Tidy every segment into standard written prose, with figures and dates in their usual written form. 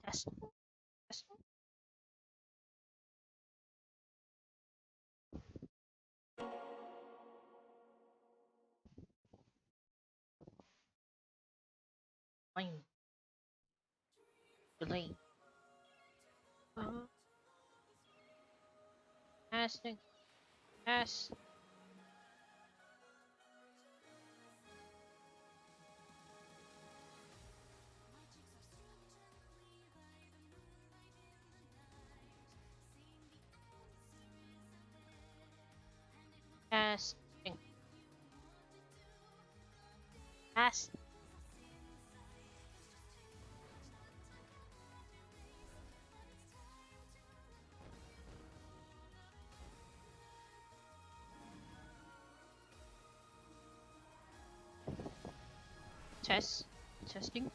Yes. Yes. Fine. Delay. Testing. Yes. Testing. Yes. Test. Testing.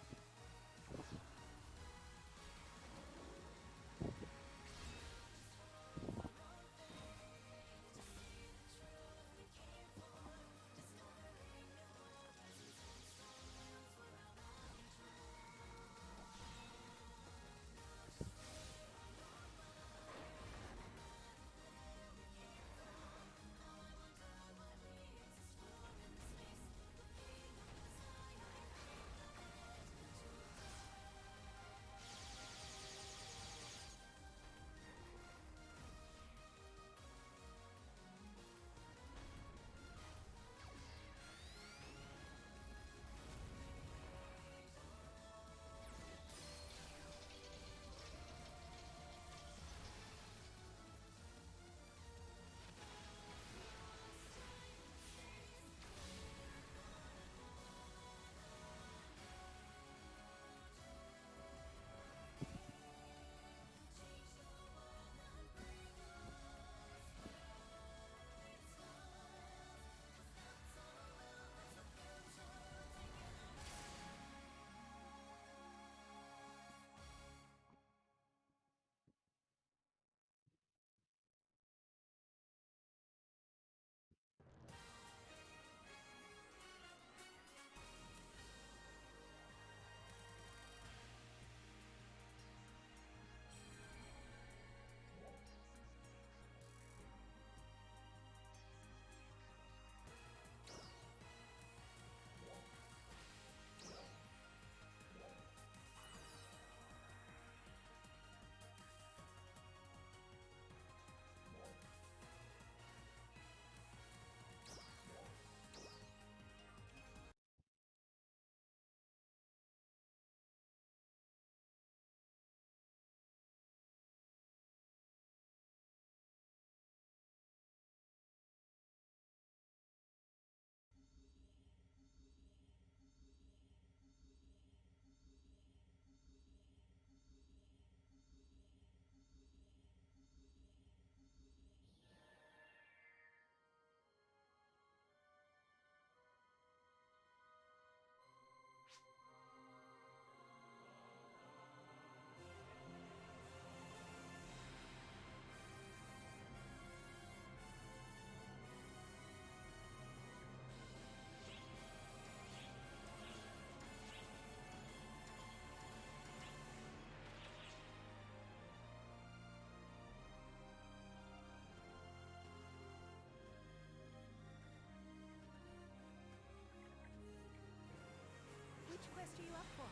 Which quest are you up for?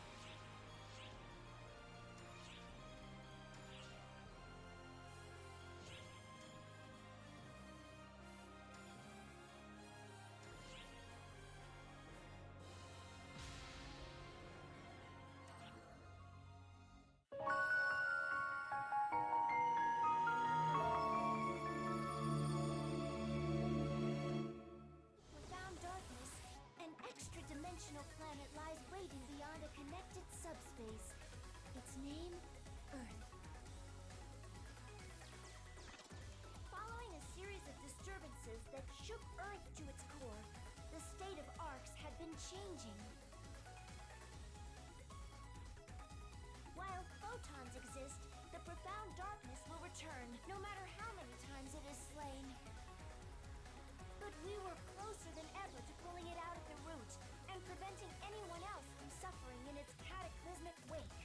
Without darkness, an extra-dimensional planet lies waiting beyond a connected subspace. Its name, Earth. Following a series of disturbances that shook Earth to its core, the state of Arcs had been changing. While photons exist, the profound darkness will return, no matter how many times it is slain. But we were closer than ever to pulling it out at the root and preventing anyone else from suffering in its cataclysmic wake.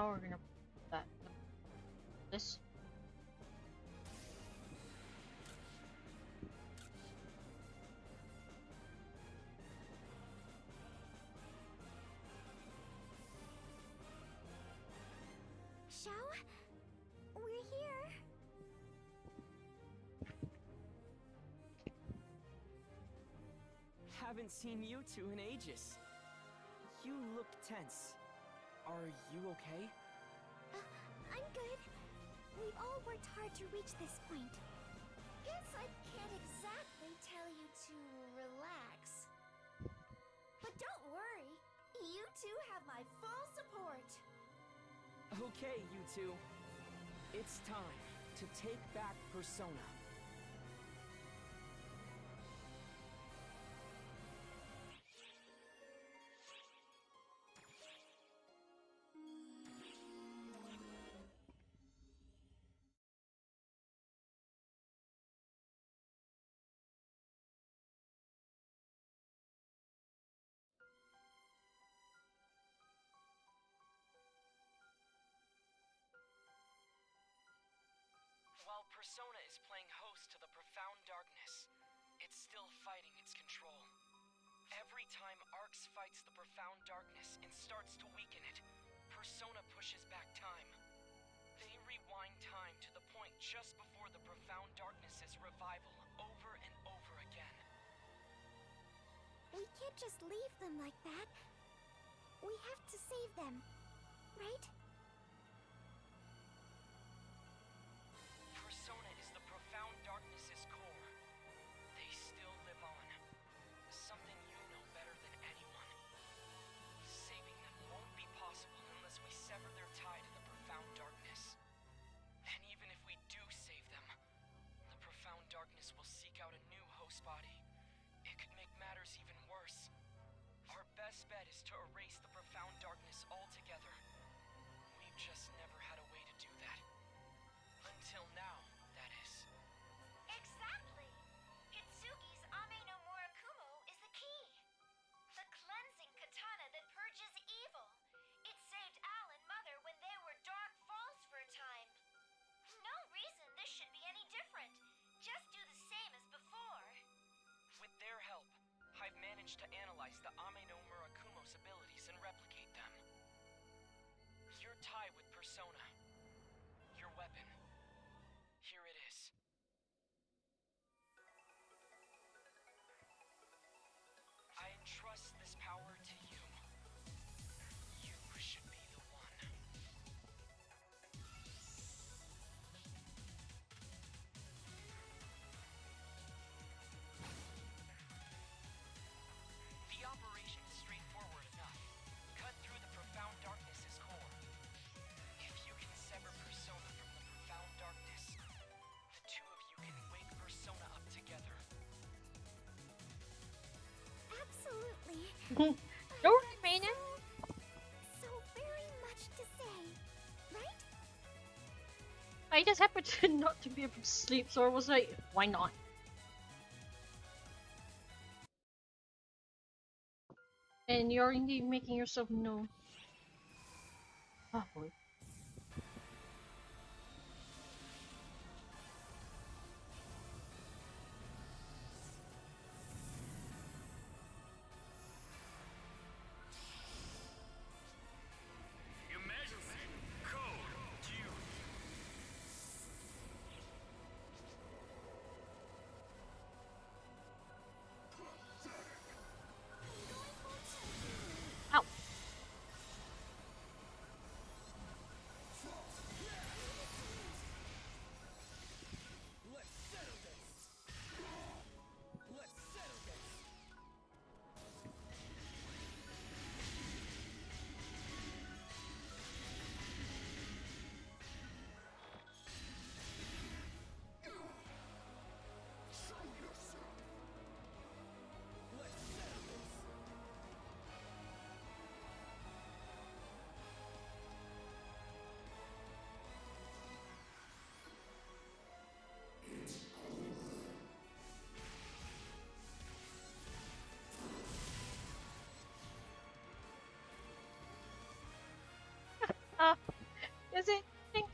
Now we're gonna that this. Shao? We're here. Haven't seen you two in ages. You look tense. Are you okay? I'm good. We've all worked hard to reach this point. Guess I can't exactly tell you to relax. But don't worry. You two have my full support. Okay, you two. It's time to take back Persona. While Persona is playing host to the profound darkness, it's still fighting its control. Every time Arx fights the profound darkness and starts to weaken it, Persona pushes back time. They rewind time to the point just before the profound darkness's revival over and over again. We can't just leave them like that. We have to save them, right? Persona is the profound darkness's core. They still live on. Something you know better than anyone. Saving them won't be possible unless we sever their tie to the profound darkness. And even if we do save them, the profound darkness will seek out a new host body. It could make matters even worse. Our best bet is to erase the profound darkness altogether. We've just never had a way to do that. Until now, that is. Exactly! Hitsugi's Ame no Murakumo is the key. The cleansing katana that purges evil. It saved Al and Mother when they were dark falls for a time. No reason this should be any different. Just do the same as before. With their help, I've managed to analyze the Ame no Murakumo's abilities and replicate them. Your tie with Persona. Your weapon. Here it is. I entrust this power to you. You should be the one. The operation is straightforward enough. Cut through the profound darkness's core. If you can sever Persona from the profound darkness, the two of you can wake Persona up together. Absolutely. No, I've got Raina. so very much to say, right? I just happened to not to be able to sleep, so I was like, why not? And you're indeed making yourself known. Oh boy. Emergency code due. Ow.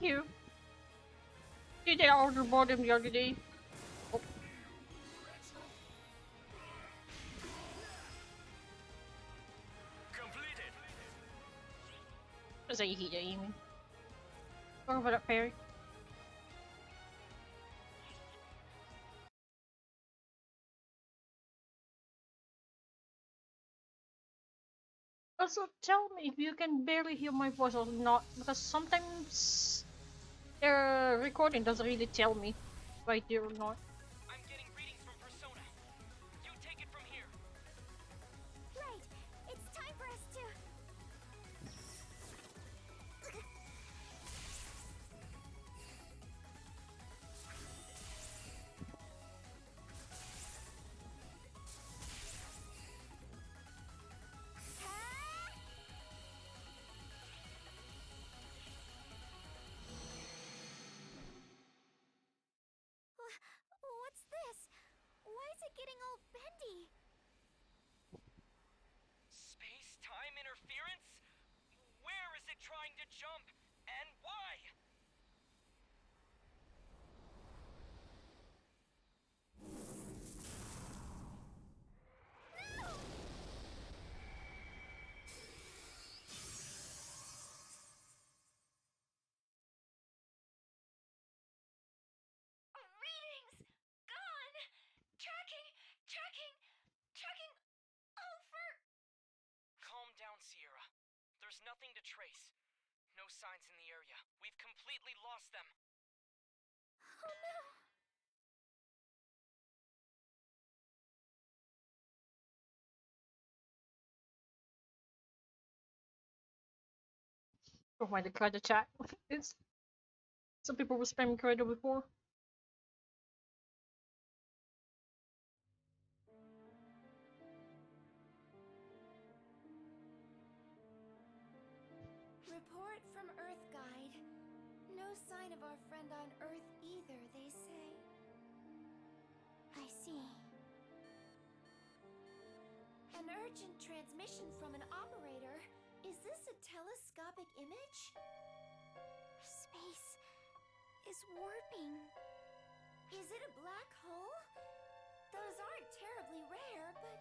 you. Did I order bottom the other day? Oh, Completed. because I hate that aiming. Or for that parry. Also, tell me if you can barely hear my voice or not, because sometimes the recording doesn't really tell me if I hear or not. I'm getting readings from Persona. You take it from here. Right. It's time for us to. What's this? Why is it getting all bendy? Space-time interference? Where is it trying to jump? And why? No! Readings! Gone! Tracking! Tracking! Tracking over! Calm down, Sierra. There's nothing to trace. No signs in the area. We've completely lost them. Oh no! Don't mind the credit chat. It's some people were spamming credit before. Report from Earth Guide. No sign of our friend on Earth either, they say. I see. An urgent transmission from an operator. Is this a telescopic image? Space is warping. Is it a black hole? Those aren't terribly rare, but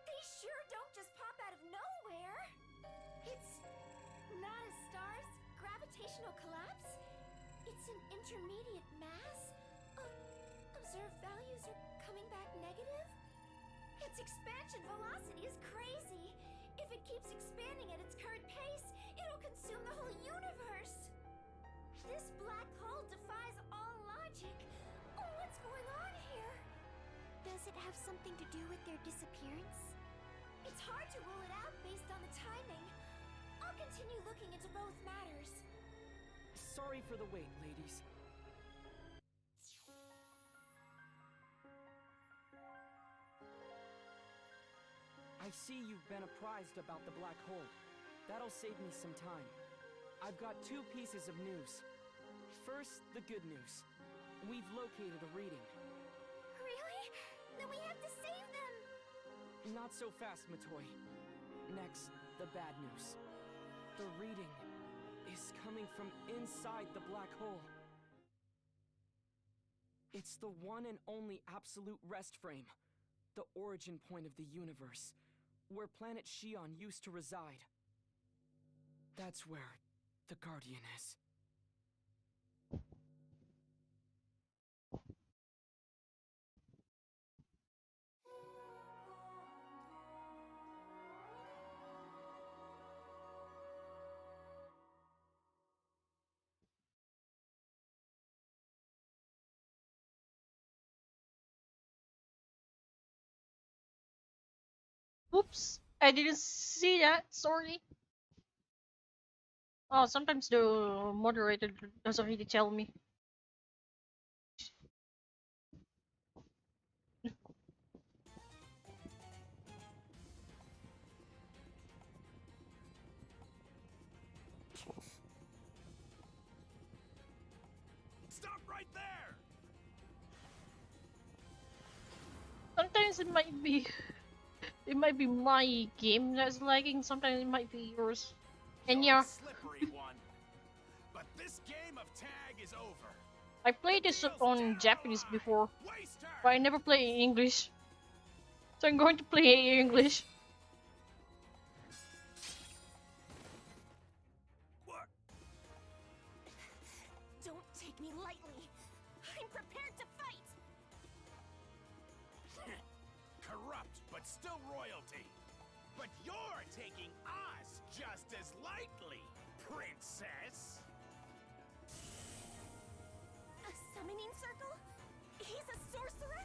they sure don't just pop out of nowhere. It's not a star's gravitational collapse. It's an intermediate mass. Observed values are coming back negative. Its expansion velocity is crazy. If it keeps expanding at its current pace, it'll consume the whole universe. This black hole defies all logic. Oh, what's going on here? Does it have something to do with their disappearance? It's hard to rule it out based on the timing. I'll continue looking into both matters. Sorry for the wait, ladies. I see you've been apprised about the black hole. That'll save me some time. I've got two pieces of news. First, the good news. We've located a reading. Really? Then we have to save them! Not so fast, Matoi. Next, the bad news. The reading is coming from inside the black hole. It's the one and only absolute rest frame. The origin point of the universe. Where planet Shion used to reside. That's where the Guardian is. Oops, I didn't see that. Sorry. Oh, sometimes the moderator doesn't really tell me. Stop right there! Sometimes it might be my game that's lagging. Sometimes it might be yours. And You're yeah, a slippery one. But this game is over. I played this Deal's on dead or Japanese alive. before, Waster! but I never play in English. So I'm going to play in English. What? Don't take me lightly. I'm prepared to fight. Corrupt, but still royalty. But you're taking us just as lightly, princess. A summoning circle? He's a sorcerer?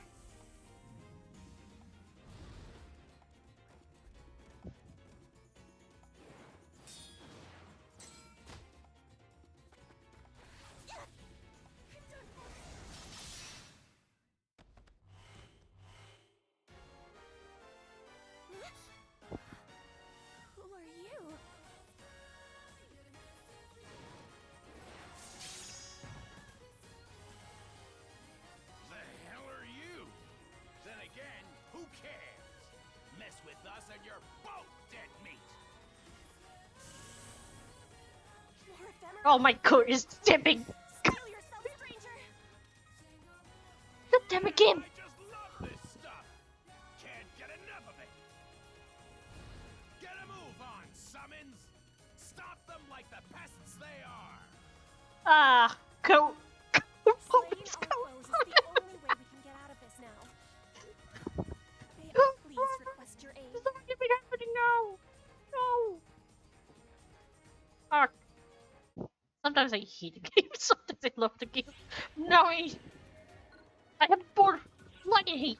Who are you? The hell are you? Then again, who cares? Mess with us and you're both dead meat. More ephemeral? Oh my god, it's tipping! Steel yourself, stranger! Not them again! I just love this stuff. Can't get enough of it. Get a move on, summons. Stop them like the pests they are. Ah, go! Slaying Let's our go! foes is the only way we can get out of this now. May I please request your aid? What's happening now? No! Fuck. Sometimes I hate the game, sometimes I love the game. Now I have both bloody hate.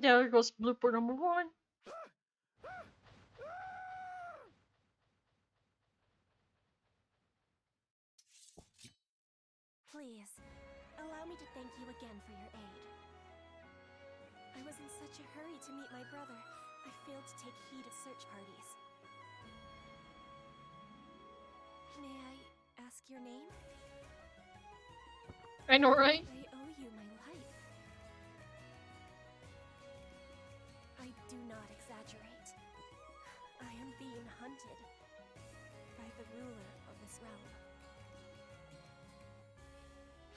There goes blooper number 1. Please, allow me to thank you again for your aid. I was in such a hurry to meet my brother, I failed to take heed of search parties. May I ask your name? I know, right? I owe you my life. I do not exaggerate. I am being hunted by the ruler of this realm.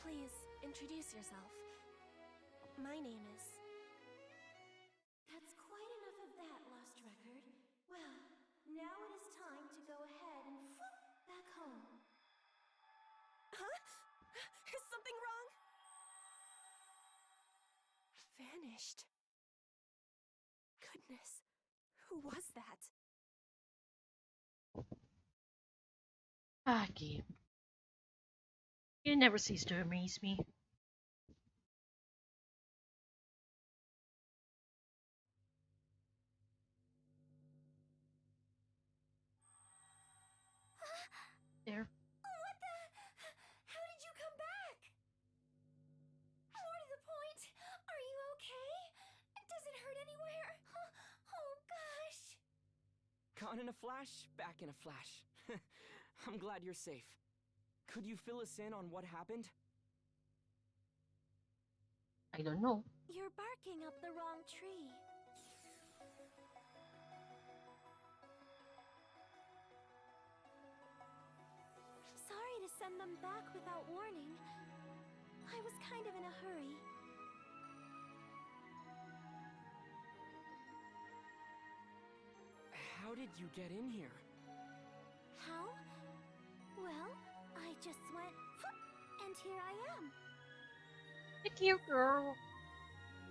Please, introduce yourself. My name is... That's quite enough of that, Lost Record. Well, now it is time to go ahead and back home. Huh? Is something wrong? Vanished. Goodness, who was that? Ah, game. You never cease to amaze me. There. What the? How did you come back? More to the point, are you okay? Does it hurt anywhere? Oh gosh. Gone in a flash, back in a flash. I'm glad you're safe. Could you fill us in on what happened? I don't know. You're barking up the wrong tree. Sorry to send them back without warning. I was kind of in a hurry. How did you get in here? How? Well, I just went, and here I am. The cute girl.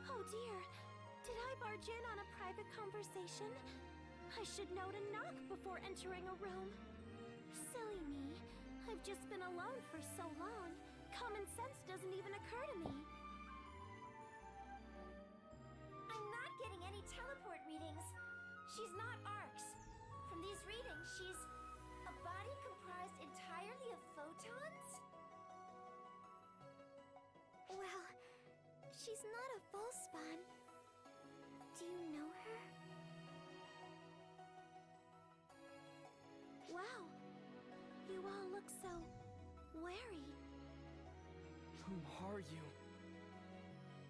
Oh dear, did I barge in on a private conversation? I should know to knock before entering a room. Silly me, I've just been alone for so long, common sense doesn't even occur to me. I'm not getting any teleport readings. She's not Arcs. From these readings, she's a body comprised entirely of photons? Well, she's not a full spawn. Do you know her? Wow, you all Who are you?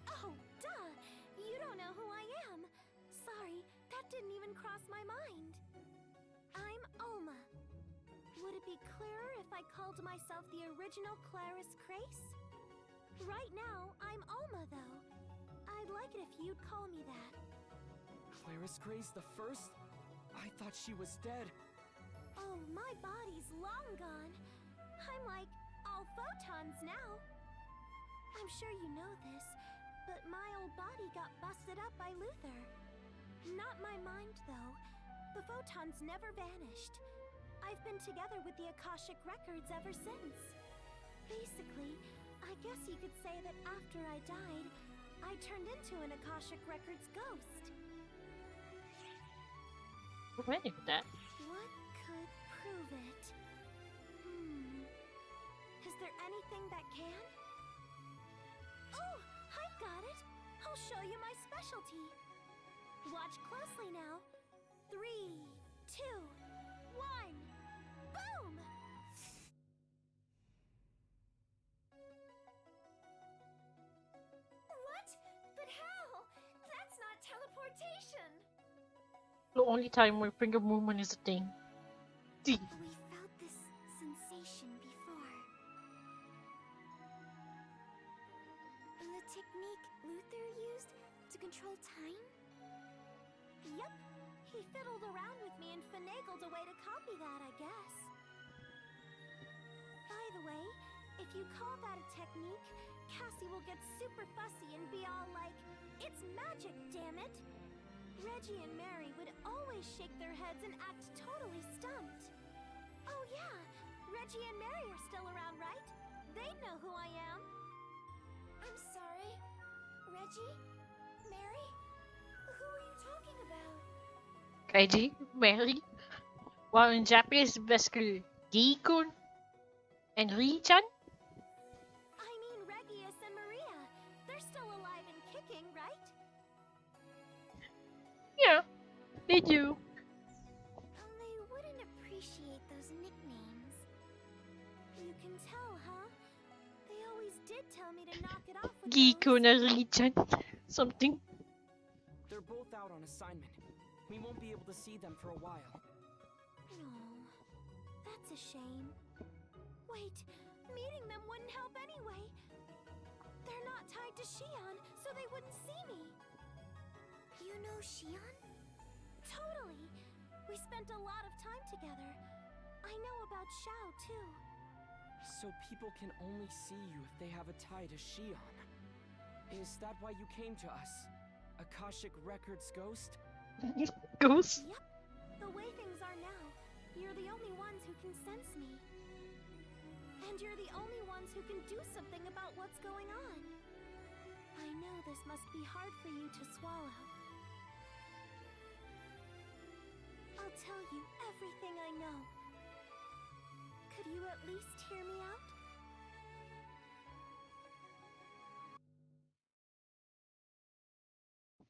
Oh, duh! You don't know who I am. Sorry, that didn't even cross my mind. I'm Alma. Would it be clearer if I called myself the original Clarice Crace? Right now, I'm Alma, though. I'd like it if you'd call me that. Clarice Grace the First? I thought she was dead. Oh, my body's long gone. I'm like all photons now. I'm sure you know this, but my old body got busted up by Luther. Not my mind, though. The photons never vanished. I've been together with the Akashic Records ever since. Basically, I guess you could say that after I died, I turned into an Akashic Records ghost. When is that? What could prove it? Is there anything that can? Oh, I got it! I'll show you my specialty. Watch closely now. 3, 2, 1. Boom! What? But how? That's not teleportation! The only time where finger movement is a thing. We felt this sensation before. The technique Luther used to control time? Yup. He fiddled around with me and finagled a way to copy that, I guess. By the way, if you call that a technique, Cassie will get super fussy and be all like, "It's magic, damn it!" Reggie and Mary would always shake their heads and act totally stumped. Oh yeah, Reggie and Mary are still around, right? They'd know who I am. I'm sorry. Reggie? Mary? Who are you talking about? Kaiji, Mary. While in Japanese, basically Gi-kun and Ri-chan. I mean Regius and Maria. They're still alive and kicking, right? Yeah, they do. They wouldn't appreciate those nicknames. You can tell, huh? They always did tell me to knock it off with Gi-kun those. and Ri-chan. Something. They're both out on assignment. We won't be able to see them for a while. Oh, that's a shame. Wait, meeting them wouldn't help anyway. They're not tied to Shion, so they wouldn't see me. You know Shion? Totally. We spent a lot of time together. I know about Xiao, too. So people can only see you if they have a tie to Shion. Is that why you came to us? Akashic Records Ghost? Ghost. Yep. The way things are now, you're the only ones who can sense me. And you're the only ones who can do something about what's going on. I know this must be hard for you to swallow. I'll tell you everything I know. Could you at least hear me out?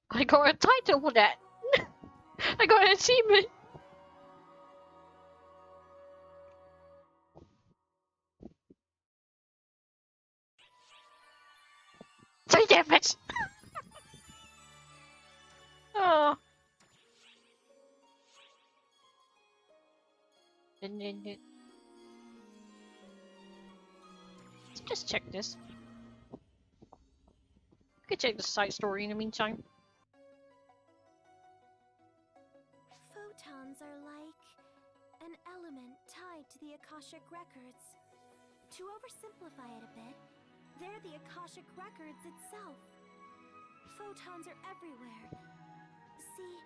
I got a title for that. I got an achievement. Say damn it. Oh. Let's just check this. We could check the side story in the meantime. Photons are like an element tied to the Akashic Records. To oversimplify it a bit, they're the Akashic Records itself. Photons are everywhere. See,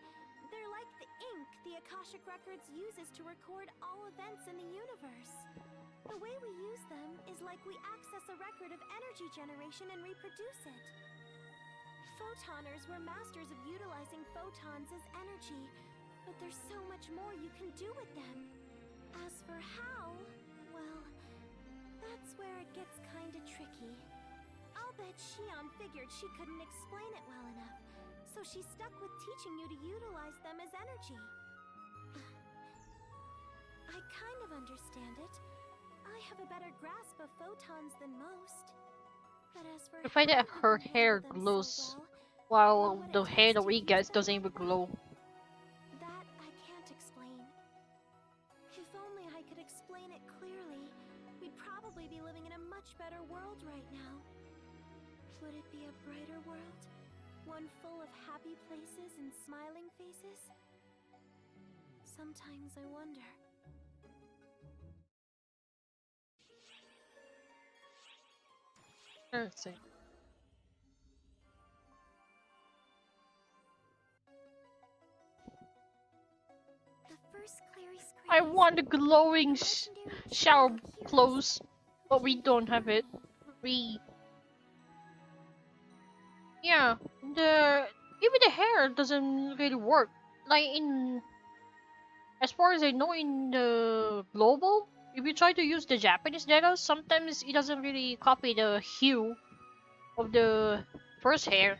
they're like the ink the Akashic Records uses to record all events in the universe. The way we use them is like we access a record of energy generation and reproduce it. Photoners were masters of utilizing photons as energy, but there's so much more you can do with them. As for how, well, that's where it gets kinda tricky. I'll bet Shion figured she couldn't explain it well enough, so she stuck with teaching you to utilize them as energy. I kind of understand it. I have a better grasp of photons than most. But as for I find how that you her can hair handle them glows so well, or while what the it hair takes that to we use guys them doesn't even together, glow. that I can't explain. If only I could explain it clearly, we'd probably be living in a much better world right now. Would it be a brighter world? One full of happy places and smiling faces? Sometimes I wonder. Let's see. The first Clary's I craze, want the glowing the legendary shower trio of heroes clothes, but we came don't have before it. me. We Yeah, the even the hair doesn't really work. Like in as far as I know in the global, if you try to use the Japanese data, sometimes it doesn't really copy the hue of the first hair.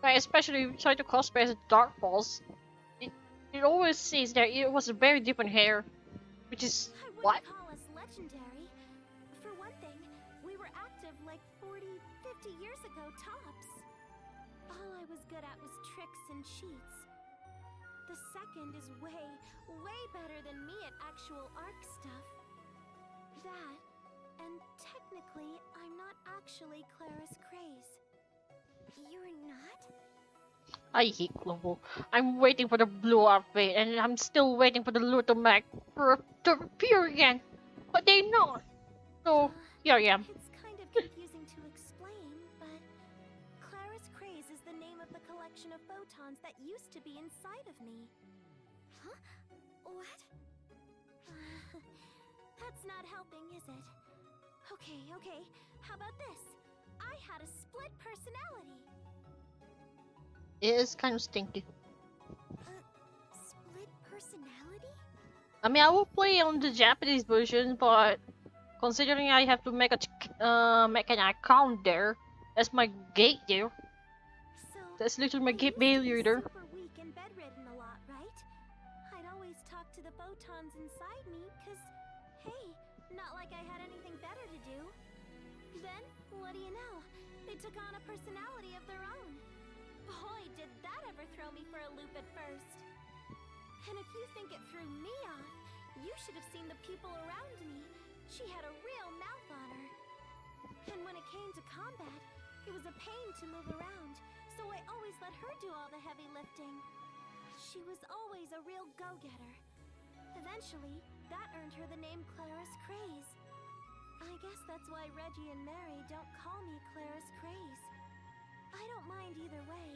Like especially if you try to cosplay as Dark Falls, it it always says that it was a very different hair, which is I wouldn't what? call us legendary. For one thing, we were active like 40, 50 years ago tops. All I was good at was tricks and cheats. The second is way, way better than me at actual arc stuff. That, and technically, I'm not actually Clara's craze. You're not? I hate global. I'm waiting for the blue outfit, and I'm still waiting for the Lutomag to appear again, but they not. So here I am. It's kind of confusing to explain, but Clara's craze is the name of the collection of photons that used to be inside of me. Huh? What? That's not helping, is it? Okay. How about this? I had a split personality. It is kind of stinky. Split personality? I mean, I will play on the Japanese version, but considering I have to make make an account there, that's my gate there. So That's literally my I gate used to be barrier. super weak and bedridden a lot, right? I'd always talk to the photons inside me, cause hey, not like I had anything better to do. Then, what do you know? They took on a personality of their own. Boy, did that ever throw me for a loop at first. And if you think it threw me off, you should have seen the people around me. She had a real mouth on her. And when it came to combat, it was a pain to move around, so I always let her do all the heavy lifting. She was always a real go-getter. Eventually, that earned her the name Clara's Craze. I guess that's why Reggie and Mary don't call me Clara's Craze. I don't mind either way,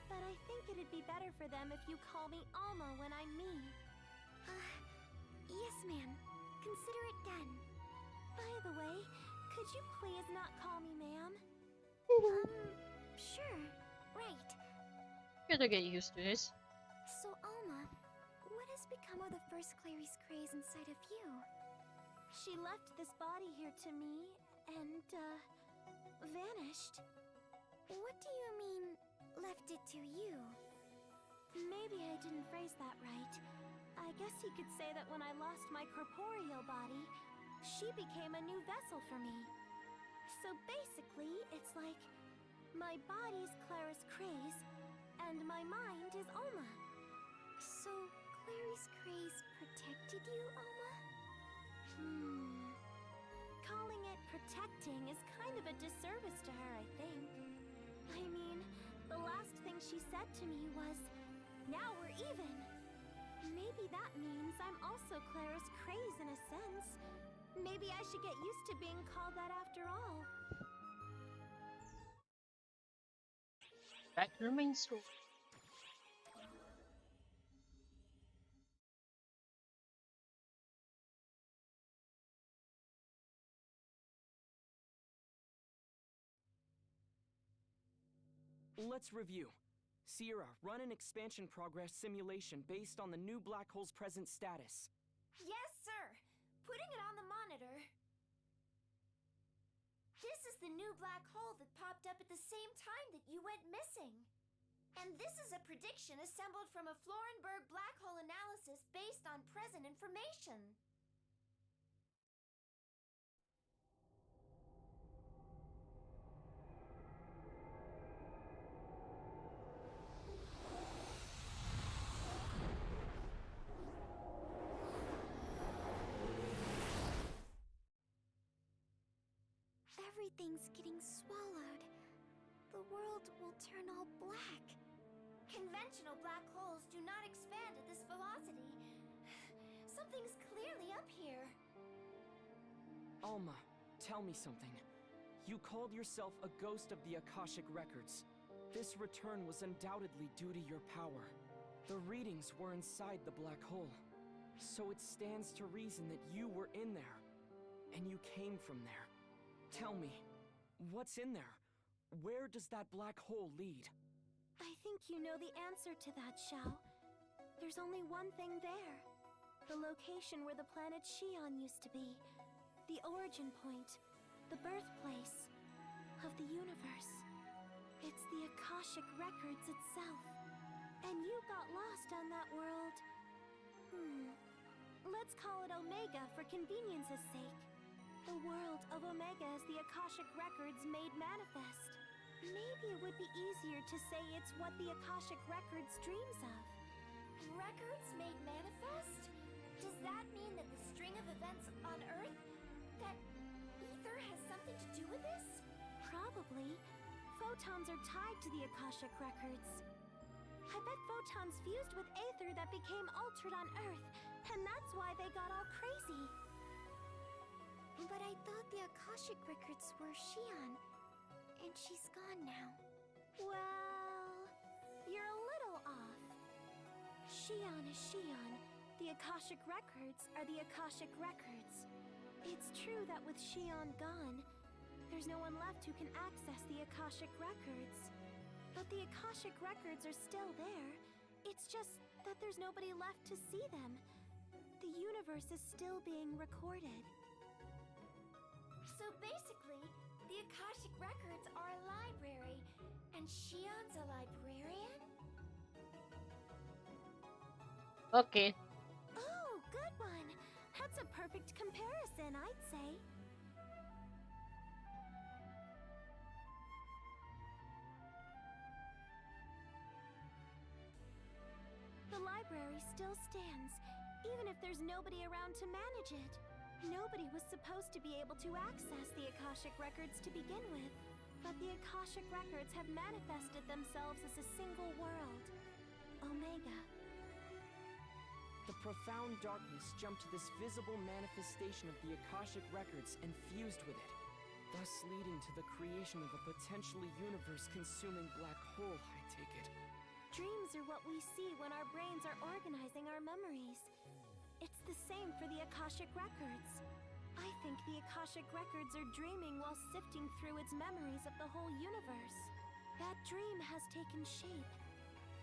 but I think it'd be better for them if you call me Alma when I'm me. Yes, ma'am. Consider it done. By the way, could you please not call me ma'am? Sure. Right. Better get used to this. So, Alma, what has become of the first Clary's craze inside of you? She left this body here to me, and, vanished. What do you mean, left it to you? Maybe I didn't phrase that right. I guess you could say that when I lost my corporeal body, she became a new vessel for me. So basically, it's like my body's Clara's craze, and my mind is Alma. So Clary's craze protected you, Alma? Calling it protecting is kind of a disservice to her, I think. I mean, the last thing she said to me was, "Now we're even." Maybe that means I'm also Clara's craze in a sense. Maybe I should get used to being called that after all. Back to the main story. Let's review. Sierra, run an expansion progress simulation based on the new black hole's present status. Yes, sir. Putting it on the monitor. This is the new black hole that popped up at the same time that you went missing. And this is a prediction assembled from a Florenberg black hole analysis based on present information. everything's getting swallowed. The world will turn all black. Conventional black holes do not expand at this velocity. Something's clearly up here. Alma, tell me something. You called yourself a ghost of the Akashic Records. This return was undoubtedly due to your power. The readings were inside the black hole. So it stands to reason that you were in there. And you came from there. Tell me, what's in there? Where does that black hole lead? I think you know the answer to that, Xiao. There's only one thing there. The location where the planet Xi'an used to be. The origin point. The birthplace of the universe. It's the Akashic Records itself. And you got lost on that world. Let's call it Omega for convenience's sake. The world of Omega is the Akashic Records made manifest. Maybe it would be easier to say it's what the Akashic Records dreams of. Records made manifest? Does that mean that the string of events on Earth, that ether has something to do with this? Probably. Photons are tied to the Akashic Records. I bet photons fused with aether that became altered on Earth, and that's why they got all crazy. But I thought the Akashic Records were Xi'an, and she's gone now. Well, you're a little off. Xi'an is Xi'an. The Akashic Records are the Akashic Records. It's true that with Xi'an gone, there's no one left who can access the Akashic Records. But the Akashic Records are still there. It's just that there's nobody left to see them. The universe is still being recorded. So basically, the Akashic Records are a library, and Xi'an's a librarian? Okay. Oh, good one! That's a perfect comparison, I'd say. The library still stands, even if there's nobody around to manage it. Nobody was supposed to be able to access the Akashic Records to begin with, but the Akashic Records have manifested themselves as a single world. Omega. The profound darkness jumped to this visible manifestation of the Akashic Records and fused with it, thus leading to the creation of a potentially universe-consuming black hole, I take it. Dreams are what we see when our brains are organizing our memories. It's the same for the Akashic Records. I think the Akashic Records are dreaming while sifting through its memories of the whole universe. That dream has taken shape.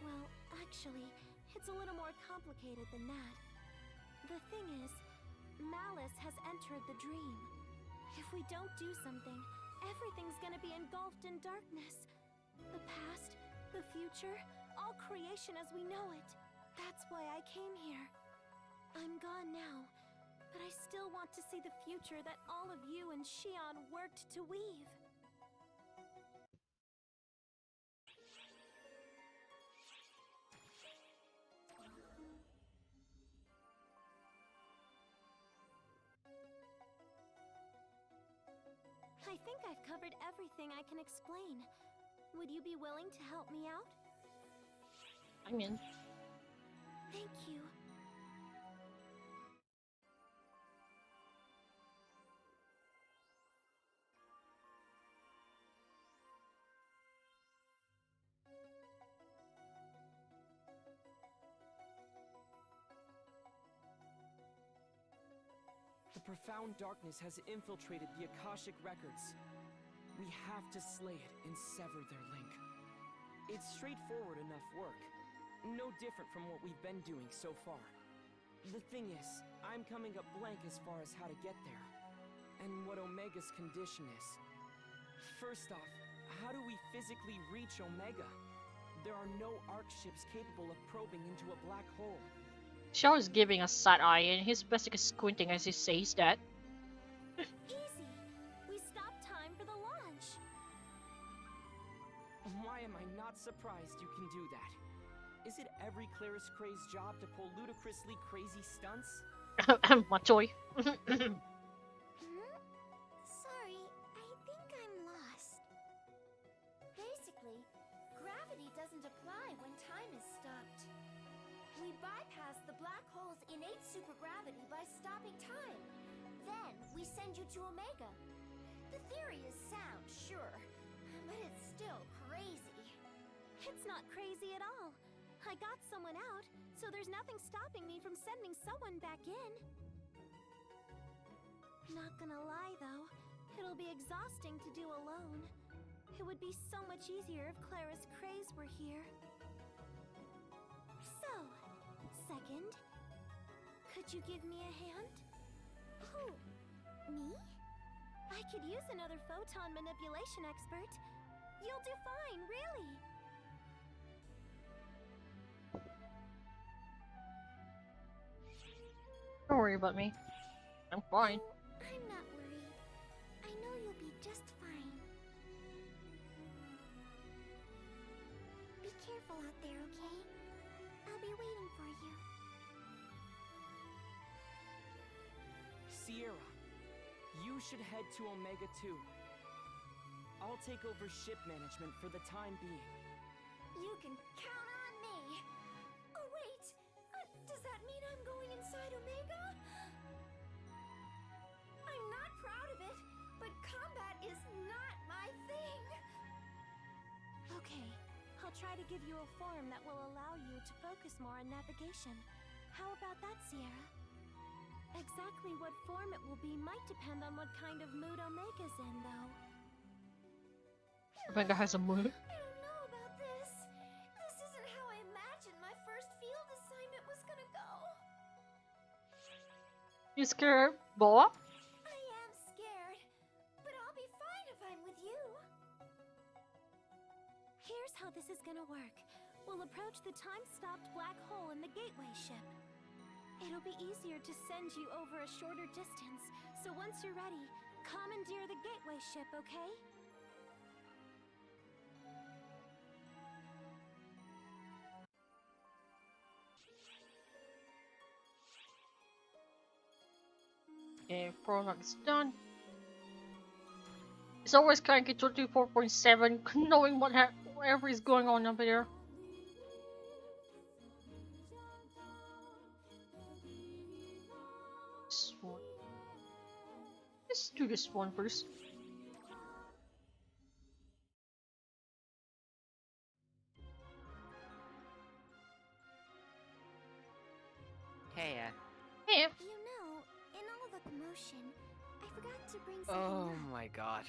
Well, actually, it's a little more complicated than that. The thing is, malice has entered the dream. If we don't do something, everything's gonna be engulfed in darkness. The past, the future, all creation as we know it. That's why I came here. I'm gone now, but I still want to see the future that all of you and Xi'an worked to weave. I think I've covered everything I can explain. Would you be willing to help me out? I'm in. Thank you. The profound darkness has infiltrated the Akashic Records. We have to slay it and sever their link. It's straightforward enough work. No different from what we've been doing so far. The thing is, I'm coming up blank as far as how to get there. And what Omega's condition is. First off, how do we physically reach Omega? There are no arc ships capable of probing into a black hole. Xiao is giving a side eye and he's basically squinting as he says that. Easy. We stopped time for the launch. Why am I not surprised you can do that? Is it every Clearest Cray's job to pull ludicrously crazy stunts? Machoy. Sorry, I think doesn't apply when time is stopped. We bypass the black hole's innate supergravity by stopping time. Then we send you to Omega. The theory is sound, sure, but it's still crazy. It's not crazy at all. I got someone out, so there's nothing stopping me from sending someone back in. Not gonna lie though, it'll be exhausting to do alone. It would be so much easier if Clara's craze were here. So, second, could you give me a hand? Who? Me? I could use another photon manipulation expert. You'll do fine, really. Don't worry about me. I'm fine. I'm not worried. I know you'll be just fine. Be careful out there, okay? I'll be waiting for you. Sierra, you should head to Omega 2. I'll take over ship management for the time being. You can count on me. Oh, wait. Does that mean I'm going inside Omega? I'm not proud of it, but combat is not my thing. Okay, I'll try to give you a form that will allow you to focus more on navigation. How about that, Sierra? Exactly what form it will be might depend on what kind of mood Omega's in, though. Omega has a mood. I don't know about this. This isn't how I imagined my first field assignment was gonna go. You scared, Boa? I am scared, but I'll be fine if I'm with you. Here's how this is gonna work. We'll approach the time-stopped black hole in the gateway ship. It'll be easier to send you over a shorter distance, so once you're ready, commandeer the gateway ship, okay? Okay, program is done. It's always cranky 24.7, knowing whatever is going on over there. This one. Let's do this one first. Hey, Hey, You know, in all the commotion, I forgot to bring something oh up. my god.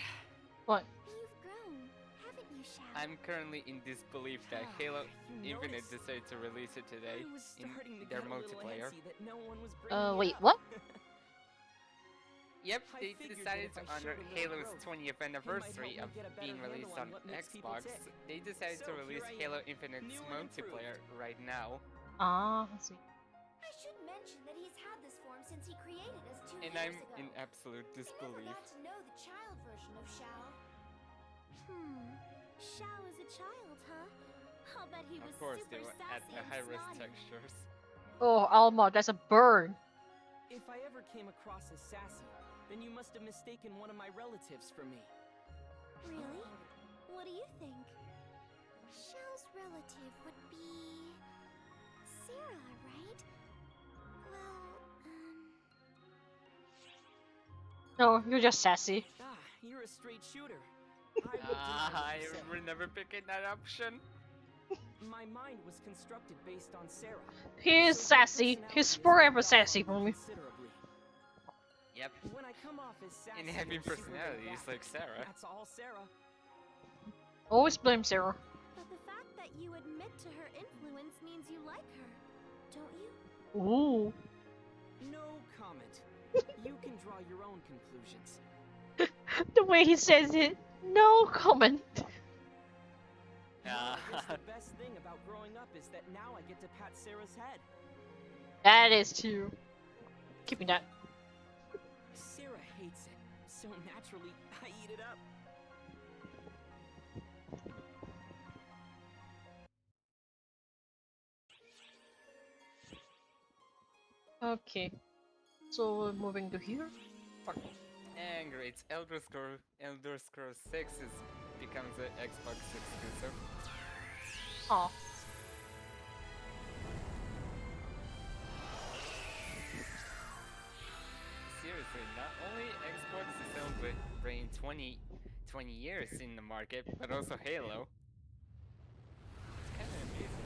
what? You've grown, haven't you, Shao? I'm currently in disbelief that Halo You Infinite noticed? decided to release it today I was in starting to their get a little multiplayer. antsy that no one was bringing it Wait, up. what? Yep, I they figured decided that to if I honor showed a little Halo's growth, 20th help anniversary me of get a better being released handle on on what makes people Xbox. tick. They decided So, to here release I Halo am, Infinite's new and multiplayer improved. right now, Ah, I see. I should mention that he's had this form since he created us 2 and years I'm ago. in absolute I never disbelief. got to know the child version of Shao. Shao is a child, huh? I'll bet he was Of course, they super will add sassy the and high-res snotty. textures. Oh, Alma, that's a bird. If I ever came across as sassy, then you must have mistaken one of my relatives for me. Really? What do you think? Shao's relative would be Sarah, right? Well, No, you're just sassy. Ah, you're a straight shooter. I would do I so. will never pick that option. My mind was constructed based on Sarah. He is so her sassy. personality He's is forever rubbed off sassy on for me. considerably. Yep, When I come off as sassy and having or secretly personalities bad, like Sarah. that's all Sarah. Always blame Sarah. But the fact that you admit to her influence means you like her, don't you? Ooh. No comment. You can draw your own conclusions. The way he says it. No comment. Well, I guess the best thing about growing up is that now I get to pat Sarah's head. That is true. Keeping that. Sarah hates it, so naturally I eat it up. Okay. So moving to here. Pardon me. And great, Elder Scrolls 6 becomes an Xbox exclusive. Oh, Seriously, not only Xbox is celebrating 20 years in the market, but also Halo. It's kind of amazing.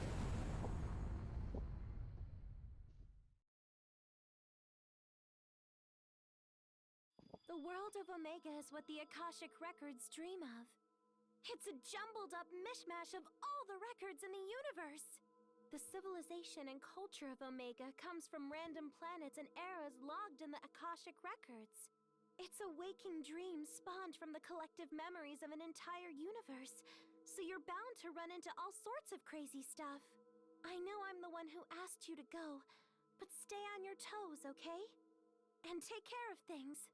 The world of Omega is what the Akashic Records dream of. It's a jumbled up mishmash of all the records in the universe. The civilization and culture of Omega comes from random planets and eras logged in the Akashic Records. It's a waking dream spawned from the collective memories of an entire universe, so you're bound to run into all sorts of crazy stuff. I know I'm the one who asked you to go, but stay on your toes, okay? And take care of things.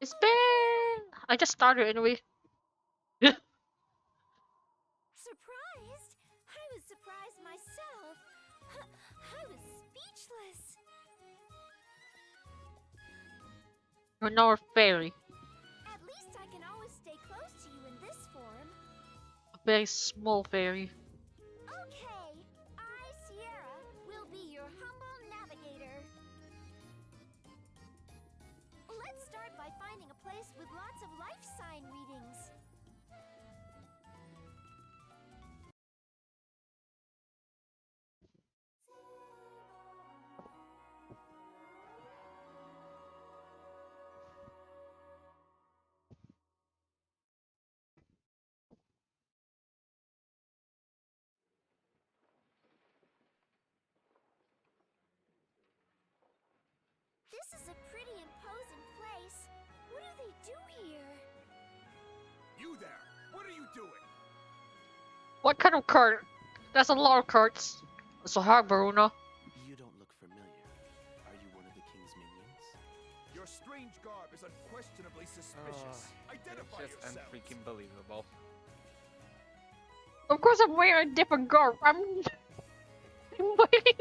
it's been. I just started anyway. Surprised? I was surprised myself. I was speechless. You're now a fairy, At least I can always stay close to you in this form. a very small fairy. Okay, I, Sierra, will be your humble navigator. Let's start by finding a place with lots of life sign readings. This is a pretty imposing place. What do they do here? You there! What are you doing? What kind of cart? There's a lot of carts. So hard, Verona. You don't look familiar. Are you one of the king's minions? Your strange garb is unquestionably Oh, suspicious. it's Identify just yourselves. unfreaking believable. Of course, I'm wearing a different garb. I'm wearing.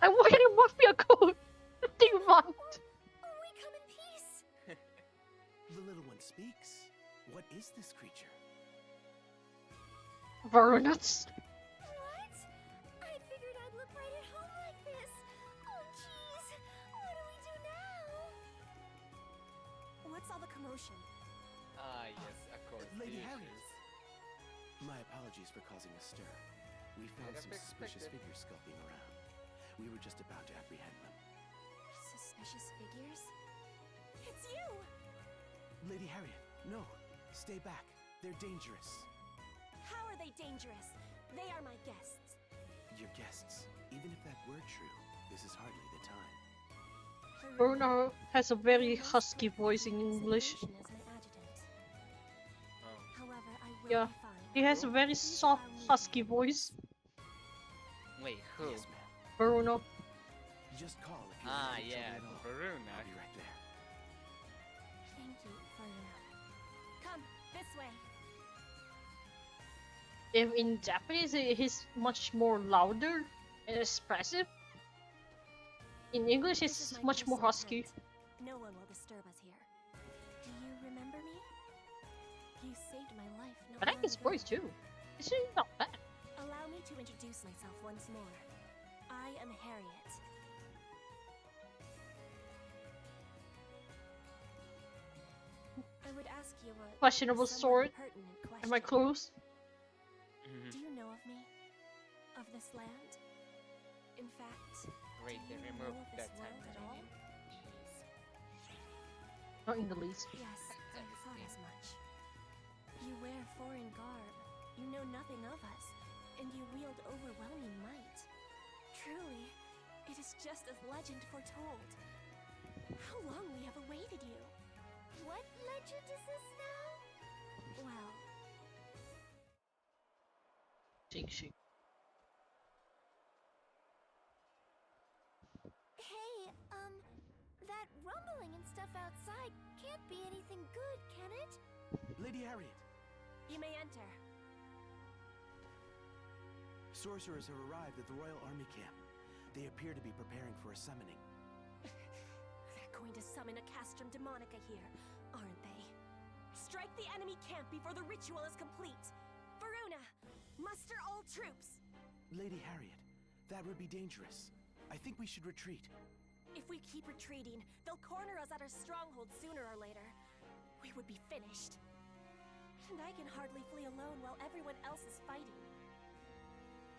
I'm wearing a mafia coat. What do you want? Only come in peace. The little one speaks. What is this creature? Veronas. What? I figured I'd look right at home like this. Oh, jeez. What do we do now? What's all the commotion? Ah, yes, of course. Lady the Harriet. issues. My apologies for causing a stir. We found Might have some suspicious expected. figures skulking around. We were just about to apprehend them. Suspicious figures? It's you! Lady Harriet, no. Stay back. They're dangerous. How are they dangerous? They are my guests. Your guests. Even if that were true, this is hardly the time. Verona has a very husky voice in English. As my adjutant. Oh. However, I will Yeah. be fine. He has a very soft, husky voice. Wait, who? Yes, ma'am. Verona. Just call if you're Ah, in any yeah, trouble at all. Verona. I'll be right there. Thank you, Faruna. Come, this way. If in Japanese, he's much more louder and expressive. In English, This is it's my much more personal husky. tent. No one will disturb us here. Do you remember me? You saved my life. I like his voice too. It's really not bad. Allow me to introduce myself once more. I am Harriet. I would ask you a Questionable somewhat sword. pertinent question. Am I close? Do you know of me? Of this land? In fact, Wait, do they you removed know of that this time world at all? remaining. Jeez. Not in the least. Yes, I That is thought deep. as much. You wear foreign garb, you know nothing of us, and you wield overwhelming might. Truly, it is just as legend foretold. How long we have awaited you. What legend is this now? Well, Shake. hey, that rumbling stuff outside can't be anything good, can it? Lady Harriet, You may enter. sorcerers have arrived at the Royal Army camp. They appear to be preparing for a summoning. They're going to summon a Castrum Demonica here, aren't they? Strike the enemy camp before the ritual is complete. Varuna, muster all troops. Lady Harriet, that would be dangerous. I think we should retreat. If we keep retreating, they'll corner us at our stronghold sooner or later. We would be finished. And I can hardly flee alone while everyone else is fighting.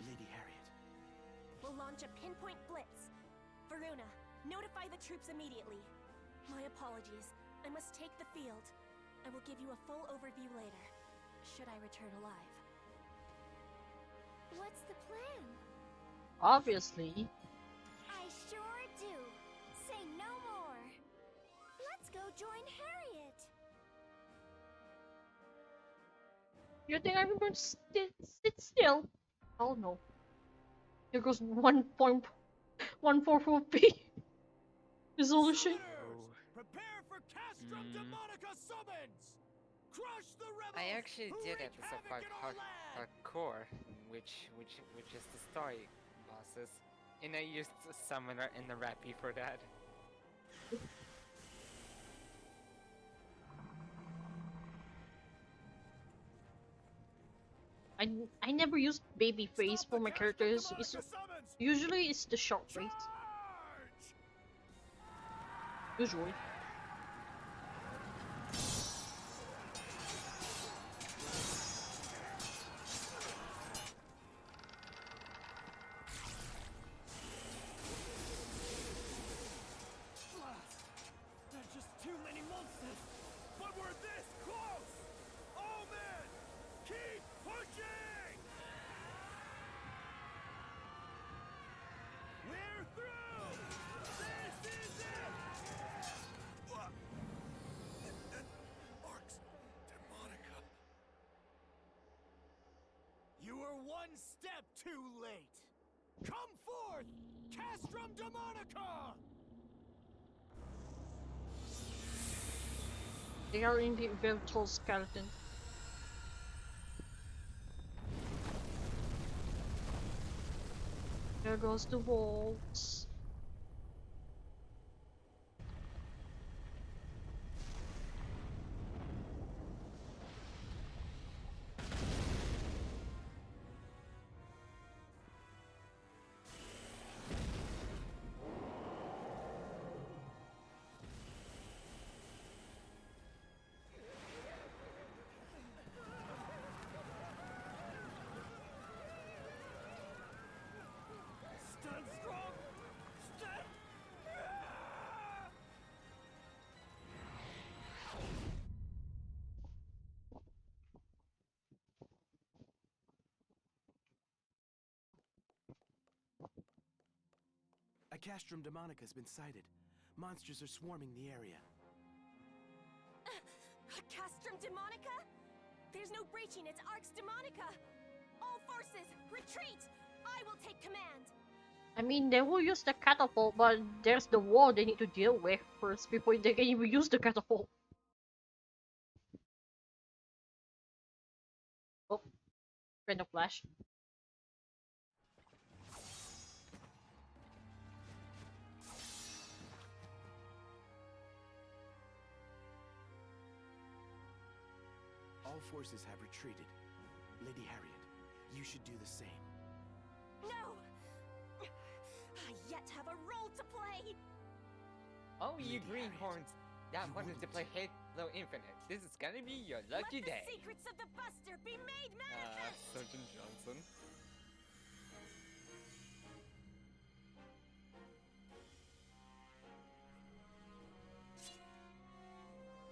Lady Harriet. We'll launch a pinpoint blitz. Varuna, notify the troops immediately. My apologies. I must take the field. I will give you a full overview later, should I return alive. What's the plan? Obviously. I sure do. Say no more. Let's go join Harriet. You think I'm going to sit still? Oh no. Here goes 1.144p resolution. Summoners, prepare for Castrum Demonica summons! Crush the rebels! I actually who did wreak episode 5 havoc in our land! hardcore, which is the story bosses, and I used a summoner and a rappy for that. I never used baby face Stop for the my Castrum characters. Demonica summons! Usually it's the short face. Charge! Usually. There's just too many monsters! But we're this close! Oh man! Keep pushing! We're through! This is it! Arcs Demonica. You were one step too late! Come forth! Castrum Demonica! They are in the virtual skeleton. There goes the waltz. Stand strong! Stand... A Castrum Demonica has been sighted. Monsters are swarming the area. Castrum Demonica? There's no breaching its Arcs Demonica! All forces, retreat! I will take command! I mean, they will use the catapult, but there's the wall they need to deal with first before they can even use the catapult. Oh, kind of flash. All forces have retreated. Lady Harriet, you should do the same. No! I yet have a role to play! Oh, you Lady greenhorns that you wanted to wouldn't. play Halo Infinite. This is gonna be your lucky Let day. the secrets of the Buster be made manifest! Sergeant Johnson.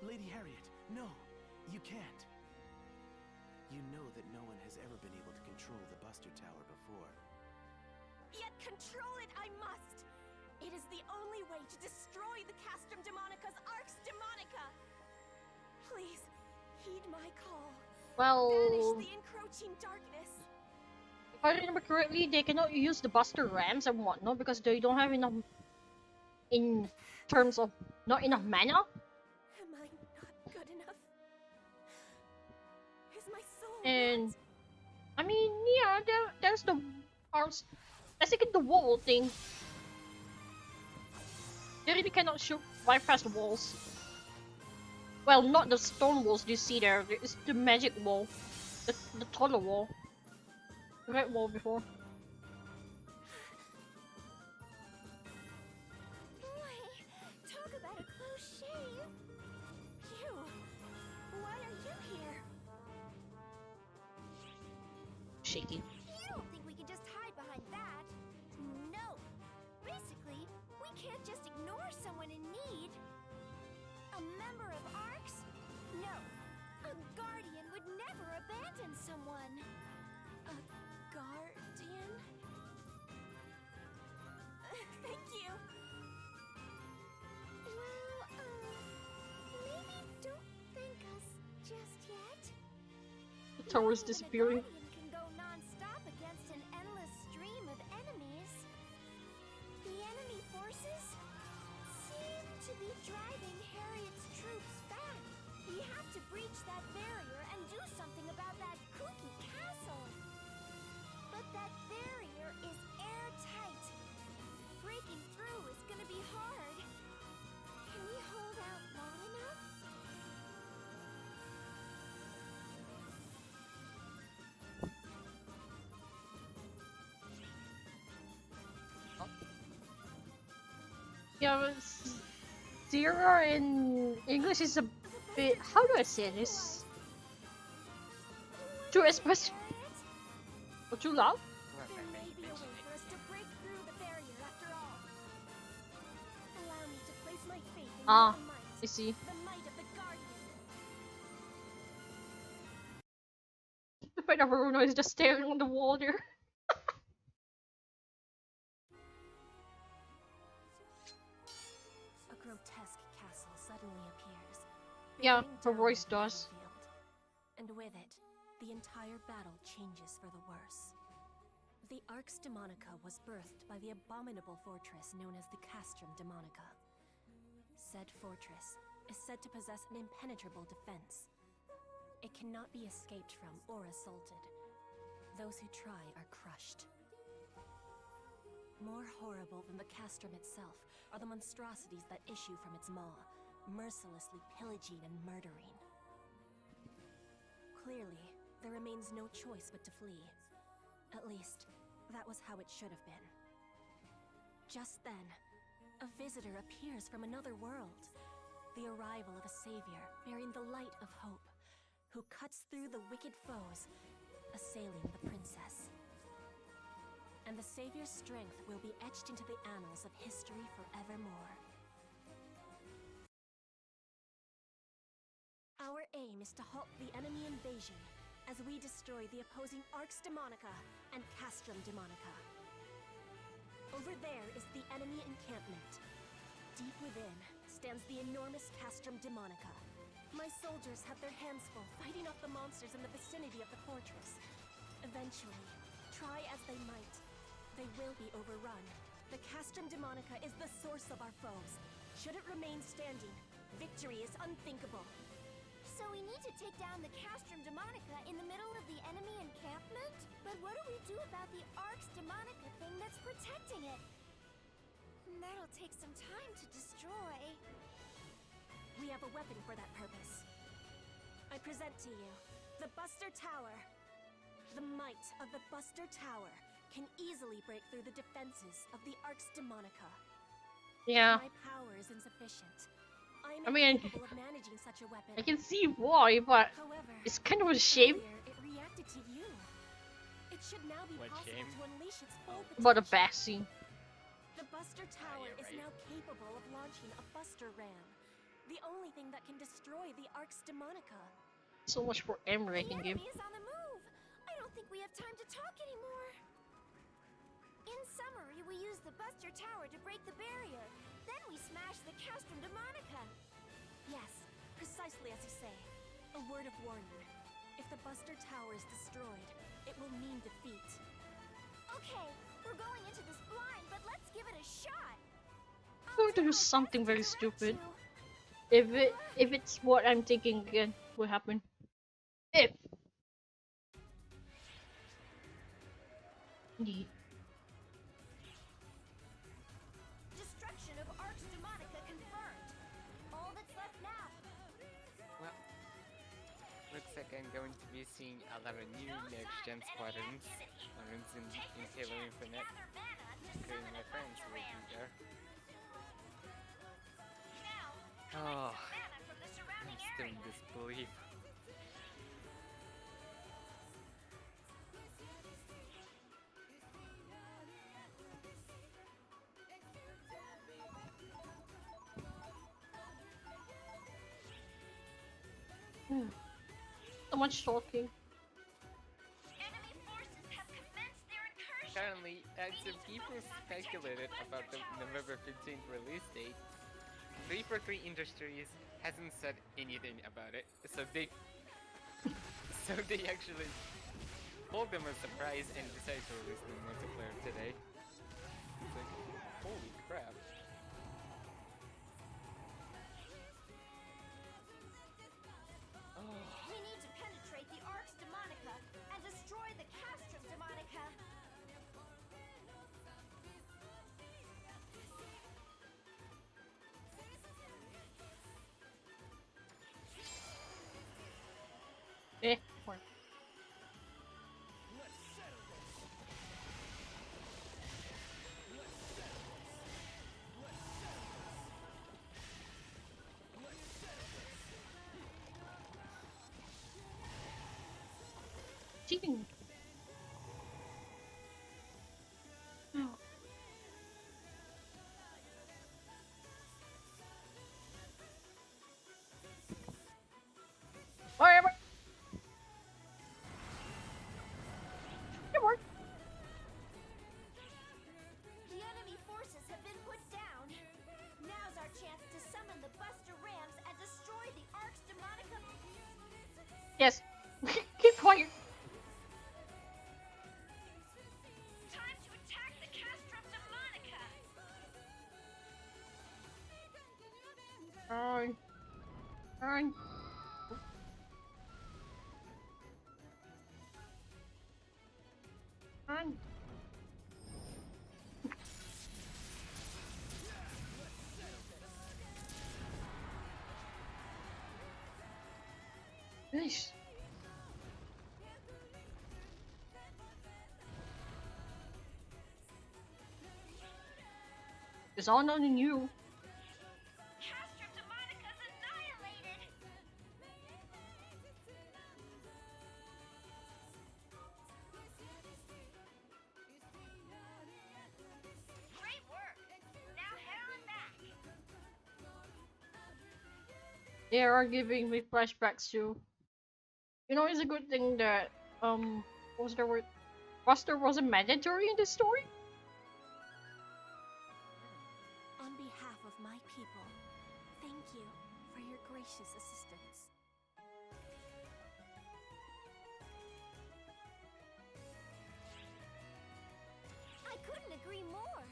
Lady Harriet, no! You can't! You know that no one has ever been able to control the Buster Tower before. Yet control it I must! It is the only way to destroy the Castrum Demonica's Arcs Demonica! Please, heed my call. Well, Banish the encroaching darkness. if I remember correctly, they cannot use the Buster Rams and whatnot because they don't have enough terms of not enough mana. Am I not good enough? Is my soul And not? I mean, yeah, there's the arms. Let's look at the wall thing. They really cannot shoot right past the walls. Well, not the stone walls you see there. It's the magic wall, the taller wall, the red wall before. Boy, talk about a close shave. You, why are you here? Shaky. You don't think we can just hide behind that? No. Basically, we can't just ignore someone in need. A member of ARCS? No. A guardian would never abandon someone. A guardian? Thank you. Well, maybe don't thank us just yet. The tower is Knowing that a disappearing. guardian can go non-stop against an endless stream of enemies. The enemy forces seem to be driving Harriet's troops back. We have to breach that barrier and do something about that kooky castle. But that barrier is airtight. Breaking through is gonna be hard. Can we hold out long enough? Yeah, but zero in English is a bit. How do I say this? Too expressive or too loud? Well, There I may mean, be a way mention for us to break through the barrier after all. Allow me to place my faith in Ah, your might. I see. The might of the Guardian. The fact that Bruno is just staring on the wall there. A grotesque castle suddenly appears. Yeah, bearing her down voice on the does. battlefield. And with it, the entire battle changes for the worse. The Arx Demonica was birthed by the abominable fortress known as the Castrum Demonica. Said fortress is said to possess an impenetrable defense. It cannot be escaped from or assaulted. Those who try are crushed. More horrible than the castrum itself are the monstrosities that issue from its maw, mercilessly pillaging and murdering. Clearly, there remains no choice but to flee. At least, that was how it should have been. Just then, a visitor appears from another world. The arrival of a savior bearing the light of hope, who cuts through the wicked foes, assailing the princess. And the savior's strength will be etched into the annals of history forevermore. Our aim is to halt the enemy invasion as we destroy the opposing Arx Demonica and Castrum Demonica. Over there is the enemy encampment. Deep within stands the enormous Castrum Demonica. My soldiers have their hands full fighting off the monsters in the vicinity of the fortress. Eventually, try as they might, they will be overrun. The Castrum Demonica is the source of our foes. Should it remain standing, victory is unthinkable. So we need to take down the Castrum Demonica in the middle of the enemy encampment? But what do we do about the Arx Demonica thing that's protecting it? That'll take some time to destroy. We have a weapon for that purpose. I present to you the Buster Tower. The might of the Buster Tower can easily break through the defenses of the Arx Demonica. Yeah, My power is insufficient. I'm I mean, incapable of managing such a weapon. I can see why, but However, it's kind of a shame earlier it reacted to you. It should now be What possible shame? to unleash its full about the potential. vaccine. The Buster Tower yeah, is right. now capable of launching a Buster Ram, the only thing that can destroy the Arx Demonica. So much for M The ranking game. enemy is on the move. I don't think we have time to talk anymore. In summary, we use the Buster Tower to break the barrier. Then we smash the Castrum Demonica. Yes, precisely as you say. A word of warning. If the Buster Tower is destroyed, it will mean defeat. Okay, we're going into this blind, but let's give it a shot. going to do something very stupid. If it's what I'm thinking again, what happened? If the Destruction of Arx Demonica confirmed. All that's left now. Well, looks like I'm going to be seeing a lot of new next-gen squadrons in Halo Infinite. Including my friends will be there. Oh, I'm still in disbelief. so much talking. Enemy forces have commenced their incursion. Apparently, as some people speculated about the November 15th release date, 343 Industries hasn't said anything about it, so they actually pulled them a surprise and decided to release the multiplayer today. It's like, holy crap. We need to penetrate the Arx Demonica and destroy the Castrum Demonica. Or cheating. Whatever. It worked. The enemy forces have been put down. Now's our chance to summon the Buster Rams and destroy the Arx Demonica. Yes. Keep quiet. Time to attack the Castrum Demonica. Fine. Fine. Fine. Nice. It's all on you. Castrum Demonica's annihilated. Great work. Now head on back. They are giving me flashbacks too. You know, it's a good thing that what was the word? Buster wasn't mandatory in this story. On behalf of my people, thank you for your gracious assistance. I couldn't agree more.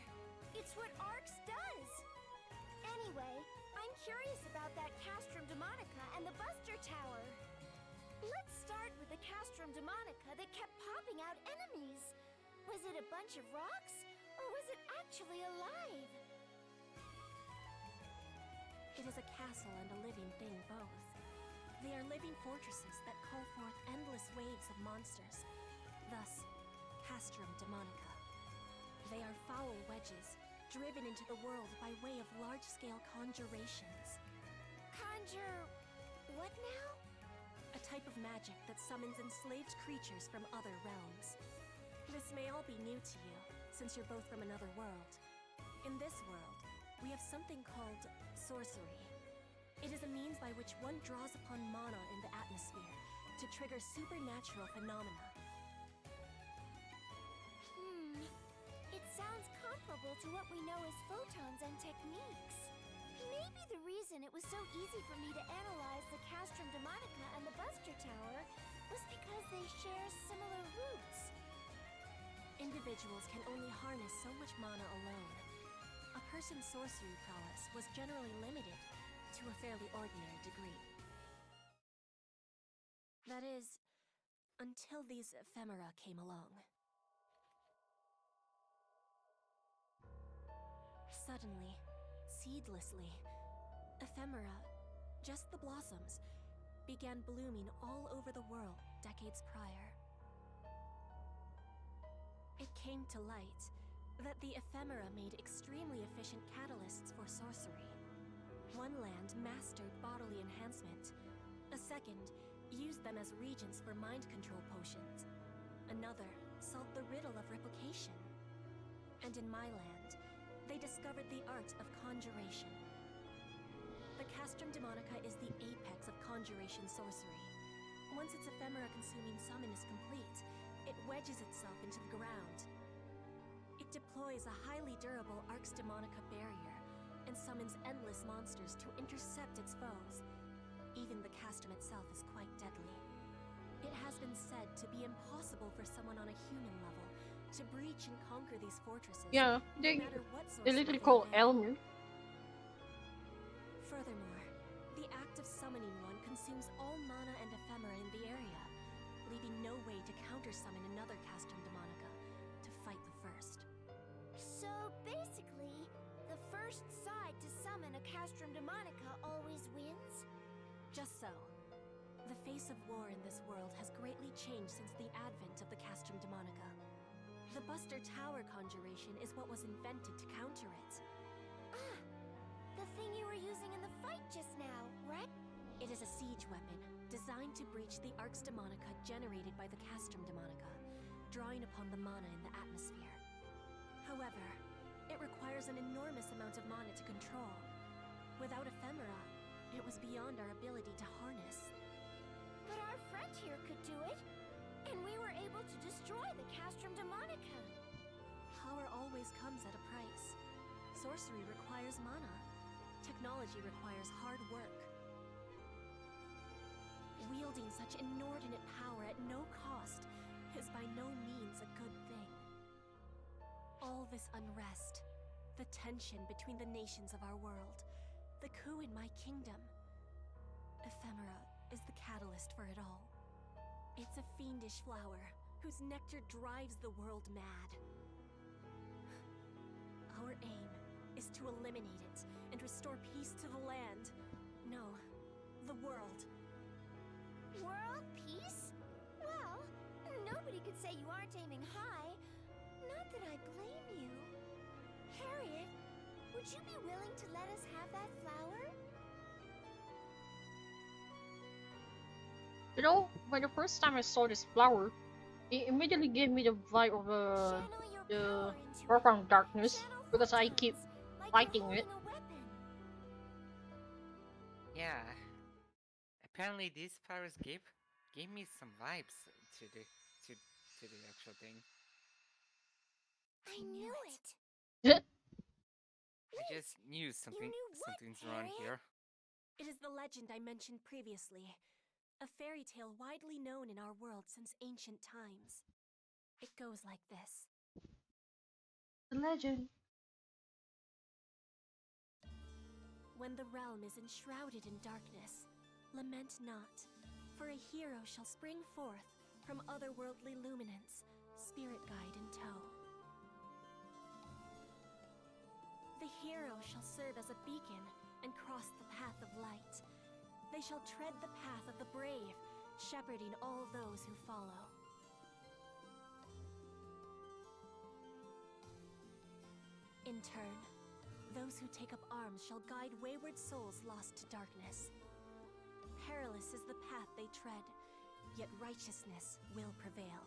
It's what Arx does. Anyway, I'm curious about that Castrum Demonica and the Buster Tower. Let's start with the Castrum Demonica that kept popping out enemies. Was it a bunch of rocks, or was it actually alive? It is a castle and a living thing both. They are living fortresses that call forth endless waves of monsters. Thus, Castrum Demonica. They are foul wedges, driven into the world by way of large-scale conjurations. Conjure... what now? A type of magic that summons enslaved creatures from other realms. This may all be new to you, since you're both from another world. In this world, we have something called sorcery. It is a means by which one draws upon mana in the atmosphere to trigger supernatural phenomena. It sounds comparable to what we know as photons and techniques. Maybe the reason it was so easy for me to analyze the Castrum Demonica and the Buster Tower was because they share similar roots. Individuals can only harness so much mana alone. A person's sorcery prowess was generally limited to a fairly ordinary degree. That is, until these ephemera came along. Suddenly, seedlessly, ephemera, just the blossoms, began blooming all over the world decades prior. It came to light that the ephemera made extremely efficient catalysts for sorcery. One land mastered bodily enhancement. A second used them as regents for mind control potions. Another solved the riddle of replication. And in my land, they discovered the art of conjuration. The Castrum Demonica is the apex of conjuration sorcery. Once its ephemera-consuming summon is complete, it wedges itself into the ground. It deploys a highly durable Arx Demonica barrier and summons endless monsters to intercept its foes. Even the Castrum itself is quite deadly. It has been said to be impossible for someone on a human level to breach and conquer these fortresses, Yeah, no matter what they sorcery literally they call avail. Elmer. Furthermore, the act of summoning one consumes all mana and ephemera in the area, leaving no way to counter-summon another Castrum Demonica to fight the first. So basically, the first side to summon a Castrum Demonica always wins? Just so. The face of war in this world has greatly changed since the advent of the Castrum Demonica. The Buster Tower conjuration is what was invented to counter it. Ah, the thing you were using in the fight just now, right? It is a siege weapon, designed to breach the Arx Demonica generated by the Castrum Demonica, drawing upon the mana in the atmosphere. However, it requires an enormous amount of mana to control. Without ephemera, it was beyond our ability to harness. But our friend here could do it, and we were able to destroy the Castrum Demonica. Power always comes at a price. Sorcery requires mana. Technology requires hard work. Wielding such inordinate power at no cost is by no means a good thing. All this unrest, the tension between the nations of our world, the coup in my kingdom. Ephemera is the catalyst for it all. It's a fiendish flower whose nectar drives the world mad. Our aim is to eliminate it and restore peace to the land. No, the world. World peace? Well, nobody could say you aren't aiming high. Not that I blame you. Harriet, would you be willing to let us have that flower? You know, when the first time I saw this flower, it immediately gave me the vibe of Channel your the power into it. profound darkness Channel because I keep photons, like fighting you're it. holding a weapon. Yeah. Apparently these flowers gave me some vibes to the actual thing. I knew it. I just knew something's what, wrong Harriet? here. It is the legend I mentioned previously. A fairy tale widely known in our world since ancient times. It goes like this. The legend. When the realm is enshrouded in darkness, lament not, for a hero shall spring forth from otherworldly luminance, spirit guide in tow. The hero shall serve as a beacon and cross the path of light. They shall tread the path of the brave, shepherding all those who follow. In turn, those who take up arms shall guide wayward souls lost to darkness. Perilous is the path they tread, yet righteousness will prevail.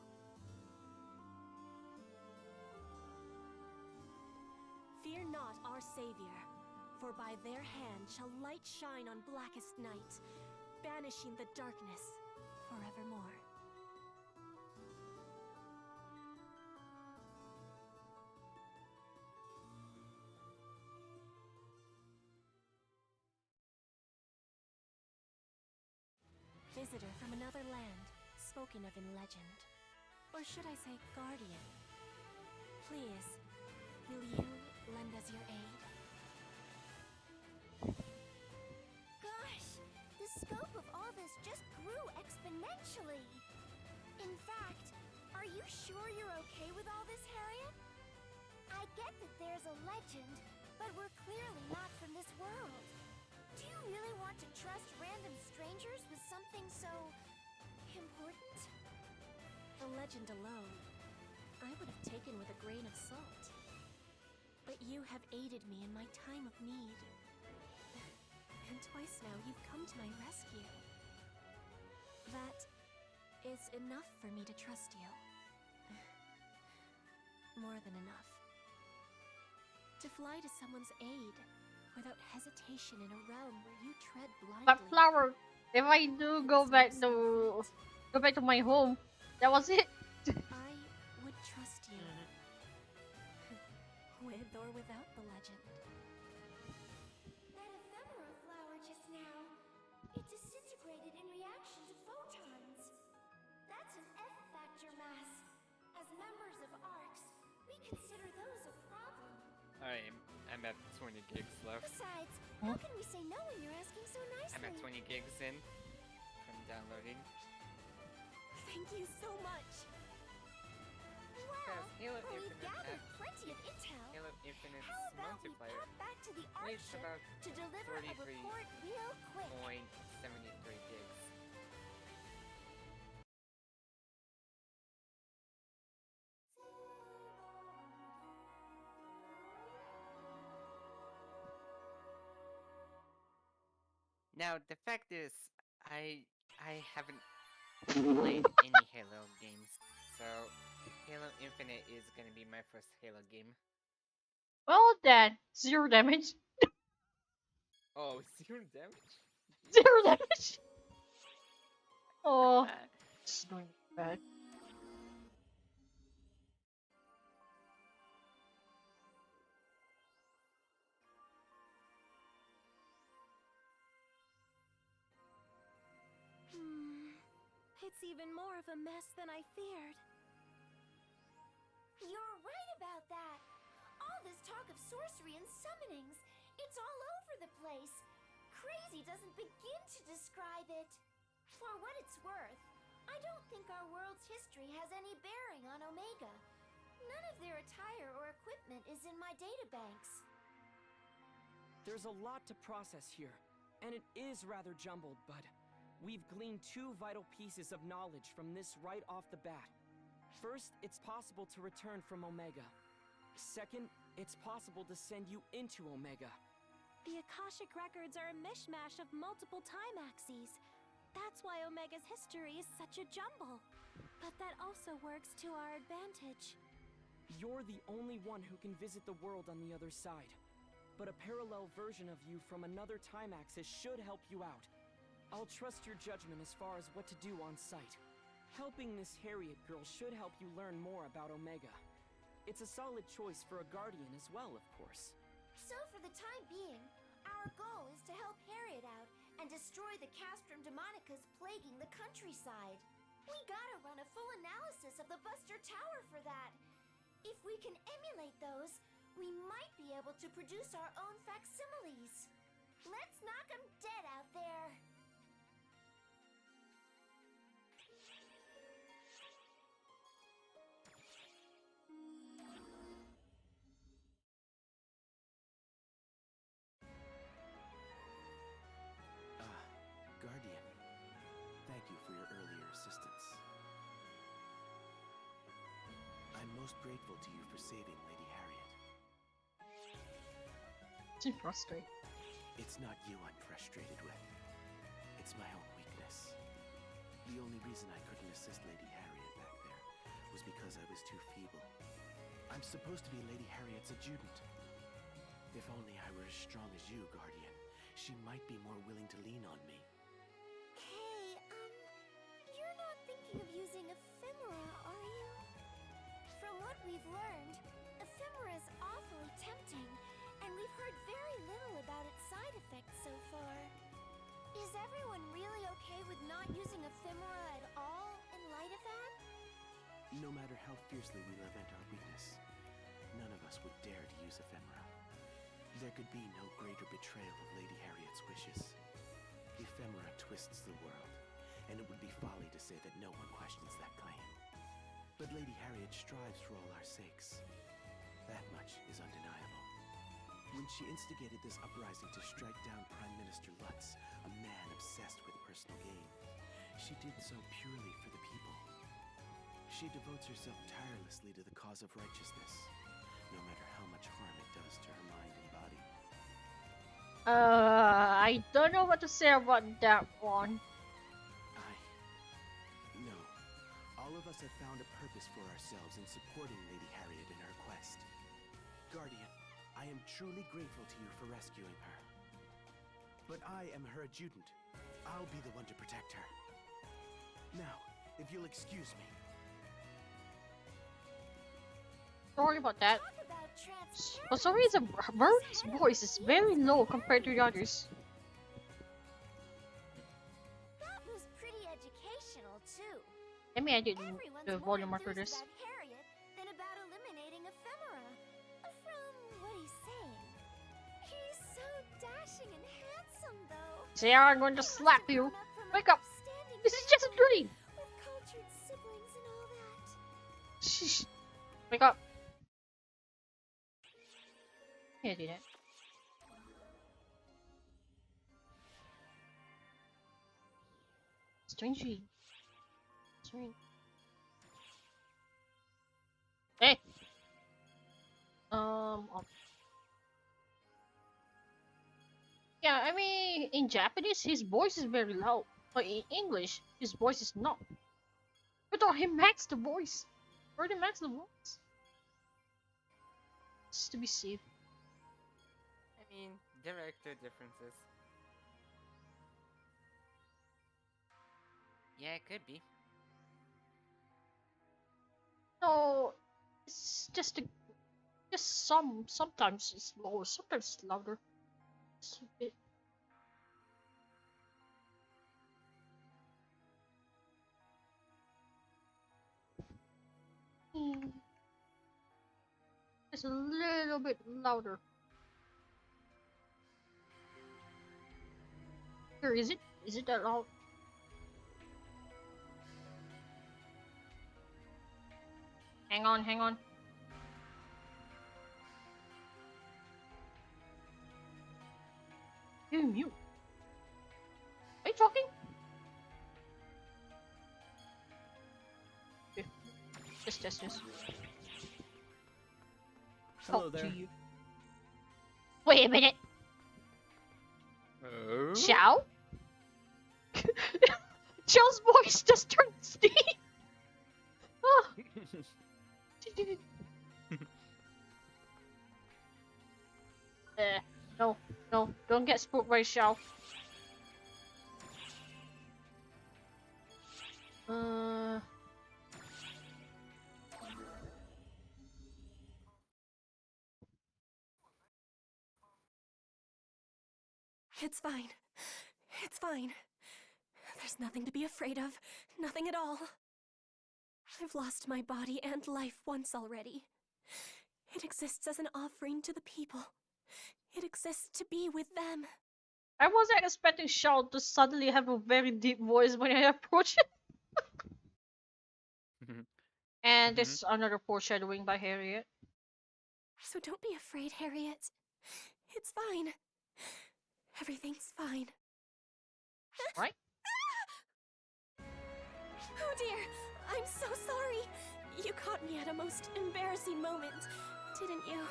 Fear not our Savior, for by their hand shall light shine on blackest night, banishing the darkness forevermore. Visitor from another land, spoken of in legend. Or should I say guardian? Please, will you lend us your aid? just grew exponentially. In fact, are you sure you're okay with all this, Harriet? I get that there's a legend, but we're clearly not from this world. Do you really want to trust random strangers with something so important? The legend alone, I would have taken with a grain of salt. But you have aided me in my time of need. And twice now you've come to my rescue. That is enough for me to trust you. More than enough. To fly to someone's aid without hesitation in a realm where you tread But blindly. flower, if I do go It's back no to small feat. go back to my home, that was it. I would trust you. With or without the legend. That ephemera flower just now, it disintegrated in reaction to photons. That's an F-factor mass. As members of ARCS, we consider those a problem. Alright, I'm at 20 gigs left. Besides, how can we say no when you're asking so I'm nicely? at 20 gigs in from downloading. Thank you so much. Well, Halo we've Infinite gathered has- plenty of intel. Halo Infinite's How about we multiplayer pop back to the ARC reached ship about to deliver a 43 report real quick? 0.73 gigs. Now the fact is, I haven't played any Halo games, so Halo Infinite is gonna be my first Halo game. Well then, zero damage. Oh, 0 damage? Zero damage. Oh, it's going bad. It's even more of a mess than I feared. You're right about that. All this talk of sorcery and summonings, it's all over the place. Crazy doesn't begin to describe it. For what it's worth, I don't think our world's history has any bearing on Omega. None of their attire or equipment is in my databanks. There's a lot to process here, and it is rather jumbled, but we've gleaned two vital pieces of knowledge from this right off the bat. First, it's possible to return from Omega. Second, it's possible to send you into Omega. The Akashic records are a mishmash of multiple time axes. That's why Omega's history is such a jumble. But that also works to our advantage. You're the only one who can visit the world on the other side. But a parallel version of you from another time axis should help you out. I'll trust your judgment as far as what to do on site. Helping this Harriet girl should help you learn more about Omega. It's a solid choice for a guardian as well, of course. So for the time being, our goal is to help Harriet out and destroy the Castrum Demonicas plaguing the countryside. We gotta run a full analysis of the Buster Tower for that. If we can emulate those, we might be able to produce our own facsimiles. Let's knock 'em dead out there. Guardian, thank you for your earlier assistance. I'm most grateful to you for saving Lady Harriet. Too frustrating. It's not you I'm frustrated with. It's my own weakness. The only reason I couldn't assist Lady Harriet back there was because I was too feeble. I'm supposed to be Lady Harriet's adjutant. If only I were as strong as you, Guardian, she might be more willing to lean on me. Hey, you're not thinking of using ephemera, are you? From what we've learned, ephemera is awfully tempting, and we've heard very little about its side effects so far. Is everyone really okay with not using ephemera at all in light of that? No matter how fiercely we lament our weakness, none of us would dare to use ephemera. There could be no greater betrayal of Lady Harriet's wishes. Ephemera twists the world, and it would be folly to say that no one questions that claim. But Lady Harriet strives for all our sakes. That much is undeniable. When she instigated this uprising to strike down Prime Minister Lutz, a man obsessed with personal gain, she did so purely for the people. She devotes herself tirelessly to the cause of righteousness, no matter how much harm it does to her mind and body. I don't know what to say about that one. No. All of us have found a purpose for ourselves in supporting Lady Harriet in her quest. Guardian, I am truly grateful to you for rescuing her. But I am her adjutant. I'll be the one to protect her. Now, if you'll excuse me. Sorry about that. Talk about transparency. For some reason, Bird's voice is very low compared to the others. That was pretty educational too. Let me edit Everyone's the more volume for enthused this. about Harriet than about eliminating ephemera. From what he's saying. He's so dashing and handsome, though. Sarah, I'm going to slap you. Wake up! This is just a dream! With cultured siblings and all that. Shh. Wake up. Can't do that. Strangely. Strange. Hey! Yeah, I mean, in Japanese, his voice is very loud. But in English, his voice is not. I thought he maxed the voice. Already maxed the voice. Just to be safe. I mean, director differences. Yeah, it could be. No, it's just sometimes it's lower, sometimes it's louder. It's a bit. It's a little bit louder. Here, is it? Is it that loud? Hang on, hang on. You're mute. Are you talking? Okay. Just test this. Hello Talk there. to you. Wait a minute. Oh? Xiao? Xiao's voice just turned Steve. Oh. No, no, don't get spooked by Xiao. It's fine. It's fine. There's nothing to be afraid of. Nothing at all. I've lost my body and life once already. It exists as an offering to the people. It exists to be with them. I wasn't expecting Xiao to suddenly have a very deep voice when I approached it. And this is another foreshadowing by Harriet. So don't be afraid, Harriet. It's fine. Everything's fine. Right? Oh dear, I'm so sorry. You caught me at a most embarrassing moment, didn't you?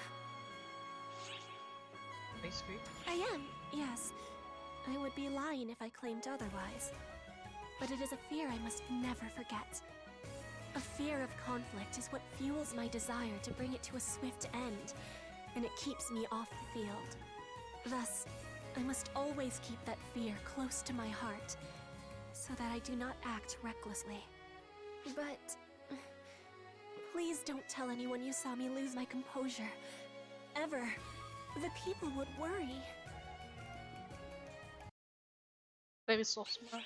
Basically. I am, yes. I would be lying if I claimed otherwise. But it is a fear I must never forget. A fear of conflict is what fuels my desire to bring it to a swift end, and it keeps me off the field. Thus, I must always keep that fear close to my heart, so that I do not act recklessly. But please don't tell anyone you saw me lose my composure. Ever. The people would worry. Very so smart.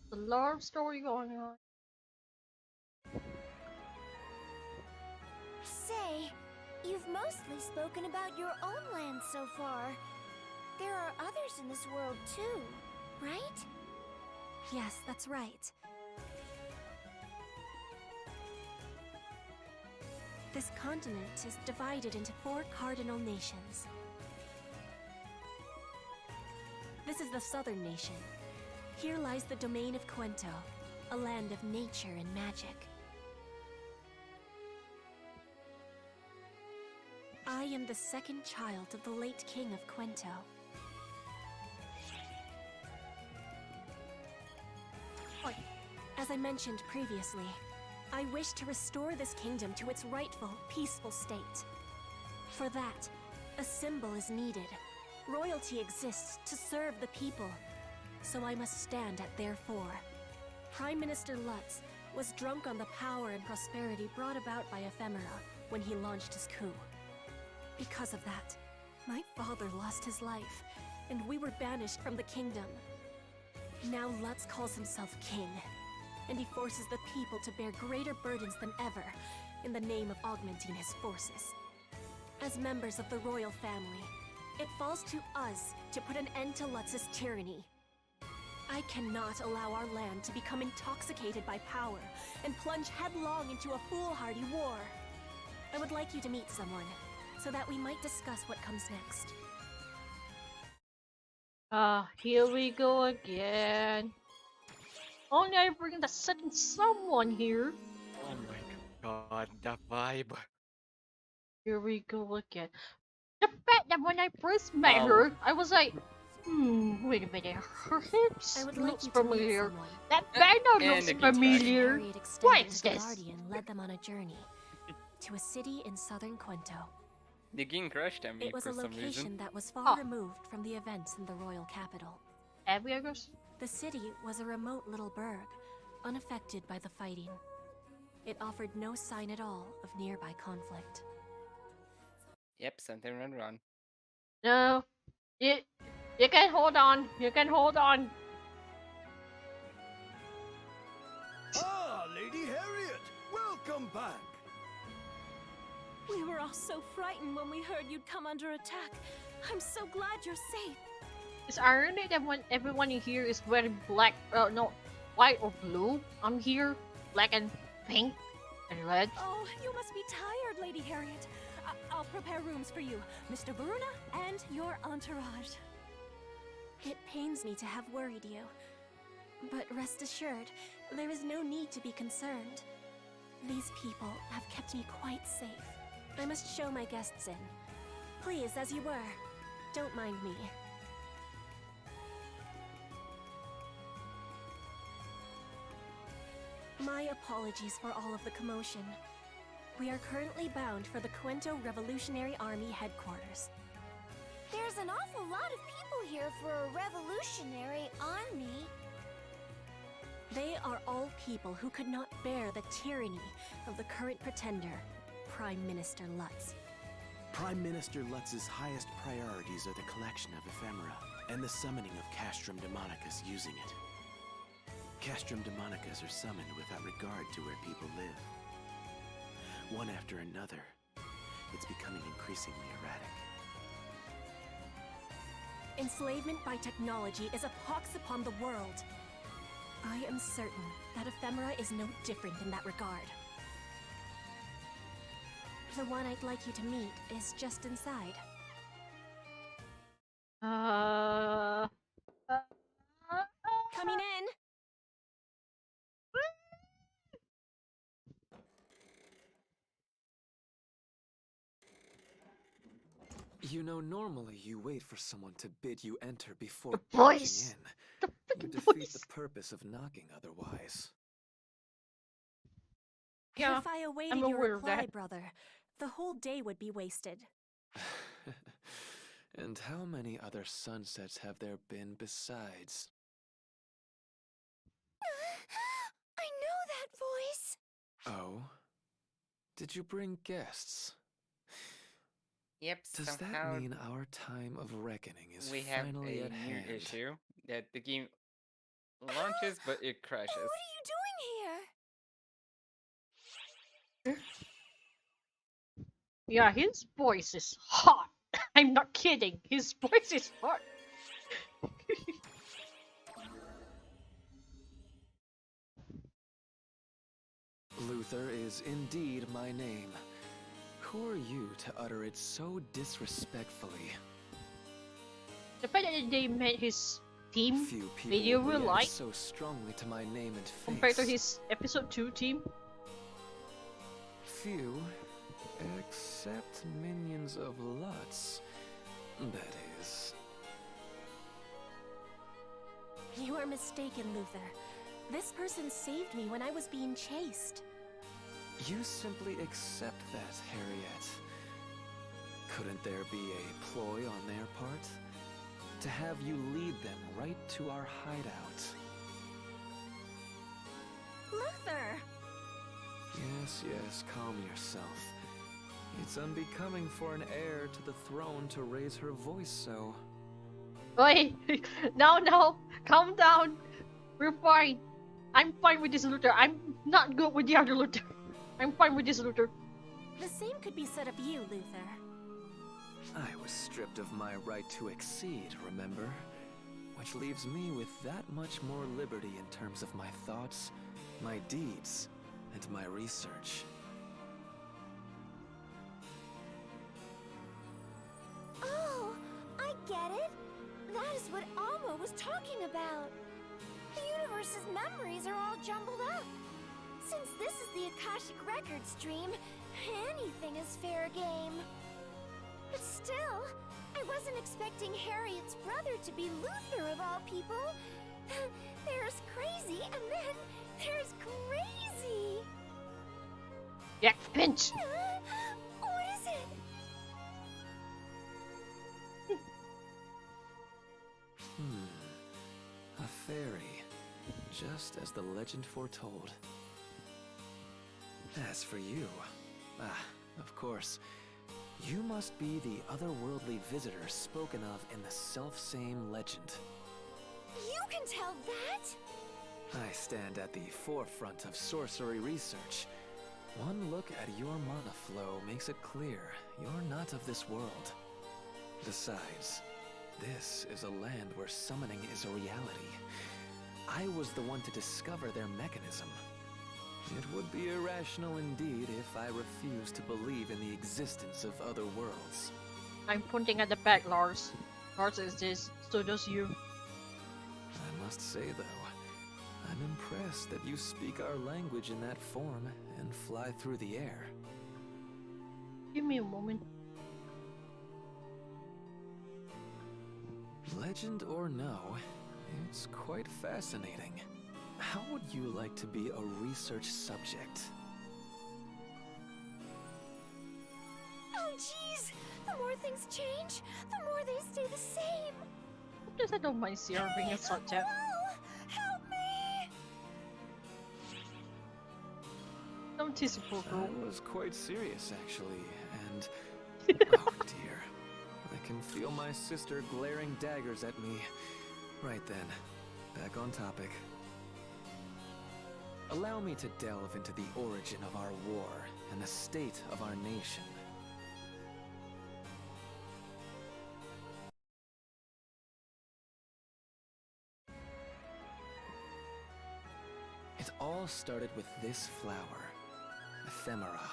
The love story going on. Say, you've mostly spoken about your own land so far. There are others in this world too, right? Yes, that's right. This continent is divided into 4 cardinal nations. This is the southern nation. Here lies the domain of Quento, a land of nature and magic. I am the second child of the late king of Quento. As I mentioned previously, I wish to restore this kingdom to its rightful, peaceful state. For that, a symbol is needed. Royalty exists to serve the people, so I must stand at their fore. Prime Minister Lutz was drunk on the power and prosperity brought about by Ephemera when he launched his coup. Because of that, my father lost his life, and we were banished from the kingdom. Now Lutz calls himself king, and he forces the people to bear greater burdens than ever in the name of augmenting his forces. As members of the royal family, it falls to us to put an end to Lutz's tyranny. I cannot allow our land to become intoxicated by power and plunge headlong into a foolhardy war. I would like you to meet someone, so that we might discuss what comes next. Here we go again. Only I bring the certain someone here. Oh my god, the vibe. Here we go again. The fact that when I first met Oh. her, I was like, wait a minute, her hips I would like looks you to meet familiar. someone. That banner And looks the guitar. familiar. Harriet What extended is into this? Guardian led them on a journey to a city in southern Quento. The game crashed at me It was for a some location reason. that was far Oh. removed from the events in the royal capital. Abiagos? The city was a remote little burg, unaffected by the fighting. It offered no sign at all of nearby conflict. Yep, something went wrong. No. You can hold on. You can hold on. Ah, Lady Harriet! Welcome back! We were all so frightened when we heard you'd come under attack. I'm so glad you're safe. It's ironic that when everyone in here is wearing black, no, white or blue. I'm here, black and pink and red. Oh, you must be tired, Lady Harriet. I'll prepare rooms for you, Mr. Varuna, and your entourage. It pains me to have worried you, but rest assured, there is no need to be concerned. These people have kept me quite safe. I must show my guests in. Please, as you were. Don't mind me. My apologies for all of the commotion. We are currently bound for the Quento Revolutionary Army headquarters. There's an awful lot of people here for a revolutionary army. They are all people who could not bear the tyranny of the current pretender, Prime Minister Lutz. Prime Minister Lutz's highest priorities are the collection of ephemera and the summoning of Castrum Demonicus using it. Castrum Demonicus are summoned without regard to where people live. One after another, it's becoming increasingly erratic. Enslavement by technology is a pox upon the world. I am certain that ephemera is no different in that regard. The one I'd like you to meet is just inside. Coming in! You know, normally you wait for someone to bid you enter before The barging voice! in. The You freaking defeat voice! the purpose of knocking otherwise. Yeah, If I awaited I'm your aware of reply, that. brother, the whole day would be wasted. And how many other sunsets have there been besides? I know that voice. Oh? Did you bring guests? Yep, Does somehow that mean our time of reckoning is we have finally a at new hand? issue that the game launches but it crashes. What are you doing here? Yeah, his voice is hot. I'm not kidding. His voice is hot. Luther is indeed my name. Who are you to utter it so disrespectfully? The fact that they made his team Few people video would real react life so strongly to my name and face. compared to his episode 2 team. Few, except minions of Lutz. That is. You are mistaken, Luther. This person saved me when I was being chased. You simply accept that, Harriet. Couldn't there be a ploy on their part? To have you lead them right to our hideout. Luther! Yes, calm yourself. It's unbecoming for an heir to the throne to raise her voice so. Wait, now, calm down. We're fine. I'm fine with this Luther. I'm not good with the other Luther. I'm fine with this Luther. The same could be said of you, Luther. I was stripped of my right to exceed, remember? Which leaves me with that much more liberty in terms of my thoughts, my deeds, and my research. Oh, I get it. That is what Alma was talking about. The universe's memories are all jumbled up. Since this is the Akashic Record stream, anything is fair game. But still, I wasn't expecting Harriet's brother to be Luther of all people. There's crazy, and then there's crazy. Jack Finch. What is it? A fairy, just as the legend foretold. As for you, of course, you must be the otherworldly visitor spoken of in the selfsame legend. You can tell that? I stand at the forefront of sorcery research. One look at your mana flow makes it clear you're not of this world. Besides, this is a land where summoning is a reality. I was the one to discover their mechanism. It would be irrational indeed if I refused to believe in the existence of other worlds. I'm pointing at the back, Lars. Lars is this, so does you. I must say, though, I'm impressed that you speak our language in that form and fly through the air. Give me a moment. Legend or no, it's quite fascinating. How would you like to be a research subject? Oh, jeez! The more things change, the more they stay the same. Just I don't mind Sierra being a subject. Hello! Help me! Don't tease the poor girl. I was quite serious, actually, and... oh dear. I can feel my sister glaring daggers at me. Right then, back on topic. Allow me to delve into the origin of our war and the state of our nation. It all started with this flower, ephemera.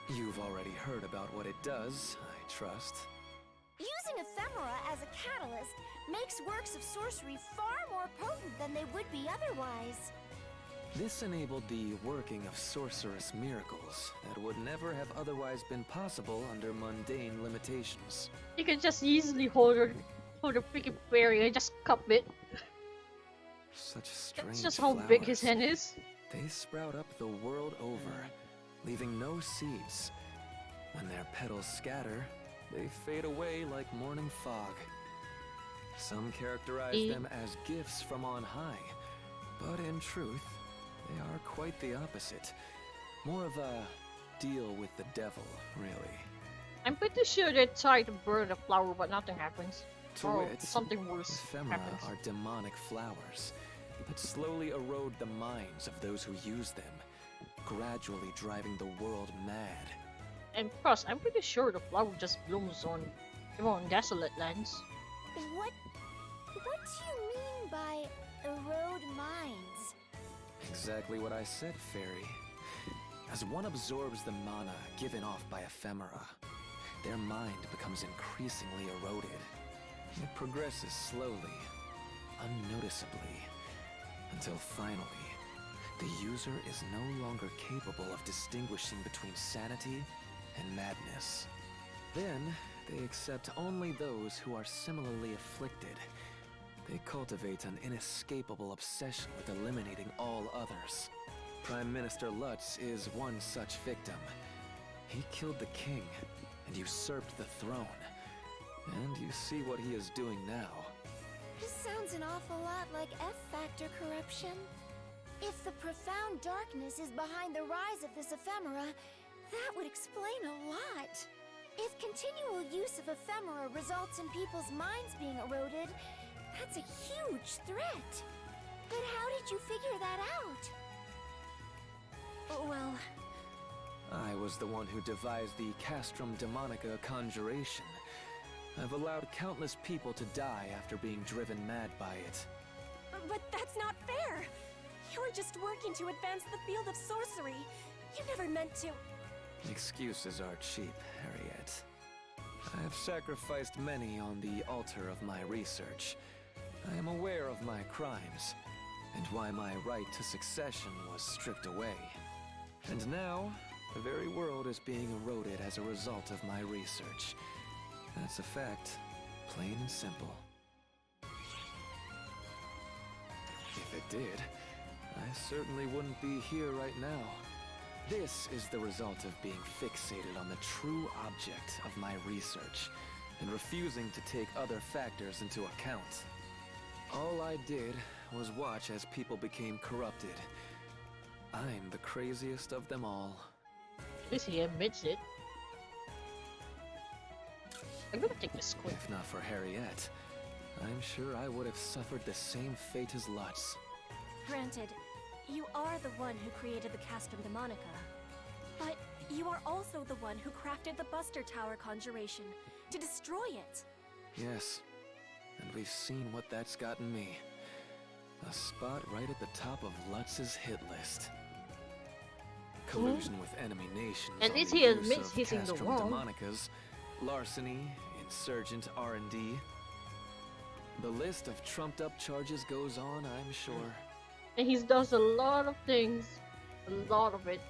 You've already heard about what it does, I trust. Using ephemera as a catalyst makes works of sorcery far more potent than they would be otherwise. This enabled the working of sorcerous miracles that would never have otherwise been possible under mundane limitations. You can just easily hold a freaking fairy and just cup it. Such strange That's just how big his flowers. hand is. They sprout up the world over, leaving no seeds. When their petals scatter, they fade away like morning fog. Some characterize them as gifts from on high, but in truth, they are quite the opposite. More of a deal with the devil, really. I'm pretty sure they tried to burn the flower, but nothing happens. To Or wit, something worse ephemera happens. are demonic flowers that slowly erode the minds of those who use them, gradually driving the world mad. And plus, I'm pretty sure the flower just blooms on, desolate lands. What do you mean by erode minds? Exactly what I said, Fairy. As one absorbs the mana given off by ephemera, their mind becomes increasingly eroded. It progresses slowly, unnoticeably, until finally, the user is no longer capable of distinguishing between sanity and madness. Then, they accept only those who are similarly afflicted. They cultivate an inescapable obsession with eliminating all others. Prime Minister Lutz is one such victim. He killed the king and usurped the throne. And you see what he is doing now. This sounds an awful lot like F-factor corruption. If the profound darkness is behind the rise of this ephemera, that would explain a lot. If continual use of ephemera results in people's minds being eroded, that's a huge threat. But how did you figure that out? Well, I was the one who devised the Castrum Demonica conjuration. I've allowed countless people to die after being driven mad by it. but that's not fair. You were just working to advance the field of sorcery. You never meant to. Excuses are cheap, Harriet. I have sacrificed many on the altar of my research. I am aware of my crimes, and why my right to succession was stripped away. And now, the very world is being eroded as a result of my research. That's a fact, plain and simple. If it did, I certainly wouldn't be here right now. This is the result of being fixated on the true object of my research, and refusing to take other factors into account. All I did was watch as people became corrupted. I'm the craziest of them all. At least he admits it. I'm gonna take this quick. If not for Harriet, I'm sure I would have suffered the same fate as Lutz. Granted, you are the one who created the Castrum Demonica. But you are also the one who crafted the Buster Tower conjuration to destroy it. Yes, and we've seen what that's gotten me. A spot right at the top of Lutz's hit list. Collusion with enemy nations. At on least the he use admits of he's in the Castrum wrong. Demonicas, larceny, insurgent R&D. The list of trumped-up charges goes on, I'm sure. And he does a lot of things. A lot of it.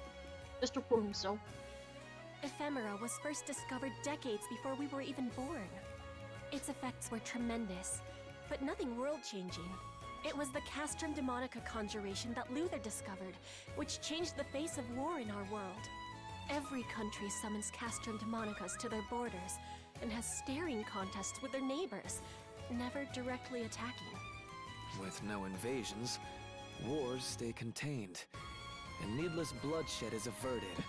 Just to prove himself. Ephemera was first discovered decades before we were even born. Its effects were tremendous, but nothing world-changing. It was the Castrum Demonica conjuration that Luther discovered, which changed the face of war in our world. Every country summons Castrum Demonicas to their borders, and has staring contests with their neighbors, never directly attacking. With no invasions, wars stay contained, and needless bloodshed is averted.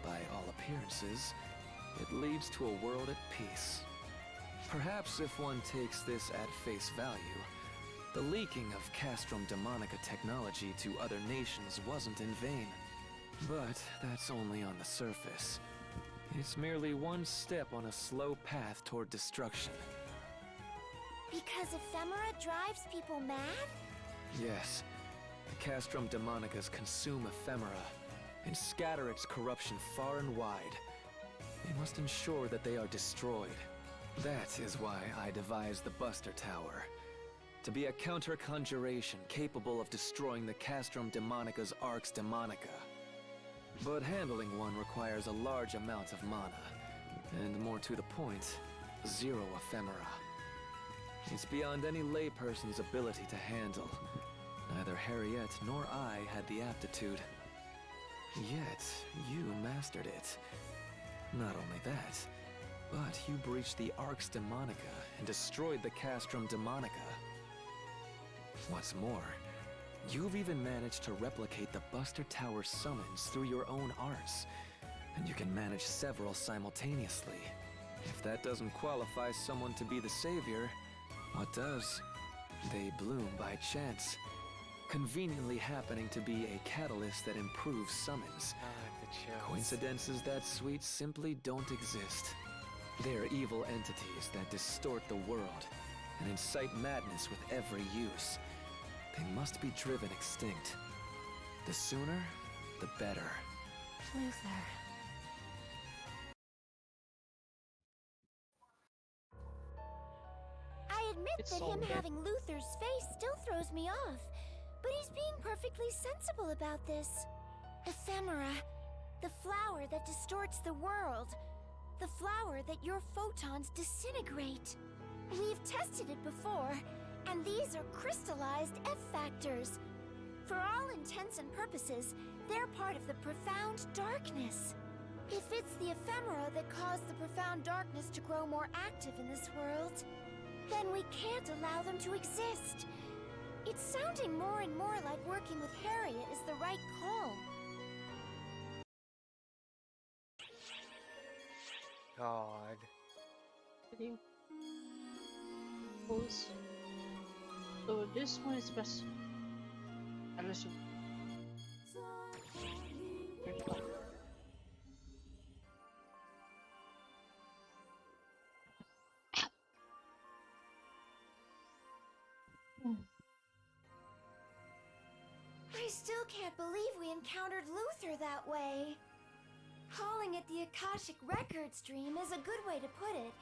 By all appearances, it leads to a world at peace. Perhaps if one takes this at face value, the leaking of Castrum Demonica technology to other nations wasn't in vain. But that's only on the surface. It's merely one step on a slow path toward destruction. Because ephemera drives people mad? Yes, the Castrum Demonicas consume ephemera and scatter its corruption far and wide. They must ensure that they are destroyed. That is why I devised the Buster Tower. To be a counter-conjuration capable of destroying the Castrum Demonica's Arx Demonica. But handling one requires a large amount of mana, and more to the point, 0 ephemera. It's beyond any layperson's ability to handle. Neither Harriet nor I had the aptitude. Yet, you mastered it. Not only that, but you breached the Arx Demonica and destroyed the Castrum Demonica. What's more, you've even managed to replicate the Buster Tower summons through your own arts, and you can manage several simultaneously. If that doesn't qualify someone to be the savior, what does? They bloom by chance, conveniently happening to be a catalyst that improves summons. The chills. Coincidences that sweet simply don't exist. They're evil entities that distort the world and incite madness with every use. They must be driven extinct. The sooner, the better. Luther. I admit It's that so him dead. having Luther's face still throws me off, but he's being perfectly sensible about this. Ephemera, the flower that distorts the world, the flower that your photons disintegrate. We've tested it before, and these are crystallized F-factors. For all intents and purposes, they're part of the profound darkness. If it's the ephemera that caused the profound darkness to grow more active in this world, then we can't allow them to exist. It's sounding more and more like working with Harriet is the right call. God. Getting close. So this one is best. I listen. I still can't believe we encountered Luther that way. Calling it the Akashic Records dream is a good way to put it.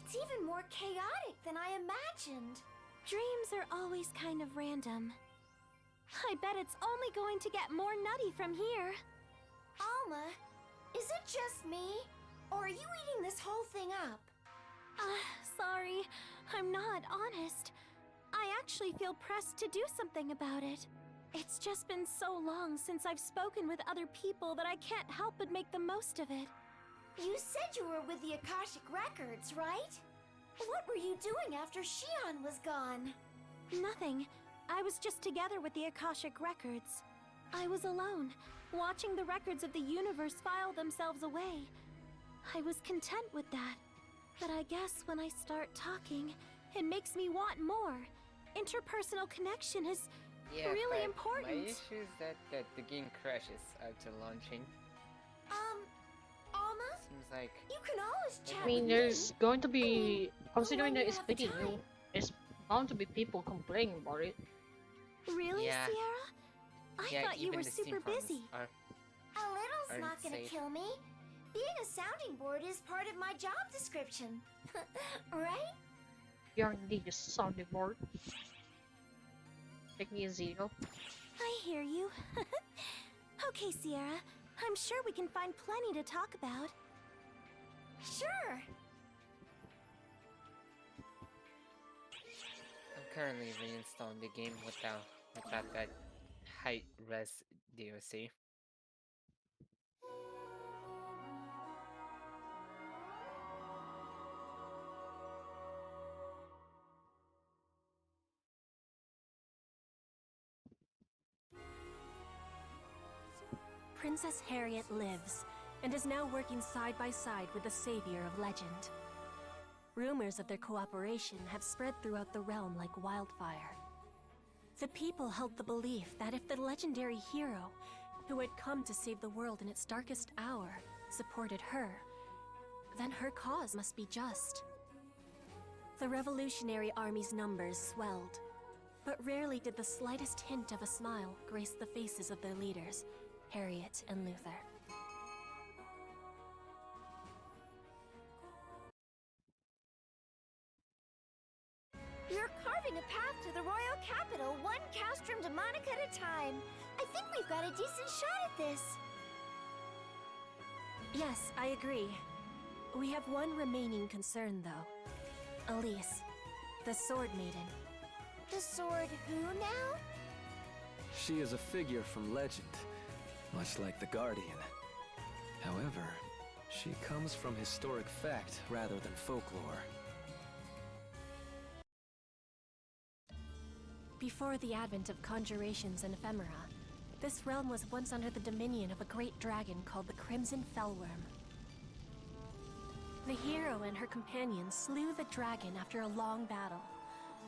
It's even more chaotic than I imagined. Dreams are always kind of random. I bet it's only going to get more nutty from here. Alma, is it just me? Or are you eating this whole thing up? Sorry. I'm not, honest. I actually feel pressed to do something about it. It's just been so long since I've spoken with other people that I can't help but make the most of it. You said you were with the Akashic Records, right? What were you doing after Shion was gone? Nothing. I was just together with the Akashic Records. I was alone, watching the records of the universe file themselves away. I was content with that. But I guess when I start talking, it makes me want more. Interpersonal connection is Yeah, really but important. my issue is that the game crashes after launching. Alma, Seems like you can always chat I mean, with there's me. going to be, considering when that you it's have the pretty new, time. there's bound to be people complaining about it. Really, Yeah. Sierra? I yeah, thought you even were the super Steam farms busy. are A little's aren't not gonna safe. kill me. Being a sounding board is part of my job description. Right? You're indeed a sounding board. Take me a zero. I hear you. Okay, Sierra. I'm sure we can find plenty to talk about. Sure. I'm currently reinstalling the game without that high res DLC. Princess Harriet lives, and is now working side by side with the savior of legend. Rumors of their cooperation have spread throughout the realm like wildfire. The people held the belief that if the legendary hero, who had come to save the world in its darkest hour, supported her, then her cause must be just. The Revolutionary Army's numbers swelled, but rarely did the slightest hint of a smile grace the faces of their leaders, Harriet and Luther. You're carving a path to the royal capital, one castrum demonic at a time. I think we've got a decent shot at this. Yes, I agree. We have one remaining concern, though. Elise, the Sword Maiden. The Sword who now? She is a figure from legend, much like the Guardian. However, she comes from historic fact rather than folklore. Before the advent of conjurations and ephemera, this realm was once under the dominion of a great dragon called the Crimson Fellworm. The hero and her companions slew the dragon after a long battle,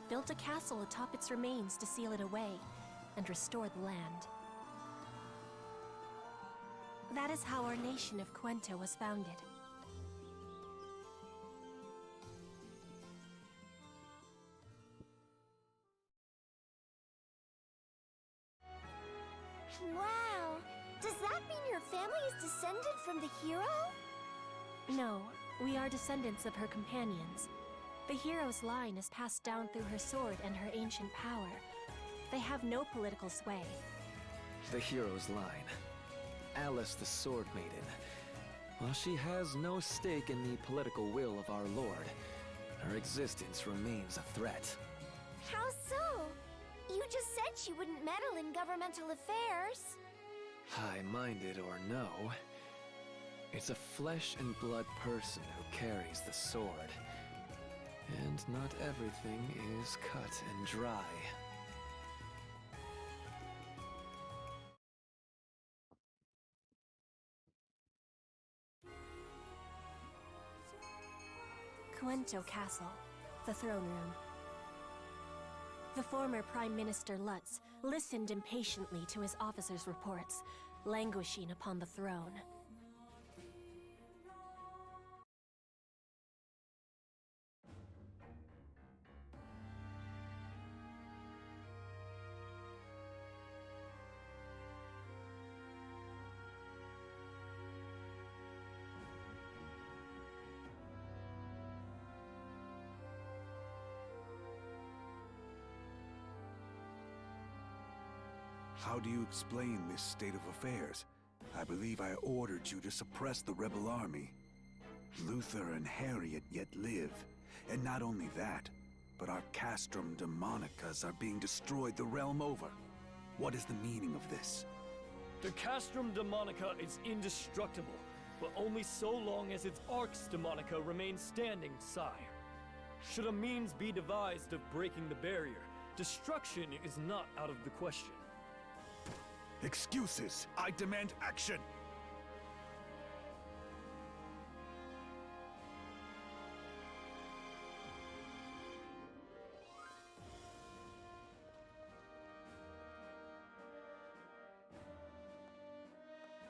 built a castle atop its remains to seal it away, and restore the land. That is how our nation of Quenta was founded. Wow! descended from the hero? No, we are descendants of her companions. The hero's line is passed down through her sword and her ancient power. They have no political sway. The hero's line. Alice the Sword Maiden. While she has no stake in the political will of our lord, her existence remains a threat. How so? You just said she wouldn't meddle in governmental affairs. High-minded or no, it's a flesh and blood person who carries the sword. And not everything is cut and dry. Cuento Castle, the throne room. The former Prime Minister Lutz listened impatiently to his officers' reports, languishing upon the throne. How do you explain this state of affairs? I believe I ordered you to suppress the rebel army. Luther and Harriet yet live. And not only that, but our castrum demonicas are being destroyed the realm over. What is the meaning of this? The castrum demonica is indestructible, but only so long as its arx demonica remains standing, sire. Should a means be devised of breaking the barrier, destruction is not out of the question. Excuses! I demand action!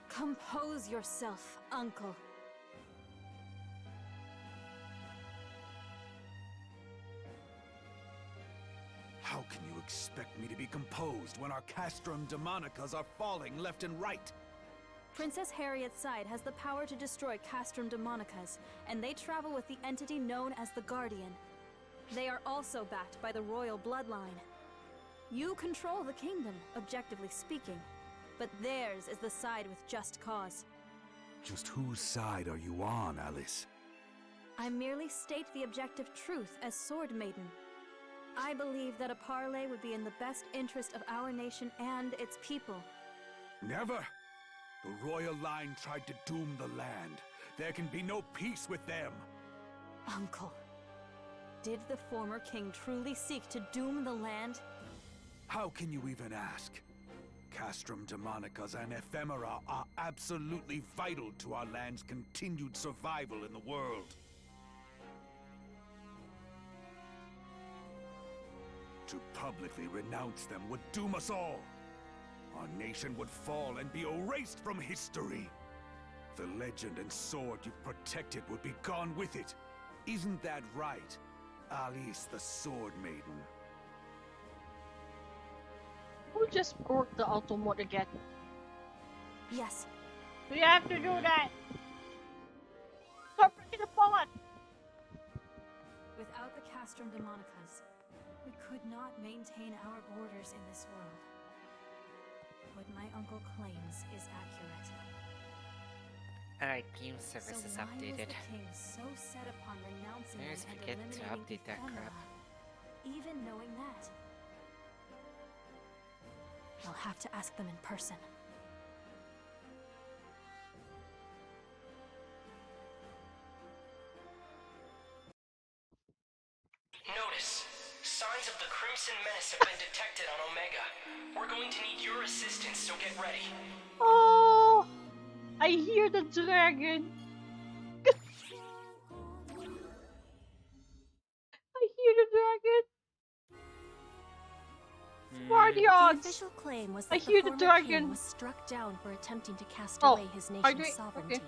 Compose yourself, uncle. How can you expect me to be composed when our castrum demonicas are falling left and right? Princess Harriet's side has the power to destroy castrum demonicas, and they travel with the entity known as the Guardian. They are also backed by the royal bloodline. You control the kingdom, objectively speaking, but theirs is the side with just cause. Just whose side are you on, Alice? I merely state the objective truth as Sword Maiden. I believe that a parley would be in the best interest of our nation and its people. Never! The royal line tried to doom the land. There can be no peace with them! Uncle, did the former king truly seek to doom the land? How can you even ask? Castrum demonicas and ephemera are absolutely vital to our land's continued survival in the world. To publicly renounce them would doom us all. Our nation would fall and be erased from history. The legend and sword you've protected would be gone with it. Isn't that right, Alice the Sword Maiden? Who just broke the automat again? Yes. We have to do that! Stop breaking the pot! Without the castrum demonicas, we could not maintain our borders in this world. What my uncle claims is accurate. Alright, game service is So why updated. was the king so set upon renouncing I them always and forget to eliminating update that ephemera, crap. even knowing that? I'll have to ask them in person. Notice. Signs of the Crimson Menace have been detected on Omega. We're going to need your assistance, so get ready. Oh! I hear the dragon! I hear the dragon! The Guardians! official claim was I that hear the the former king dragon. was struck down for attempting to cast Oh, away his are nation's they- sovereignty. okay.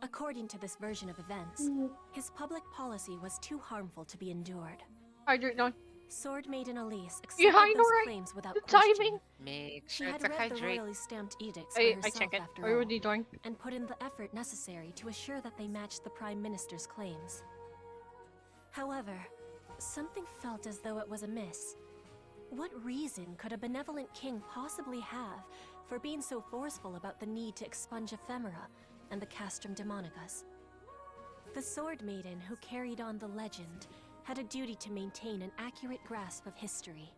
According to this version of events, his public policy was too harmful to be endured. I don't know. Sword Maiden Elise Yeah, I accepted know, those right? claims without The question. timing. Make She sure had to read the hydrate. royally stamped edicts for I herself check it. after I all, already joined. and put in the effort necessary to assure that they matched the Prime Minister's claims. However, something felt as though it was amiss. What reason could a benevolent king possibly have for being so forceful about the need to expunge ephemera and the Castrum Demonicus? The Sword Maiden who carried on the legend had a duty to maintain an accurate grasp of history.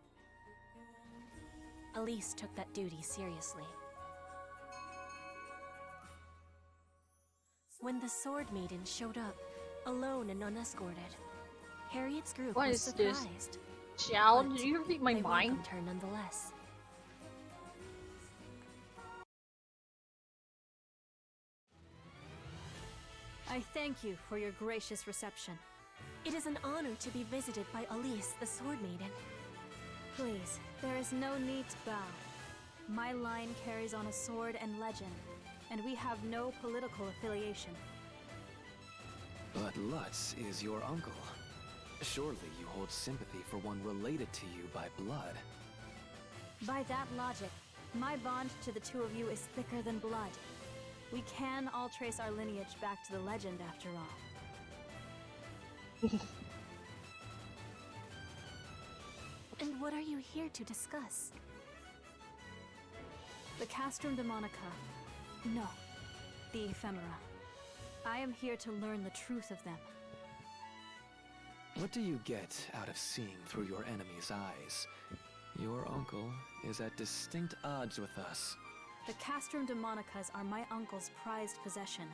Elise took that duty seriously. When the Sword Maiden showed up, alone and unescorted, Harriet's group What was is this? surprised. Xiao, But do you read my they mind? welcomed her nonetheless. I thank you for your gracious reception. It is an honor to be visited by Elise, the Sword Maiden. Please, there is no need to bow. My line carries on a sword and legend, and we have no political affiliation. But Lutz is your uncle. Surely you hold sympathy for one related to you by blood. By that logic, my bond to the two of you is thicker than blood. We can all trace our lineage back to the legend after all. And what are you here to discuss? The Castrum Demonica. No, the ephemera. I am here to learn the truth of them. What do you get out of seeing through your enemy's eyes? Your uncle is at distinct odds with us. The Castrum Demonicas are my uncle's prized possession.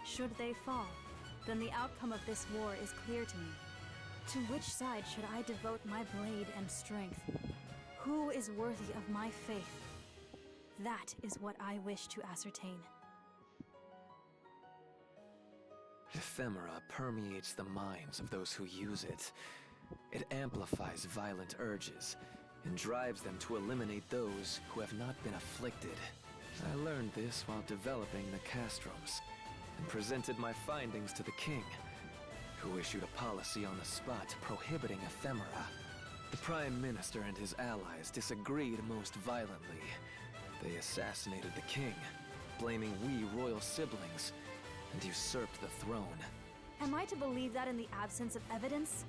Should they fall, then the outcome of this war is clear to me. To which side should I devote my blade and strength? Who is worthy of my faith? That is what I wish to ascertain. Ephemera permeates the minds of those who use it. It amplifies violent urges and drives them to eliminate those who have not been afflicted. I learned this while developing the castrums and presented my findings to the king, who issued a policy on the spot prohibiting ephemera. The Prime Minister and his allies disagreed most violently. They assassinated the king, blaming we royal siblings, and usurped the throne. Am I to believe that in the absence of evidence?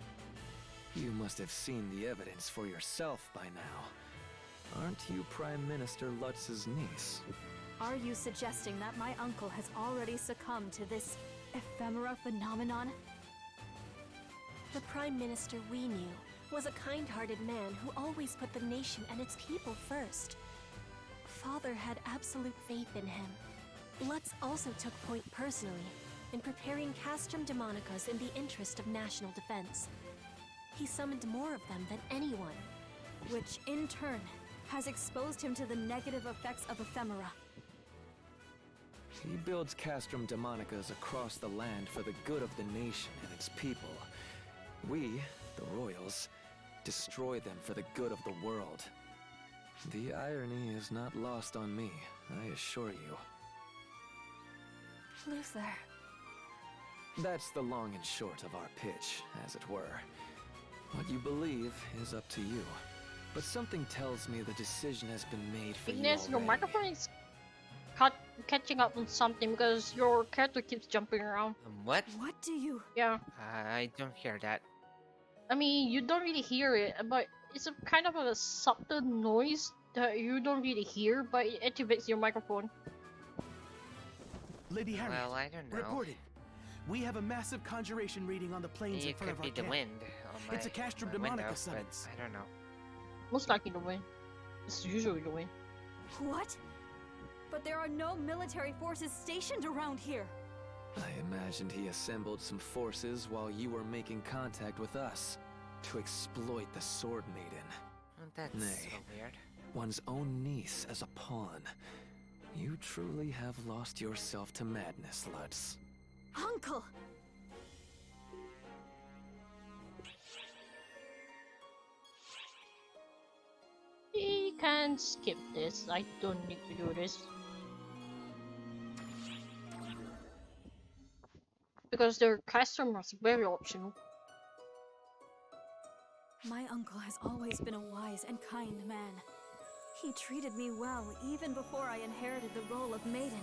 You must have seen the evidence for yourself by now. Aren't you Prime Minister Lutz's niece? Are you suggesting that my uncle has already succumbed to this ephemera phenomenon? The Prime Minister we knew was a kind-hearted man who always put the nation and its people first. Father had absolute faith in him. Lutz also took point personally in preparing Castrum Demonicas in the interest of national defense. He summoned more of them than anyone. Which, in turn, has exposed him to the negative effects of ephemera. He builds Castrum Demonicas across the land for the good of the nation and its people. We, the royals, destroy them for the good of the world. The irony is not lost on me, I assure you. Luther. That's the long and short of our pitch, as it were. What you believe is up to you. But something tells me the decision has been made for Ignis, you your already. microphone is catching up on something because your character keeps jumping around. What? What do you... Yeah. I don't hear that. I mean, you don't really hear it, but it's a kind of a subtle noise that you don't really hear, but it activates your microphone. Lady Harriet, Well, I don't know. reporting. We have a massive conjuration reading on the plains in It front could of be our the camp. wind on my, It's a Castrum my window, Demonica but summons. I don't know. Most likely the wind. It's usually the wind. What? But there are no military forces stationed around here. I imagined he assembled some forces while you were making contact with us to exploit the Sword Maiden. Well, that's Nay. so weird. One's own niece as a pawn. You truly have lost yourself to madness, Lutz. Uncle! We can skip this. I don't need to do this. Because their customers very optional. My uncle has always been a wise and kind man. He treated me well even before I inherited the role of maiden.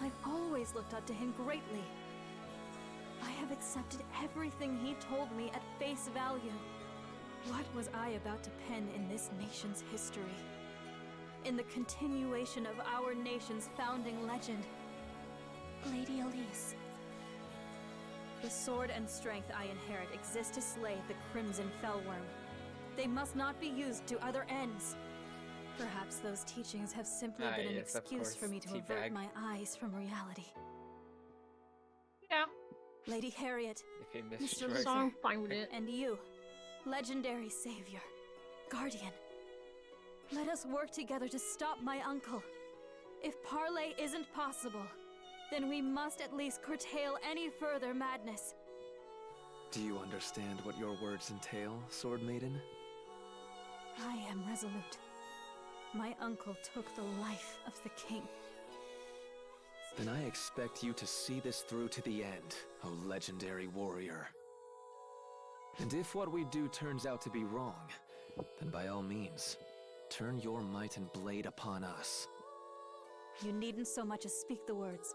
I've always looked up to him greatly. I have accepted everything he told me at face value. What was I about to pen in this nation's history? In the continuation of our nation's founding legend? Lady Elise. The sword and strength I inherit exist to slay the Crimson Fellworm. They must not be used to other ends. Perhaps those teachings have simply been an yes, of excuse course, for me to avert teabag. my eyes from reality. Yeah, Lady Harriet, The famous Mr. so choice. I'm fine with it. and you, legendary savior, guardian. Let us work together to stop my uncle. If parley isn't possible, then we must at least curtail any further madness. Do you understand what your words entail, Sword Maiden? I am resolute. My uncle took the life of the king. Then I expect you to see this through to the end, O legendary warrior. And if what we do turns out to be wrong, then by all means, turn your might and blade upon us. You needn't so much as speak the words.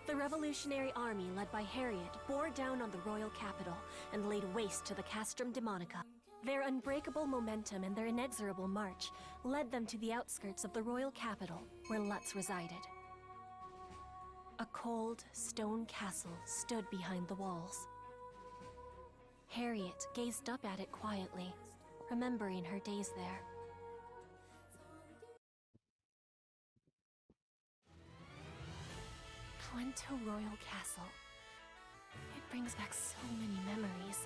The revolutionary army led by Harriet bore down on the royal capital and laid waste to the Castrum Demonica. Their unbreakable momentum and their inexorable march led them to the outskirts of the royal capital, where Lutz resided. A cold, stone castle stood behind the walls. Harriet gazed up at it quietly, remembering her days there. Puento Royal Castle. It brings back so many memories.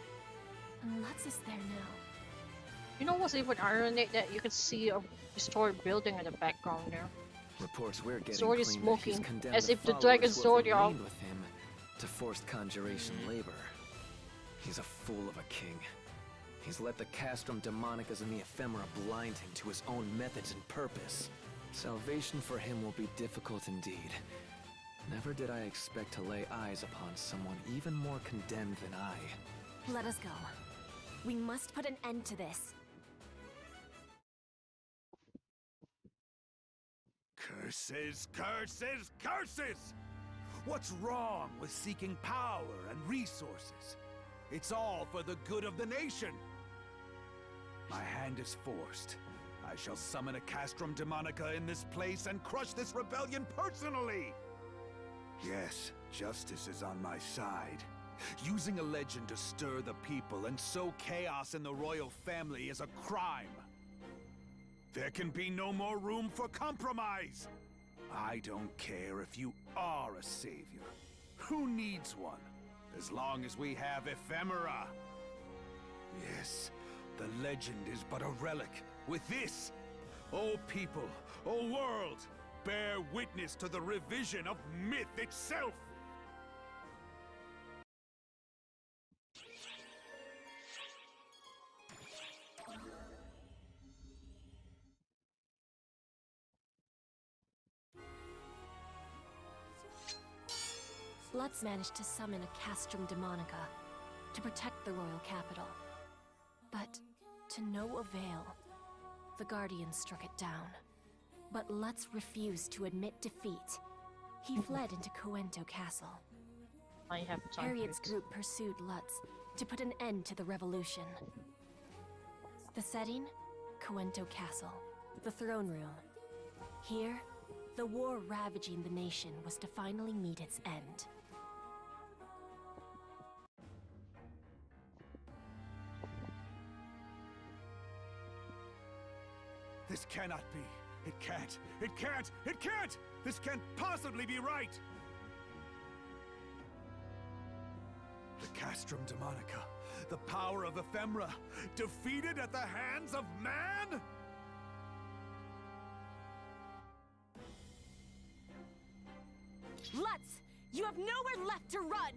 And Lutz is there now. You know what's even ironic? That you can see a historic building in the background there. Reports we're getting Sword is claim that he's smoking, condemned as the if the followers dragon's who have sword, y'all. remained with him to forced conjuration labor. He's a fool of a king. He's let the Castrum Demonicas and the Ephemera blind him to his own methods and purpose. Salvation for him will be difficult indeed. Never did I expect to lay eyes upon someone even more condemned than I. Let us go. We must put an end to this. Curses, curses, curses! What's wrong with seeking power and resources? It's all for the good of the nation. My hand is forced. I shall summon a Castrum Demonica in this place and crush this rebellion personally! Yes, justice is on my side. Using a legend to stir the people and sow chaos in the royal family is a crime. There can be no more room for compromise. I don't care if you are a savior. Who needs one? As long as we have ephemera. Yes, the legend is but a relic. With this, O people, O world, bear witness to the revision of myth itself! Lutz managed to summon a Castrum Demonica to protect the royal capital. But to no avail. The Guardians struck it down. But Lutz refused to admit defeat. He fled into Cuento Castle. I have time. Harriet's for it. group pursued Lutz to put an end to the revolution. The setting? Cuento Castle. The throne room. Here, the war ravaging the nation was to finally meet its end. This cannot be. It can't. It can't. It can't! This can't possibly be right! The Castrum Demonica, the power of ephemera, defeated at the hands of man? Lutz! You have nowhere left to run!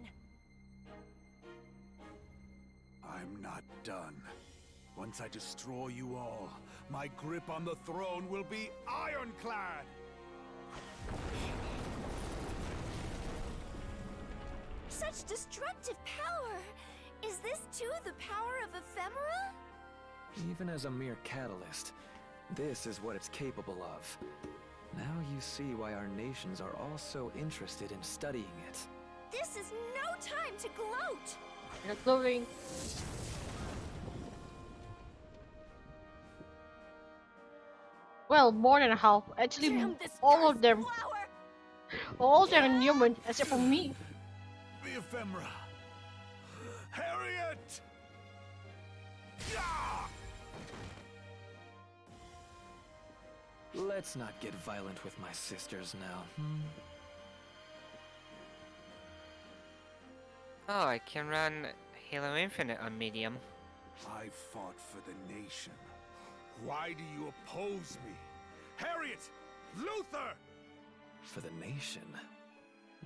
I'm not done. Once I destroy you all, my grip on the throne will be ironclad! Such destructive power! Is this too the power of ephemera? Even as a mere catalyst, this is what it's capable of. Now you see why our nations are all so interested in studying it. This is no time to gloat! You're gloating. Well, more than half. Actually, Damn this all of cursed them. flower! All of them are human, except for me. The ephemera! Harriet! Yeah! Let's not get violent with my sisters now, Oh, I can run Halo Infinite on medium. I fought for the nation. Why do you oppose me? Harriet! Luther! For the nation?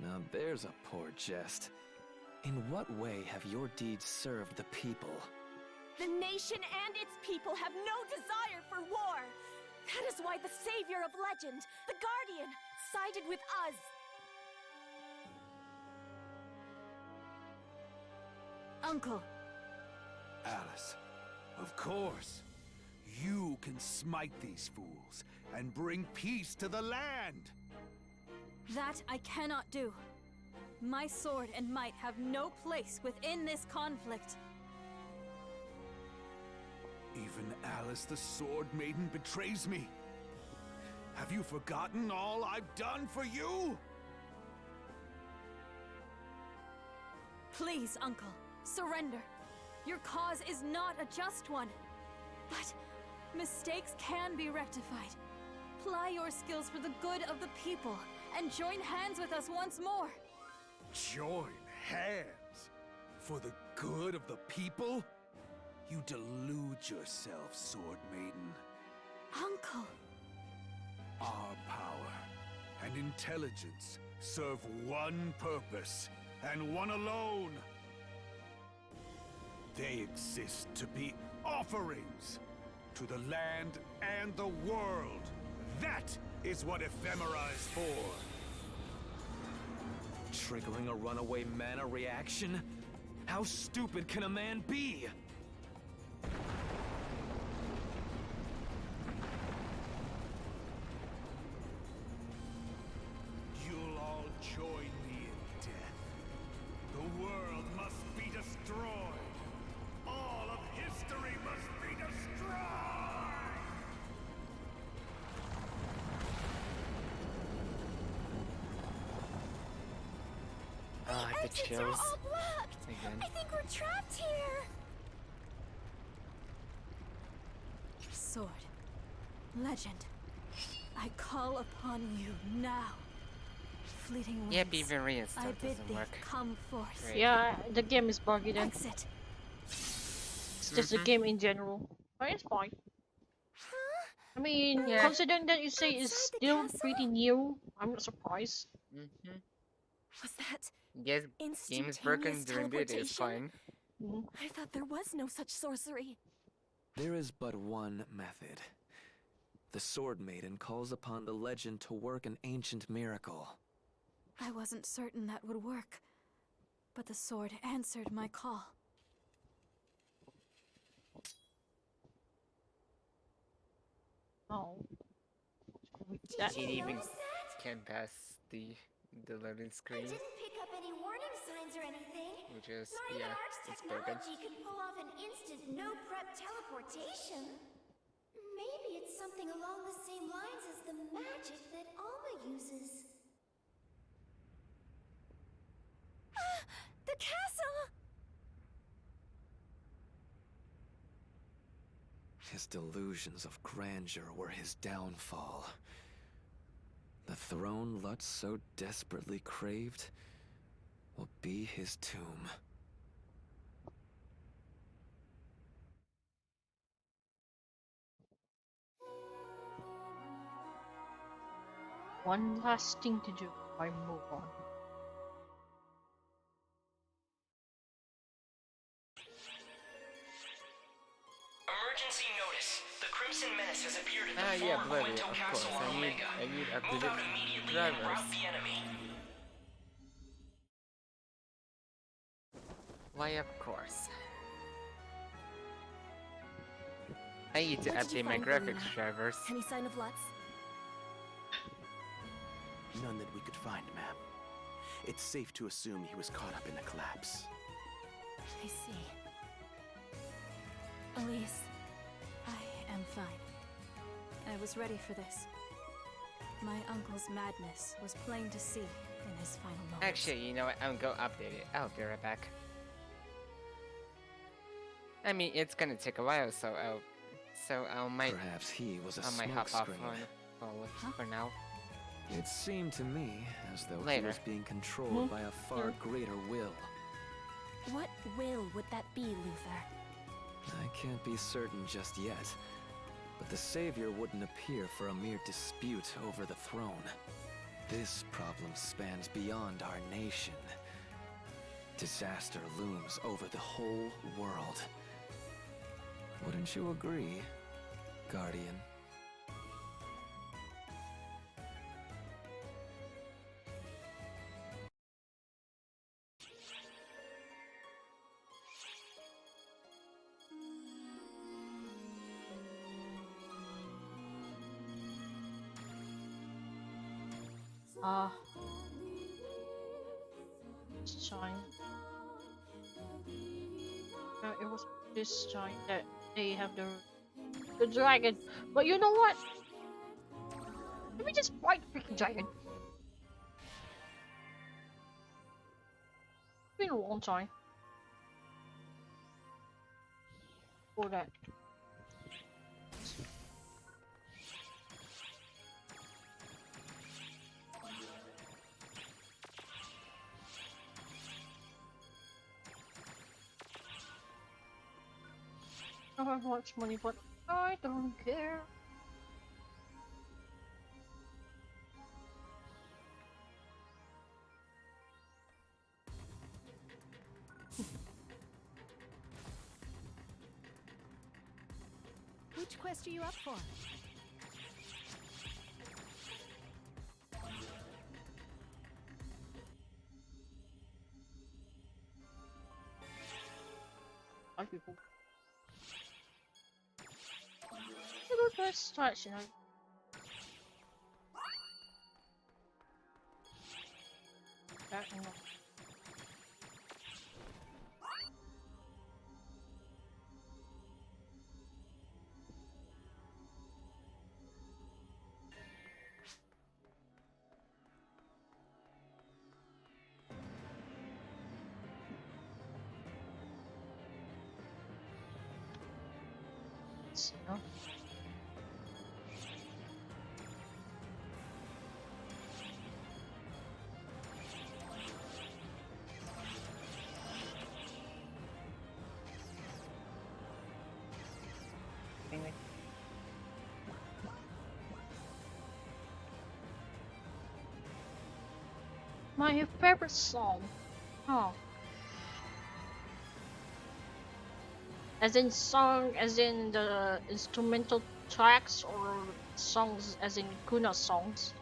Now there's a poor jest. In what way have your deeds served the people? The nation and its people have no desire for war. That is why the savior of legend, the Guardian, sided with us. Uncle, Alice, of course. You can smite these fools and bring peace to the land. that I cannot do. My sword and might have no place within this conflict. Even Alice the Sword Maiden betrays me. Have you forgotten all I've done for you? Please, Uncle, surrender. Your cause is not a just one. But mistakes can be rectified. Ply your skills for the good of the people and join hands with us once more. Join hands? For the good of the people? You delude yourself, Sword Maiden. Uncle. Our power and intelligence serve one purpose, and one alone. They exist to be offerings to the land and the world. That is what ephemera is for. Triggering a runaway mana reaction? How stupid can a man be? You'll all join me in death. The world must be destroyed. All of history must be destroyed! Ah, the Exits are chills. all blocked! Again. I think we're trapped here! Sword. Legend. I call upon you now. Fleeting winds. Yep, even I reinstart bid doesn't thee work. come forth. Great. Yeah, the game is buggy then. Exit. It's just the game in general. But it's fine. Huh? I mean, Yeah. considering that you say it's Outside the still castle? pretty new, I'm not surprised. Mm-hmm. Was that Yes, game's broken instantaneous during beta is teleportation? fine. Mhm. I thought there was no such sorcery. There is but one method. The Sword Maiden calls upon the legend to work an ancient miracle. I wasn't certain that would work, but the sword answered my call. Oh. Did It you even notice that? can pass the loading I screen, didn't pick up any warning signs or anything. which is, Not even yeah, Ark's it's broken. technology could pull off an instant no-prep teleportation. Maybe it's something along the same lines as the magic that Alma uses. The castle! His delusions of grandeur were his downfall. The throne Lutz so desperately craved will be his tomb. One last thing to do. I move on. notice. The Crimson Menace has appeared at the Ah, yeah, far bloody, Quinto of Castle course. on Omega. I need Move updated out immediately and drivers. rout the enemy. Why, of course. I need to What did you update my find, graphics Karina? drivers. Any sign of Lutz? None that we could find, ma'am. It's safe to assume he was caught up in the collapse. I see. Elise, I am fine. I was ready for this. My uncle's madness was plain to see in his final moments. Actually, you know what? I'm gonna update it. I'll be right back. I mean, it's gonna take a while, so I might Perhaps he was a hop off smokescreen. for now. It seemed to me as though Later. he was being controlled by a far greater will. what will would that be, Luther? I can't be certain just yet, but the Savior wouldn't appear for a mere dispute over the throne. This problem spans beyond our nation. Disaster looms over the whole world. Wouldn't you agree, Guardian? This time. It was this time that they have the dragon. But you know what? Let me just fight freaking dragon. It's been a long time for that. I don't have much money, but I don't care. Which quest are you up for? Hi, people. Look at this touch, you know. That and that. Let's see, huh? My favorite song. Oh. As in song, as in the instrumental tracks, or songs as in Kuna songs?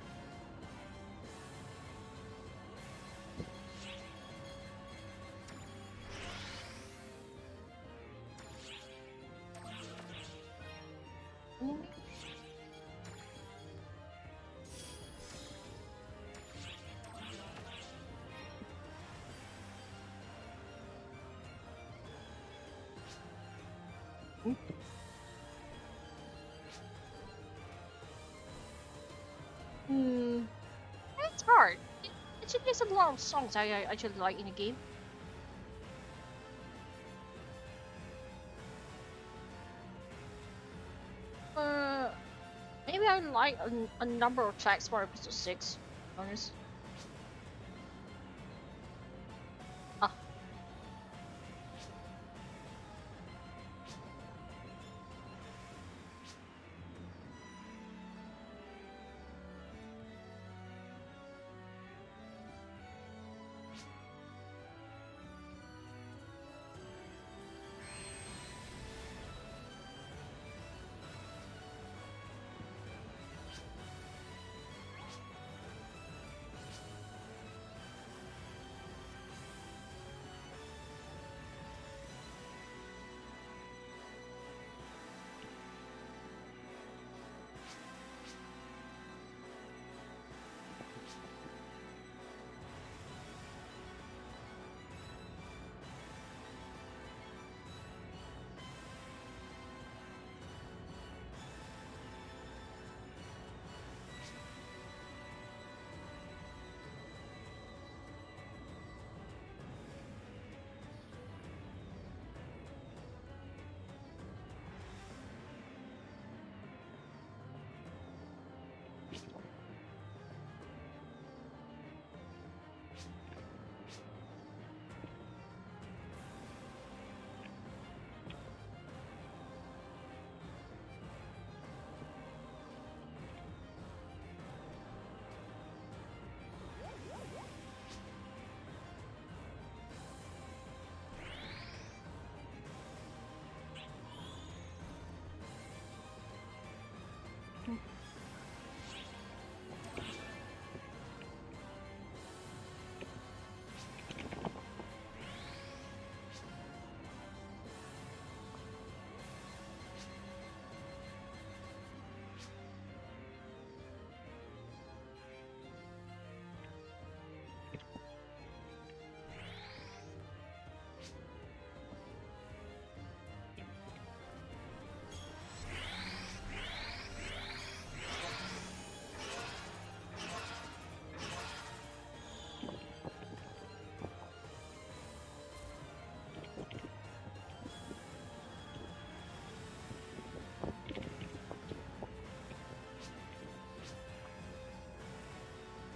It's hard. It should be a lot of songs I actually like in a game. Maybe I like a number of tracks for episode 6, to be honest. Ah.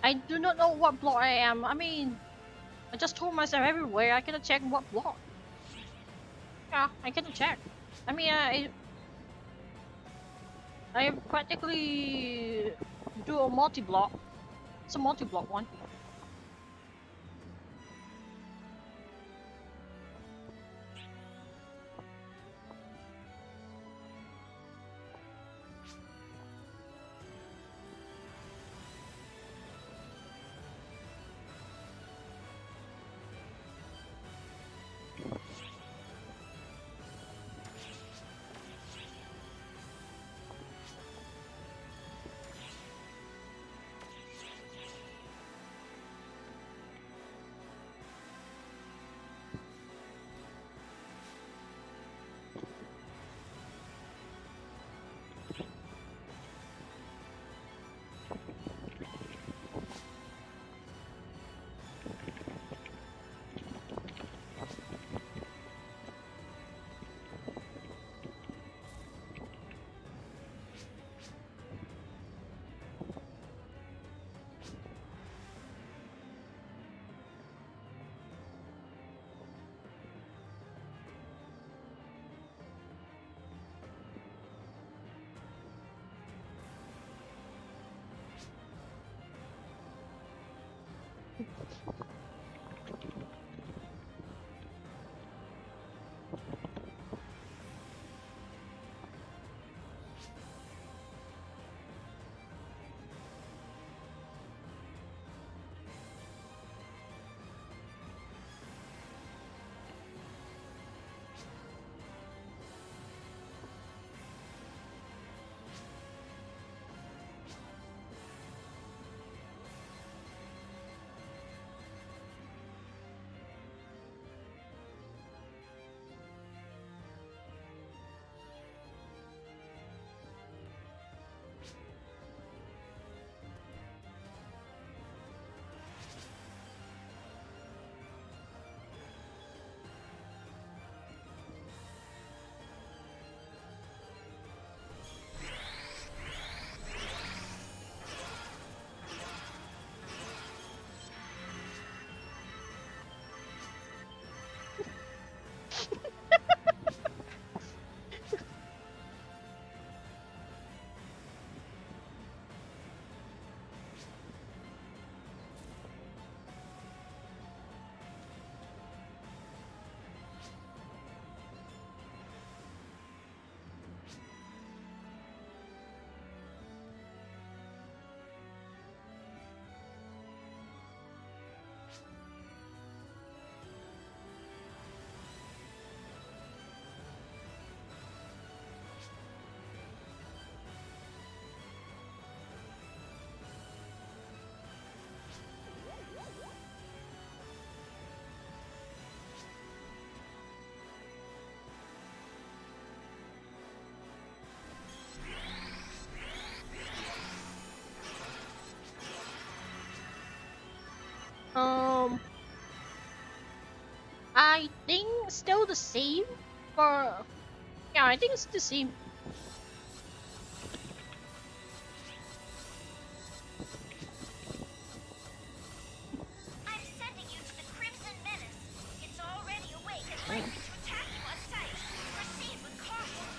I do not know what block I am. I mean, I just told myself everywhere. I cannot check what block. Yeah, I cannot check. I mean, I practically do a multi-block. It's a multi-block one. Um, I think still the same. For yeah, I think it's the same. I'm sending you to the Crimson Menace. It's already awake and ready to attack you on sight. Proceed with caution.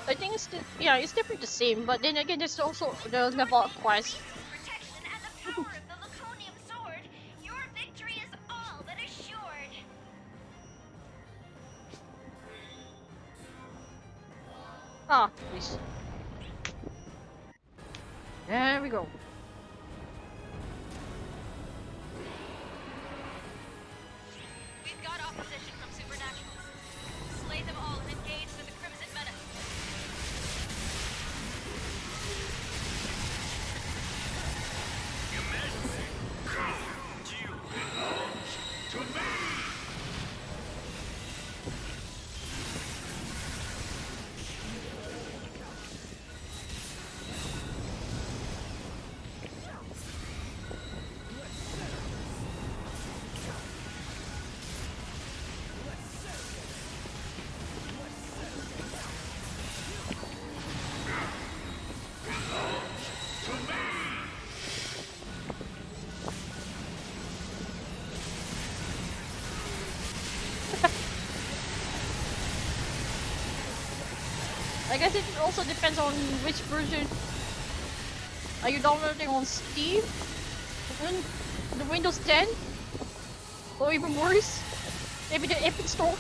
I think it's yeah, it's definitely the same. But then again, there's also the level up quest. Protection and the power of the Laconium Sword. Your victory is all but assured. Ah, please. There we go. We've got opposition from supernaturals. Slay them all and engage with the Crimson Menace. I guess it also depends on which version are you downloading on Steam, the Windows 10, or even worse, maybe the Epic Store.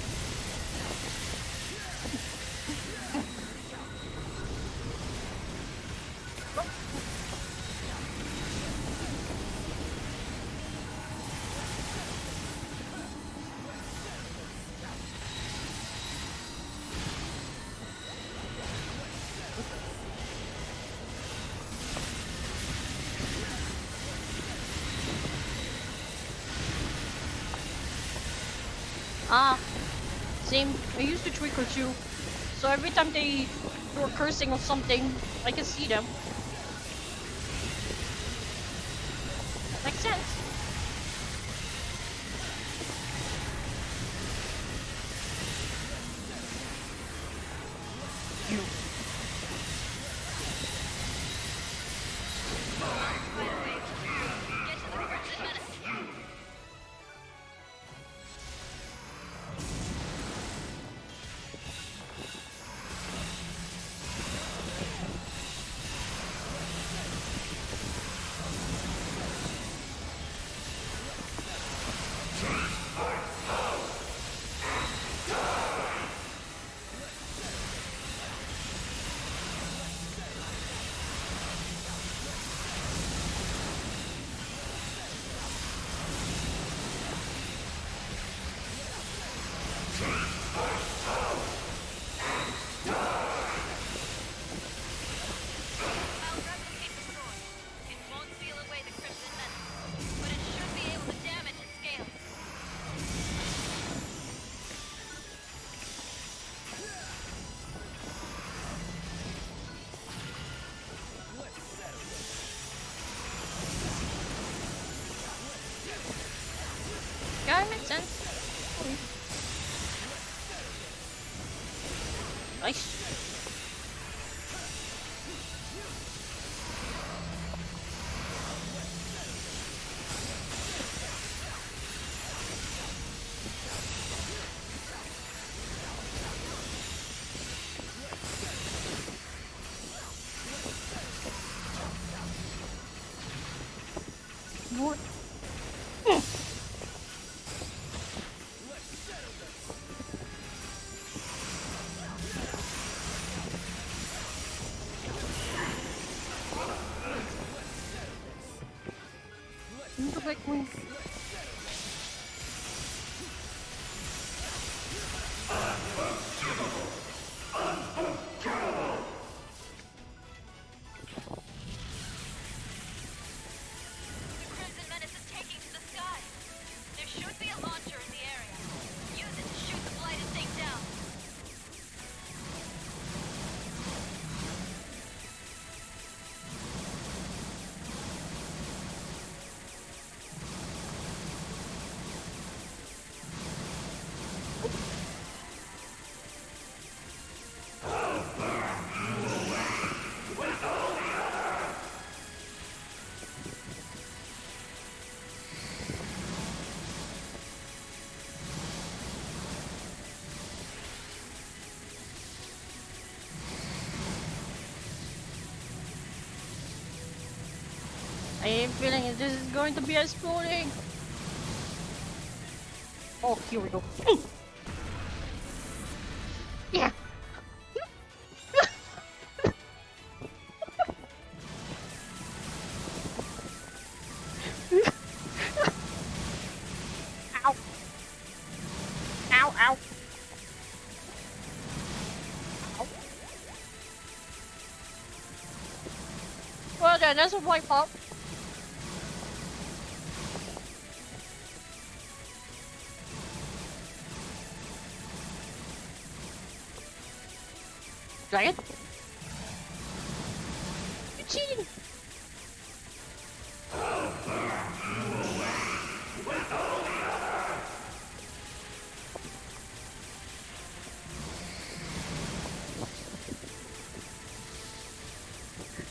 Ah, same. I used to trick or two, so every time they were cursing or something, I can see them. Makes sense. You. Get to the Crimson Menace. I'll replicate the sword. It won't seal away the Crimson Menace, but it should be able to damage its scales. Yeah, it makes sense. Nice. What? Go back wing. The Crimson Menace is taking to the sky. There should be a launcher in the area. Use it to shoot the blighted thing down. I am feeling this is going to be exploding. Oh, here we go. Yeah. Yeah, that's a white pop. Dragon? You cheating!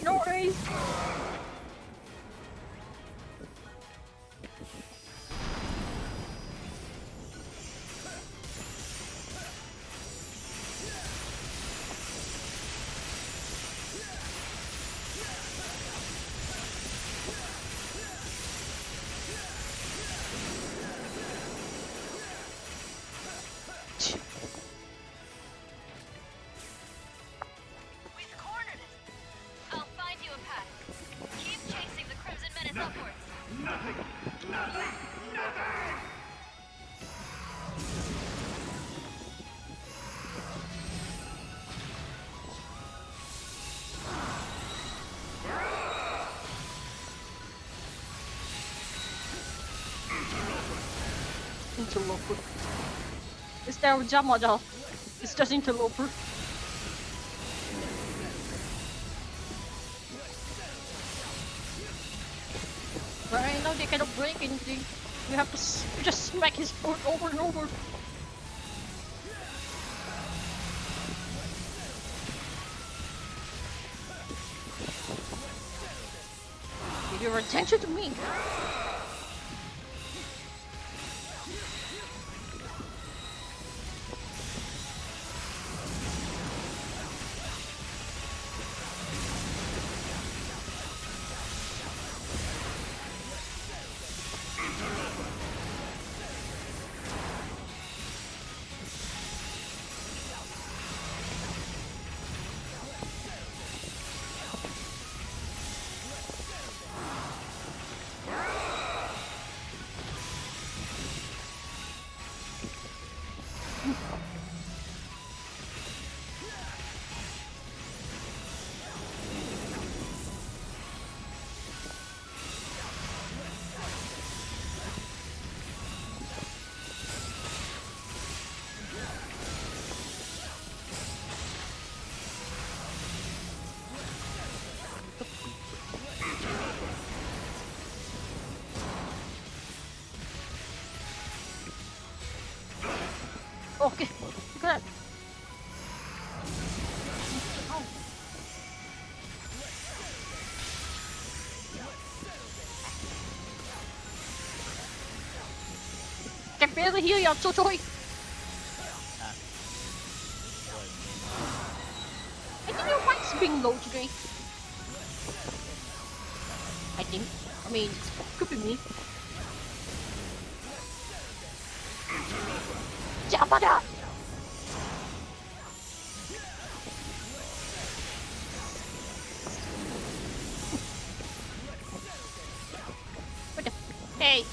No worries. We've cornered it. I'll find you a path. Keep chasing the Crimson Menace upwards. Interloper. Is there a jam model? It's just interloper. Right now they cannot break anything. We have to just smack his foot over and over. Give your attention to me. Okay, good. Can barely heal you, I'm so sorry. I think your mic's being low today. I mean, could be me. Jabba! What the? Hey!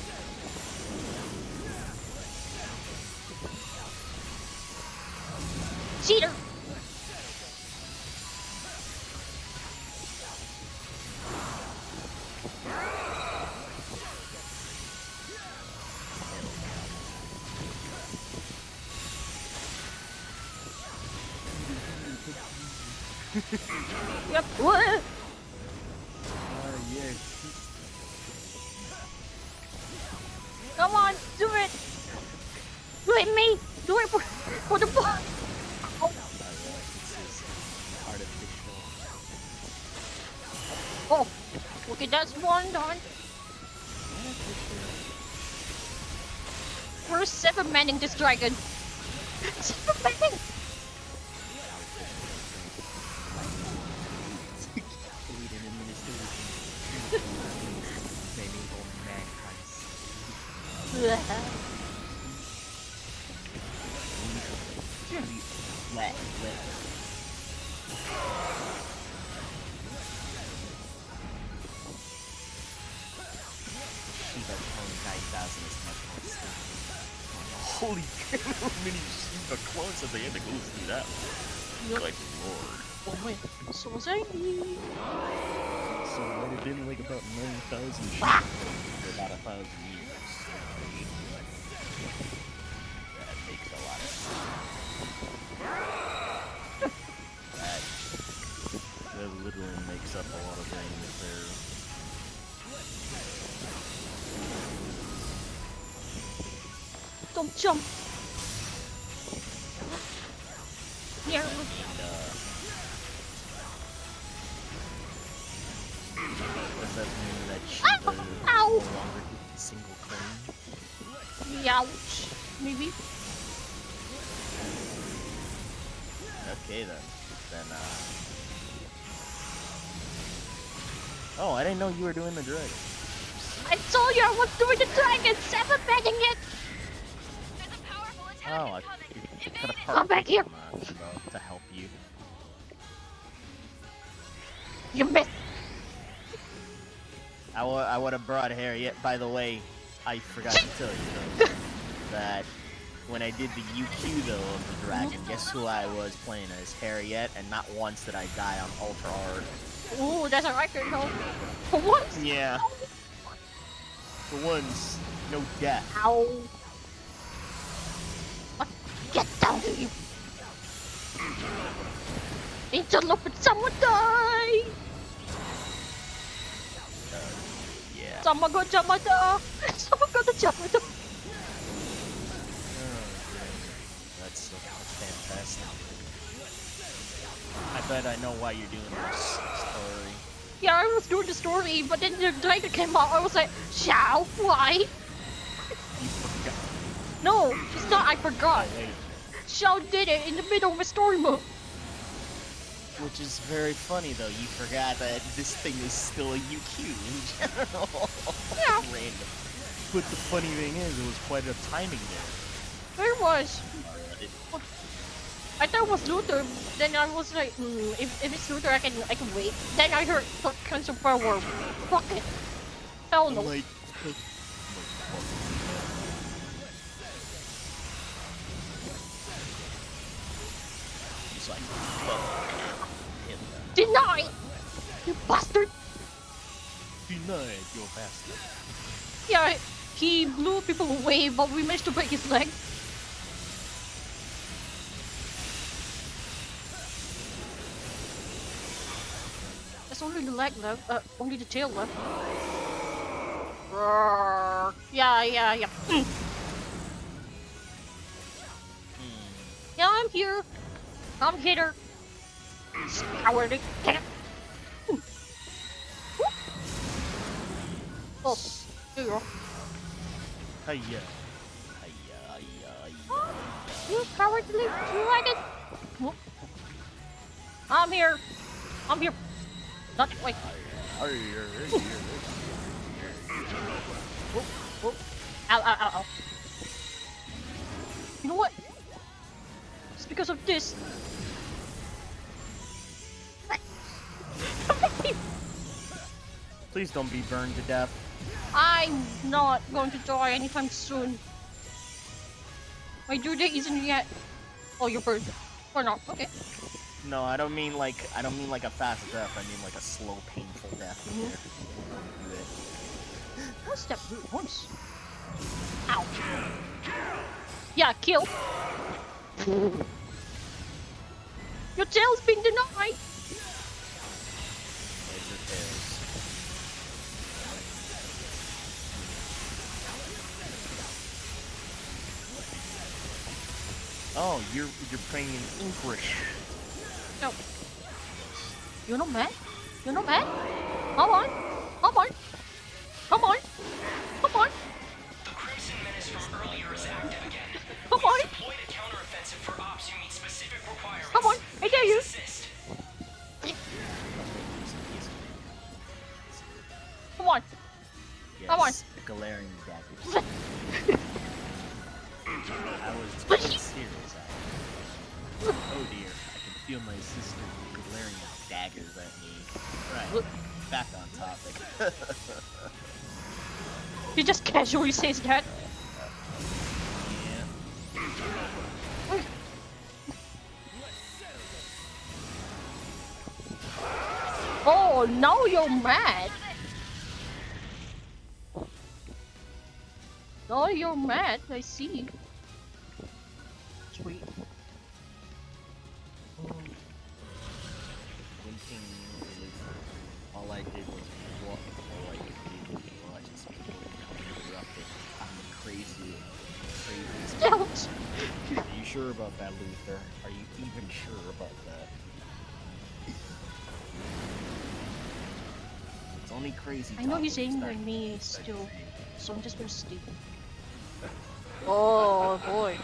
Cheater! Yep. What? Yes. Come on, do it! Do it, me! Do it for the ball! Oh. Artificial. Oh, okay, that's one done. We're 7-manning this dragon. 7-manning! Leading administration. Naming all mankind's Shiva clone 9000 is much more stable. Holy cow, how many Shiva clones have they had to go through that? Yep. Good lord. Oh wait, so was I? So it might have been like about 9,000 sheep for about 1,000 years. That makes a lot of sense. That literally makes up a lot of things there. Don't jump. Yeah. Does that mean that she Ow! no longer gets a single coin? Ouch. Maybe. Okay then. Oh, I didn't know you were doing the dragon. I told you I was doing the dragon. Seven betting it. There's a powerful attack Oh, I coming. could have Come back here. to help you. You missed. I would have brought Harriet. By the way, I forgot to tell you though, that when I did the UQ though of the dragon, guess who I was playing as? Harriet, and not once did I die on ultra hard. Ooh, that's a record though. For once. Yeah. For once, no death. Ow. What? Get down to you. Interlope with someone die. Yeah. Someone got Jamada. Someone got the Jamada. That's fantastic. I bet I know why you're doing this story. Yeah, I was doing the story, but then the dragon came out. I was like, Xiao, why? You forgot. No, it's not. I forgot. Wait. Xiao did it in the middle of a story mode. Which is very funny though, you forgot that this thing is still a UQ in general. Yeah. Random. But the funny thing is, it was quite a timing there. There was. I thought it was Luther. Then I was like, if it's Luther, I can wait. Then I heard cancel power. Fuck it. Hell no. Like, he's like, Deny! You bastard! denied your bastard. Yeah, he blew people away, but we managed to break his leg. There's only the leg left. Only the tail left. Roar. Yeah. Yeah, I'm here. I'm hitter. Cowardly cat. Oh, there you go. Hiya. You cowardly dragon. I'm here. Not wait. Ow. You know what? It's because of this. Please don't be burned to death. I'm not going to die anytime soon. My due date isn't yet. Oh, you're burned. Or not? Okay. No, I don't mean like a fast death. I mean like a slow, painful death. What's that brute once? Ow. Yeah, kill. Your tail's been denied. Laser tails. Oh, you're praying in English. No. You're not mad? You're not mad? Come on. The Crimson Menace from earlier is active again. Come on. Deployed a counteroffensive for ops who meet specific requirements. Come on. I dare you. Assist. Come on. Yes, Come on. Galarian daggers. I was quite serious. Oh dear, I can feel my sister Galarian daggers at me. Right, back on topic. He just casually says that. Yeah. Oh, now you're mad. Now you're mad. I see. Sweet. Winking really. All I did was walk. All I did was watch as people become interrupted. I'm the craziest. Ouch. Are you sure about that, Luther? Are you even sure about that? It's only crazy. I know he's angry at me still, so I'm just gonna stay. Oh boy.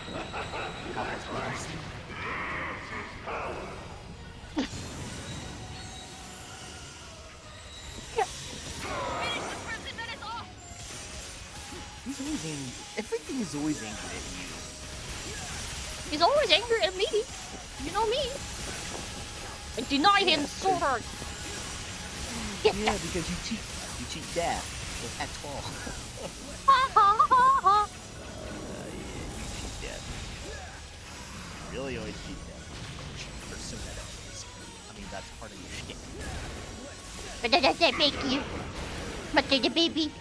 He's always angry. Everything is always angry at you. He's always angry at me. You know me. I deny him so hard. Yeah, because you cheat death at 12. Ha ha ha ha. Yeah, you cheat death. You really always cheat death. Persona, that is. I mean, that's part of your shtick. But that doesn't make you. But the baby.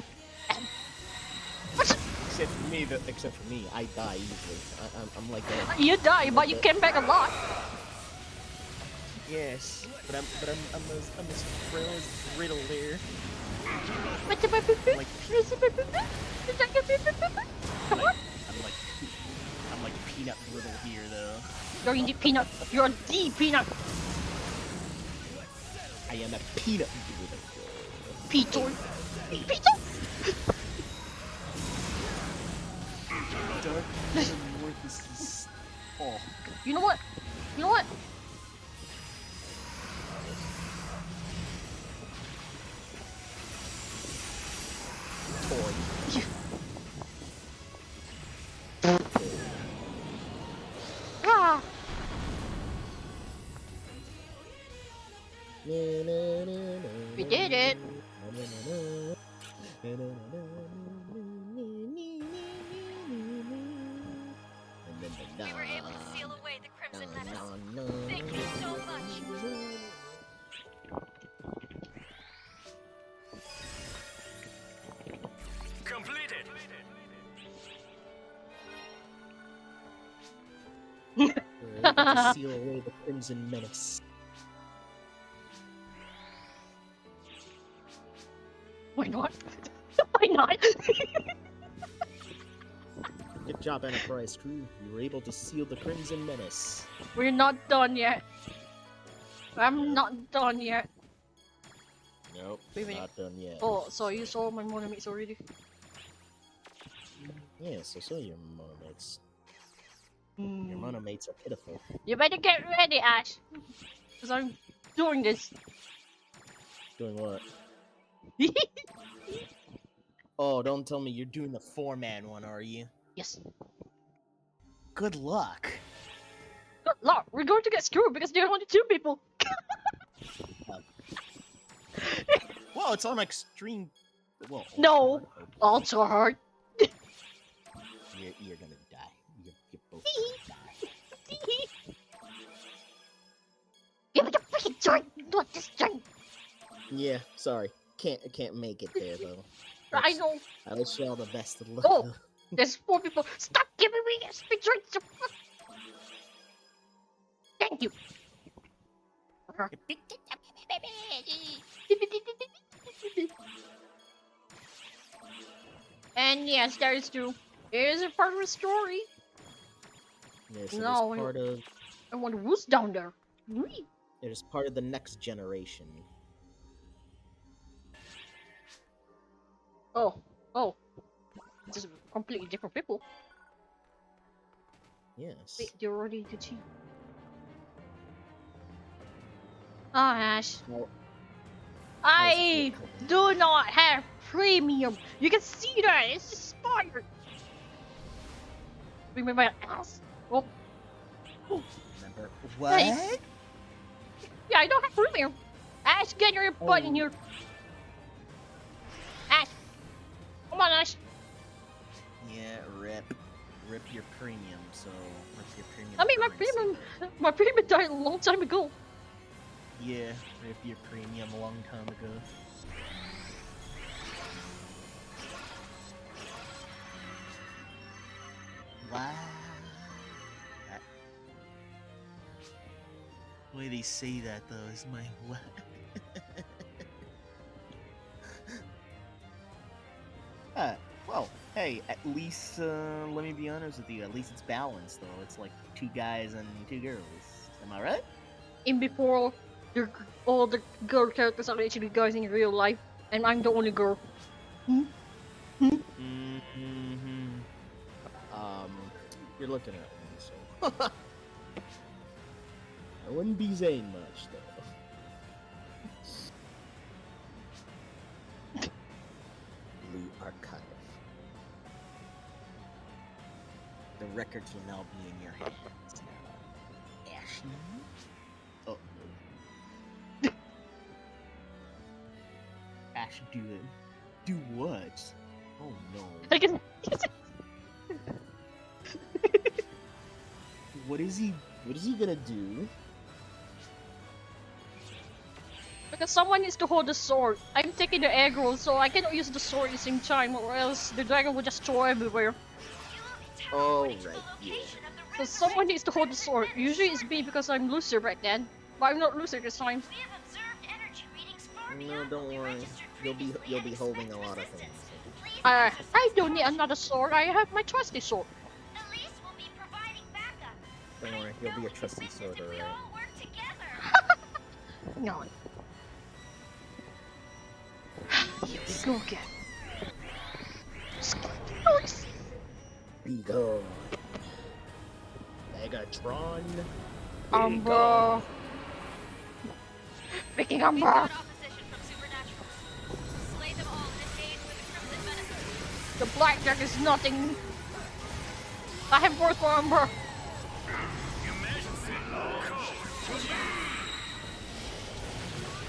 Except for me, I die easily. I'm like that. You die, but you came back a lot. Yes, but I'm as frail as brittle there. What's the baby? Like, Come on. I'm like peanut brittle here though. You're indeed peanut. You're the peanut. I am a peanut brittle. Peter. Peter. Dark north is. Oh. You know what? You know what? Toy. Ah. We did it. We were able to seal away the Crimson Menace. Thank you so much. Completed. We're able to seal away the Crimson Menace. Why not? Why not? Good job, Enterprise crew. You were able to seal the Crimson Menace. We're not done yet. I'm not done yet. Nope, Wait a minute. not done yet. Oh, so you saw my monomates already? Yes, I saw your monomates. Your Hmm. monomates are pitiful. You better get ready, Ash. Because I'm doing this. Doing what? Oh, don't tell me you're doing the 4-man one, are you? Yes. Good luck. Good luck. We're going to get screwed because there are only 2 people. Well, it's on extreme. Well, No. Ultra hard. You're gonna die. You're both gonna die. Give me the freaking joint. Not this joint. Yeah, sorry. Can't make it there though. I know. I wish you all the best of luck. Oh, there's 4 people. Stop giving me SP joints. Thank you. And yes, that is true. It is a part of the story. Yes, No, it is part of. I wonder who's down there. Whee! It is part of the next generation. Oh. This is completely different people. Yes. Wait, they're already to cheat. Ah, Ash. Well, I do not have premium. You can see that. It's expired. Bring me my ass. Oh. Remember what? Nice. Yeah, I don't have premium. Ash, get your butt in here. Ash. Come on, Ash. Yeah, rip your premium. So rip your premium. I mean, currency. my premium died a long time ago. Yeah, ripped your premium a long time ago. Wow. The way they say that though is my what? Well, hey, at least, let me be honest with you, at least it's balanced though. It's like 2 guys and 2 girls. Am I right? In before, all the girl characters are actually guys in real life, and I'm the only girl. Mm-hmm. You're looking at one, so. I wouldn't be saying much, though. Blue Archive. The records will now be in your hands now. Ashley? Oh. Ash, do it. Do what? Oh no. I can. What is he gonna do? Because someone needs to hold the sword. I'm taking the aggro, so I cannot use the sword at the same time, or else the dragon will just throw everywhere. Oh, right, yeah. So someone needs to hold the sword. Usually it's me because I'm looser right then, but I'm not looser this time. No, don't worry. You'll be holding a lot of things. I don't need another sword. I have my trusty sword. Don't worry, you'll be a trusty sword, alright? No. Here we go again. Be gone. Megatron. Umbra. Picking Umbra. The blackjack is nothing. I have worth for Umbra.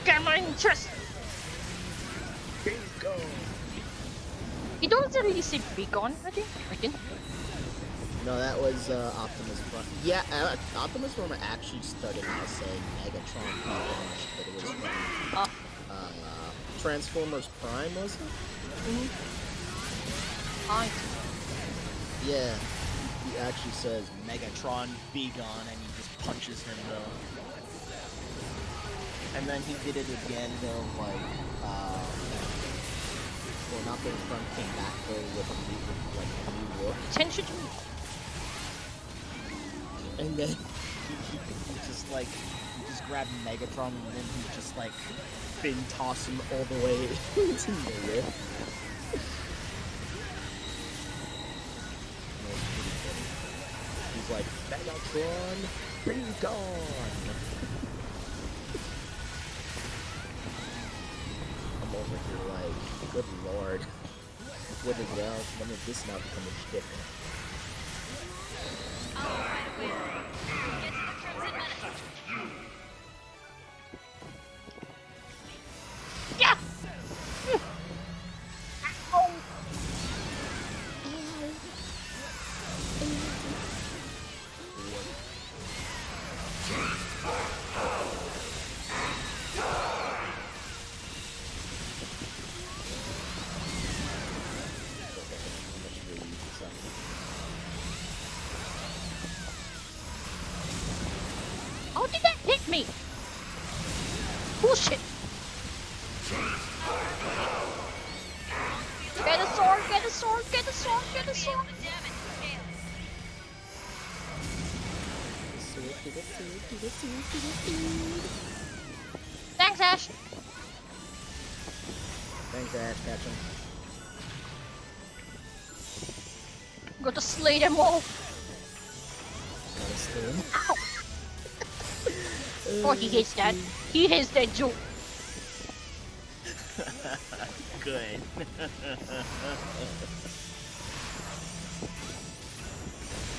Get my interest. He doesn't really say beacon, I think. No, that was Optimus Prime. Yeah, Optimus Prime actually started out saying Megatron, but it was from Transformers Prime, was it? Yeah, he actually says Megatron, be gone, and he just punches him though. And then he did it again though, like, well, Optimus Prime came back though with a new look. Attention to me. And then he just like, he just grabbed Megatron and then he just like fin toss him all the way into nowhere. He's like, Megatron, be gone! I'm over here like, good lord. When did this now become a shtick? Yeah! How did that hit me? Bullshit! Get a sword, get a sword, get a sword, get a sword! Thanks, Ash! Thanks, Ash, catch him. Got to slay them all! Gotta slay him. Ow! Oh, he hates that. He hates that joke. Good.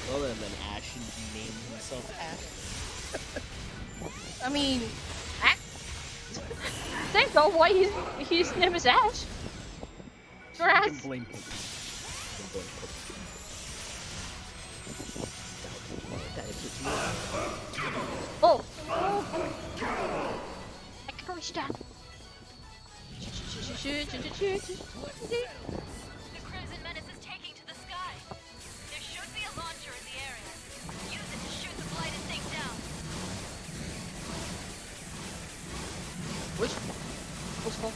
Well then Ash named himself Ash. I mean, thank God why his name is Ash. Or You Ash. can blame Pokemon. Oh. Where's that? The Crimson Menace is taking to the sky. There should be a launcher in the area. Use it to shoot the blighted thing down. Which? What's called?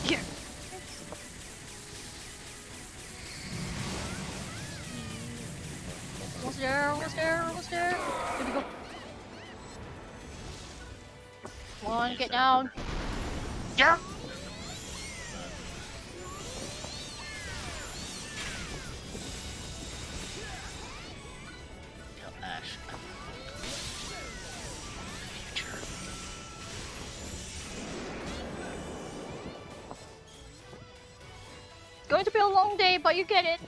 Here. Almost there, almost there, almost there. Here we go. Come on, get down. Yeah. Tell Ash. Future. It's going to be a long day, but you get it.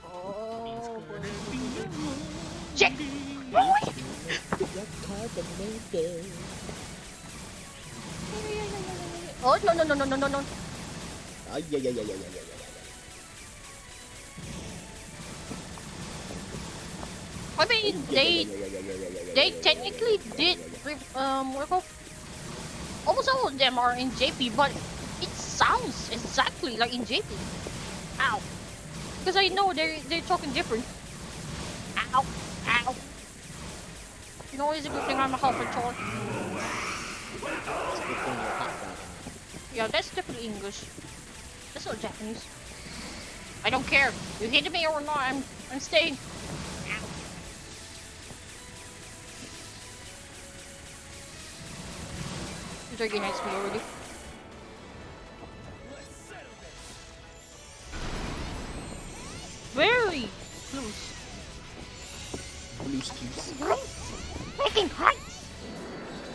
Oh, Jack! Oh, no, no, no, no, no, no, no. I mean, they technically did, what do you call, almost all of them are in JP, but it sounds exactly like in JP. Ow. Because I know they're talking different. Ow. Ow. You know, it's a good thing I'm a helper toy. Yeah, that's definitely English. That's not Japanese. I don't care. You hit me or not, I'm staying. Ow. You're against me already. Very close. Blue skis. Making heights.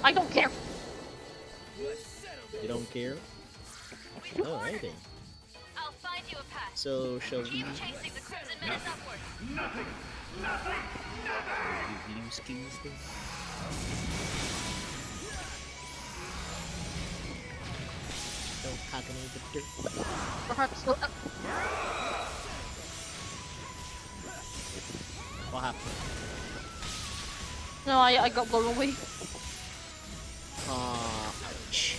I don't care. You don't care? Alright then. I'll find you a path. So, shall we Keep chasing the Crimson Menace upward. do blue skis then? Don't cognize the dirt. Perhaps. What happened? No, I got blown away. Ouch.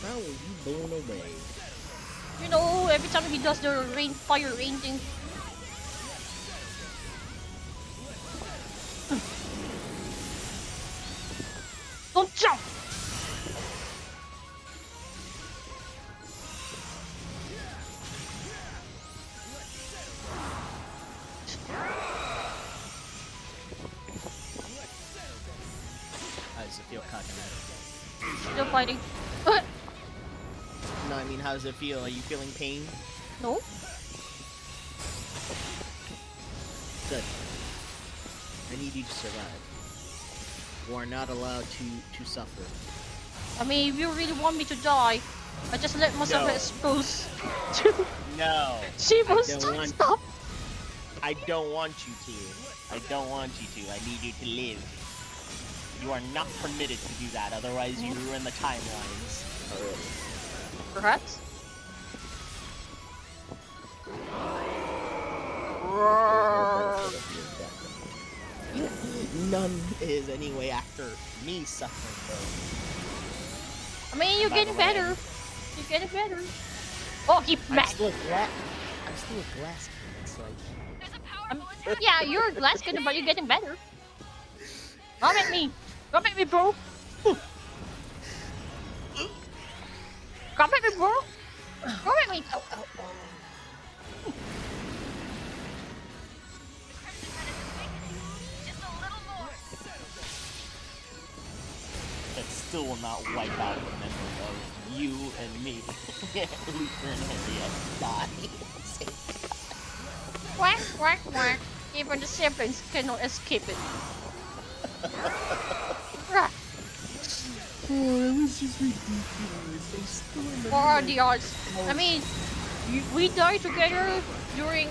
How were you blown away? You know, every time he does the fire rain thing. Don't jump! How does it feel, Kakamata? Still fighting. No, I mean, how does it feel? Are you feeling pain? No? Good. I need you to survive. You are not allowed to suffer. I mean, if you really want me to die, I just let myself No. expose to No. Shiva's I don't want- stuff. I don't want you to. I don't want you to. I need you to live. You are not permitted to do that, otherwise you ruin the timelines. Perhaps? None is anyway after me suffering though. I mean, you're By getting the way, better. You're getting better. Oh, keep I'm back. still a glass kid, so There's a powerful attack. Yeah, you're a glass cutter, but you're getting better. Come at me. Come at me, bro. Come at me, bro. Come at me. Oh, oh, oh. Just a little more. that still will not wipe out the memory of you and me. Luther and Harriet die. Quack, quack, quack. Even the siblings cannot escape it. Rah. it was just ridiculous. I still remember. What are the odds? I mean, we died together during.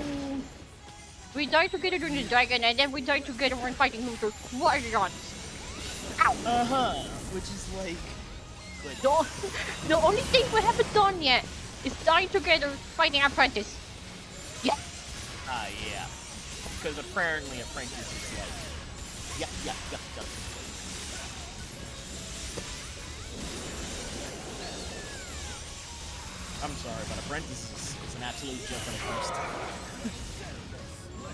We died together during the dragon, and then we died together when fighting Luther. What are the odds? Ow! Which is like. Good. The only thing we haven't done yet is dying together fighting Apprentice. Yeah. Yeah. Because apparently Apprentice is like. Yeah. I'm sorry, but Apprentice is an absolute joke when it comes to.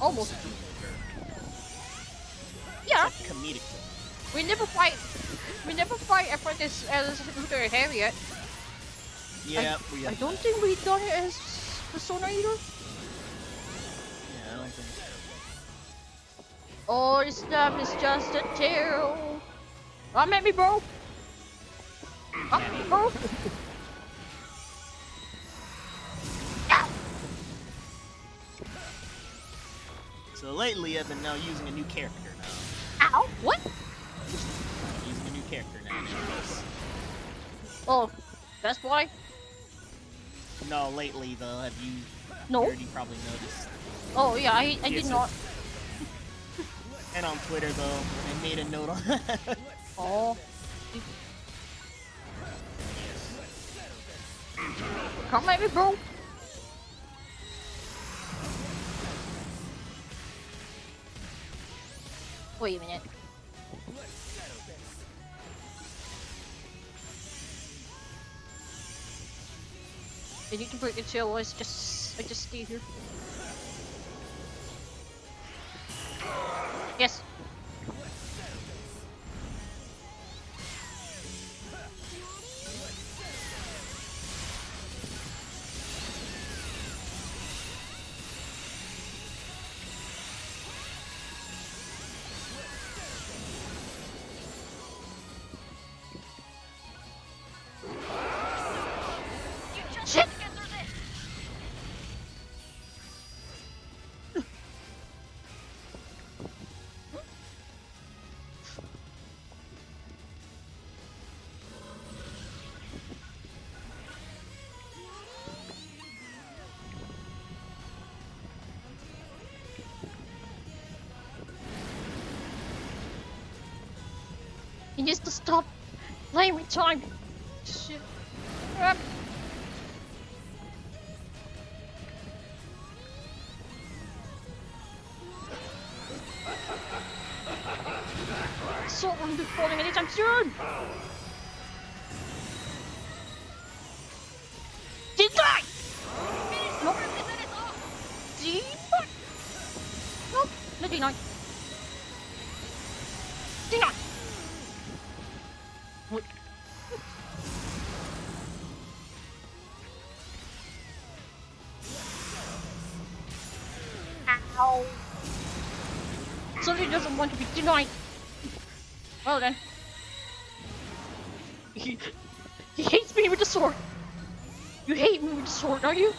Almost. Yeah. It's like comedic. We never fight Apprentice as Luther and Harriet. Yeah, I don't think we've done it as Persona either. Yeah, I don't think so. Oh, this stuff is just a tale. Come at me, bro. Come at me, bro. So lately, I've been now using a new character now. Ow! What? I'm using a new character now. Oh, that's why? No, lately though, have you? No. You already probably noticed. Oh yeah, I did not. And on Twitter though, I made a note on that. Oh. Come at me, bro. Wait a minute. I need to break the chill. I just stay here. Yes. Shit! He needs to stop playing with time. Shit. So I'm be falling anytime soon. Deny! Nope. Deny! Nope. No deny. Deny! What? Ow! Somebody doesn't want to be denied. Well then. He hates me with the sword. You hate me with the sword, don't you?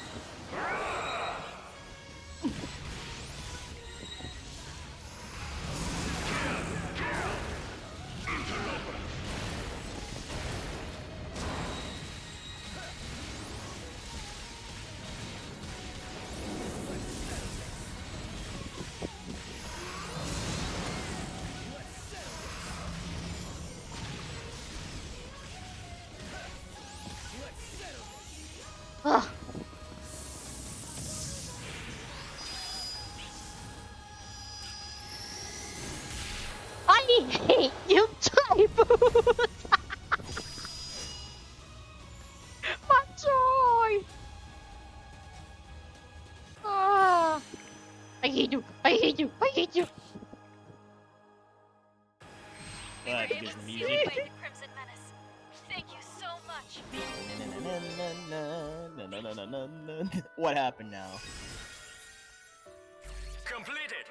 Ugh. I hate you, Typhoon! My joy! Ah, I hate you! I hate you! I hate you! Glad because the music. Crimson Menace. Thank you so much. What happened now? Completed.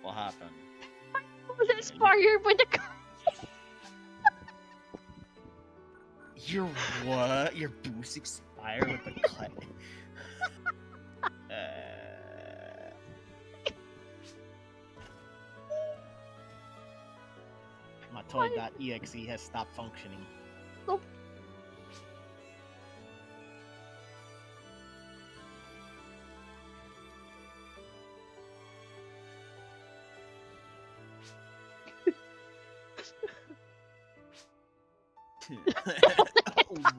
What happened? I was inspired by the Your what? Your boost expired with the cut. My toy.exe has stopped functioning. Nope.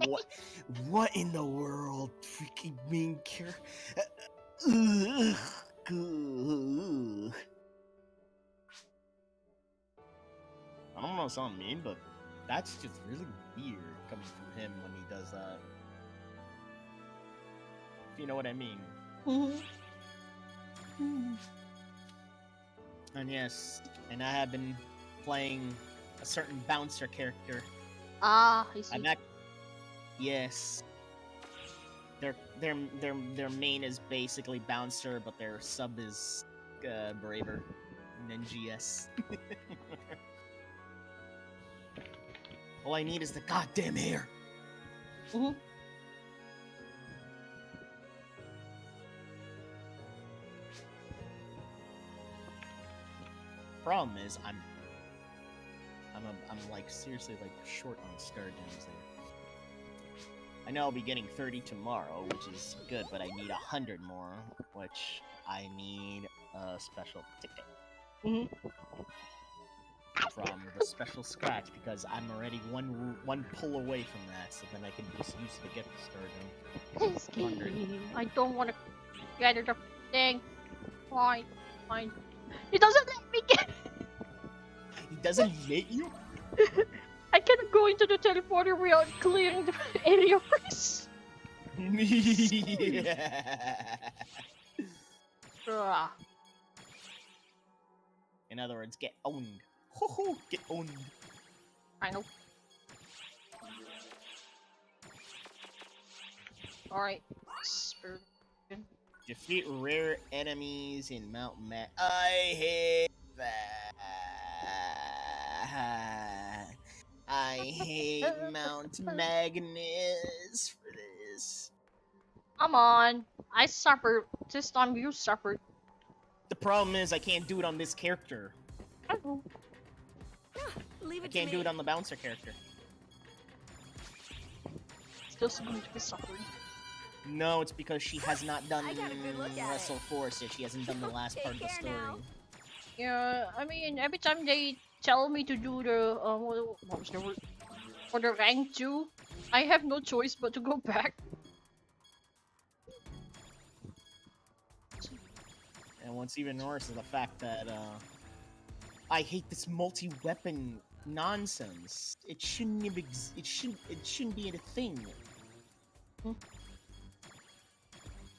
what? What in the world? Freaking main character. I don't know if sound mean, but that's just really weird coming from him when he does that. If you know what I mean. And yes, and I have been playing a certain bouncer character. Ah, I see. I'm yes. Their main is basically bouncer, but their sub is braver. NGS. All I need is the goddamn hair. Problem is, I'm like seriously like short on star gems there. I know I'll be getting 30 tomorrow, which is good, but I need 100 more, which I need a special ticket from the special scratch because I'm already one pull away from that, so then I can just use to get the star gem. I don't want to get the thing. Fine. He doesn't let me get. He doesn't let you. I cannot go into the teleporter without clearing the area first. In other words, get owned. Get owned. I know. Alright. Defeat rare enemies in Mount I hate that. I hate Mount Magnus for this. Come on. I suffered. This time you suffered. The problem is I can't do it on this character. I know. Leave it I can't to me. do it on the bouncer character. Still going to be suffering. No, it's because she has not done I got a good look at Wrestle Force yet. She hasn't done the last part of the Take care story. now. Yeah, I mean, every time they tell me to do the, what was the word? For the rank 2, I have no choice but to go back. And what's even worse is the fact that, I hate this multi-weapon nonsense. It shouldn't have it shouldn't be a thing.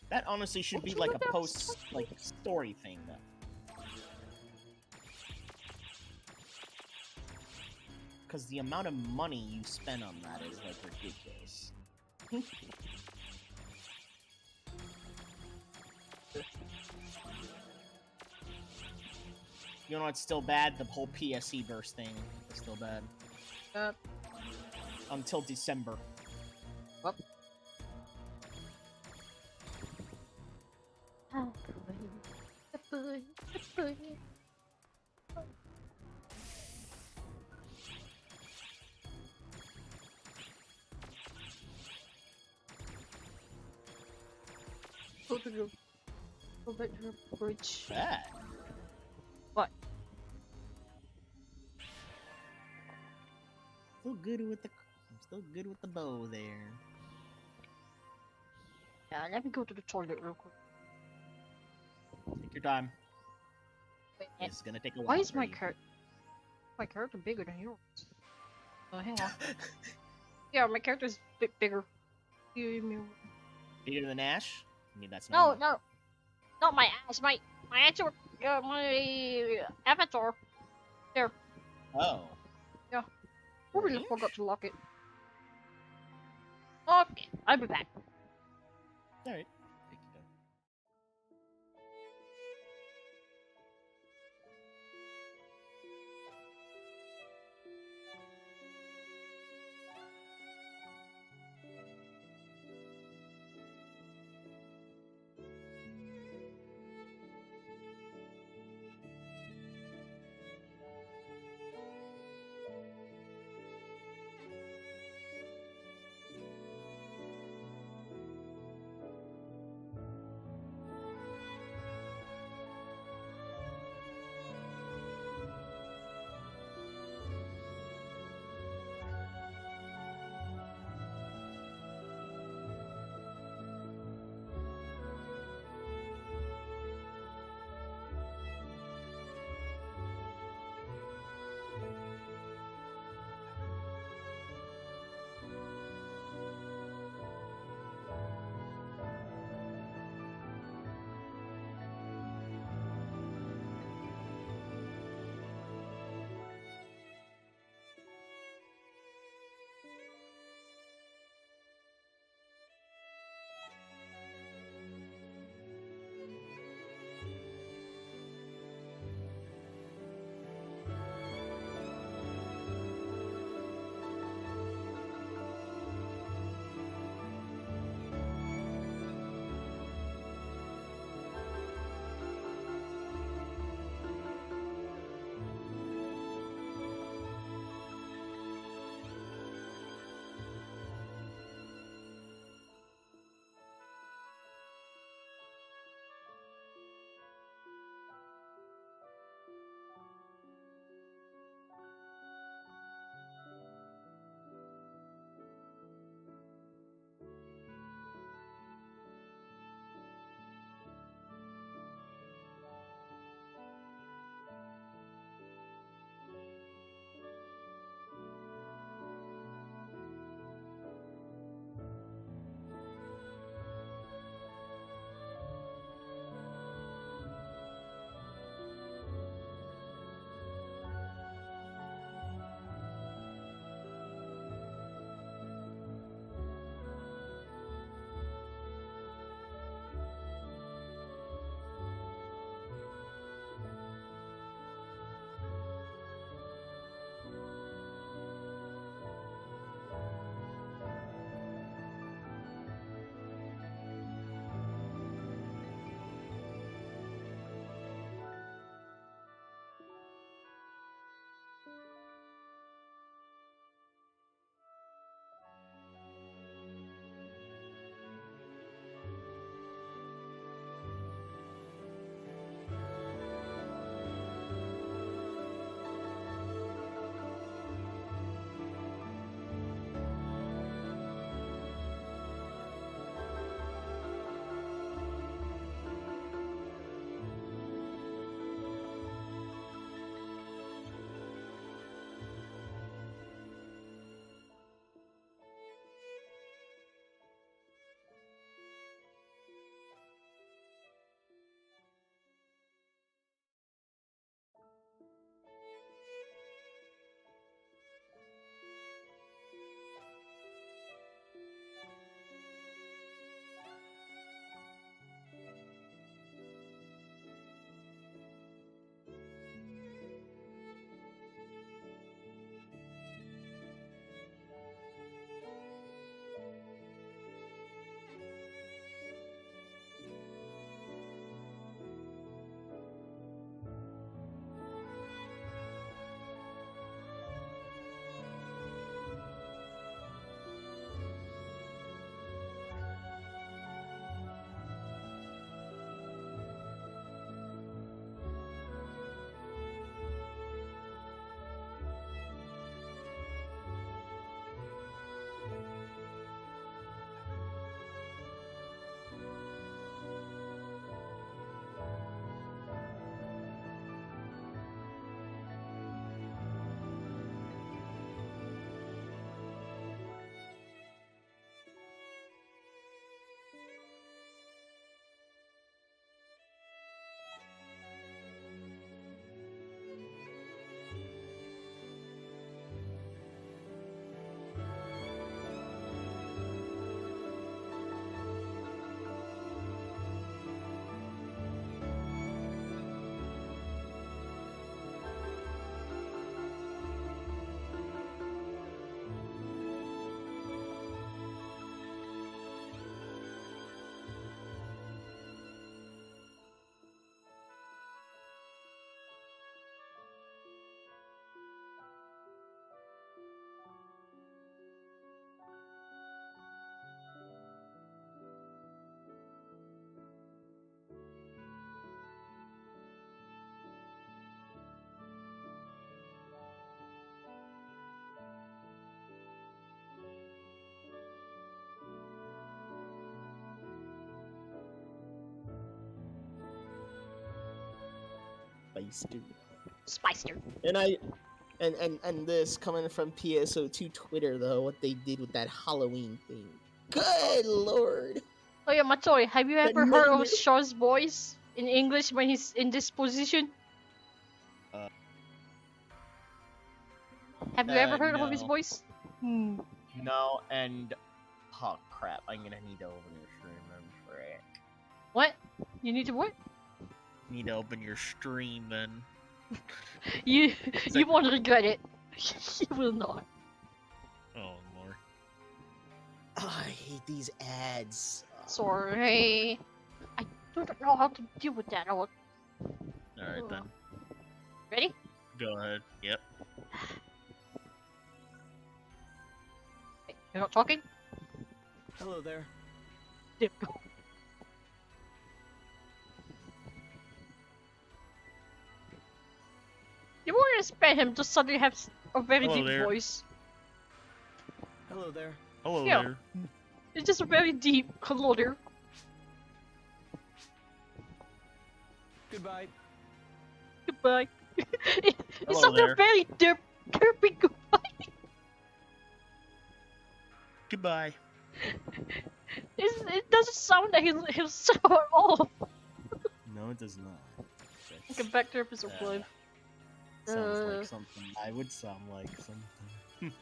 That honestly should be like a story thing though. Because the amount of money you spend on that is like ridiculous. You know what's still bad? The whole PSE burst thing is still bad. Until December. What? Go to the bridge. Bad. What? I'm still good with the bow there. Yeah, let me go to the toilet real quick. Take your time. Wait, This is gonna take a while. why is for my you. character bigger than yours? Hang on. Yeah, my character's a bit bigger. Bigger than Ash? I mean, that's No, normal. not my ass. My actual my avatar. There. Oh. Yeah. Probably Range? forgot to lock it. Okay, I'll be back. Alright. Spicester. Spicer. And this coming from PSO2 Twitter though, what they did with that Halloween thing. Good lord. Oh yeah, Matoy, have you That ever heard of name- Shaw's voice in English when he's in this position? Have you ever heard of his No. voice? Hmm. No, and oh crap, I'm gonna need to open your stream. Then, frick. What? You need to what? Need to open your stream then. You It's you like- won't regret it. You will not. Oh lord. Oh, I hate these ads. Sorry. I don't know how to deal with that. All right then. Ready? Go ahead. Yep. Hey, you're not talking? Hello there. There we go. You wouldn't expect him to suddenly have a very Hello deep there. voice. Hello there. Hello Yeah. there. It's just a very deep hello there. Goodbye. Goodbye. It's Hello not there. a very derpy goodbye. Goodbye. It doesn't sound like he'll sound off. No, it does not. Okay, back to episode 5. Sounds like something I would sound like something.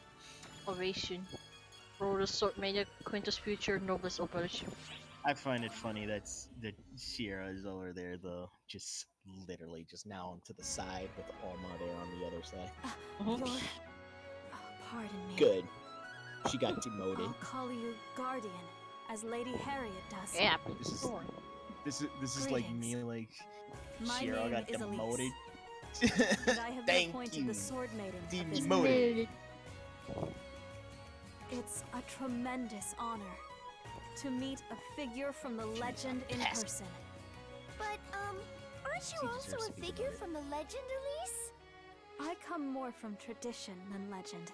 Ovation. Roller sword made a Quintus future noblest operation. I find it funny that Sierra is over there though, just literally just now to the side with Alma there on the other side. Mhm. You're... Oh, pardon me. Good. She got demoted. I'll call you Guardian, as Lady Harriet does. Yeah, This is sure. this is like me like My Sierra name got is demoted. And I have been Thank appointed you. the Sword Maiden of this Demoted. It's a tremendous honor to meet a figure from the legend in pest. person. But, aren't She you also deserves a to be figure demoted. from the legend, Elise? I come more from tradition than legend.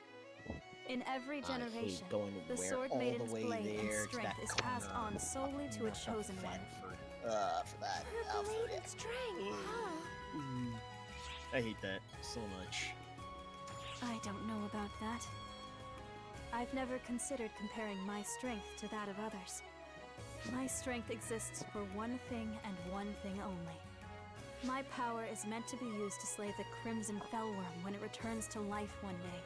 In every I hate generation, going the where Sword all the Maiden's way blade and there to strength that is passed corner. on solely to a Not chosen one. for that. Her blade and strength, huh? I hate that so much. I don't know about that. I've never considered comparing my strength to that of others. My strength exists for one thing and one thing only. My power is meant to be used to slay the Crimson Fellworm when it returns to life one day.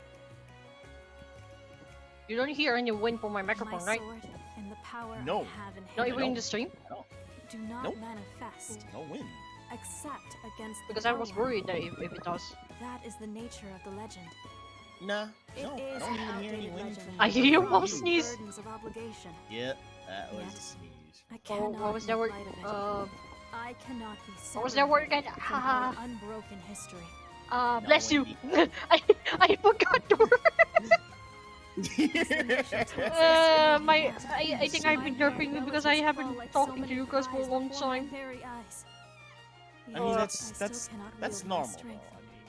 You don't hear any wind from my My microphone, right? sword and the power No. I have Not inherited even in the stream? do not Nope. manifest No win. except against the Because I was Fellworm. worried that if it does. That is the nature of the legend. Nah. It No, I is don't an even hear any outdated wind legend. from I you. hear your From mom the sneeze. Burdens of obligation. Yep, that was Yet. a sneeze. I Oh, cannot what was that word? make light of it. Uh, I cannot be what was that word separated again? from our unbroken history. No, Bless you. Wendy. I forgot the word. I think I've been derping because I haven't been talking to you guys for a long time. I mean that's normal though.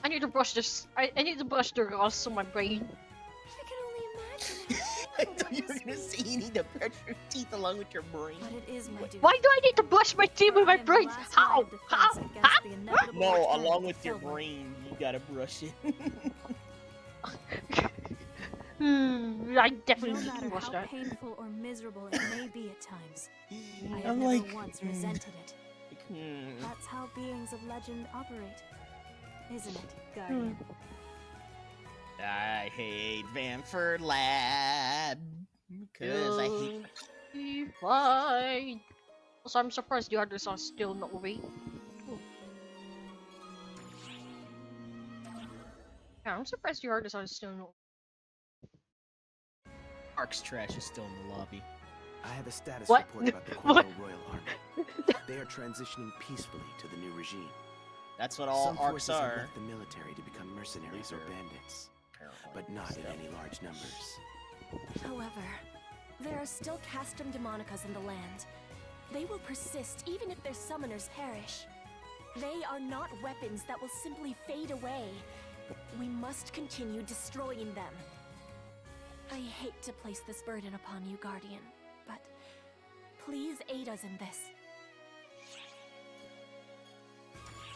I need to brush this. I need to brush the rust on my brain. I can only imagine. I thought you were gonna say you need to brush your teeth along with your brain. But it is my duty. Why do I need to brush my teeth with I my am the brain? last How? line of defense against the inevitable No, return along of with the your Fellworm. brain, you gotta brush it. I No definitely need to matter brush how that. painful or miserable it may be at times, I have I'm never like, once resented it. hmm. That's how beings of legend operate, isn't it, Guardian? I hate Vanford Lab because I hate. Fine. Also, I'm surprised the others are still not awake. Yeah, I'm surprised the others are still not. Ark's trash is still in the lobby. I have a status What? report about the What? Cornwall Royal Army. They are transitioning peacefully to the new regime. That's what all Some Arks forces have are. left the military to become mercenaries or bandits, but not in any large numbers. However, there are still castrum demonicas in the land. They will persist even if their summoners perish. They are not weapons that will simply fade away. We must continue destroying them. I hate to place this burden upon you, Guardian, but please aid us in this.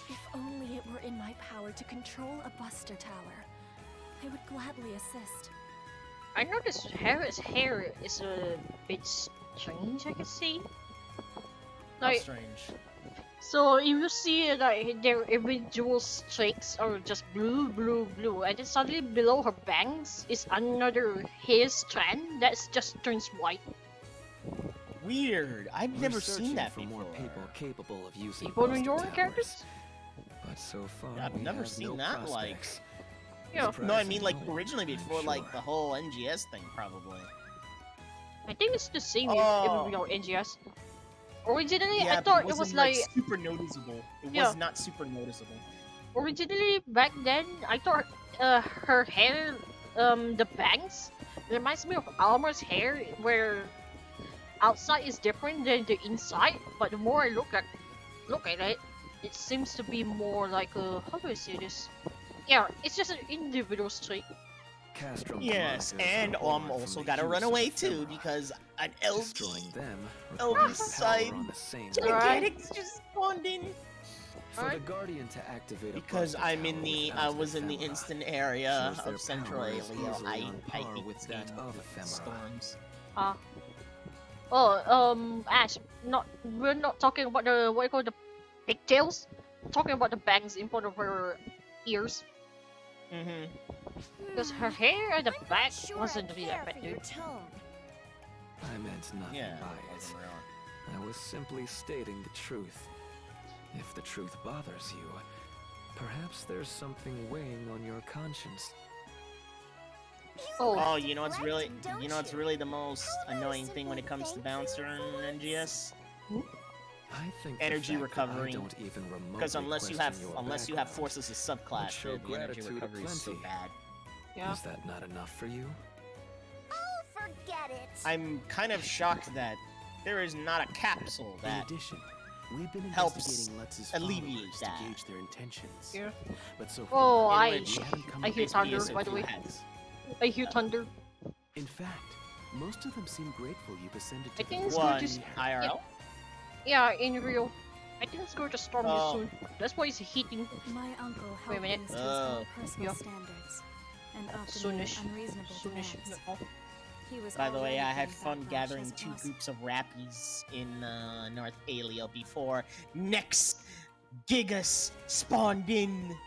If only it were in my power to control a Buster Tower, I would gladly assist. I noticed Harriet's hair is a bit strange, I can see. How Like, strange. so if you see like their individual streaks are just blue, blue, blue, and then suddenly below her bangs is another hair strand that just turns white. Weird. I've We're never seen searching that for before. more people capable of using People in Buster your Towers. characters? But so far, Yeah, I've we never have seen no that, like- prospects. Yeah. No, I mean like Surprising, originally I'm before like sure. the whole NGS thing, probably. I think it's the same Oh. if you know NGS. Originally, Yeah, I thought but it was wasn't, like like super noticeable. It Yeah. was not super noticeable. originally back then. I thought her hair, the bangs, reminds me of Alma's hair, where outside is different than the inside. But the more I look at it, it seems to be more like a, how do I say this? Yeah, it's just an individual streak. Castrum Yes, Demonicas and are born from also the gotta use run of away too ephemera. because an LD Destroying them LD requires power side on the same gigantics just spawned in. For the Alright. Guardian to activate a Because Buster I'm in Tower the without was in the ephemera instant area shows their of Central power is Alio. easily on I par hate with seeing that of ephemera. storms. Ash, we're not talking about the what you call the pigtails. We're talking about the bangs in front of her ears. Mm-hmm. Because her hair at the I'm not back sure wasn't I really care that bad, for your dude. tone. I meant nothing Yeah. by it. I was simply stating the truth. If the truth bothers you, perhaps there's something weighing on your conscience. Oh, Oh, you know what's really, Don't you know what's you? really the most How about a annoying thing when it simple comes to thank you Bouncer for and NGS? I think Energy the fact that recovery. I don't even remotely Because unless you have question your background, forces of subclass, show the energy gratitude recovery is so aplenty. bad. yeah. Is that not enough for you? Oh, forget it. I'm kind of shocked that there is not a capsule In that addition, we've been helps investigating Lutz's alleviate followers that. to gauge their intentions. Yeah. But so Oh, far, I in which we haven't come I hear It's thunder, BSO2 by the way. has. I hear thunder. In fact, most of them seem grateful you've ascended to I think the it's throne. going to One IRL. Yeah, in real. I think it's going to storm you Oh. soon. That's why it's heating. My uncle Wait a held minute. things to his own Oh. personal Yeah. standards, and often made Soonish. unreasonable Soonish. demands. No. He was By the way, already I had getting fun backlash gathering as it 2 was. groups of rappies in North Alio before next Gigas spawned in.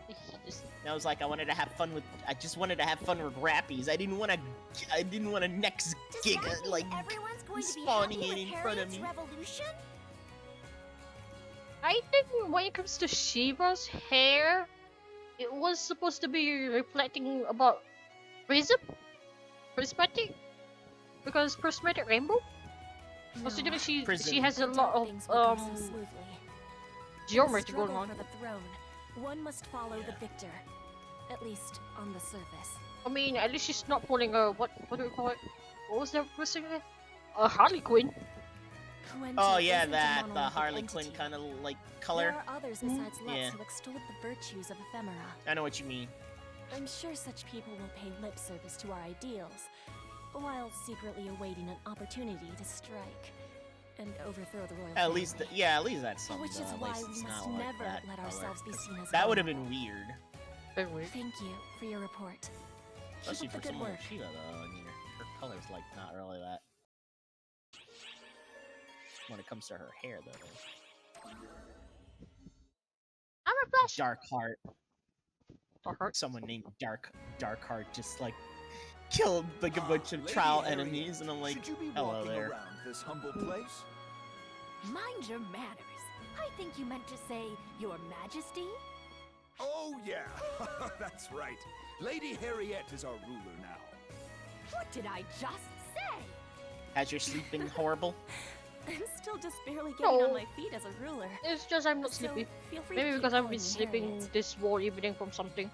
I hate this. And I was like, I just wanted to have fun with rappies. I didn't want to next Does Giga that mean like everyone's going to be spawning happy in with front of Harriet's me. revolution? I think when it comes to Shiva's hair, it was supposed to be reflecting about prism? Prismatic? Because prismatic rainbow? Considering she Prism. has a I lot doubt of things will go so smoothly. In the geometry going struggle on. for the throne, one must follow the Yeah. victor, at least on the surface. I mean, at least she's not pulling a what do you call it? What was that person again? A Harley Quinn. Quente Oh yeah, isn't a that the monolithic Harley entity. Quinn kind of like There color. are others besides Lutz Yeah. who extol the virtues of ephemera. I know what you mean. I'm sure such people will pay lip service to our ideals, while secretly awaiting an opportunity to strike and overthrow the royal At family. least, yeah, at least that's something. Which is at why least we it's must not like never that let color. ourselves be seen as That would have vulnerable. been weird, Anyway. Thank you for your report. especially Keep for up the good someone work. like Sheila though. I mean, her color's like not really that. When it comes to her hair though, I'm a flash. Dark Heart. Dark Heart. Someone named Dark Heart just like killed like a bunch of trial enemies, and I'm like, should you be hello walking there. around this humble place? Mind your manners. I think you meant to say, Your Majesty? Oh yeah, that's right. Lady Harriet is our ruler now. What did I just say? Has your sleep been horrible? I'm still just barely getting No. on my feet as a ruler. It's just I'm not So, sleepy. feel free Maybe to keep because I've calling been me sleeping Harriet. this whole evening from something.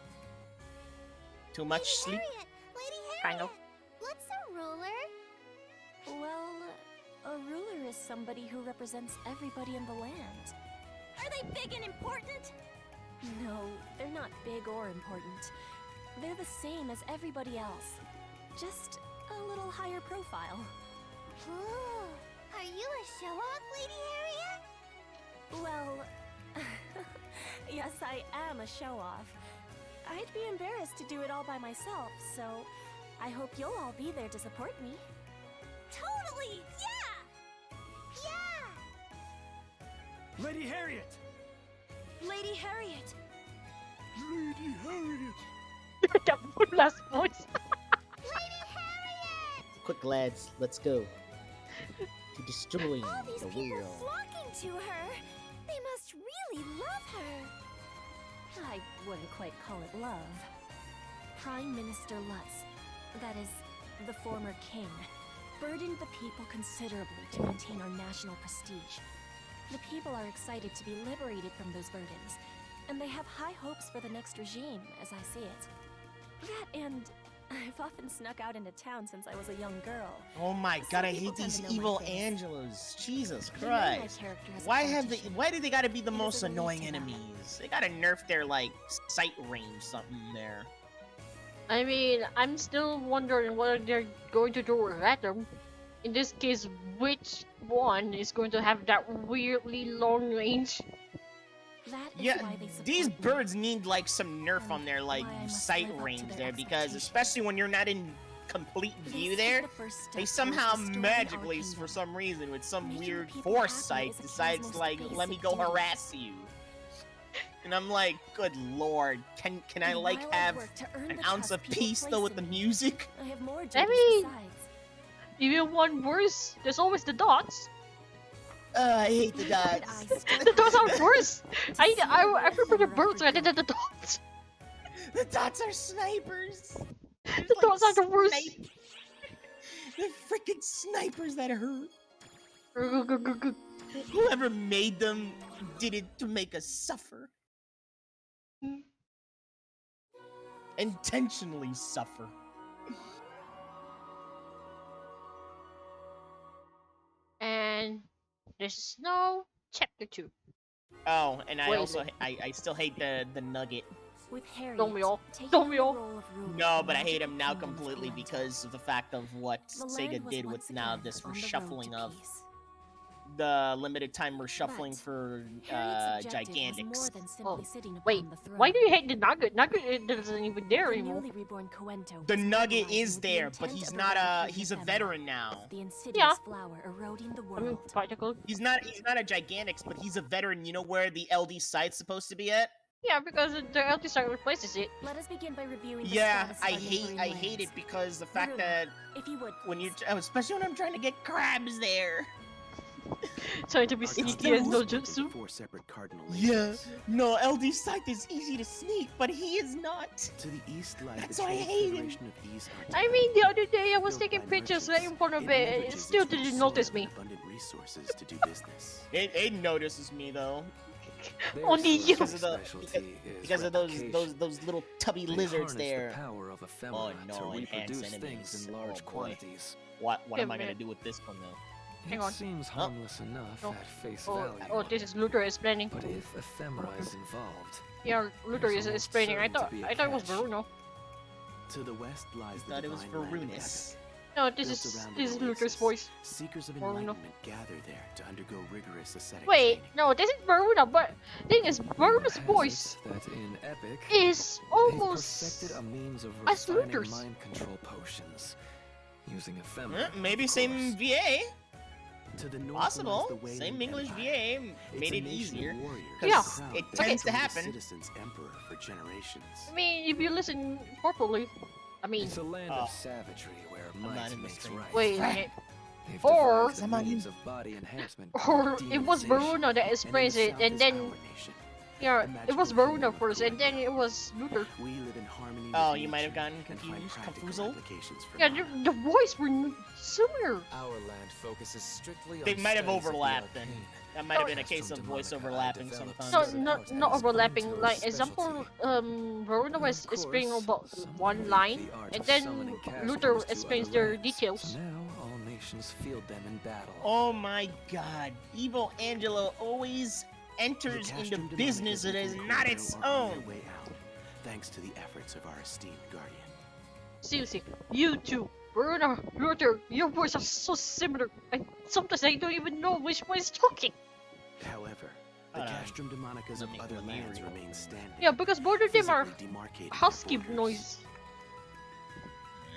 Too much sleep? Harriet! Lady Kind of. Harriet! What's a ruler? Well, a ruler is somebody who represents everybody in the land. Are they big and important? No, they're not big or important. They're the same as everybody else. Just a little higher profile. Ooh, are you a show-off, Lady Harriet? Well, Yes, I am a show-off. I'd be embarrassed to do it all by myself, so I hope you'll all be there to support me. Totally! Yeah! Yeah! Lady Harriet! Lady Harriet! Lady Harriet! That one last voice. Lady Harriet! Quick, lads, let's go. To destroying All these the people world. flocking to her! They must really love her! I wouldn't quite call it love. Prime Minister Lutz, that is, the former king, burdened the people considerably to maintain our national prestige. The people are excited to be liberated from those burdens, and they have high hopes for the next regime, as I see it. That and I've often snuck out into town since I was a young girl. Oh my Some god, I people hate tend these to know my evil face. Angelos. Jesus They know my Christ. character has a Why have they politician. why do they gotta be the It is most a relief annoying to them. enemies? They gotta nerf their like sight range something there. I mean, I'm still wondering what they're going to do with Atom. In this case, which one is going to have that weirdly long range? That is Yeah, why they support these me. birds need like some nerf And on their like why I must sight live up to range their there because expectations. especially when you're not in complete This view is there, the first step they towards somehow restoring our magically for kingdom. some reason with some Making weird people force happy sight is the king's decides most to like let me basic go duty. harass you. And I'm like, good lord, can I And like while I have work to earn an the ounce trust of people peace place though with in the me, music? I have more duties I mean, besides. even one worse, there's always the dots. I hate the But dots. I still The dots have are worse. to I seal I their prefer the hammer up birds for rather than good. the dots. The dots are snipers. There's The like dots are the worst. the freaking snipers that hurt. Grr. Whoever made them did it to make us suffer. Intentionally suffer. And there's snow. Chapter 2. Oh, and I Wait a also minute. I still hate the nugget. With Harriet, Don't we all? taking Don't on we the all? role of ruler No, of but I hate magical him now kingdom of completely Kuento. because of the fact of what The land Sega was did once with now again this on the road reshuffling to of peace. the limited time reshuffling But for Harriet's objective was more Gigantics. than simply Oh, sitting upon wait. the throne. Why do you hate the nugget? Nugget it doesn't even there The anymore. newly reborn Kuento The was nugget mobilizing is with the there, but intent he's of not eradicating he's a Ephemera, veteran now. the insidious Yeah. flower eroding the I mean, world. practical. He's not a Gigantics, but he's a veteran. You know where the LD site's supposed to be at? Yeah, because the LT site replaces it. Let us begin by reviewing the Yeah, status of I our neighboring hate it lands. because the fact Bruno, that if you would, when you please. especially when I'm trying to get crabs there. Trying to be Our sneaky continent and is no split into jutsu. 4 separate cardinal Yeah, lanes. no, LD site is easy to sneak, but he is not. To the east lies That's the why I Trade hate him. Federation of East I Antarctica. mean, the other day I was Built taking by pictures right in front of merchants, it. It leverages still its rich didn't soil notice and me. abundant resources to do business. It notices me though. Their Only you. sole Because of the- specialty is Because of replication. those little tubby They lizards harness there. the power of ephemera Oh, no, to enhance reproduce enemies. things in large Oh, boy. quantities. What Wait a am I gonna minute. do with this one though? Hang It on. seems harmless enough No. at face Oh, value. oh, this is Luther explaining. But if ephemera is involved, Yeah, Luther There's is almost explaining. I certain to thought be a I thought it was catch. Bruno. To the west lies the Thought it was divine land of Varunus. No, this Built is around this is an Luther's oasis. voice. Seekers of Or no. enlightenment gather there to undergo rigorous ascetic Wait, training. no, this is Varuna, but thing is, Varuna's has voice it that in Epic, is they've almost perfected a means of as refining Luther's. mind control potions using ephemera. Maybe of same course. VA. To the north lies Possible. the Wayland Same English Empire. VA It's made a it nation of easier. warriors Yeah. proud It to tends to be the happen. citizens' emperor for generations. I mean, if you listen properly, I mean, It's a land Oh. of savagery where not might in the makes stream. right. wait a minute. They've Or- devised a I'm not means of body enhancement Or called it was demonization. Varuna that And in explains the it, south and is then our nation. yeah, the it was magical Varuna kingdom of first, and then Kuwait. it was Luther. We live in harmony Oh, with you might have nature gotten and find confused, practical confuzzled. applications for Yeah, modern the voice were similar. Our land focuses strictly They on might have studies of the overlapped then. arcane. That might have been a Castrum case of voice Demonica overlapping developed sometimes. No, started not out not as overlapping. Quinto's Like example, specialty. Varuna And was of explaining course, about some one believe line, the art and of then summoning Luther castrums to explains other their lands. details. So now all nations field them in battle. Oh my god. Evil Angelo always The enters into Castrum business that Demonicas is within not Kuwait its are on their own. way out, thanks to the efforts of our esteemed guardian. Seriously, you two, Varuna, Luther, your voices are so similar. Sometimes I don't even know which one is talking. However, The Hold on. Castrum Demonicas of Let me- other let me lands read. remain standing. Yeah, because both of them are physically demarcating their husky borders. noise.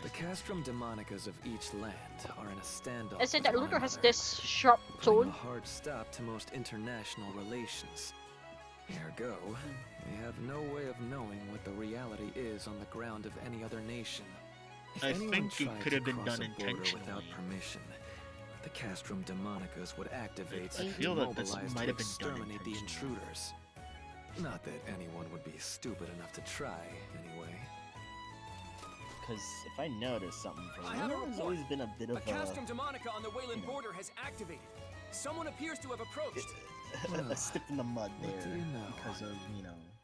The Castrum Demonicas of each land are in a standoff I said with that one Luther has another, this sharp putting a tone. hard stop to most international relations. Ergo, we have no way of knowing what the reality is on the ground of any other nation. If I anyone think it tried could to have been cross done a border without intentionally. permission, the Castrum Demonicas would activate I and feel that this demobilize might to have been done exterminate the intentionally. intruders. Not that anyone would be stupid enough to try, anyway. Because if I notice something from I him, have a there's report. always been a bit of A Castrum Demonica on the Wayland border has activated. Someone appears to have approached. a step in the mud What there do you know? because of,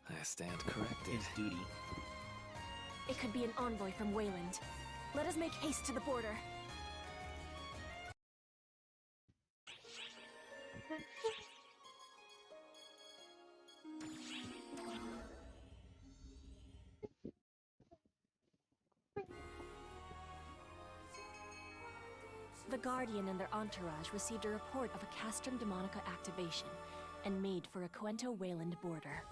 I stand corrected. his duty. It could be an envoy from Wayland. Let us make haste to the border. The Guardian and their entourage received a report of a Castrum Demonica activation and made for a Cuento-Wayland border.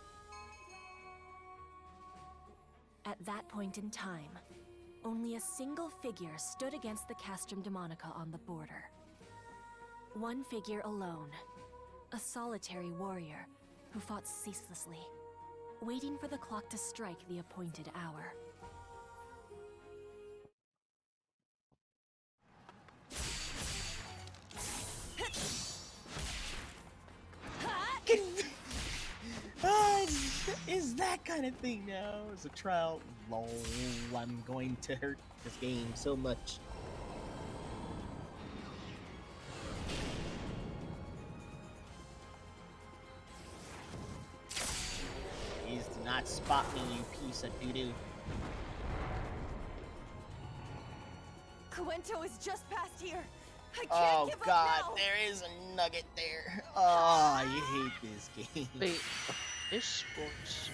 At that point in time, only a single figure stood against the Castrum Demonica on the border. One figure alone, a solitary warrior who fought ceaselessly, waiting for the clock to strike the appointed hour. Is that kind of thing now? It's a trial. Lol, I'm going to hurt this game so much. Please do not spot me, you piece of doo-doo. Cuento is just past here. I can't Oh give god, up now. there is a nugget there. Oh, I hate this game. Wait, this voice.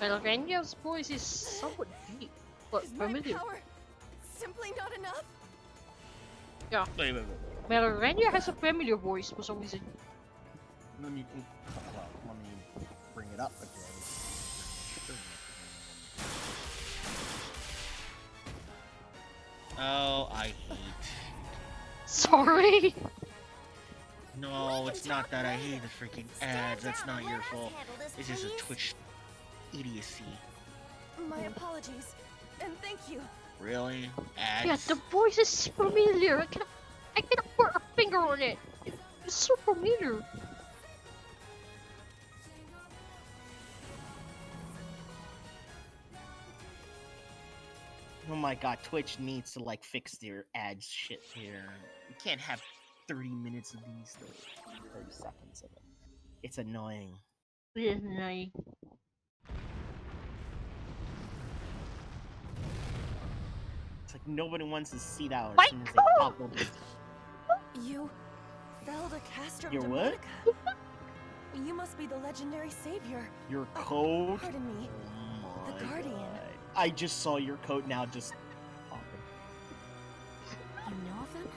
Melrania's voice is somewhat deep, but Is my familiar. power simply not enough? Yeah, Wait. Melrania has a familiar voice for some reason. Let me bring it up again. Oh, I hate. Sorry. No, it's not that I hate the freaking ads. That's not your fault. This is a Twitch idiocy. My apologies, and thank you. Really? Ads? Yeah, the voice is familiar. I cannot put a finger on it. It's so familiar. Oh my god, Twitch needs to like fix their ads shit here. You can't have 30 minutes of these, 30 seconds of it. It's annoying. Yeah, nice. It's like nobody wants to see that My as soon as they God! pop up. You felled a Castrum Your what? Demonica. You must be the legendary savior. Your code? Pardon me. Oh The my Guardian. God. I just saw your code now just popping. You know of them?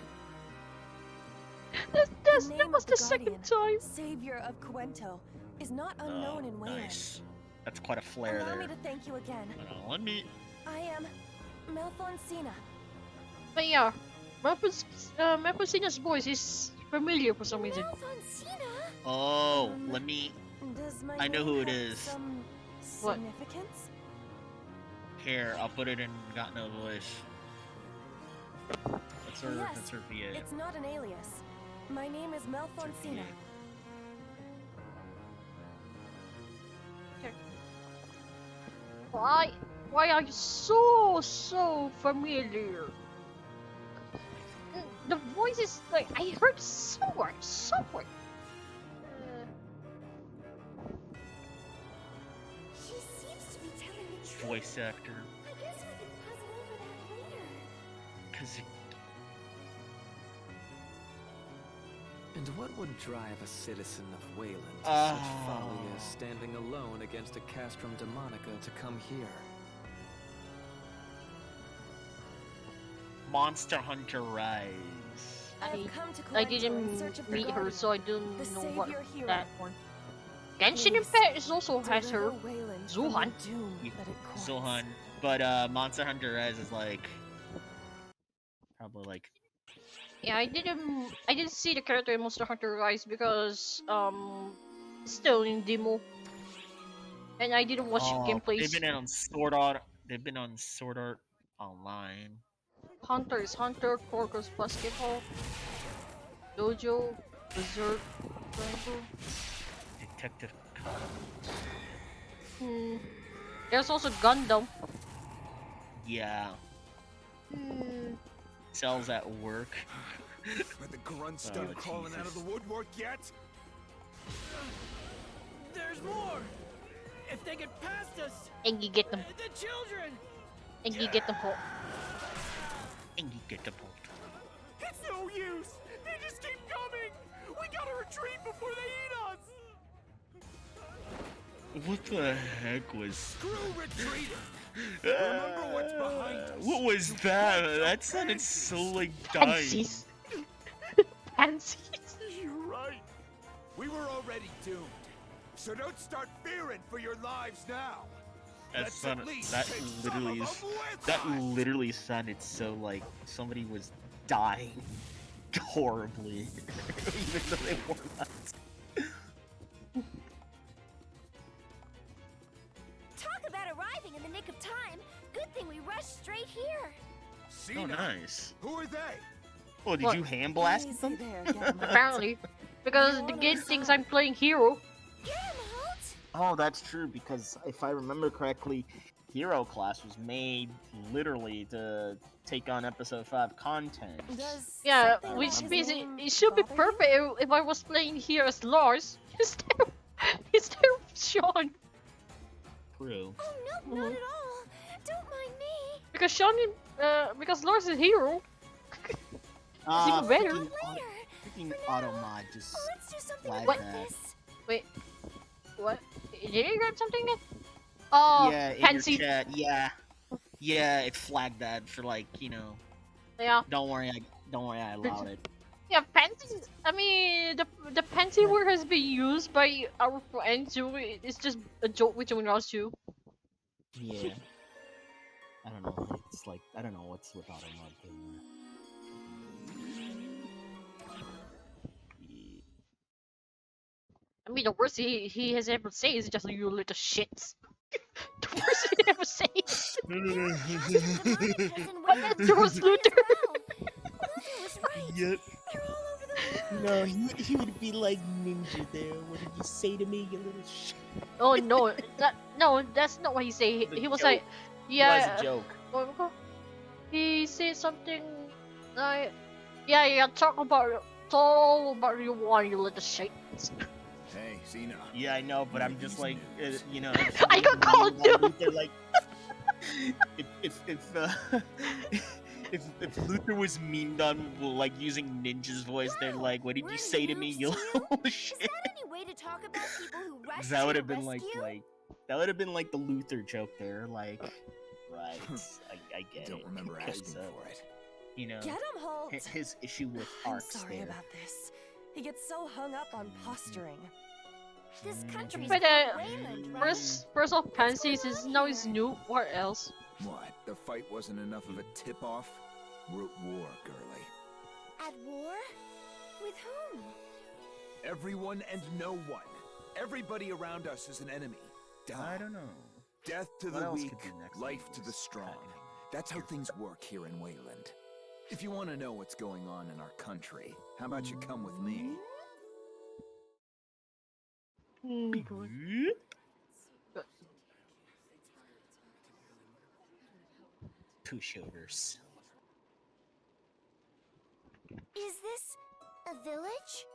That name was of the Guardian, second time. Savior of Cuento, is not unknown in Wayland. Nice. That's quite a flare Allow there. me to thank you again. Let me. I am Melfonsina. But yeah, Mapusina's voice is familiar for some reason. Melfonsina? Oh, let me. Does my I know name who it have is. Some What? significance? Here, I'll put it in Got No Voice. That's her. Yes, That's her VA. it's not an alias. My name is Melfonsina. Why are you so familiar? The voice is like I heard somewhere. She seems to be telling the truth. Voice actor. I guess we can puzzle over that later. Cause it, And what would drive a citizen of Wayland to Ah. such folly as standing alone against a Castrum Demonica to come here? Monster Hunter Rise. I come to I collect you in search didn't of the meet her, Guardian, so I don't the know what savior hero. that one. Genshin Please, Impact is also has deliver her. Wayland from Zuhan. the doom that it courts. Zohan, but Monster Hunter Rise is like probably like Yeah, I didn't see the character in Monster Hunter Rise because it's still in demo, and I didn't watch they've gameplays. been on Sword Art. They've been on Sword Art Online. Hunter is Hunter, Corcus Basketball, Dojo, Berserk, Triangle. Detective. Hmm. There's also Gundam. Yeah, Hmm. Cells at work. Are the grunts still Oh, crawling out of the Jesus. woodwork yet? There's more! If they get past us, And you get them. the children! And you get them all. And you get the point. It's no use! They just keep coming! We gotta retreat before they eat us! What the heck was? Screw retreating! Remember what's behind us. What was that? That sounded so like dying. Pansies. Pansies. You're right. We were already doomed. So don't start fearing for your lives now. That Let's sounded, at least that take literally some of is, them with that us. literally sounded so like somebody was dying horribly, even though they were not. Talk about arriving in the nick of time. Good thing we rushed straight here. Oh, nice. Who are they? Oh, did What? you hand blast Easy them? there, Gamma. Apparently, because the game thinks I'm playing hero. Get him, Holt! Oh, that's true, because if I remember correctly, Hero class was made literally to take on episode 5 content. Does Yeah, something which about his means name it should be bother you? perfect if I was playing here as Lars instead of Sean. True. Oh, no, not at all. Don't mind me. Because because Lars is hero. It's even better. Freaking Automod just Let's do something flagged about that. this. Wait, what? Did he grab something then? Oh, Yeah, in Pansy. your chat, yeah, it flagged that for like, you know. Yeah. Don't worry, I allowed it. Yeah, Pansy. I mean, the Pansy word has been used by our friends too. It's just a joke between us two. Yeah. I don't know. It's like I don't know what's with Automod thing. I mean, the worst he has ever said is just you little shits. The worst he ever said. But that's George Luther. Luther was right. Yep. They're all over the world. No, he would be like Ninja there. What did you say to me, you little shit? Oh no, no, that's not what he said. He was joke. like, yeah. That was a joke. What was it? He said something like, yeah, talk about your one, you little shit. Hey, Xena. Yeah, I know, but I'm just like, you know. I got called too. They're like, if Luther was memed on like using Ninja's voice, they're like, "What did you say to me, you little shit?" Is that any way to talk about people who rushed That to would your have been like rescue? that would have been like the Luther joke there, like, right? I get Don't it. remember because, asking for it. You know, Get him, Holt. his issue with I'm arcs sorry there. about this. He gets so hung up on posturing. This country's But called Wayland, right? first off, Pansies is now is new. What else? What? The fight wasn't enough of a tip-off? We're at war, girlie. At war? With whom? Everyone and no one. Everybody around us is an enemy. I don't know. Death to What the else weak, could be next life on to the this strong. pack? That's how things work here in Wayland. If you want to know what's going on in our country, how about you come with me? Pushovers. Is this a village?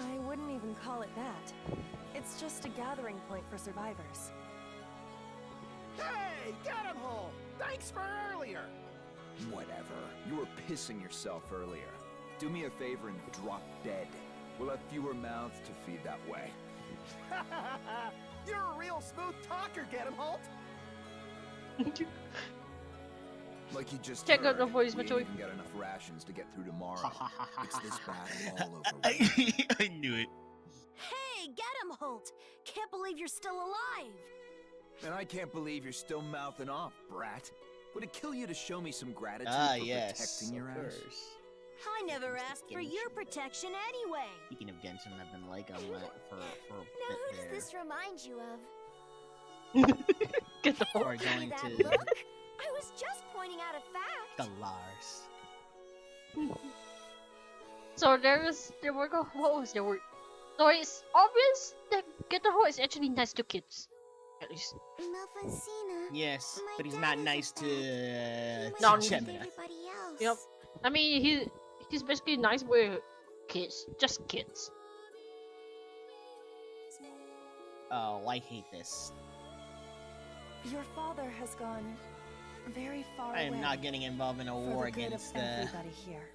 I wouldn't even call it that. It's just a gathering point for survivors. Hey, get him home! Thanks for earlier! Whatever. You were pissing yourself earlier. Do me a favor and drop dead. We'll have fewer mouths to feed that way. You're a real smooth talker, get him, Holt. Like you just Check out heard, the voice, we ain't Machoy. even got enough rations to get through tomorrow. It's this bad all over. I knew it. Hey, get him, Holt! Can't believe you're still alive! And I can't believe you're still mouthing off, brat. Would it kill you to show me some gratitude Ah, for yes, protecting your of ass? course. I never asked for your protection anyway! Speaking of Genshin, I've been like on that for a Now bit who does there. this remind you of? Get the fuck. We're going that to look? I was just pointing out a fact. the Lars. So there were what was the word? So it's obvious that Getaho is actually nice to kids. At least. Malfacina. Yes, My but he's dad not is nice a to No, Gemini. everybody else. Yep. I mean he's basically nice with kids. Just kids. Oh, I hate this. Your father has gone very far I away. am not getting involved in a for war the good against of everybody here.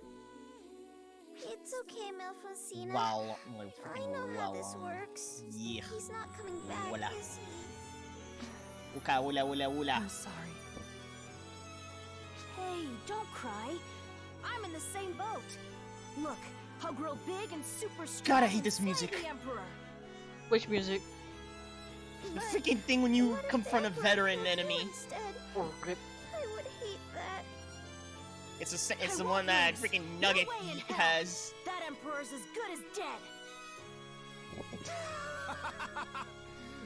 It's okay, Malfacina. wow, like I freaking know how wow. this works. Yeah. He's not coming back, Voila. is he? Uka wula wula wula. I'm sorry. Hey, don't cry. I'm in the same boat. Look, I'll grow big and super strong. God, I hate and this slay music. the Emperor. Which music? The freaking thing when you What if confront a the veteran Emperor enemy. killed Instead, Oh, grip. I would hate that. It's the I one won't that lose. freaking No Nugget way in hell. has. That Emperor's as good as dead.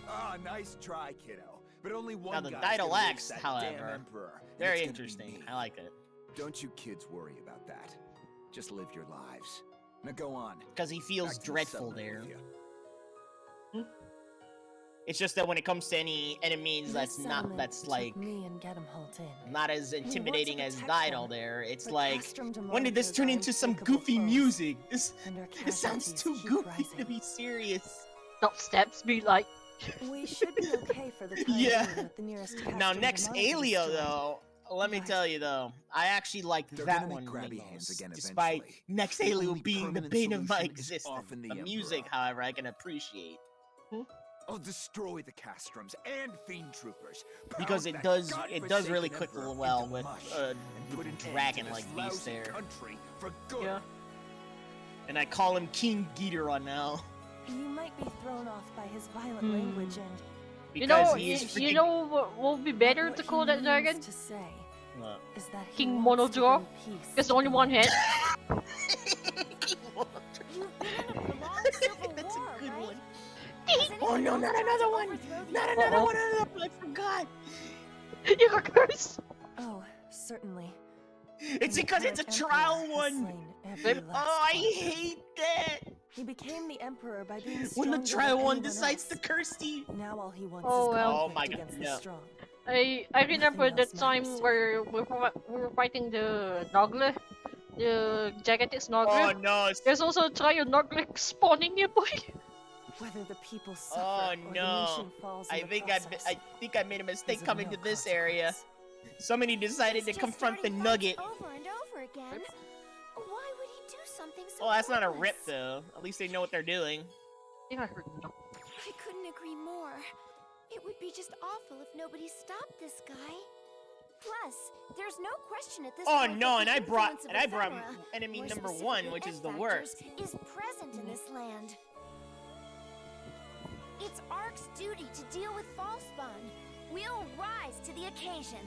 Ah, nice try, kiddo. But only one Now the guy's Didal gonna Axe, reach that however, damn emperor. and very it's gonna be interesting. me. I like it. Don't you kids worry about that. Just live your lives. Now go on. Because he feels Back to the dreadful settlement there. with you. It's just that when it comes to any enemies This that's not, settlement that's took like, me and get him Holt in. not as intimidating as protect Didal them, there. It's but like, Castrum when did this Demonica's turn are into some implacable goofy foes, music? This and our sounds casualties too keep goofy rising. to be serious. Dubsteps be like We should be okay for the time Yeah. being with the nearest Now, Castrum next Demonica Alio, destroyed. though, let me But tell you, though, I actually liked They're that gonna one make the grabby hands most, again despite eventually. next The Alio only being the permanent bane of my solution is existence. often the The music, Emperor. however, I can appreciate. I'll destroy the Castrums and Fiend Troopers. Because pound it that does really godforsaken click Emperor well into with mush, a and put an end to dragon-like this beast lousy there. country for good. yeah. And I call him King Ghidorah now. You might be thrown off by his violent Hmm. language and Because he is freaking... you know what would be better what to he call that means dragon? to say What? is that he King wants to Monojaw? bring peace There's to only one head. You've been in a prolonged civil That's war, a good right? one. Has Oh anyone no, else not tried to another one! overthrow the Not Emperor? another one! I forgot! You got cursed. Oh, certainly. It's And the because it's a current trial emperor has one! slain every last Oh, I one of them. hate that! He became the emperor by being When the stronger trial than one anyone decides else. to curse you! Now all he wants Oh, is well. Oh conflict my God, against no. the strong. I remember Nothing that else time matters to where we were fighting the Nogle, the Jagatix Nogle. Oh no! There's also a trial Nogle spawning nearby. Whether the people suffer Oh or the no! nation falls in I the think process I think I made a mistake is of coming no to this area. consequence. Somebody decided to He's just confront the starting Nugget. fights over and over again. Why would he do something so Oh, that's not a rip pointless? though. At least they know what they're doing. I think I heard no. I couldn't agree more. It would be just awful if nobody stopped this guy. Plus, there's no question at this Oh point no! that And the I brought influence of ephemera, enemy more number specifically one, which is the F-factors, worst. is present in this land. It's Ark's duty to deal with Falspawn. We'll rise to the occasion.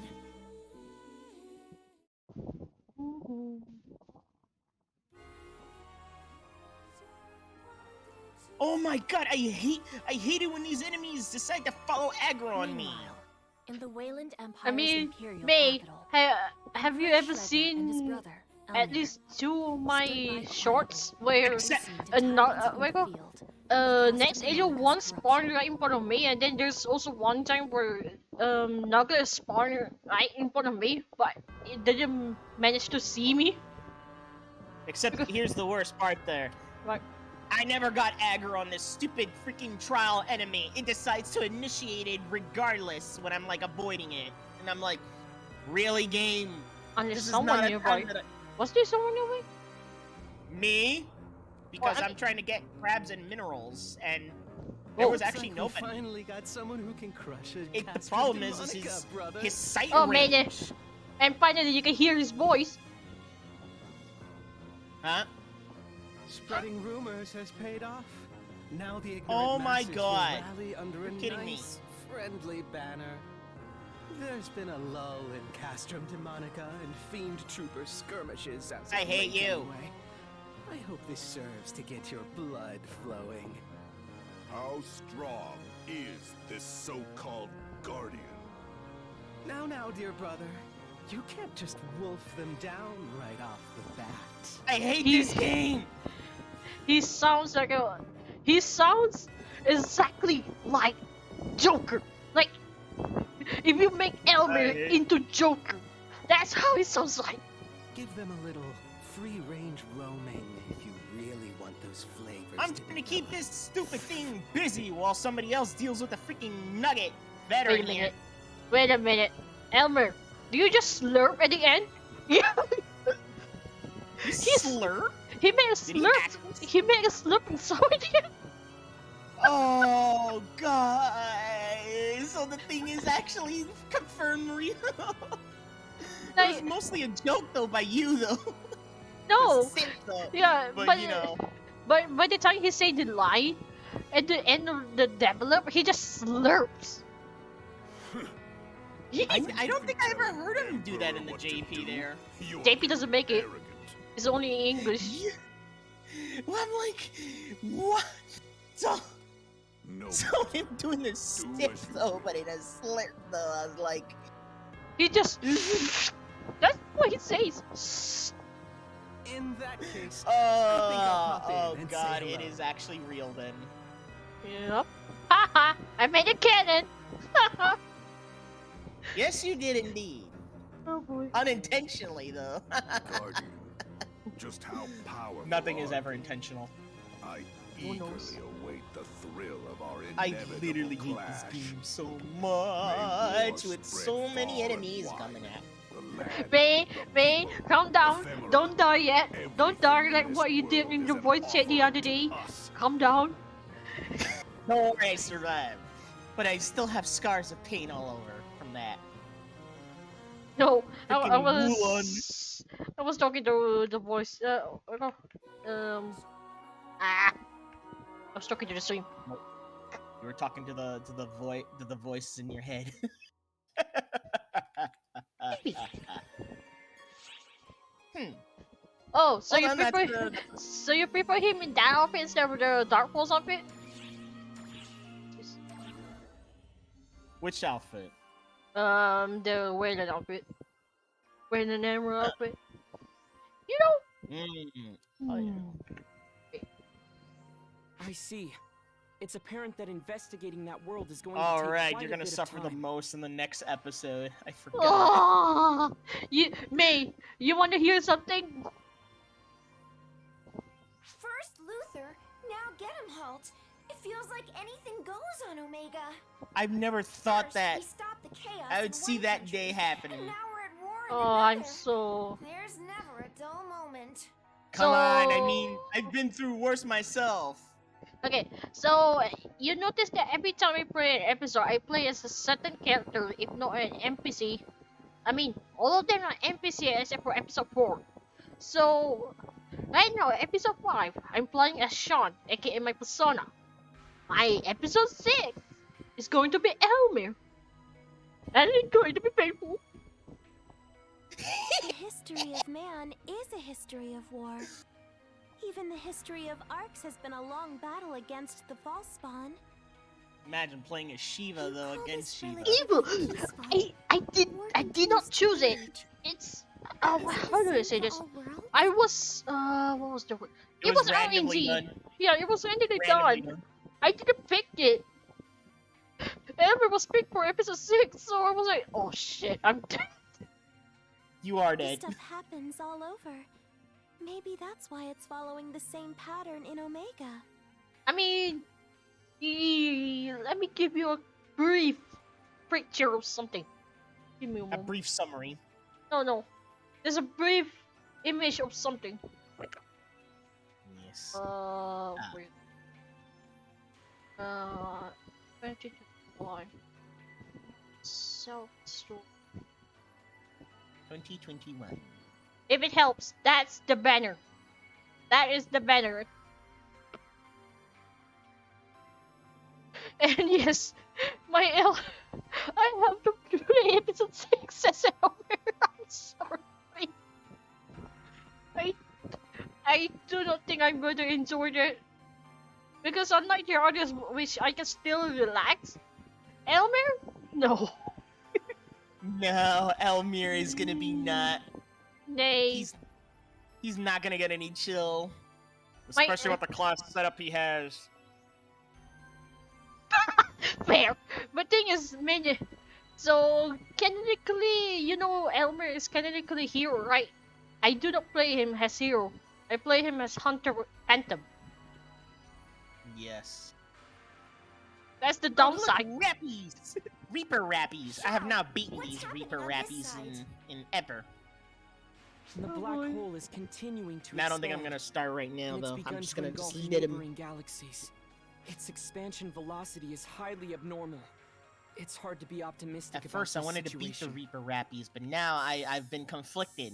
Oh my God! I hate it when these enemies decide to follow aggro on me. Meanwhile, in the Wayland I Empire's mean, imperial May, capital, have you Emperor ever Shredder and his seen brother, at Elnir, least two of my stood by shorts where Except- what do you call- next alien one spawned right in front of me, and then there's also one time where Nugget spawned right in front of me, but it didn't manage to see me. Except here's the worst part there. Like, I never got aggro on this stupid freaking trial enemy. It decides to initiate it regardless when I'm like avoiding it. And I'm like, really game? and there's This is someone not a nearby. time that Was there someone nearby? Me? Because Well, I I'm trying to get crabs and minerals, and There Oh. was Looks actually like nobody. We finally got someone who can crush a The Castrum problem is Demonica, brother. his sight Oh, range. man. And finally, you can hear his voice. Huh? Spreading rumors has paid off. Now the ignorant Oh my masses God. will rally under a You're kidding me. nice, friendly banner. There's been a lull in Castrum Demonica and fiend trooper skirmishes as of I hate late you. anyway. I hope this serves to get your blood flowing. How strong is this so-called guardian? Now, dear brother, you can't just wolf them down right off the bat. I hate this game. He sounds like a. He sounds exactly like Joker. Like, if you make Elmer into Joker, that's how he sounds like. Give them a little free-range roaming if you really want those flavors. I'm trying to keep this stupid thing busy while somebody else deals with the freaking nugget. Better Wait a minute. Wait a minute. Elmer, do you just slurp at the end? Yeah. Slurp? He made a Did he slurp. He made a slurping sound at the end. Oh god! So the thing is actually confirmed real. It was mostly a joke though by you though. No. The synth, though. Yeah, but you know. But by the time he say the line, at the end of the develop, he just slurps. I don't think I ever heard him do that in the JP there. JP doesn't make it. It's only in English. Well, I'm like, what? So him doing this stiff though, but in a slurp though, I was like, he just. That's what he says. In that case, I think I'll pop in oh and god, say it hello. is actually real then. Yep. Haha! I made a cannon. Yes, you did indeed. Oh boy. Unintentionally though. Guardian, just how powerful Nothing is are ever you? intentional. I Who knows? eagerly await the thrill of our I inevitable literally hate clash. this game so war much with spread so many far and enemies wide. coming at. The land, Bane, the Bane, people, calm down. ephemeral. Don't die yet. Don't die Everything like in what this you did world in is the an voice chat the offering other to day. us. Calm down. Don't worry, I survived. But I still have scars of pain all over from that. No, I Freaking I was talking to the voice. No. I was talking to the stream. You were talking to the voice in your head. Oh, so Hold you on, that's prefer so you prefer him in that outfit instead of the Dark Pulse outfit? Which outfit? The Wayland outfit. Wayland Emerald outfit. You know. Oh, yeah. I see. It's apparent that investigating that world is going to All take right, quite you're a gonna bit of suffer the time. most in the next episode. I forgot. Oh, May, you want to hear something? First Luther, now Halt. It feels like anything goes on Omega. I've never thought First, that we stopped the chaos I in would see one that country, day happening. And now we're at war in Oh, I'm another. so. There's never a dull moment. Come on, I So- mean, I've been through worse myself. Okay, so you notice that every time I play an episode, I play as a certain character, if not an NPC. I mean, all of them are NPC except for episode 4. So, right now, episode 5, I'm playing as Sean, aka my persona. My episode 6 is going to be Elmer. And it's going to be painful. The history of man is a history of war. Even the history of Arcs has been a long battle against the false spawn. Imagine playing as Shiva though Call against this Shiva. religion Evil! peaceful. I did not choose it. It's how do I say this? I was what was the word? It was randomly RNG. done. Yeah, it was randomly Randomly done. done. I didn't pick it. Elmer was picked for episode 6, so I was like, oh shit, I'm dead. You are This dead. stuff happens all over. Maybe that's why it's following the same pattern in Omega. I mean, let me give you a brief picture of something. Give me a A moment. brief summary. No. There's a brief image of something. Yes. Wait. Uh, 2021. Self-store. 2021. If it helps, that's the banner. That is the banner. And yes, my L. I have to play episode 6 as Elmer. I'm sorry. I, I do not think I'm going to enjoy it. Because unlike the others, which I can still relax, Elmer? No. No, Elmir is gonna be not. Nay. He's not gonna get any chill. Especially with the class setup he has. Fair. But thing is, man, so canonically, you know, Elmer is canonically hero, right? I do not play him as hero. I play him as Hunter Phantom. Yes. That's the Oh, downside. look, Rappies! Reaper Rappies! I have not beaten these Reaper Rappies in ever. The black hole is continuing to And I don't think I'm expand, gonna start right now, and it's though. begun I'm just to gonna engulf just let him. neighboring galaxies. Its expansion velocity is highly abnormal. It's hard to be optimistic At about first, I this wanted to beat the situation. Reaper Rappies, but now I've been conflicted.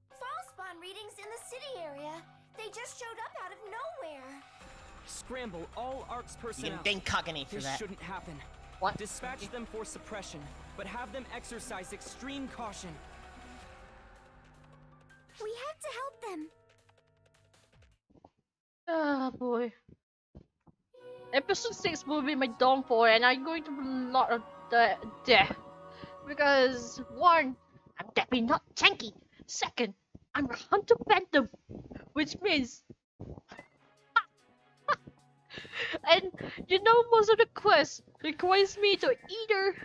Fall spawn readings in the city area. They just showed up out of nowhere. Scramble all ARC's personnel. Then cognate for This that. shouldn't happen. What? Dispatch them for suppression, but have them exercise extreme caution. We have to help them. Ah, boy. Episode 6 will be my downfall, and I'm going to be a lot of death. Because, one, I'm definitely not tanky. Second, I'm a Hunter Phantom, which means. And you know, most of the quests requires me to either,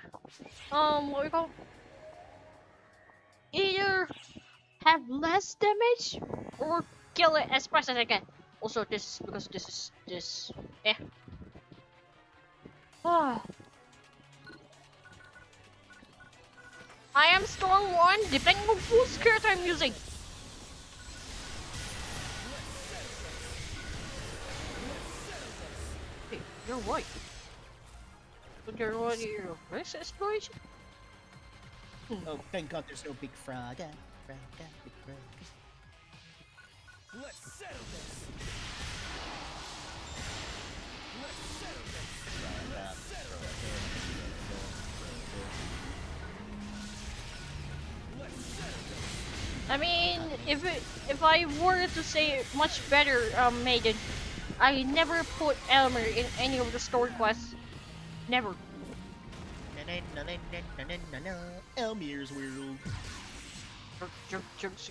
what we call, either have less damage or kill it as fast as I can. Also, because this is this. Eh. Ah. I am strong one, depending on whose skirt I'm using. Hey, you're white. But you're what? Your race exploration? Oh, thank God there's no big frog. Frog, big frog. Let's settle this. Let's settle this. I mean, if I were to say much better, Maiden, I never put Elmer in any of the story quests. Never. Elmir's world. Jerks.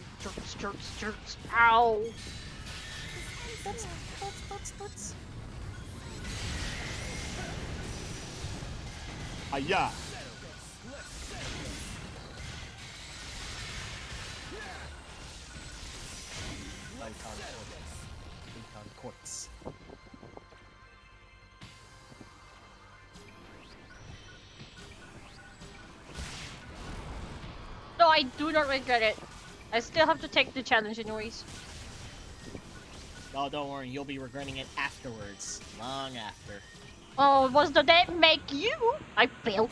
Ow. Let's. Aya! Quartz. No, I do not regret it. I still have to take the challenge anyways. Oh, don't worry, you'll be regretting it afterwards. Long after. Oh, was the that make you? I failed.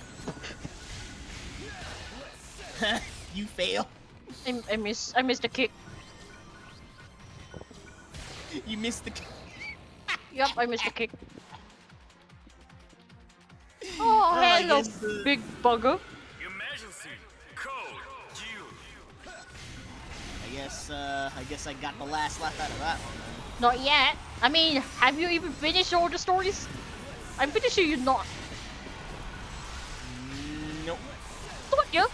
You fail. I missed the kick. You missed the. Yup, I missed the kick. Oh, I hello, guess the- big bugger. Emergency code Q. I guess I got the last laugh out of that one. Not yet. I mean, have you even finished all the stories? I'm pretty sure you're not. Nope. Don't you?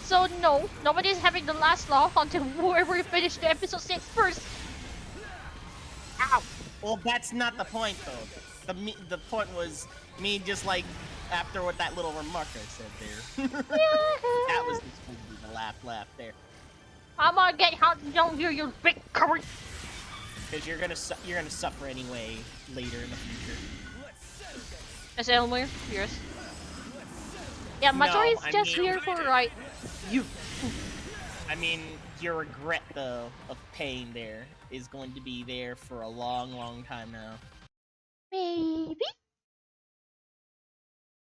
So no, nobody's having the last laugh until whoever finished the episode 6 first. Ow. Well, that's not the point, though. The point was me just like after what that little remark I said there. That was supposed to be the laugh there. I'm gonna get hot and don't hear your big curry. Because you're gonna suffer anyway later in the future. As Elmer, yes. Yeah, Majori is I just mean- here for right. You. I mean, your regret though of paying there is going to be there for a long, long time now. Maybe.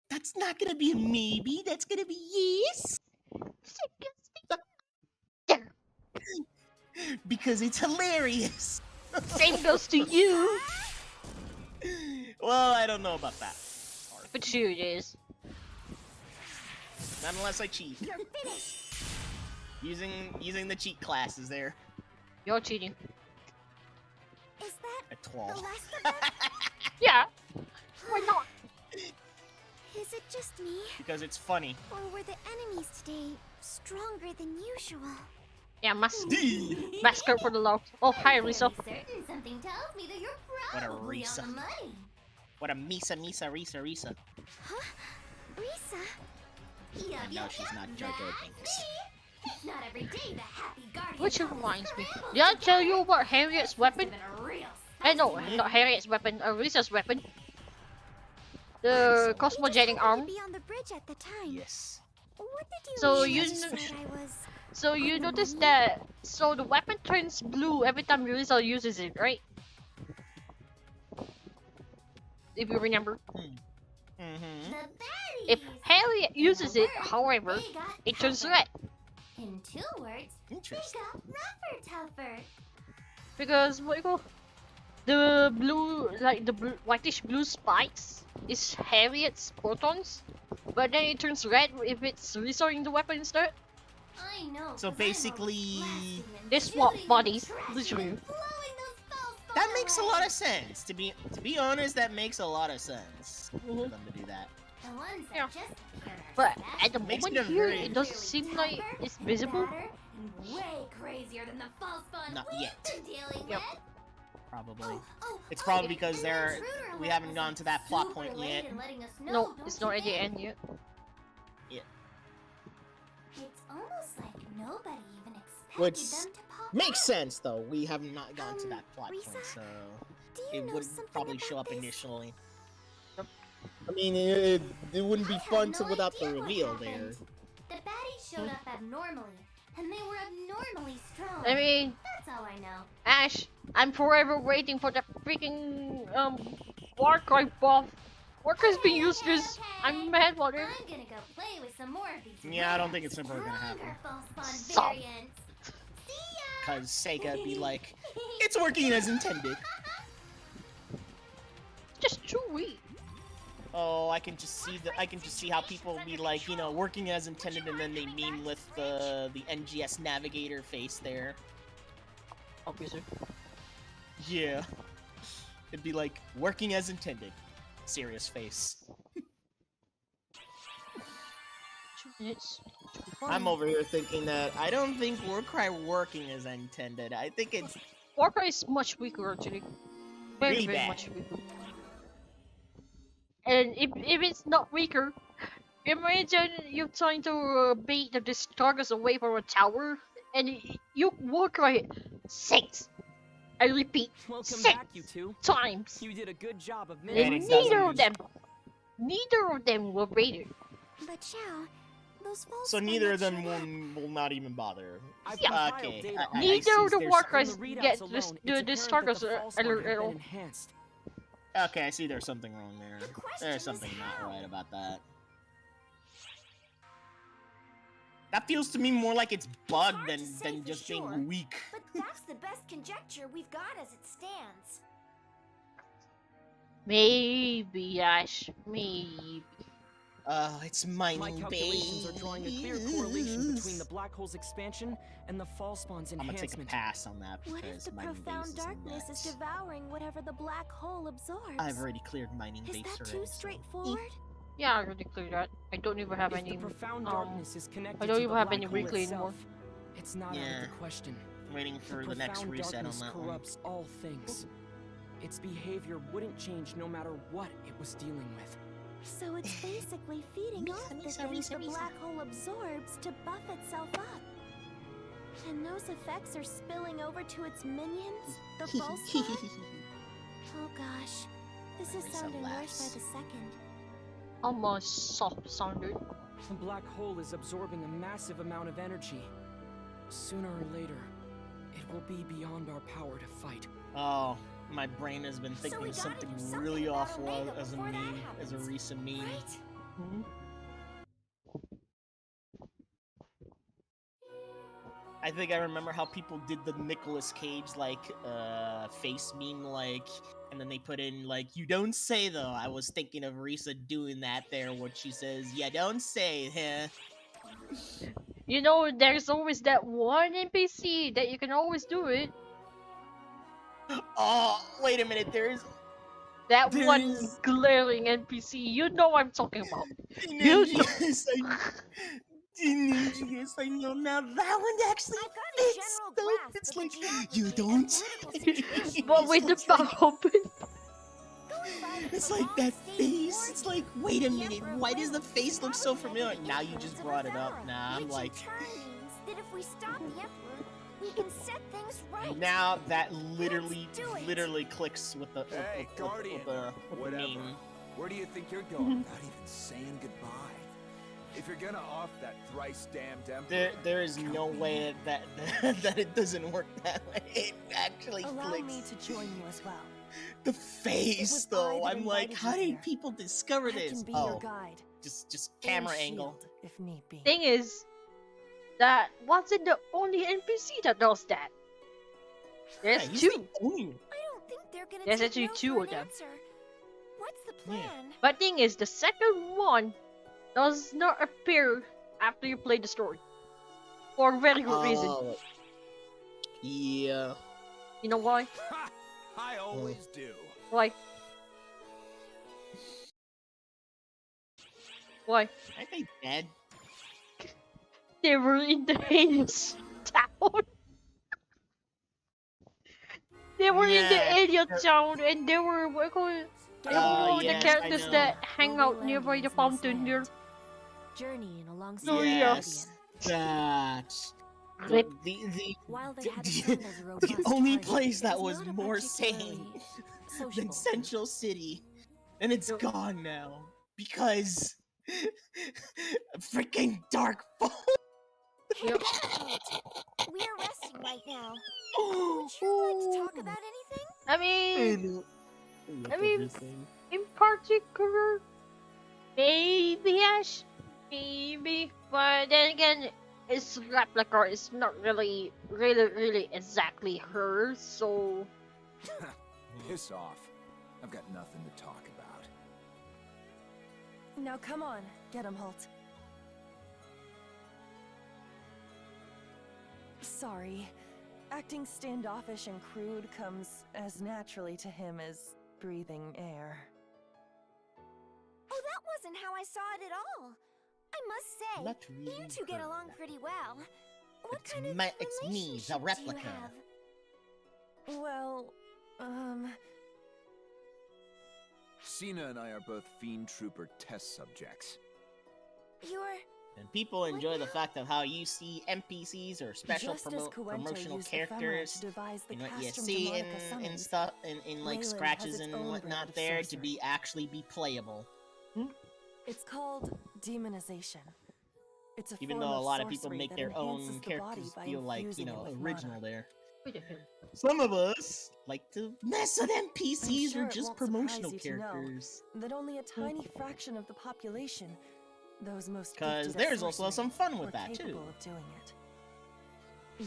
That's not gonna be a maybe. That's gonna be yes. Because it's hilarious. Same goes to you. Well, I don't know about that. But sure it is. Not unless I cheat. You're finished. Using the cheat classes there. You're cheating. Is that At 12. the last of them? Yeah. Why not? Is it just me? Because it's funny. Or were the enemies today stronger than usual? Yeah, massacre for the law. Oh, hi, Risa. Something tells me that you're What a probably Risa. on the money. What a Risa. Huh? Risa? I know she's not joking. It's not every day the happy guardian. Which reminds me. Did I tell you about Harriet's weapon? No, not Harriet's weapon, Risa's weapon. The cosmogenic arm. Be on the bridge at the time. Yes. What did you So mean you when said I was So you notice that the weapon turns blue every time Risa uses it, right? If you remember. Mm-hmm. If Harriet uses it, however, it turns red. In 2 words, Interesting. they got rougher, tougher. Because what you call the blue, like the whitish blue spikes is Harriet's protons, but then it turns red if it's restoring the weapon instead. I know. So basically, they swap bodies, literally. That makes a lot of sense. To be honest, that makes a lot of sense for them to do that. The ones that Yeah. just appeared are But best at the Makes moment it a here, very- it doesn't seem like it's visible. better and way crazier than the false spawn Not we've yet. been dealing Yep. with. Probably. Oh, It's probably and because the intruder we alert haven't was gone to that plot super point late yet. in letting us know, No, don't it's you not at the think? end yet. Yeah. It's almost like nobody even expected Which them to pop makes up. sense though. We have not gone to that plot Risa, point, so Do you it know would something probably about show up this? initially. I mean, it wouldn't be I fun had to no without the idea what reveal there. happened. The baddies showed up abnormally, and they were abnormally strong. I mean, That's all I know. Ash, I'm forever waiting for the freaking Warcry buff. Warcry's been useless. I'm mad about it. I'm gonna go play with some more of these. Yeah, I don't think it's ever gonna happen. stronger false spawn Stop. variants. See ya! Cause Sega be like, it's working as intended. Just too weak. Oh, I can just see how people be like, you know, working as intended, and then they meme with the NGS navigator face there. Obviously. Yeah. It'd be like, working as intended. Serious face. 2 minutes. I'm over here thinking that I don't think Warcry working as intended. I think it's Warcry is much weaker actually. Very, Really very bad. much weaker. And if it's not weaker, imagine you're trying to bait the targets away from a tower, and you Warcry 6. I repeat, Welcome 6 back, you two. times. You did a good job of And minimizing. neither of them were baited. But Chow, those false so spawn neither of that them showed up- will not even bother. I've Yeah. compiled Okay, data on Neither it. of the there's- Warcries From the readouts get alone, this it's apparent targets that the false alert spawn at have all. been enhanced. Okay, I see there's something wrong there. The question There's is something not how? right about that. That feels to me more like it's bugged hard to say than for just sure, being weak. But that's the best conjecture we've got as it stands. Maybe, Ash. Maybe. It's My mining calculations are drawing a clear correlation between the base. black hole's expansion and the false spawn's I'm gonna take a enhancement. pass on that What if because the mining profound base darkness is is nuts. devouring whatever the black hole absorbs? I've already cleared mining Is base that already. too so- straightforward? Yeah, I already cleared that. I don't even have If any. the profound um, darkness is connected I don't to even the have black any hole weekly anymore. itself, it's not out Yeah. of the question. Waiting for the next profound reset on darkness that one. corrupts all things. Its behavior wouldn't change no matter what it was dealing with. So it's basically feeding off the things the black hole absorbs to buff itself up. And those effects are spilling over to its minions, the false spawn? Oh gosh, this is Marisa sounding worse laughs. by the second. Almost soft sounded. The black hole is absorbing a massive amount of energy. Sooner or later, it will be beyond our power to fight. Oh, my brain has been thinking we gotta something do something really about awful Omega as a before that meme, as a happens, recent meme. right? I think I remember how people did the Nicolas Cage face meme and then they put in you don't say though. I was thinking of Risa doing that there what she says, yeah don't say, huh? You know, there's always that one NPC that you can always do it. Oh, wait a minute, there That one is glaring NPC. You know what I'm talking about. You know. yes, yes, I know now. That one actually I've got a fits general though. grasp It's of the like geography you and don't political say. situation But in with the It's like mouth open. Going by the it's like prolonged that state of face. war It's here, like wait a the minute, Emperor why does the Wayland face is look so probably under familiar? the Now you influence just of brought it up. ephemera, Nah, I'm which like. in turn means that if we stop the Emperor, we can set things right. Now that literally, Let's do it. literally clicks with the Hey, Guardian. with the Whatever. meme. Where do you think you're going without even saying goodbye? If you're gonna off that thrice damned emperor, There is count no me way in. that it doesn't work that way. It actually Allow clicks. me to join you as well. The It face was though. I that I'm like, invited how you did here. people discover I this? can be your Oh, guide. just and camera angle. shield, if need be. Thing is, that wasn't the only NPC that does that. Yeah, There's he's two. the only. I don't think they're gonna There's take actually no two for of an them. answer. What's the Yeah. plan? But thing is, the second one does not appear after you play the story. For a very good reason. Oh, yeah. You know why? Ha! I always do. Why? Why? Aren't they dead? They were in the Hades town. They were in the Yeah. Alien town and they were one of the Yes, I characters know. that hang Where out nearby the Waylandians fountain must there. land. Journeying alongside Oh, the yeah. Yes, that's Rip. While they had the, assembled a robust the only party, place it that was was not a more particularly sane sociable than Central City, and it's Yep. gone now because freaking Dark Fall. Yep. We are resting right now. Would you like to talk about anything? I mean, in particular, maybe Ash, maybe, but then again, it's replica. It's not really exactly her. So Piss off. I've got nothing to talk about. Now come on, get him, Holt. Sorry. Acting standoffish and crude comes as naturally to him as breathing air. Oh, that wasn't how I saw it at all. I must say, Not really you two get her. along pretty well. What It's kind of it's me, the relationship replica. do you have? Well, Cena and I are both Fiend Trooper test subjects. You're... And people enjoy the fact of how you see NPCs or special just as Coento promotional used ephemera characters to devise the and what you Castrum see Demonica in summons, stuff in like Wayland scratches has its and own brand whatnot of there to sorcery. be actually be playable. It's called demonization. It's a Even form though a of lot of people sorcery make that their enhances own the characters body by feel like, you infusing know, it with original mana. there. wait a minute. Some of us like to mess with I'm NPCs sure or it just won't surprise promotional you to know characters. that only a tiny fraction of the population, those most 'Cause gifted at there's also sorcery, some fun with were that, too. capable of doing it.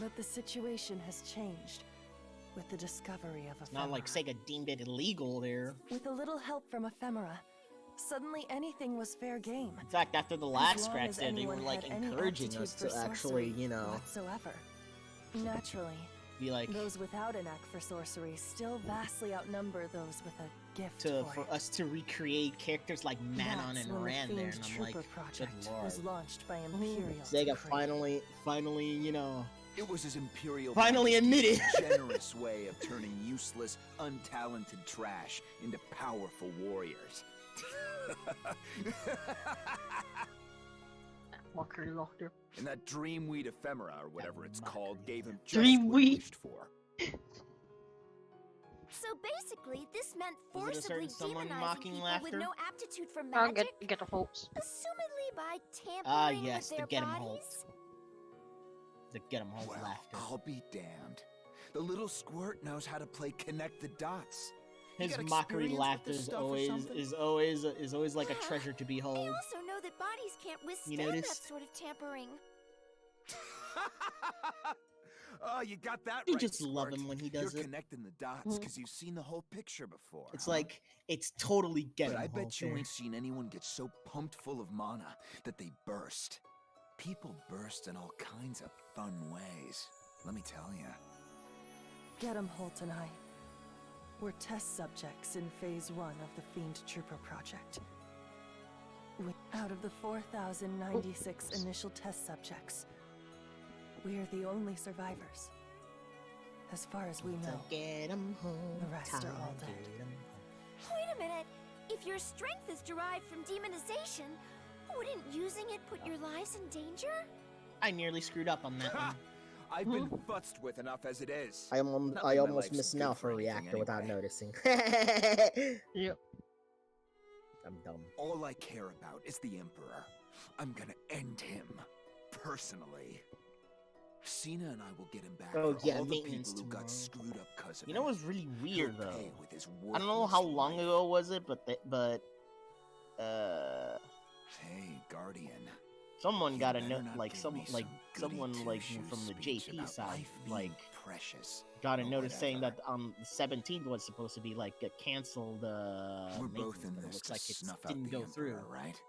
But the situation has changed with the discovery of It's not like ephemera. Sega deemed it illegal there. With a little help from ephemera, suddenly anything was fair game. In fact, after the As last long scratch as there, they were anyone like had any encouraging aptitude us for to actually, sorcery you know, whatsoever. Naturally, be like those without a knack for sorcery still vastly outnumber those with a gift for for it. us to recreate characters like Manon That's and when Rand the there, Fiend and I'm like, Trooper good project lord. was launched by Imperial Sega decree. finally, you know, It was his Imperial Finally Majesty's admitted. generous way of turning useless, untalented trash into powerful warriors. Walker laughter. And that Dreamweed ephemera, or whatever it's called, gave him just what he Dreamweed. wished for. So basically, this meant Was it a forcibly certain someone demonizing mocking people laughter? with no aptitude for I'll magic, get the hopes. assumedly by Ah, tampering yes, with the their get 'em bodies. Holt. The get 'em home Well, laughter. I'll be damned. The little squirt knows how to play connect the dots. You His got mockery experience with laughter this is stuff or always something? is always like a treasure to I behold. also know that bodies can't withstand that noticed? sort of tampering. Oh, you got that You right, just love Squirt. him when he You're does it. connecting the dots because you've seen the whole picture before. It's huh? like it's totally get But 'em I home bet you there. ain't seen anyone get so pumped full of mana that they burst. People burst in all kinds of fun ways. Let me tell you. Gedem Holt and I. We're test subjects in Phase 1 of the Fiend Trooper project. Out of the 4,096 initial test subjects, we are the only survivors. As far as we know, Get 'em home. the rest are all dead. Wait a minute. If your strength is derived from demonization, wouldn't using it put your lives in danger? I nearly screwed up on that one. I've been futzed with enough as it is. I Not that I my almost life's missed good out for for a anything reactor without anyway. noticing. Yep. I'm dumb. All I care about is the Emperor. I'm gonna end him. Personally. Cena and I will get him back Oh, for yeah, all the people maintenance who tomorrow. got screwed up because of You know him. what's really weird He'll though? pay with his I don't know how worthless long life. ago was it, but Hey, Guardian. someone You got a better note, not like give some me like some someone goody like two-shoes from the speech JP about side, life being like precious. got a or notice saying whatever. that the 17th was supposed to be like a canceled We're both maintenance, in but it this looks to like it snuff out didn't the go Emperor, through. right?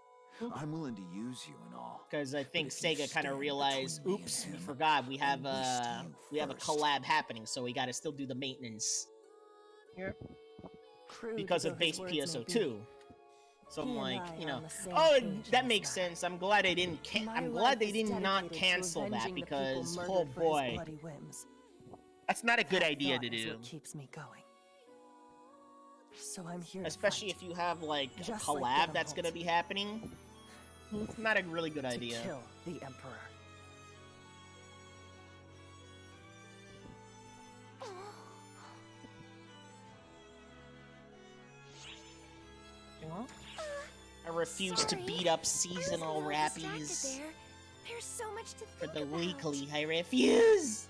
I'm willing to use you and all. Because I think if you Sega kind stand of realized, between me oops, and we him, forgot we have I'll waste you we have a first. collab happening, so we got to still do the maintenance Crude because though of his base words may PSO2. be, So he I'm and like, I you are know, on the same oh, page that in makes this matter. sense. I'm glad they didn't. My I'm glad they life did is not dedicated to cancel that avenging the people because, murdered oh for his boy, bloody whims. that's not a good That idea thought to is do. what keeps me going. So I'm here Especially to if you have like a Just like collab Gedem that's gonna Holt. be happening. Not a really good to idea. kill the Emperor. I refuse to Sorry, beat up I was a seasonal little distracted rappies. there. There's so much to For think the about. weekly, I refuse.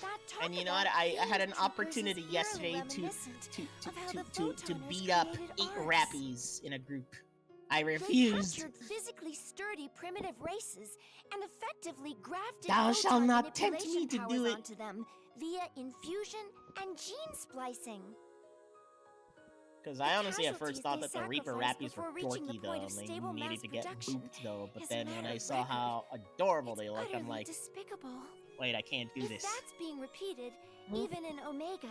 That talk And you know about what? I had an fiend troopers opportunity is yesterday eerily to reminiscent of how the to Photoners beat up created 8 arcs. rappies in a group. I They refused. captured physically sturdy primitive races and effectively grafted Thou photon shalt not tempt manipulation me to powers do it. onto them via infusion and gene splicing. Because I honestly at first thought casualties that the they Reaper sacrificed Rappies were before reaching the dorky though, point of and they stable needed mass to get production booped though. But is a then when matter I of saw record. how adorable they look, I'm Utterly like, despicable. wait, I can't do If this. that's being repeated, even in Omega,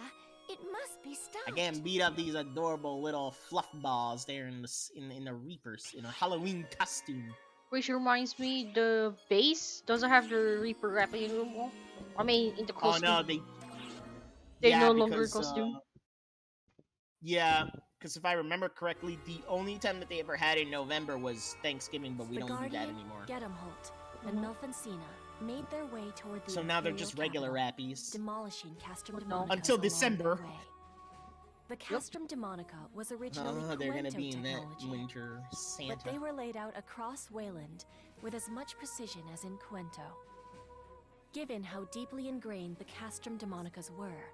it must be stopped. I can't beat up these adorable little fluff balls there in the Reapers in a Halloween costume. Which reminds me, the base doesn't have the Reaper wrap anymore. I mean, in the Oh costume. no, They're yeah, no longer because costume. yeah, because if I remember correctly, the only time that they ever had in November was Thanksgiving, but we The don't do that Guardian, anymore. Gedem Holt, and Melfincina made their way toward the So now they're Imperial just regular capital, rappies. demolishing Castrum No. Demonicas Until along their December. way. The Castrum Demonica was originally Oh, they're gonna Quento be in that technology, winter but Santa. they were laid out across Wayland with as much precision as in Quento. Given how deeply ingrained the Castrum Demonicas were,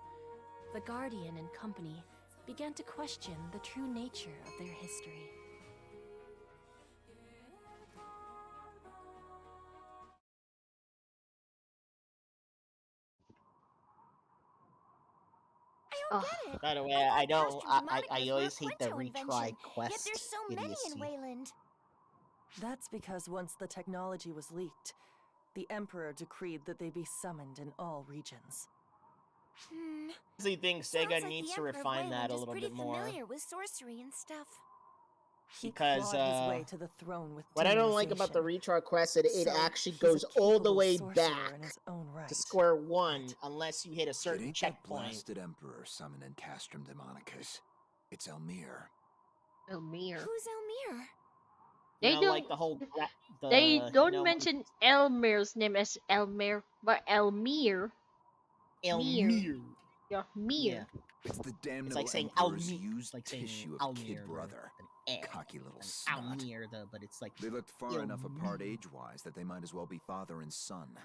the Guardian and company began to question the true nature of their history. Ugh. Get it? By the way, thought I don't. Castrum I Demonicas were always a hate the Quento retry invention, quest Yet there's so many idiocy. in Wayland. That's because once the technology was leaked, the Emperor decreed that they be summoned in all regions. Hmm. I honestly think Sounds Sega like needs the to Emperor of refine that Wayland a is little pretty bit more. familiar with sorcery and stuff. He Because clawed his way to the throne with what I don't like about the demonization. retry quest is it So, actually he's a goes all the capable way sorcerer back in his own right. to square one unless you hit a It certain ain't that checkpoint. blasted Emperor summoning Castrum Demonicus. It's Elmir. Elmir. Who's Elmir? They You know, don't. like the whole They don't you know, mention Elmir's name as Elmir, but Elmir. Elmir. Yeah, Mir. Yeah. It's the damnable It's like saying Emperor's Almir. used It's like saying tissue of a Almir, kid brother. Cocky little snot. Almir, but it's like They looked far enough apart Elmir. age-wise that they might as well be father and son.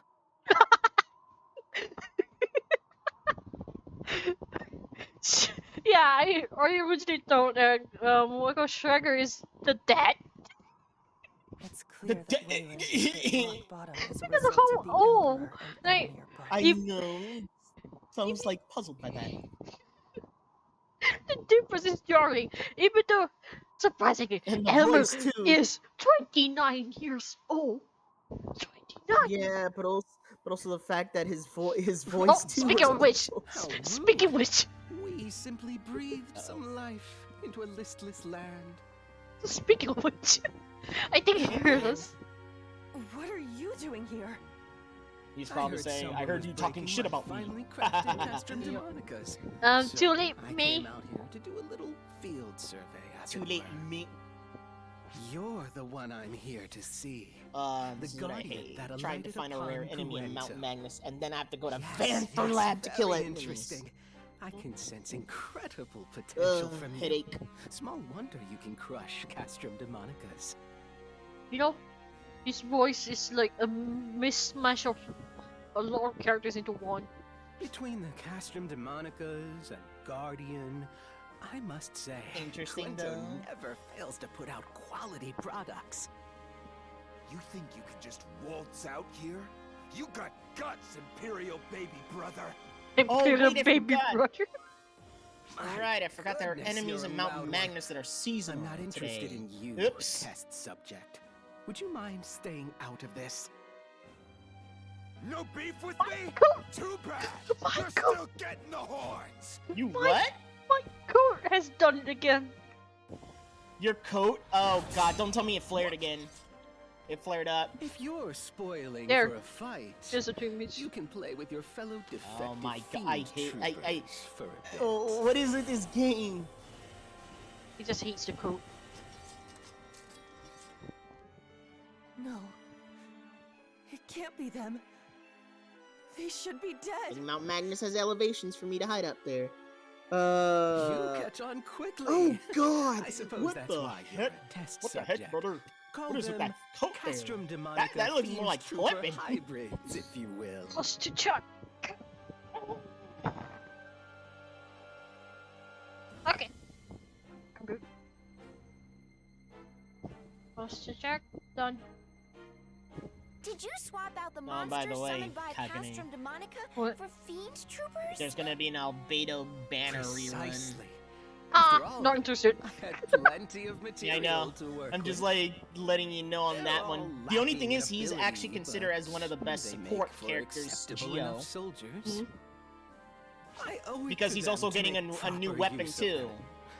Yeah, I originally thought that Michael Schreger is the dad. It's clear that Wayland hit rock bottom as a Because result how of the old? Emperor and Like, Elmir book. I if know. So I was like puzzled by that. the difference is jarring, even though surprisingly, And the Elmer voice too. is 29 years old. 29. Yeah, but also the fact that his Oh, voice too speaking was of which, How speaking of rude. which, We simply breathed some life into a listless land. speaking of which, I think he heard us. What are you doing here? He's I probably heard saying, someone "I heard was you talking breaking shit my about me." finely crafted Castrum Demonicas. So Too late, I me. came out here to do a little field survey, as Too it late, were. me. You're the one I'm here to see. The The Guardian guardian that trying to alighted find a upon rare enemy in Mount Gwento. Magnus, and then I have to go to Yes, Vanther yes, Lab to kill very it. interesting. I can sense incredible potential from you. Headache. Small wonder you can crush Castrum Demonicas. You know, his voice is like a mismatch of a lot of characters into one. Between the Castrum Demonicas and Guardian, I must say, Interesting, Gwento though. never fails to put out quality products. You think you can just waltz out here? You got guts, Imperial baby brother. Imperial wait, I baby forgot. brother. Alright, I forgot there are Goodness, enemies you're in a Mount loud one. Magnus that are seasonal I'm not interested today. in you, Oops. test subject. Would you mind staying out of this? No beef with me? Too bad. My You're God. still getting the horns. You what? My coat has done it again. Your coat? Oh god, don't tell me it flared again. It flared up. If you're spoiling There. for a fight, There's a twin you can play with your fellow defective Oh my god, I fiend hate- I- troopers for a bit. Oh, what is it, this game? He just hates the coat. No. It can't be them. They should be dead. And Mount Magnus has elevations for me to hide up there. You catch on quickly. Oh god! I suppose What that's the why you're heck? a test What the subject. heck, brother? Call What is with them that coat there? Castrum Demonica That looks more Fiend like Trooper clipping. hybrids, if you will. Plus to check. Okay. I'm good. Plus to check. Done. Did you swap out the Oh, monster by the way, summoned by Kagane. Castrum Demonica What? for fiend troopers? There's gonna be an Albedo banner rerun. Precisely. After all, Not interested. I had plenty of Yeah, material I know. to work I'm just with. like letting you know on They're that all one. The only thing lacking is, he's ability, actually considered but as one of the best they make support for characters, acceptable Geo. enough soldiers. Mhm. I owe it Because to he's them also to getting make a new proper weapon use of too. them.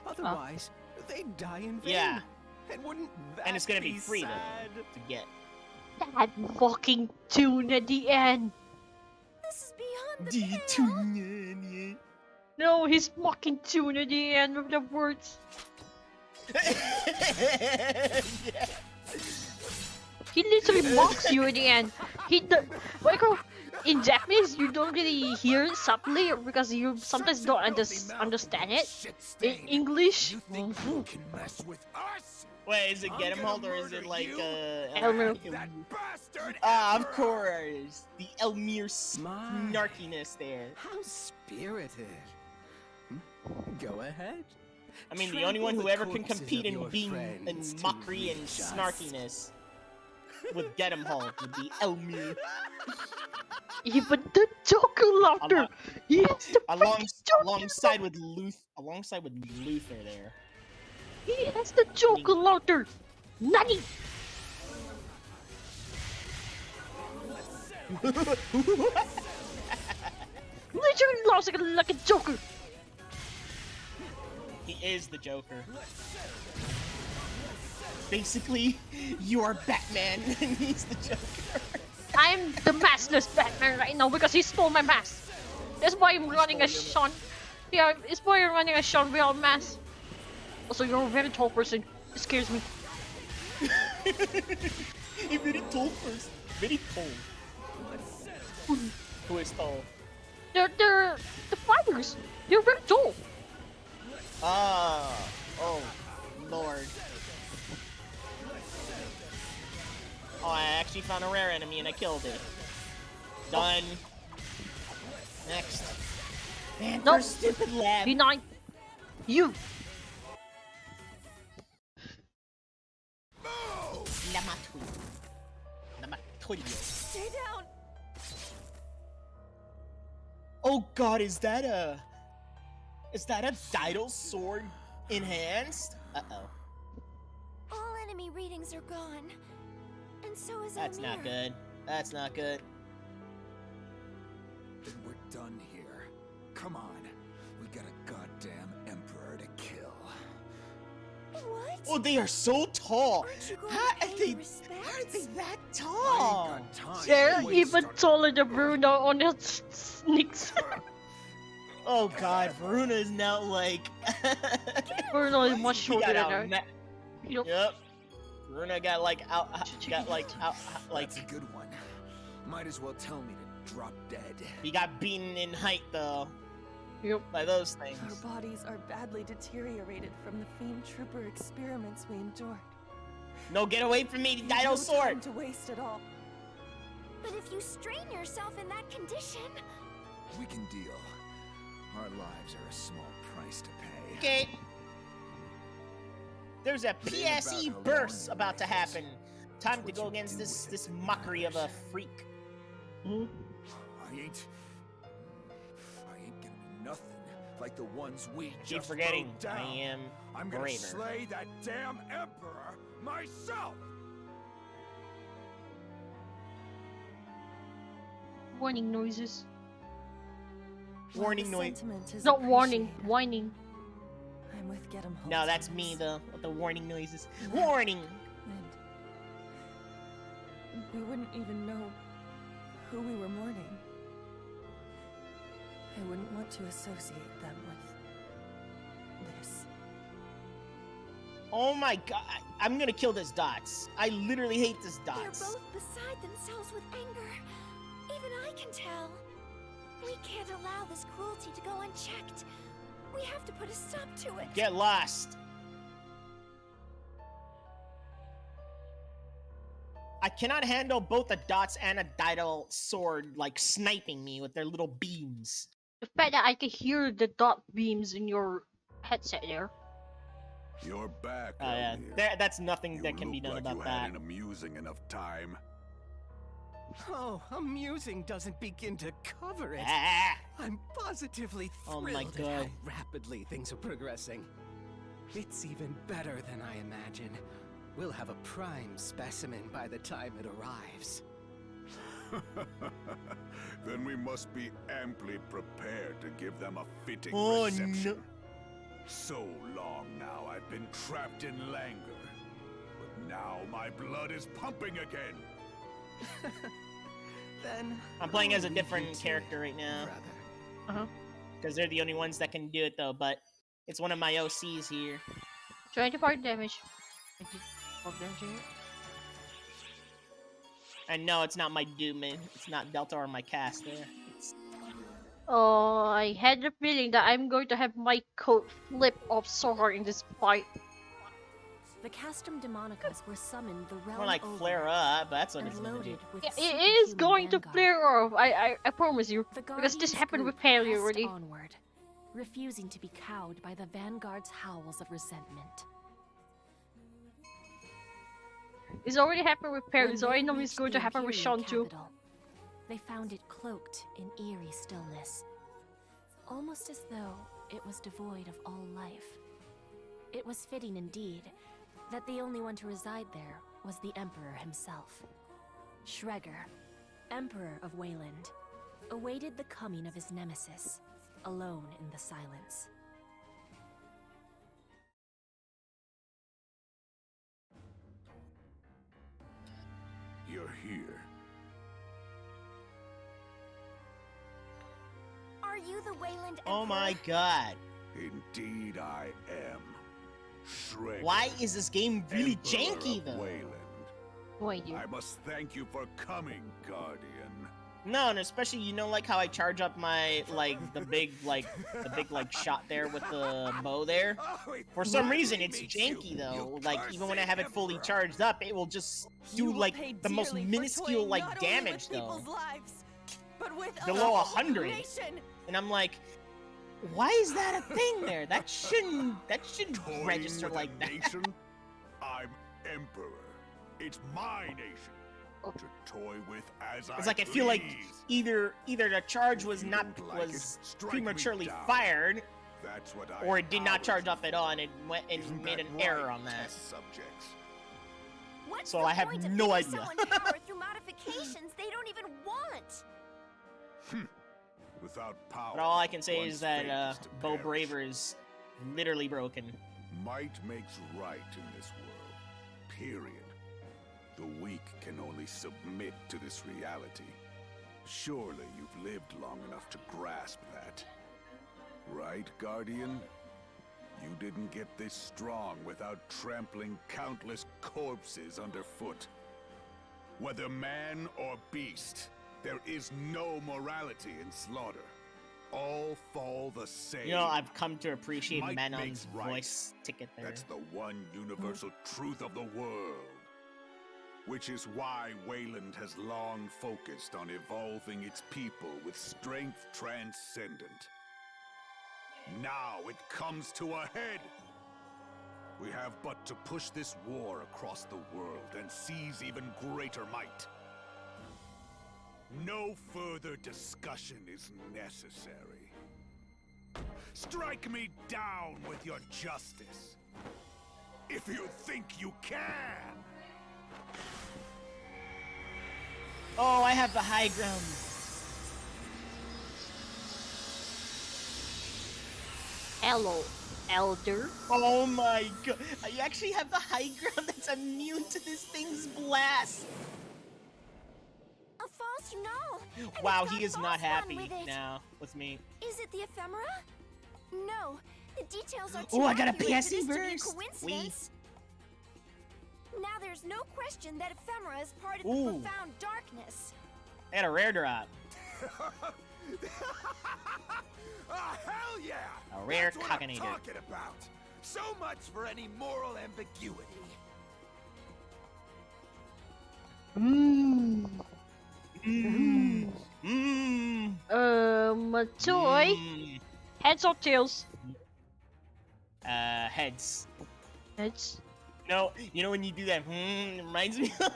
Otherwise, they'd die in vain. Yeah. And wouldn't that And it's gonna be be free sad? though to get. That fucking tune at the end. This is beyond the pale. No, he's mocking tune at the end of the words. Yeah. He literally mocks you at the end. Michael, in Japanese, you don't really hear it subtly because you sometimes don't understand it. In English, You think you can mess with us? Wait, is it I'm Get 'em gonna Hold or is murder it like you Elmer? That bastard Ah, of Emperor! course, the Elmir My. snarkiness there. How spirited. Go ahead. I mean, the Trample only one who the ever can corpses compete of in your being friends in to mockery and reach us. snarkiness with Get 'em Hold would be Elmir. even the Joker laughter. Alo- He has the Along, freaking Joker. alongside with Luther there. He has the Joker laughter. Nani? Literally laughs like a Joker. He is the Joker. Basically, you are Batman and he's the Joker. I'm the maskless Batman right now because he stole my mask. That's why I'm running a Sean. Yeah, it's why I'm running a Sean without mask. Also, you're a very tall person. It scares me. A very tall person. Very tall. Who is tall? They're the fighters. They're very tall. Ah, oh, Lord. Oh, I actually found a rare enemy and I killed it. Done. Next. Man, Nope. stupid lab. Denied. You. Stay down. Oh god, is that a Dido sword enhanced? Uh-oh. All enemy readings are gone. And so is That's not Amir. good. That's not good. Then we're done here. Come on. We got a goddamn emperor to kill. What? Oh, they are so tall. Aren't you going How to are pay they? respect? How are they that I tall? ain't got time They're to waste even on- taller than Bruno on his sneaks. Oh god, Varuna is now like. Bruno is much He shorter got than her. Yup. Yep. Varuna got like like. That's a good one. Might as well tell me to drop dead. He got beaten in height though. Yep. By those things. Our bodies are badly deteriorated from the Fiend Trooper experiments we endured. No, get away from me, We've Dido no sword! time to waste at all. But if you strain yourself in that condition... We can deal. Our lives are a small price to pay. Okay. There's a It ain't PSE about how burst long about to your life is. happen. Time It's to what go you against do this with it that mockery of a matters. freak. I ain't gonna be nothing like the ones we Keep just forgetting, rode down. I am I'm gonna braver. slay that damn emperor myself. Warning noises. Warning While the noise. sentiment is Not warning, appreciated, whining. I'm with Get 'em No, Holt that's on me this. though, with the warning noises. Warning! And we wouldn't even know who we were mourning. I wouldn't want to associate them with this. Oh my god, I'm gonna kill this Dots. I literally hate this They're Dots. both beside themselves with anger. Even I can tell. We can't allow this cruelty to go unchecked. We have to put a stop to it. Get lost. I cannot handle both a Dots and a Dido sword like sniping me with their little beams. The fact that I can hear the dot beams in your headset there. You're back, Oh yeah, Elmir. that's nothing You that can be look done like about you that. had an amusing enough time. Oh, amusing doesn't begin to cover it. Ah! I'm positively Oh thrilled my at God. how rapidly things are progressing. It's even better than I imagine. We'll have a prime specimen by the time it arrives. Then we must be amply prepared to give them a fitting Oh, reception. no. So long now I've been trapped in languor. But now my blood is pumping again. Then I'm playing I'll as a leave you different to character right now. brother. Because they're the only ones that can do it though, but it's one of my OCs here. 25 damage. I did 12 damage here. And no, it's not my Doom, it's not Delta or my cast there. It's... Oh, I had the feeling that I'm going to have my coat flip off so hard in this fight. The Castrum Demonicas were summoned the realm More like over flare up, that's what and it's gonna do. loaded with Yeah, it is superhuman going to vanguard. flare off. I promise you. The Because this Guardians happened with group Harry pressed already. onward, refusing to be cowed by the Vanguard's howls of resentment. It's already happened with Perry, When so they I know it's reached going the to happen with Imperial Sean too. capital, they found it cloaked in eerie stillness, almost as though it was devoid of all life. It was fitting indeed that the only one to reside there was the Emperor himself. Schreger, Emperor of Wayland, awaited the coming of his nemesis, alone in the silence. You're here. Are you the Wayland Oh my Emperor? god. Indeed I am. Shrek. Why is this game really Emperor janky of though? Wayland. Wait, you. I must thank you for coming, Guardian. No, and especially you know like how I charge up my the big shot there with the bow there? For some reason it's janky though. Like even when I have it fully charged up, it will just do like the most minuscule like damage though. Lives, but with Below 100. And I'm like, Why is that a thing there? That shouldn't Toying register with like a that. nation? I'm emperor. It's my nation to toy with as It's like I feel like either the charge was not like it, was strike me prematurely down. fired, That's what I or it did not empowered charge you up at all and it went and Isn't made that an error right, on that. test subjects? What's So the I have point of no giving idea. someone power through modifications they don't even want? Without power, But all I can say one's is that fate is to Bo perish. Braver is literally broken. Might makes right in this world. Period. The weak can only submit to this reality. Surely you've lived long enough to grasp that. Right, Guardian? You didn't get this strong without trampling countless corpses underfoot. Whether man or beast, there is no morality in slaughter. All fall the same. You know, I've come to appreciate Might Manon's makes right. voice ticket there. That's the one universal truth of the world. Which is why Wayland has long focused on evolving its people with strength transcendent. Now it comes to a head. We have but to push this war across the world and seize even greater might. No further discussion is necessary. Strike me down with your justice. If you think you can. Oh, I have the high ground. Hello, Elder. Oh my god. You actually have the high ground that's immune to this thing's blast. A false, you know. And Wow, it's got he is false not one happy with it. now with me. Is it the ephemera? No, the details are too Oh, I got a accurate for PSE this to be a burst. coincidence. Now there's no question that ephemera is part of Ooh. the profound darkness. I got a rare drop. Hell yeah! A rare That's what I'm cockinator. talking about. So much for any moral ambiguity. Toy. Heads or tails? Heads. Heads. No, you know when you do that, it reminds me of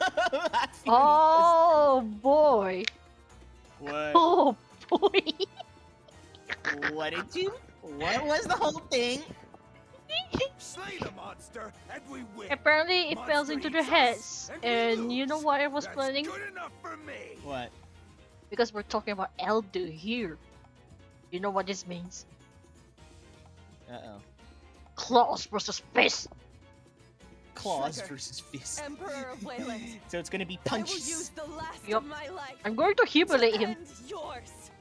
Oh boy. What? Oh boy. What did you? What was the whole thing? Slay the monster, and we win. Apparently, it falls Monster into the eats us, heads, we and you know lose. what I was That's planning? good enough for me. What? Because we're talking about Elder here. You know what this means? Uh-oh. Claws versus fist. Claws Sugar. versus fist. Emperor of Wayland. So it's gonna be I will use punches. the last Yup. of my life. I'm going to humiliate him. And yours.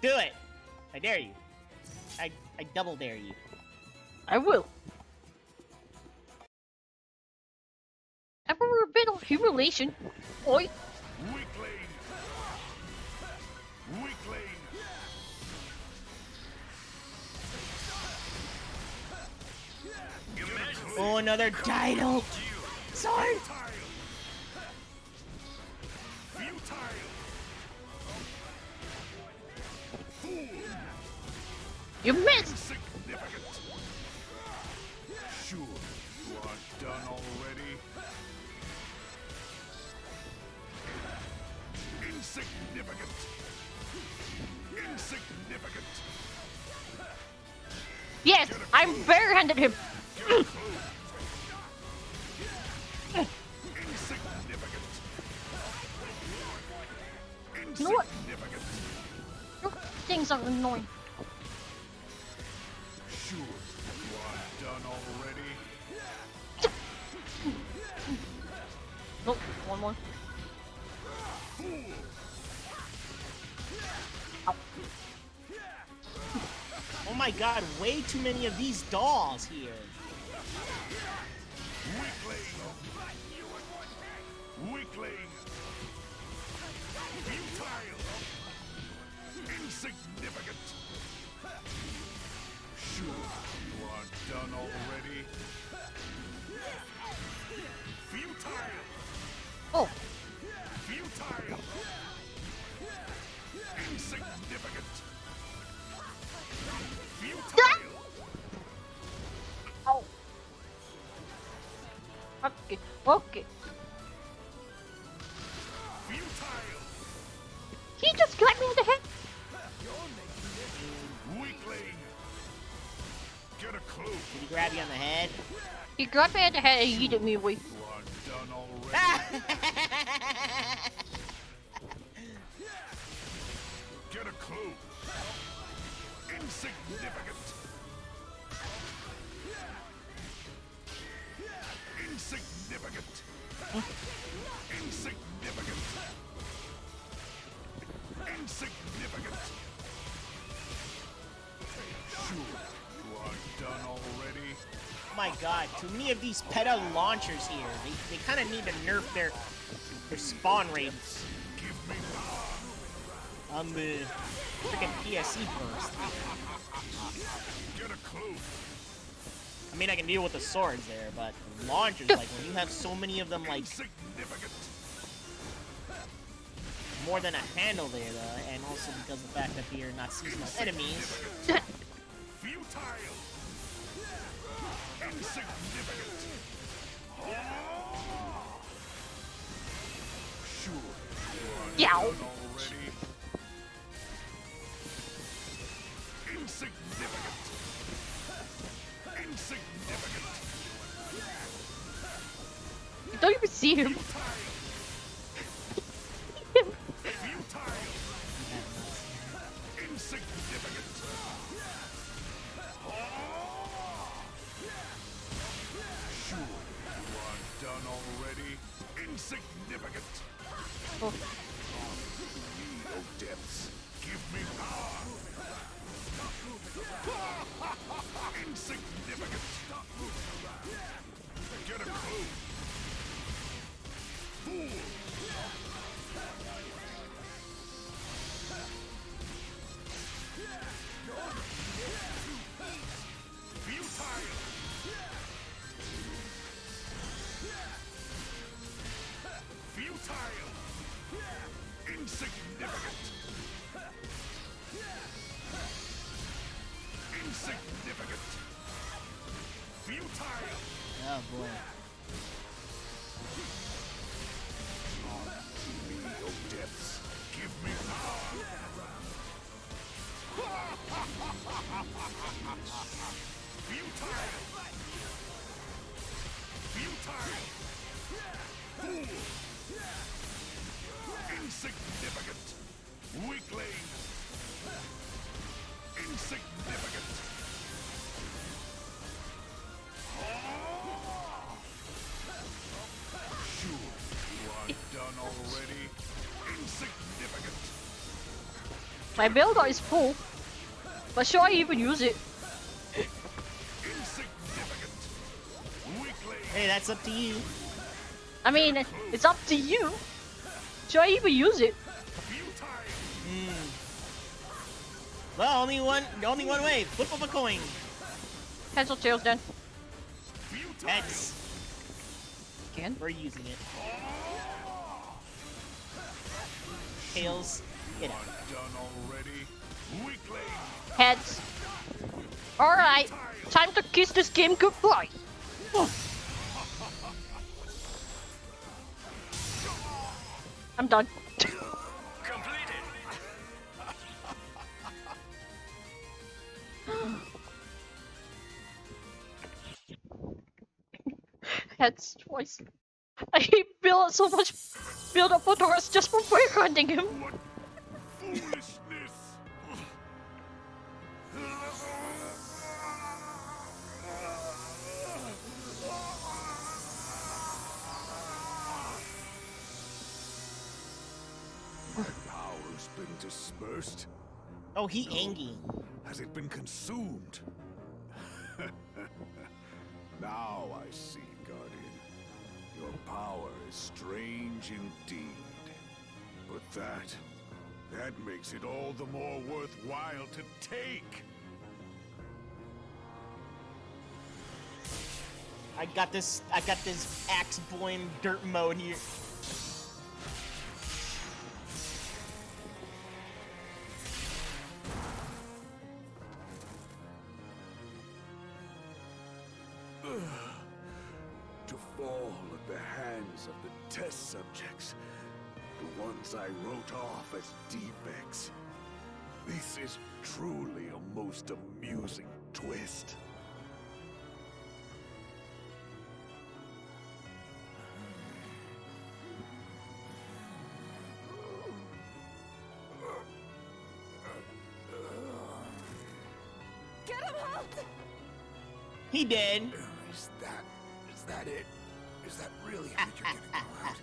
Do it! I dare you. I double dare you. I will. Ever a bit of humiliation? Oi. Weakling. Weakling. Oh, another Dido! Sword! You missed! Insignificant. Sure, you aren't done already. Insignificant. Insignificant. Yes, I'm barehanded him. Insignificant. You know what? Insignificant. Your things are annoying. Sure, you aren't done already. Nope, one more. Ow. Oh my god, way too many of these dolls here. Weakling. Futile. Insignificant. Sure, you aren't done already. Futile. Oh, Futile. Insignificant. Okay. He just got me in the head. Weakling. Get a clue. Did he grab you on the head? He grabbed me in the head and yeeted me away. You are done already. Get a clue. Insignificant. Insignificant. Insignificant. Insignificant. Sure, you are done already. Oh my god, too many of these peta launchers here. They kind of need to nerf their spawn rates on the freaking PSE burst. Get a clue. I mean, I can deal with the swords there, but the launchers, like when you have so many of them, like more than a handle there, and also because of the fact that they are not seasonal enemies. Futile. Insignificant. Sure. You are done already. Insignificant. Insignificant. You don't even see him. Futile. Insignificant. Sure. You are done already. Insignificant. Oh. No depths. Give me power. Insignificant. Get a clue. Fool. Futile. Futile. Insignificant. Insignificant. Futile. Oh boy. No depths. Give me power. Futile. Futile. Fool. Insignificant. Weakling. Insignificant. Sure, you are done already. Insignificant. My builder is full. But should I even use it? Insignificant. Weakling. Hey, that's up to you. I mean, it's up to you. Should I even use it? Well, only one way. Flip up a coin. Heads or tails then? Heads. Again? We're using it. Tails. Get out. Done already. Weakling. Heads. Alright. Time to kiss this game goodbye. I'm done. Heads twice. I built so much build up for Taurus just for fire hunting him. Foolishness. Power's been dispersed. Oh, he angry. Has it been consumed? Now I see, Guardian. Your power is strange indeed. But that makes it all the more worthwhile to take. I got this axe boy in dirt mode here. To fall the hands of the test subjects, the ones I wrote off as defects. This is truly a most amusing twist. Get him, Halt! He did. Is that it? Is that really how you're gonna go out?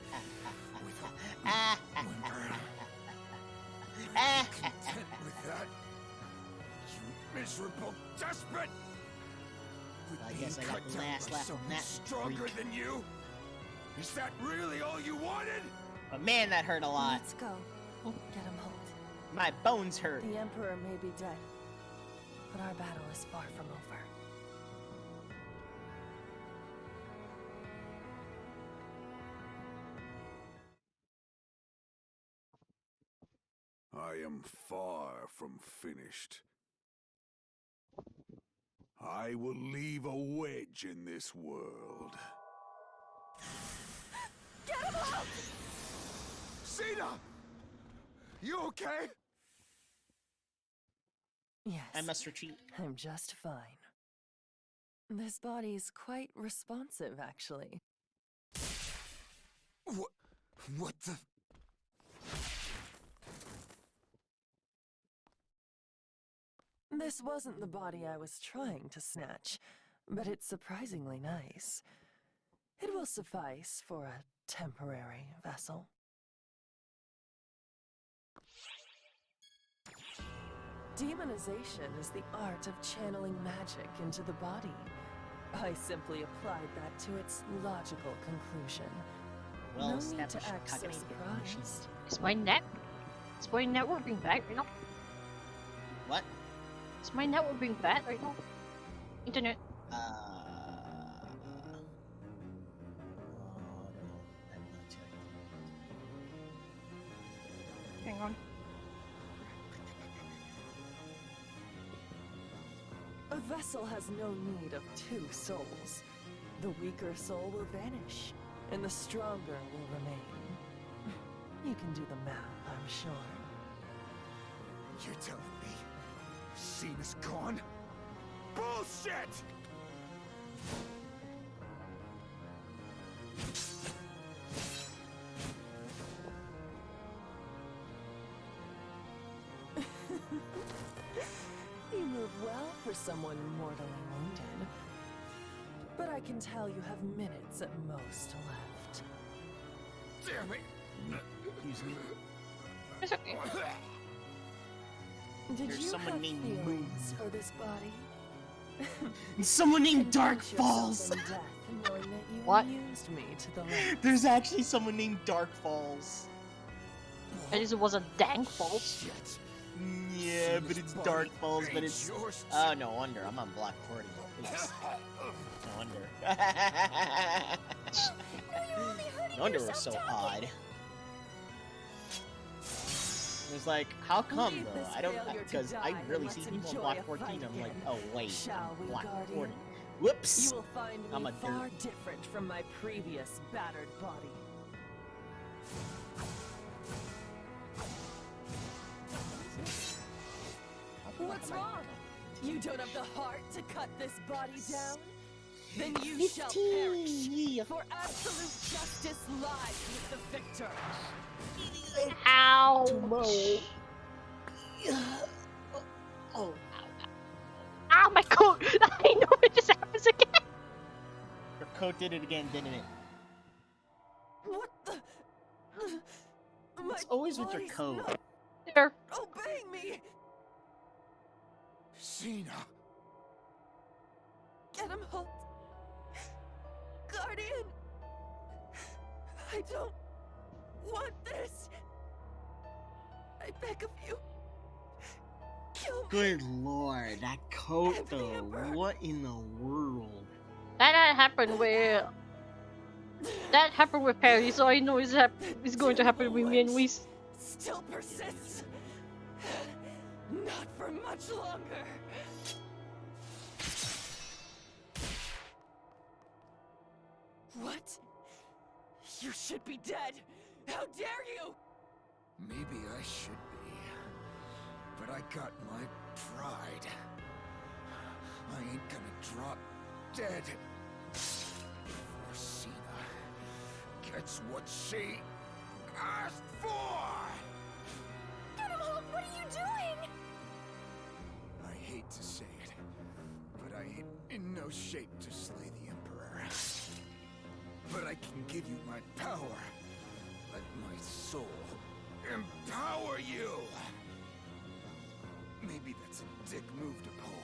With a whimper? Are you content with that? You miserable desperate! With I guess I got the last laugh on that. Stronger than you? Is that really all you wanted? But man, that hurt a lot. Let's go. Get him, Halt. My bones hurt. The Emperor may be dead, but our battle is far from over. I am far from finished. I will leave a wedge in this world. Get him, Halt! Cena! You okay? Yes. I must retreat. I'm just fine. This body's quite responsive, actually. What the... This wasn't the body I was trying to snatch, but it's surprisingly nice. It will suffice for a temporary vessel. Demonization is the art of channeling magic into the body. I simply applied that to its logical conclusion. Well No need to established act so cognitive surprised. Is my network being bad right now? What? Is my network being bad right now? Internet. Hang on. A vessel has no need of two souls. The weaker soul will vanish, and the stronger will remain. You can do the math, I'm sure. You're telling me Cena's gone? Bullshit! You move well for someone mortally wounded. But I can tell you have minutes at most left. Damn it! Excuse me. It's okay. Did There's you someone have named feelings for this body? And someone named Dark Convince yourself Falls. in death, knowing that you What? used me to the last. There's actually someone named Dark Falls. At least it wasn't Dank Falls. Shit. Yeah, but it's Dark Falls, but it's... yours. Oh, no wonder. I'm on Block 40. Oops. No wonder. No wonder we're so odd. It was like, how come Leave though? this I don't, failure to because I die really and see let's people on enjoy Block a 14. fight I'm like, again. oh wait, Shall I'm we, Block Guardian? 40. Whoops! You will find I'm me a far dirt. different from my previous battered body. What's wrong? You don't have the heart to cut this body down? Then you shall perish. For absolute justice lies with the victor. Ow! Oh, Ow, my coat! I know it just happens again! your coat did it again, didn't it? What the? My It's always with your body's coat. not There. obeying me. Cena. Get him, Halt. Guardian. I don't want this. I beg of you. Kill me. Good lord, that coat And the though. Emperor. What in the world? That happened with... That happened with Perry, so I know it's going to happen with me and Whis. Still persists. Not for much longer. What? should be dead! How dare you! Maybe I should be. But I got my pride. I ain't gonna drop dead before Cena gets what she asked for! Get him, Hulk! What are you doing? I hate to say it, but I ain't in no shape to slay the Emperor. But I can give you my power. Let my soul empower you! Maybe that's a dick move to pull,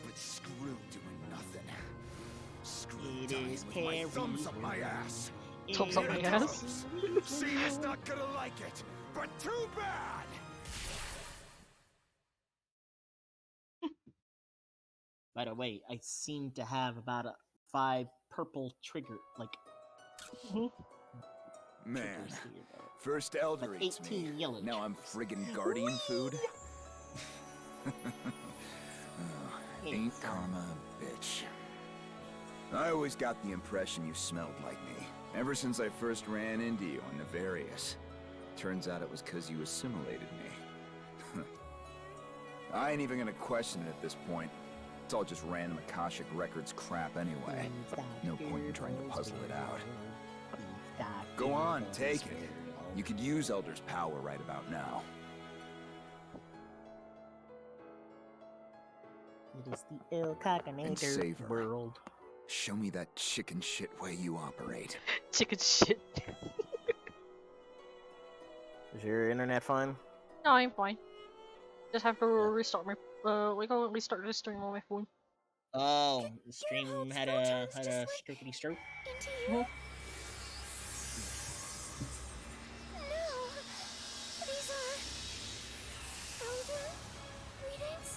but screw doing nothing. Screw dying with my thumbs up my ass. Thumbs up my Here it ass? goes. Cena's not gonna like it, but too bad! By the way, I seem to have about 5 purple trigger, like, Man, triggers here, though. first Elder But eats me. 18 yellow Now I'm friggin' Guardian food. Oh, ain't karma a bitch? I always got the impression you smelled like me, ever since I first ran into you on Nefarious. Turns out it was 'cause you assimilated me. I ain't even gonna question it at this point. It's all just random Akashic Records crap anyway. No point in trying to puzzle it out. Go on, take it. You could use Elder's power right about now. It is the El And Cacanator savor. world. Show me that chicken shit way you operate. Chicken shit. Is your internet fine? No, I'm fine. Just have to restart my restart the stream on my phone. Oh, the stream had a strokety stroke. Into you? No. These are elder readings.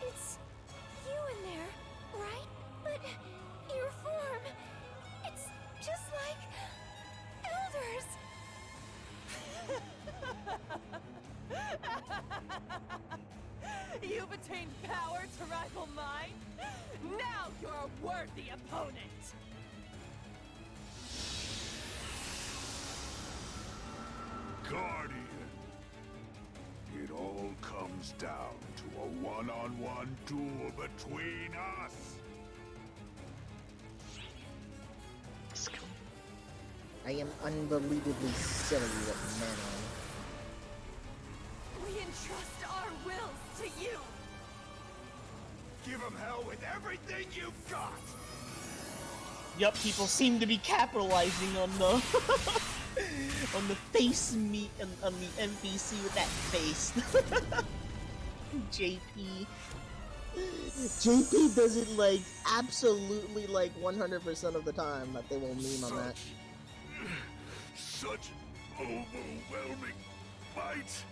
It's you in there, right? But your form, it's just like elders. You've attained power to rival mine? Now you're a worthy opponent! Guardian. It all comes down to a one-on-one duel between us. I am unbelievably silly with men. We entrust our wills to you! Give him hell with everything you've got. Yup, people seem to be capitalizing on the on the face meat on the NPC with that face. JP does it like absolutely like 100% of the time that they will meme on that. Such overwhelming might,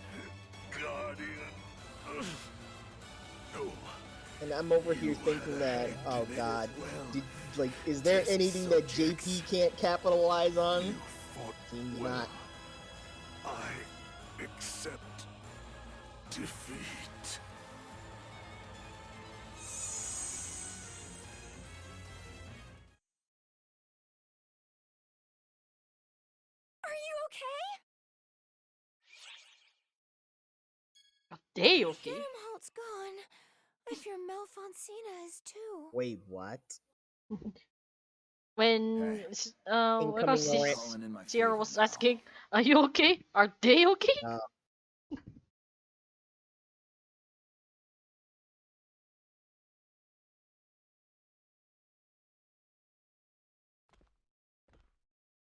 Guardian. No. And I'm over here thinking that, oh god, is there anything that JP can't capitalize on? Seems not. I accept defeat. Are you okay? They okay? Grimholt's gone. I fear Malfoncina is too. Wait, what? When Incoming Sierra was asking, "Are you okay? Are they okay?"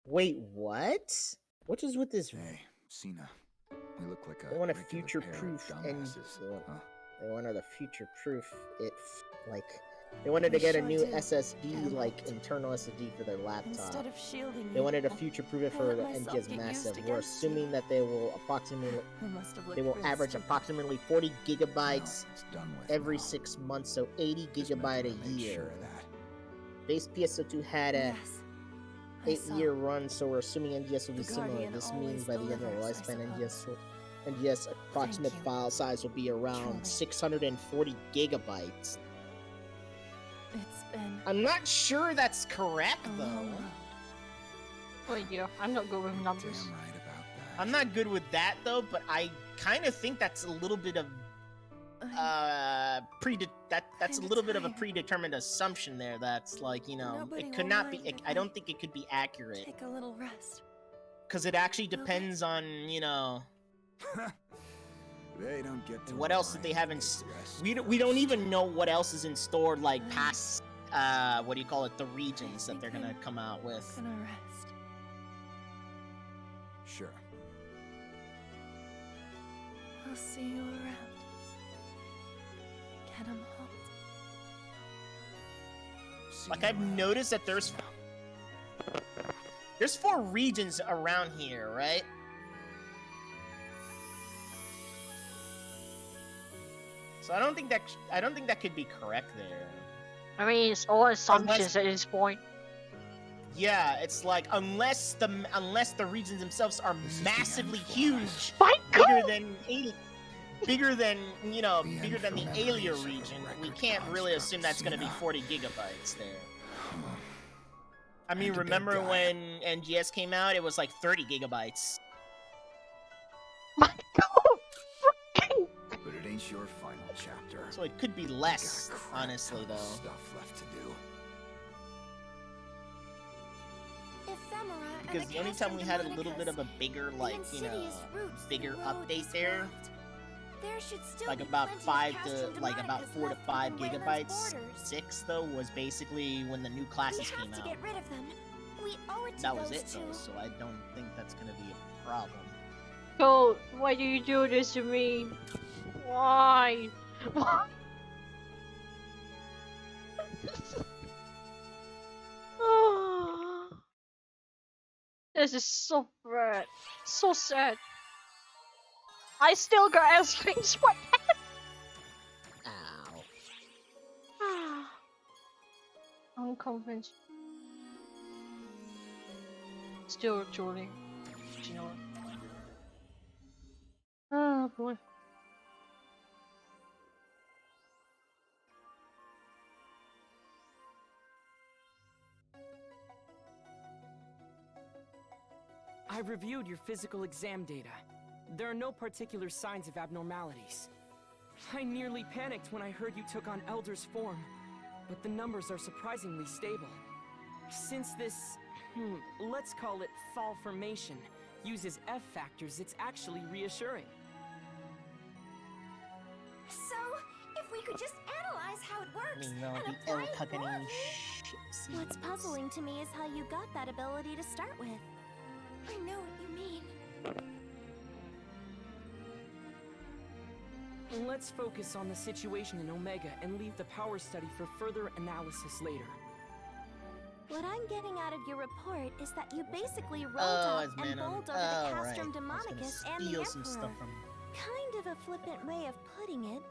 Wait, what? What is with this? Hey, Cena. We look like a They want to regular future-proof pair of and dumbasses, huh? they wanted to future-proof it, like they wanted to get a new SSD, like internal SSD for their laptop. Instead of shielding They you, wanted to future-proof it I for let the myself NGS get Massive. used We're against you. assuming that they will approximately I must have they looked will real average stupid. approximately 40 gigabytes It's done with every now. 6 months, so 80 gigabyte a Make year. sure of that. Base PSO2 had a Yes, I saw. 8-year run, so we're assuming NGS will be The similar. Guardian This always means by the end of the delivers, I lifespan, NGS approximate Thank you. file size will be around Truly. 640 gigabytes. It's been I'm not sure that's correct a though. long road. Wait, yeah, I'm not good with numbers. Damn right about that. I'm not good with that though, but I kind of think that's a little bit of that's a little bit of a predetermined assumption there. That's like, you know, Nobody it could will not be. mind if I don't think it could be accurate Take a little rest. because it actually Will they? depends on, you know, They don't get to what else did they have in. We don't even know what else is in store, like past what do you call it, the regions that they're gonna come out with. Gonna rest. Sure. I'll see you around. Get 'em halt. Like I've noticed that there's 4 regions around here, right? So I don't think that could be correct there. I mean, it's all assumptions at this point. Yeah, it's like unless the regions themselves are massively huge, bigger than the Alia region, we can't really assume that's going to be 40 gigabytes there. I mean, remember when NGS came out? It was like 30 gigabytes. My God! But it ain't your final chapter. So it could be less, honestly, though. Stuff left to do. Because the only time we had a little bit of a bigger, like, you know, bigger update there, like about 4 to 5 gigabytes. 6 though was basically when the new classes came out. That was it though, so I don't think that's gonna be a problem. So, why do you do this to me? Why? Why? This is so bad. So sad. I still got ice cream sweat. Ow. I'm convinced. Still trolling. You know. Oh boy. I reviewed your physical exam data. There are no particular signs of abnormalities. I nearly panicked when I heard you took on Elder's form, but the numbers are surprisingly stable. Since this, let's call it fall formation, uses F factors, it's actually reassuring. So, if we could just analyze how it works and the apply it El more. What's puzzling to me is how you got that ability to start with. I know what you mean. Let's focus on the situation in Omega and leave the power study for further analysis later. What I'm getting out of your report is that you basically rolled Oh, up and bowled over the Castrum Demonicus and the steal Emperor. some stuff from Kind of a flippant way of putting it.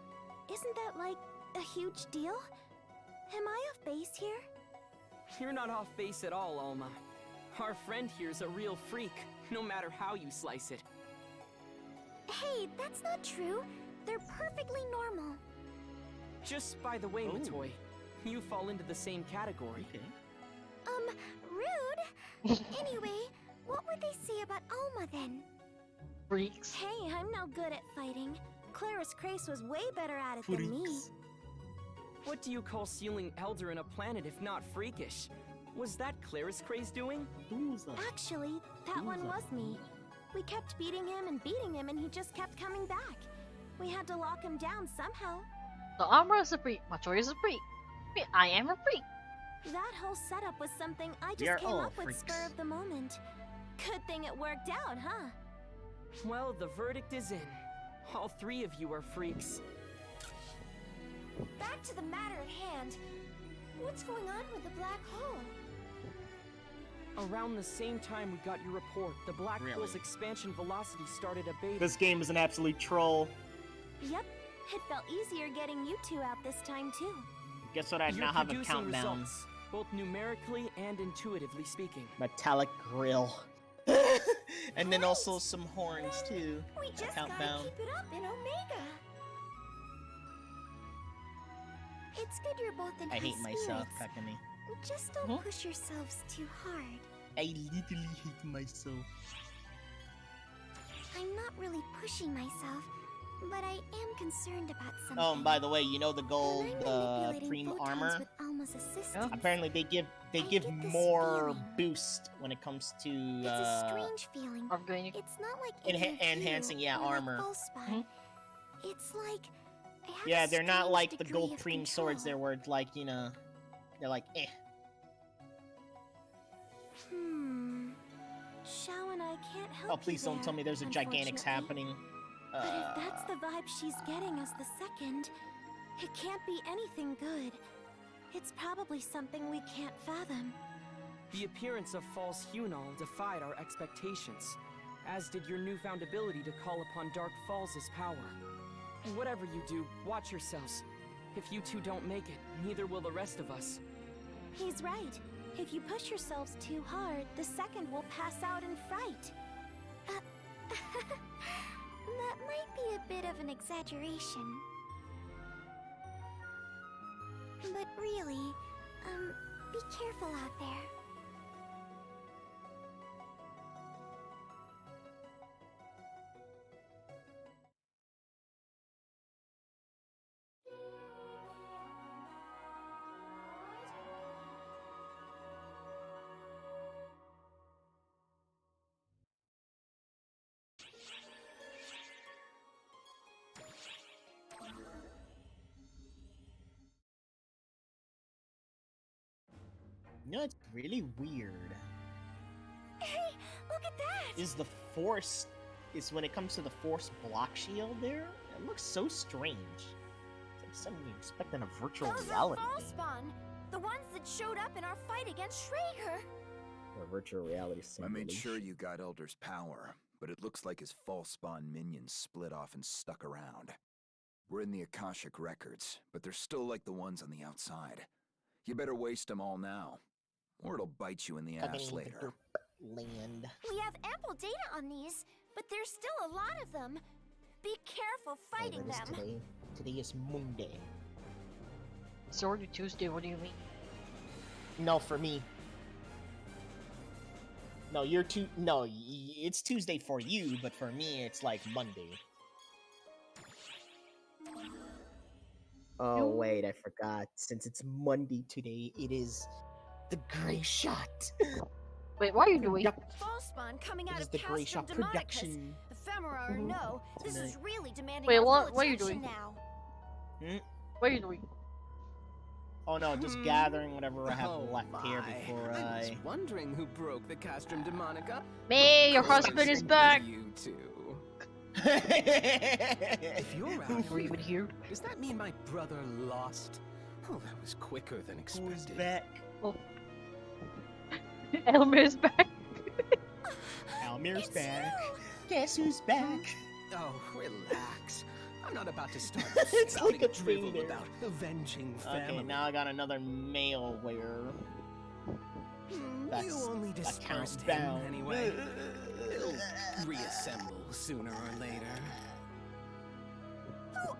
Isn't that like a huge deal? Am I off base here? You're not off base at all, Alma. Our friend here's a real freak, no matter how you slice it. Hey, that's not true. They're perfectly normal. Just by the way, Matoy, you fall into the same category. Rude? Anyway, what would they say about Alma then? Freaks. Hey, I'm no good at fighting. Claris Crace was way better at it than me. What do you call sealing Elder in a planet if not freakish? Was that Claris Craze doing? Actually, that one was me. We kept beating him and he just kept coming back. We had to lock him down somehow. The armor is a freak. Matoy is a freak. I am a freak. That whole setup was something I We are just came all up with freaks. spur of the moment. Good thing it worked out, huh? Well, the verdict is in. All 3 of you are freaks. Back to the matter at hand. What's going on with the black hole? Around the same time we got your report, the black hole's expansion velocity started abating. This game is an absolute troll. Yep, it felt easier getting you two out this time too. Guess what? I You're now have a producing countdown. results, both numerically and intuitively speaking. Metallic grill. And then also some horns too. We just countdown. gotta keep it up in Omega. It's good you're both in I high hate myself, spirits. Kakami. Just don't push yourselves too hard. I literally hate myself. I'm not really pushing myself, but I am concerned about something. Oh, and by the way, you know the gold When I'm manipulating Preem photons armor? with Alma's assistance, Apparently they give get this more feeling. boost when it comes to It's a strange feeling. Upgrading. It's not like any of enhancing, you, yeah, or armor. Like Falspawn. It's like I have Yeah, a they're not strange like the degree gold of Preem swords control. there where it's like, you know, they're like, eh. Shao and I can't help Oh, please you don't tell me there's a there, Gigantics unfortunately. happening. But if that's the vibe she's getting as the second, it can't be anything good. It's probably something we can't fathom. The appearance of false Hunal defied our expectations, as did your newfound ability to call upon Dark Falls' power. Whatever you do, watch yourselves. If you two don't make it, neither will the rest of us. He's right. If you push yourselves too hard, the second will pass out in fright. That might be a bit of an exaggeration. But really, be careful out there. You know, it's really weird. Hey, look at that! Is the Force... Is when it comes to the Force block shield there? It looks so strange. It's like something you expect in a virtual reality game. Falspawn, the ones that showed up in our fight against Schrager. Or virtual reality I made simulation. sure you got Elder's power, but it looks like his false spawn minions split off and stuck around. We're in the Akashic records, but they're still like the ones on the outside. You better waste them all now, or it'll bite you in the ass later. Land. We have ample data on these, but there's still a lot of them. Be careful fighting that is them. today. Today is Monday. It's already Tuesday, what do you mean? No, for me. No, it's Tuesday for you, but for me, it's like Monday. Oh, wait, I forgot. Since it's Monday today, it is the Gray Shot. Wait, what are you doing? Falspawn coming out It is of the Gray Castrum Shot Demonicus. production. Ephemera or no, this is really demanding Wait, our what full are you attention doing? now. What are you doing? Oh no, just gathering whatever I have Oh left here my. before I was I... wondering who broke the Castrum Demonica. Me, your Of course husband is it was back! You two. If If you're out Were you even here? does that mean my brother lost? Oh, that was quicker than expected. Who's back? Oh. Elmer's back. Almir's back. Guess who's back? Oh, relax. I'm not about to start It's spouting like a drivel thing there. about avenging family. Okay, now I got another malware. That's you only that dispersed counts him down. anyway. He'll reassemble sooner or later.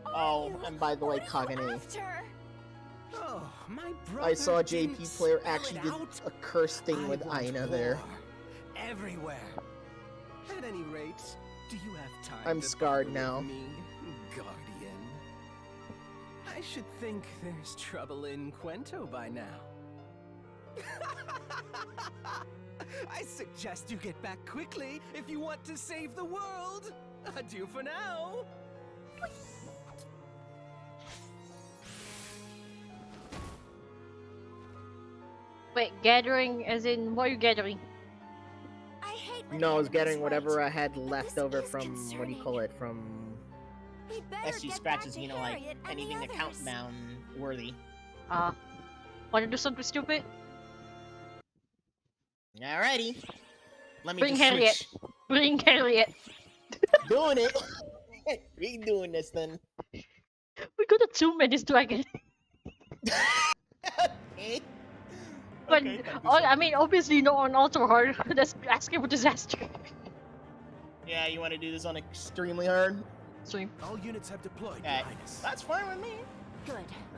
Oh, and by the way, Kagane, Oh, my brother I saw a didn't JP player spell actually it did out. a curse thing I with want Aina there. war everywhere. At any rate, do you have time I'm to scarred bother now. with me, Guardian? I should think there's trouble in Quento by now. I suggest you get back quickly if you want to save the world. Adieu for now. Wait, gathering as in what are you gathering? I hate when No, I was enemies getting fight, whatever I had but left this over is from, what do you call it, from We'd better SG get back Scratches, to you know, like Harriet and anything the that others. countdown worthy. Wanna do something stupid? Alrighty. Let me Bring just Harriet. switch. Bring Harriet. Doing it. We doing this then. We got a 2 minutes dragon. Okay. But Okay, I mean, obviously not on ultra hard. That's asking for disaster. Yeah, you want to do this on extremely hard? Stream. All units have deployed, Alright, that's fine with me. Good,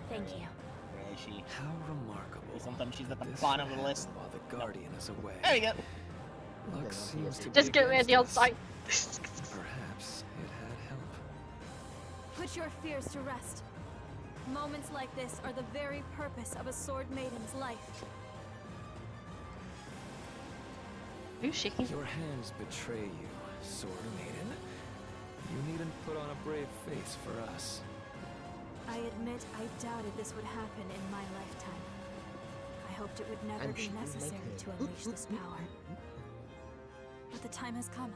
thank you. she? How remarkable. Sometimes she's at the This bottom of should the list. happen while the Guardian is away. There we go. Luck seems to Just be get me on against the us. outside. Perhaps it had help. Put your fears to rest. Moments like this are the very purpose of a sword maiden's life. Are you shaking? Your hands betray you, Sword Maiden. You needn't put on a brave face for us. I admit I doubted this would happen in my lifetime. I hoped it would never be necessary to unleash this power. But the time has come.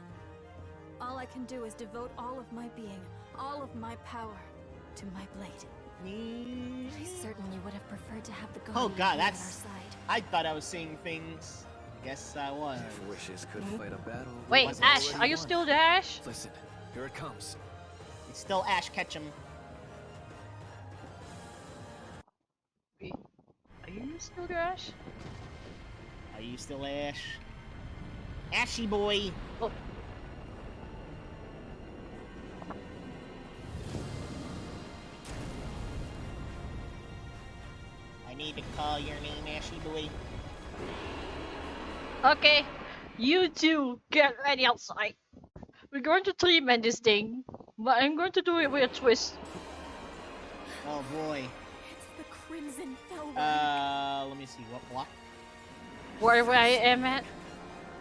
All I can do is devote all of my being, all of my power, to my blade. I certainly would have preferred to have the Oh Guardian god, here on our that's... side. I thought I was seeing things. Guess I was. If wishes could fight a battle. Wait, we've Ash, already are you won. still there, Ash? Listen, here it comes. It's still Ash Ketchum. Wait, are you still there, Ash? Are you still Ash? Ashy boy! Oh. I need to call your name, Ashy boy. Okay, you two get ready outside. We're going to three-man this thing, but I'm going to do it with a twist. Oh boy. It's the Crimson Fellward. Let me see, what block? Wherever I am at.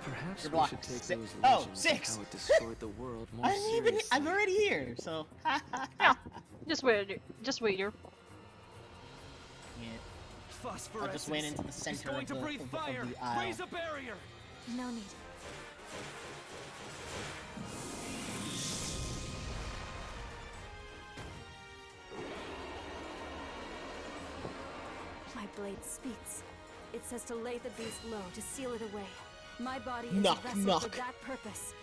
Perhaps Your we block. should take Si- those oh, legends of 6! how it destroyed the world more I'm seriously. I'm already here, so... Yeah, just wait here. Yeah. Phosphorescence. I just went into the He's center going of to the, breathe of fire. the aisle. Raise a barrier. No need. My blade speaks. It says to lay the beast low, to seal it away. My body is Knock, a vessel knock. for that purpose.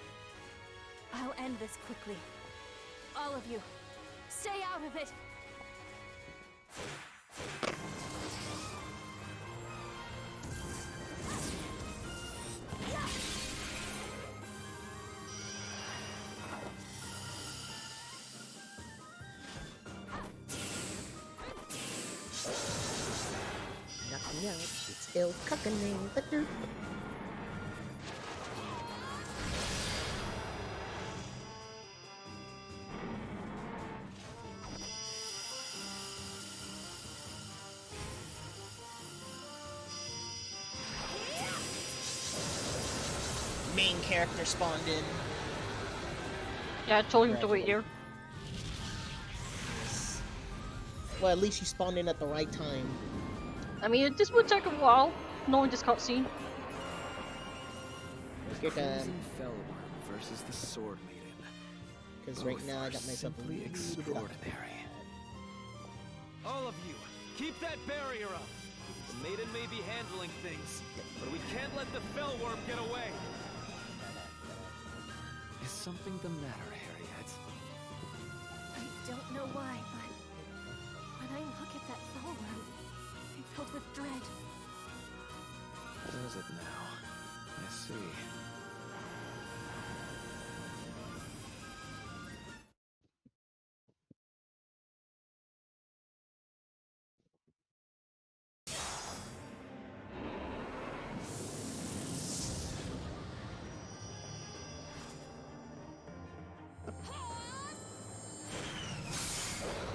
I'll end this quickly. All of you, stay out of it! Nothing else, it's still cooking in the dude. Main character spawned in. Yeah, I told him to wait here. Well, at least you spawned in at the right time. I mean, this would take a while, knowing this cutscene. Your turn. Crimson Fellworm versus the Sword Maiden. Because right Both now I are got myself a simply little bit extraordinary. All of you, keep that barrier up. The maiden may be handling things, but we can't let the Fellworm get away. Is something the matter, Harriet? I don't know why, but when I look at that Fellworm, I'm filled with dread. Does it now? I see.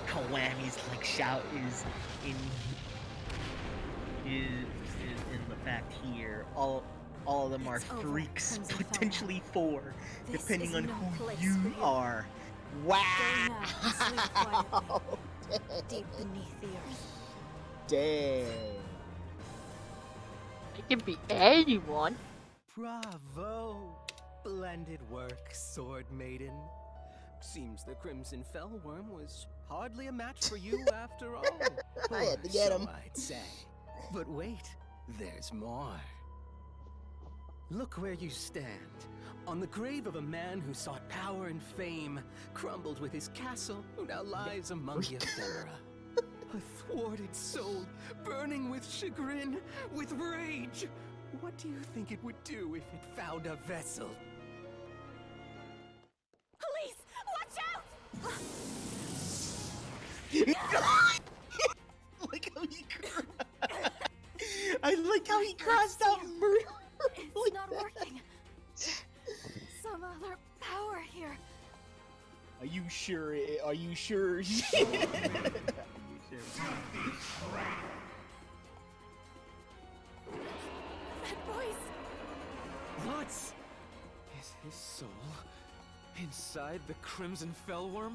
Kawami's like shout is in the fact here. All of them are It's over, freaks, Crimson potentially 4, This depending is on no who place you for you. are. Go Wow. now and sleep quietly, deep beneath the earth. Damn. It can be anyone. Bravo! Splendid work, Sword Maiden. Seems the Crimson Fellworm was hardly a match for you after all. I had to Or get so him. I'd say. But wait, there's more. Look where you stand. On the grave of a man who sought power and fame, crumbled with his castle, who now lies among the ephemera. A thwarted soul, burning with chagrin, with rage. What do you think it would do if it found a vessel? Police! Watch out! Look how he cried. like how he crossed out murder. It's like not that. working. Some other power here. Are you sure? Are you sure? That voice. What? Is his soul inside the Crimson Fellworm?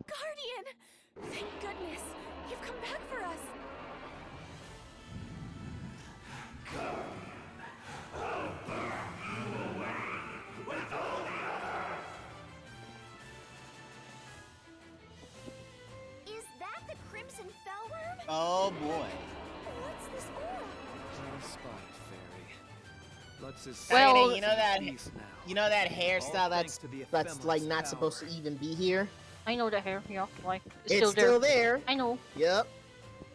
Guardian! Thank goodness! You've come back for us! Is that the Crimson Fellworm? Oh boy. What's this aura? Well spotted, Fairy. Lux is Well- you know that peace now. you know that hairstyle All thanks that's to the like ephemeris not power. supposed to even be here. I know the hair, yeah, like it's, It's still there. still there. I know. Yep.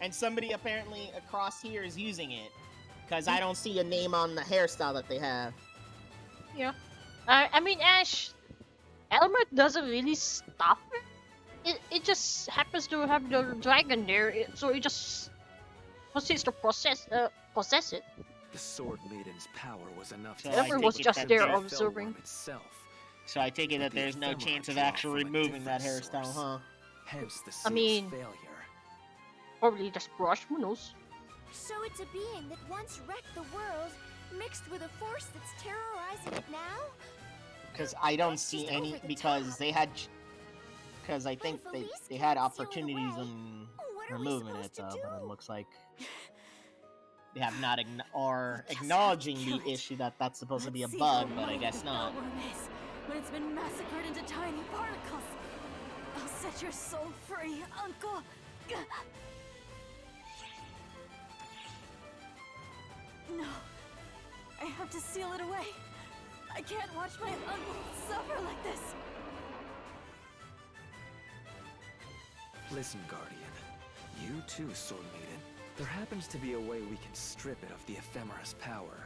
And somebody apparently across here is using it. Because I don't see a name on the hairstyle that they have. Yeah. I mean, Ash, Elmer doesn't really stop it. It just happens to have the dragon there, so it just proceeds to possess it. The Sword Maiden's power was enough So to I Elmer take was it just that there the observing. Fellworm itself. So I take it that The there's no ephemera chance of draw actually from a removing that different hairstyle, source. huh? Hence the I seal's mean- failure. Probably just brush, who knows? So it's a being that once wrecked the world, mixed with a force that's terrorizing it now? Because I don't That's see just any over the because top. they had because I But think if they Elise they had can't seal it opportunities away, in what are we removing it supposed to though, but it do? looks like they have not We'll or just have to acknowledging kill the it. issue that that's supposed to be a Let's see bug, how but I mighty guess the not. Fellworm is when it's been massacred into tiny particles. I'll set your soul free, Uncle. No, I have to seal it away. I can't watch my uncle suffer like this. Listen, Guardian. You too, Sword Maiden. There happens to be a way we can strip it of the ephemeris power.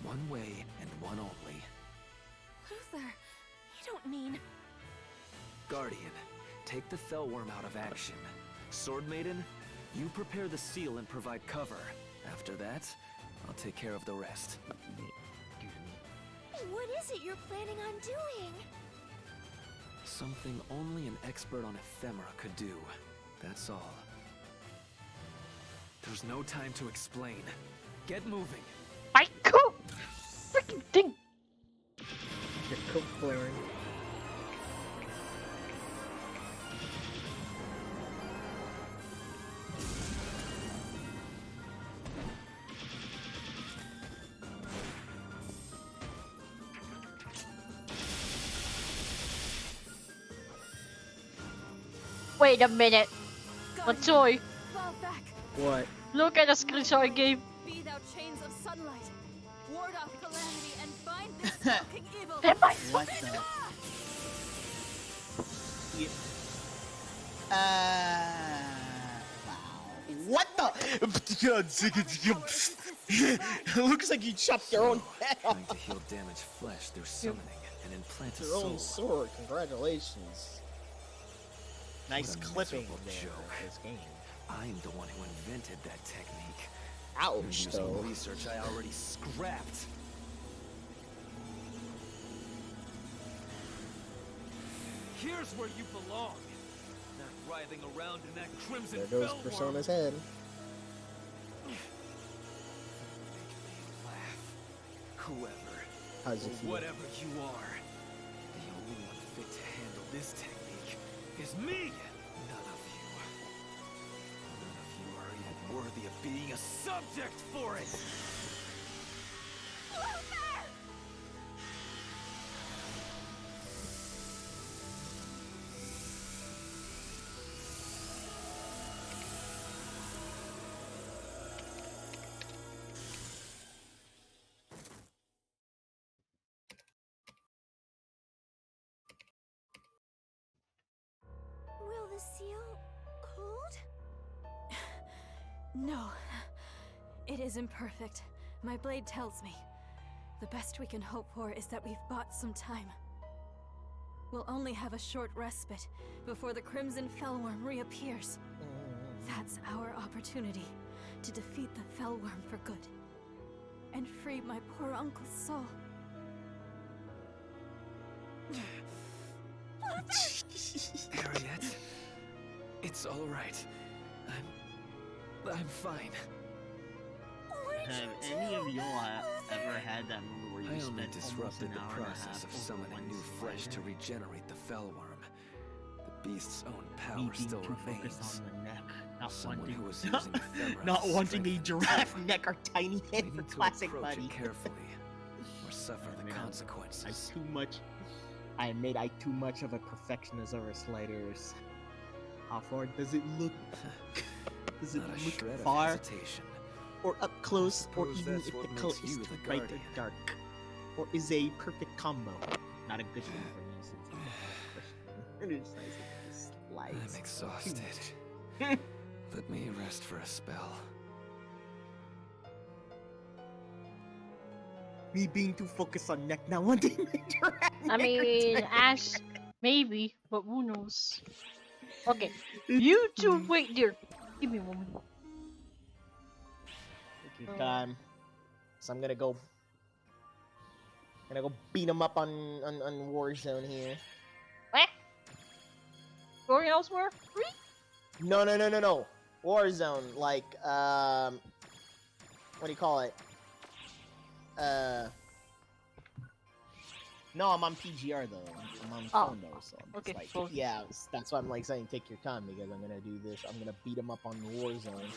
One way and one only. Luther, you don't mean... Guardian, take the Fellworm out of action. Sword Maiden, you prepare the seal and provide cover. After that, I'll take care of the rest. What is it you're planning on doing? Something only an expert on ephemera could do. That's all. There's no time to explain. Get moving. I go freaking thing. Your coke flaring. Wait a minute. Matsui, Fall back. What? look at the screenshot I gave. Be thou chains of sunlight. Ward off calamity and bind this stalking evil. Am I What the? Yeah. Wow. What the? It looks like you chopped your own head off. Trying to heal damaged flesh through summoning and implant a Your own soul. sword. Congratulations. Nice What a clipping miserable there joke. in this game. I'm the one who invented that technique. Ouch, Using though. research I already scrapped. Here's where you belong. Not writhing around in that crimson There goes Fellworm. Persona's head. Make me laugh. Whoever, How's it or feel? whatever you are, the only one fit to handle this technique is me. None of you. None of you are even worthy of being a subject for it. No. It isn't perfect. My blade tells me. The best we can hope for is that we've bought some time. We'll only have a short respite before the Crimson Fellworm reappears. That's our opportunity to defeat the Fellworm for good. And free my poor uncle's soul. Harriet, it's all right. I'm fine. Have any of y'all ever had that moment where you I only spent disrupted the almost an hour and a process half of over summoning one new flesh to slider? regenerate the Fellworm. The beast's own Me power being still too remains. focused on the neck, not Someone wanting, who was using ephemera not to wanting a strengthen giraffe too. neck or tiny We head need for to classic approach buddy. it carefully, or suffer the consequences. I admit I too much of a perfectionist over sliders. How far does it look? Does it Not a look shred of far? hesitation. Or up close, or suppose even that's if what the makes color you is the too bright or Guardian. dark? Or is a perfect combo? Not a good thing for me since I'm a professional. It is nice to just slides. I'm exhausted. Let me rest for a spell. Me being too focused on neck, not wanting my giraffe I neck or mean, tiny Ash, maybe, but who knows? Okay, you two wait there. Give me a moment. Take your time. So I'm gonna go beat him up on Warzone here. What? Going elsewhere? No. Warzone, like what do you call it? No, I'm on PGR though. I'm on phone though, so I'm just like, cool. yeah, that's why I'm like saying take your time because I'm gonna do this. I'm gonna beat him up on Warzone.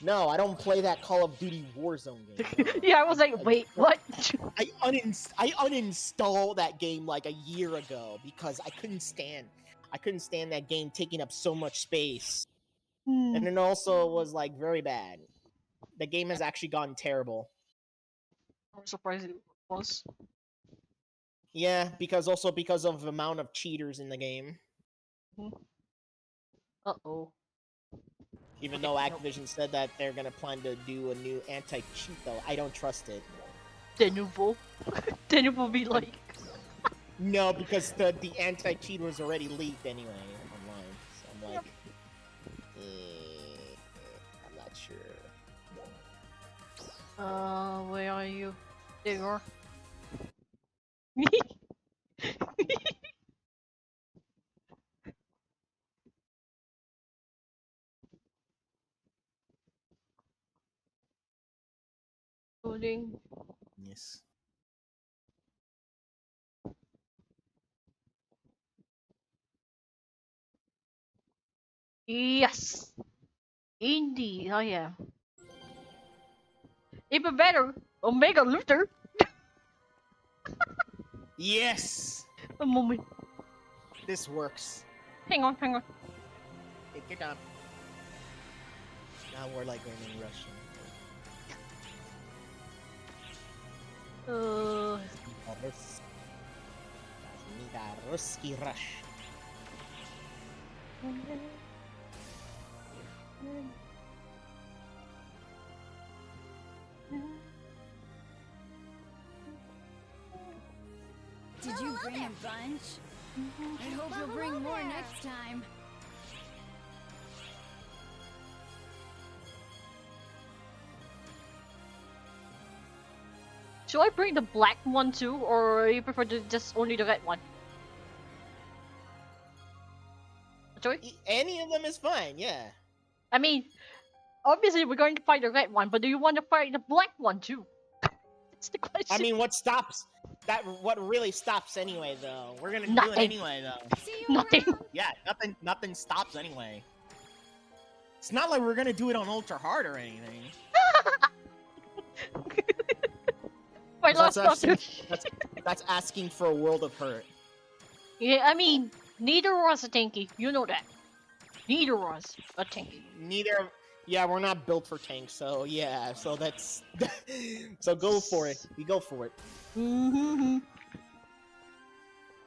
No, I don't play that Call of Duty Warzone game. No. Yeah, I was like, wait, what? I uninstalled that game like a year ago because I couldn't stand that game taking up so much space. And it also was like very bad. The game has actually gone terrible. I'm surprised it was. Yeah, because of the amount of cheaters in the game. Uh-oh. Even though Activision said that they're gonna plan to do a new anti-cheat though, I don't trust it. Then you will be like... No, because the anti-cheat was already leaked anyway online. So I'm like, I'm not sure. Where are you? There you are. Loading. Yes. Yes! Indeed, I am. Even better, Omega Luther! Yes! A moment. This works. Hang on. Take your time. Now we're like going in Russian. Ruski Rush. Did you bring a bunch? I hope you'll bring more next time. Should I bring the black one too, or you prefer just only the red one? Sorry? Any of them is fine, yeah. I mean, obviously we're going to fight the red one, but do you want to fight the black one too? That's the question. I mean, what really stops anyway, though? We're gonna do it Nothing. anyway, though. Nothing. Yeah, nothing stops anyway. It's not like we're gonna do it on ultra hard or anything. My last That's asking for a world of hurt. Yeah, I mean, neither of us are tanky. You know that. Neither of us are tanky. Yeah, we're not built for tanks, so yeah, so that's... so go for it. We go for it.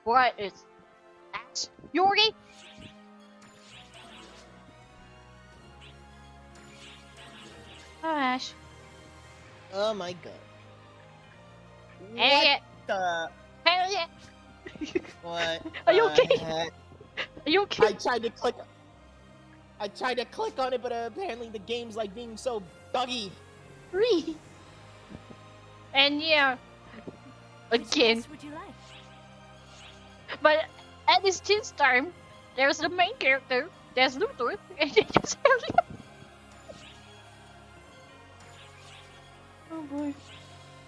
What is... Axe? Yori? gosh. Oh my god. Harriet! The Harriet! what? Are you the okay? heck? Are you okay? I tried to click on it, but apparently the game's like being so buggy. Free. And yeah, again. What would you like? But at this time, there's the main character, there's Luther, and there's Harriet. Oh boy.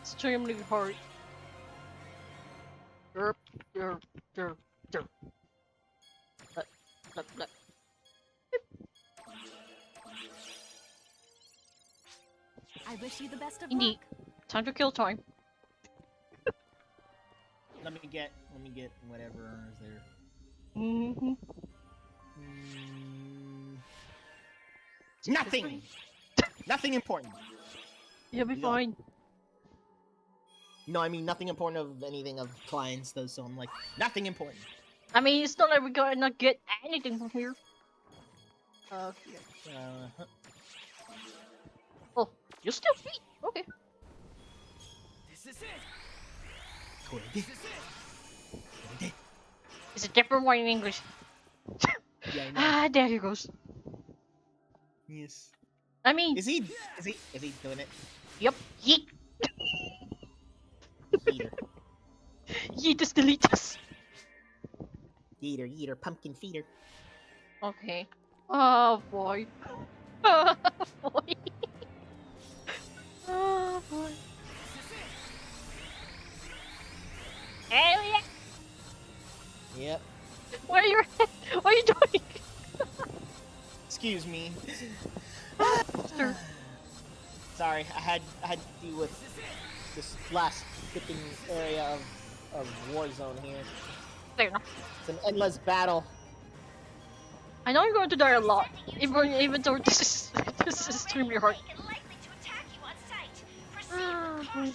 Extremely hard. Derp, derp, derp, derp. Blep, blep, blep. I wish you the best of Indeed. luck. Time to kill time. Let me get whatever is there. Mm-hmm. Nothing. Nothing important. You'll be fine. No, I mean nothing important of anything of clients though. So I'm like nothing important. I mean, it's not like we're gonna get anything from here. Okay. Oh, you're still feet. Okay. This is it. This is it. It's a different one in English. Yeah, I know. Ah, there he goes. Yes. I mean, is he doing it? Yep. Yeet. Yeeter. Yeetus deletus. Yeeter, pumpkin feeder. Okay. Oh boy. Oh boy. Oh boy. Alien. Yep. What are you? What are you doing? Excuse me. Sure. Sorry, I had to deal with this last flipping area of Warzone here. Fair enough. It's an endless battle. I know you're going to die a lot, even though this is extremely hard. Oh, boy.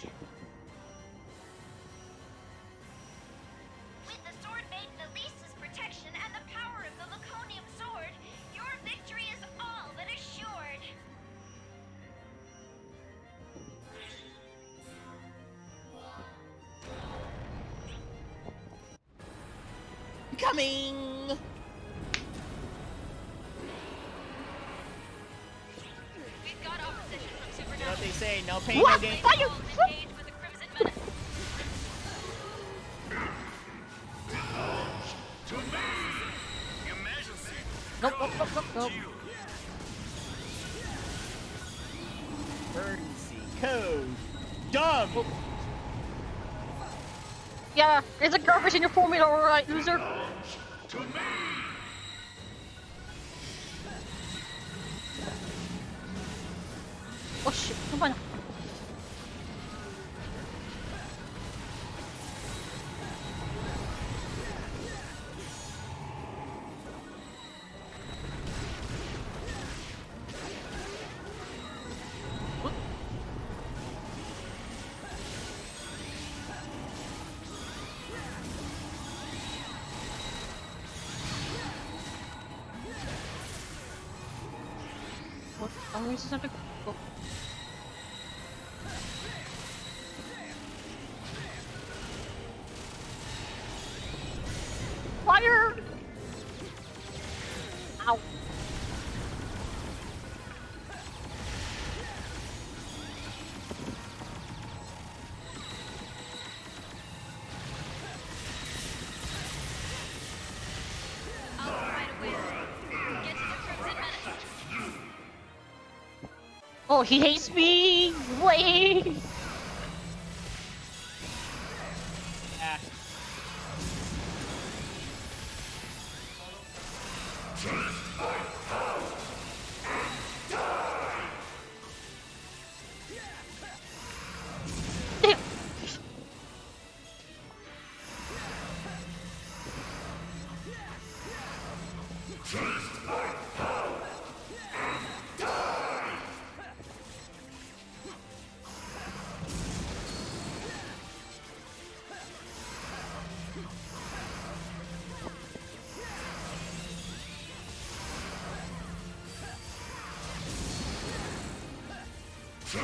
With the Sword Maiden Elise's protection and the power of the Laconium Sword, your victory is all but assured. Coming! We've got opposition from Super You know what they say, no pain, What? no gain. Fire! with the Crimson Menace. Nope, nope, nope, nope, nope. Emergency code. Dumb! Yeah, there's a garbage in your formula, alright, loser. Oh shit, come on. What? Oh, is something? Oh. Fire! Ow. Oh, he hates me! Wait! Ah. Die!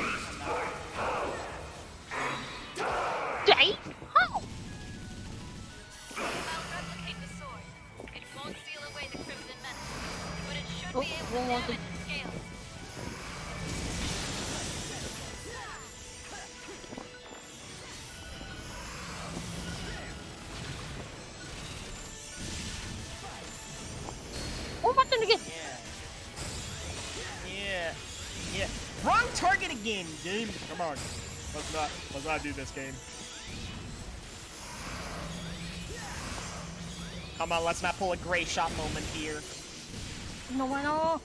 How? Replicate the sword. It won't seal away the Crimson Menace, but it should Oh, be able to wrong one. damage its scales. Oh, button again! Yeah. Yeah. Wrong target again, game. Come on. Let's not do this game. Come on, let's not pull a gray shot moment here. No, no.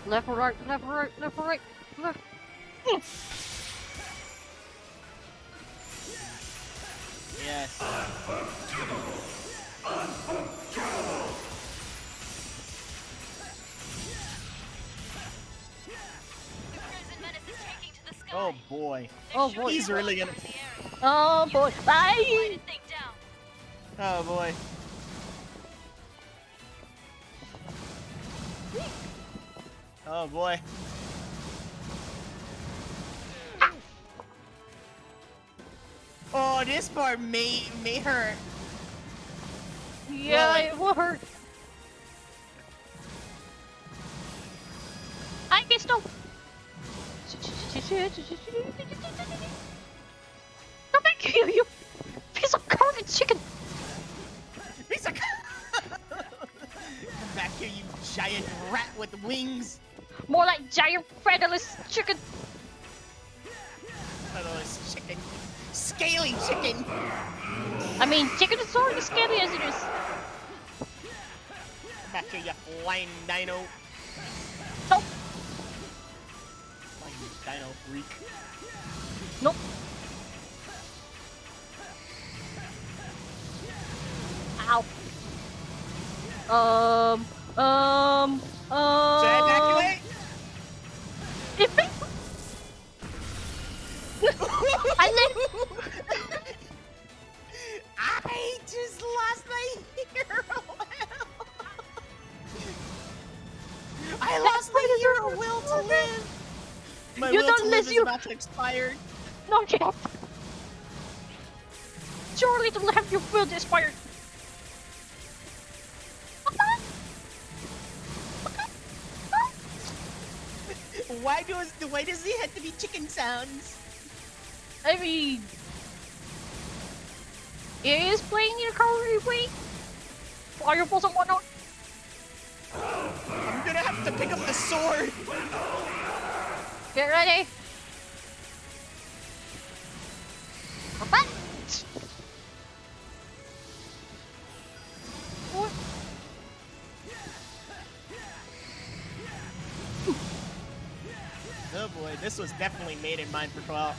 Left or right, left or right, left or right, left. Yes. Oh boy. Oh boy. He's really gonna. Oh boy. Bye! Oh boy. Oh boy. Oh, this part may hurt. Yeah, Well, it will hurt. I guess no. Come back here, you piece of carved chicken. Piece of. Come back here, you giant rat with wings. More like giant featherless chicken. Featherless chicken. Scaly chicken. I mean, chicken is already scaly as it is. Come back here, you flying dino. Nope. Flying dino freak. Nope. Ow. Evacuate. I live. I just lost my hero. I lost my hero will to live. My You will don't to live lose is you. about to expire. Not yet. Surely to have your will expired. Why does he have to be chicken sounds? I mean, it is playing in a calorie way. Fireballs and whatnot. I'm gonna have to pick up the sword. Get ready. What? What? Oh boy, this was definitely made in mind for Clout.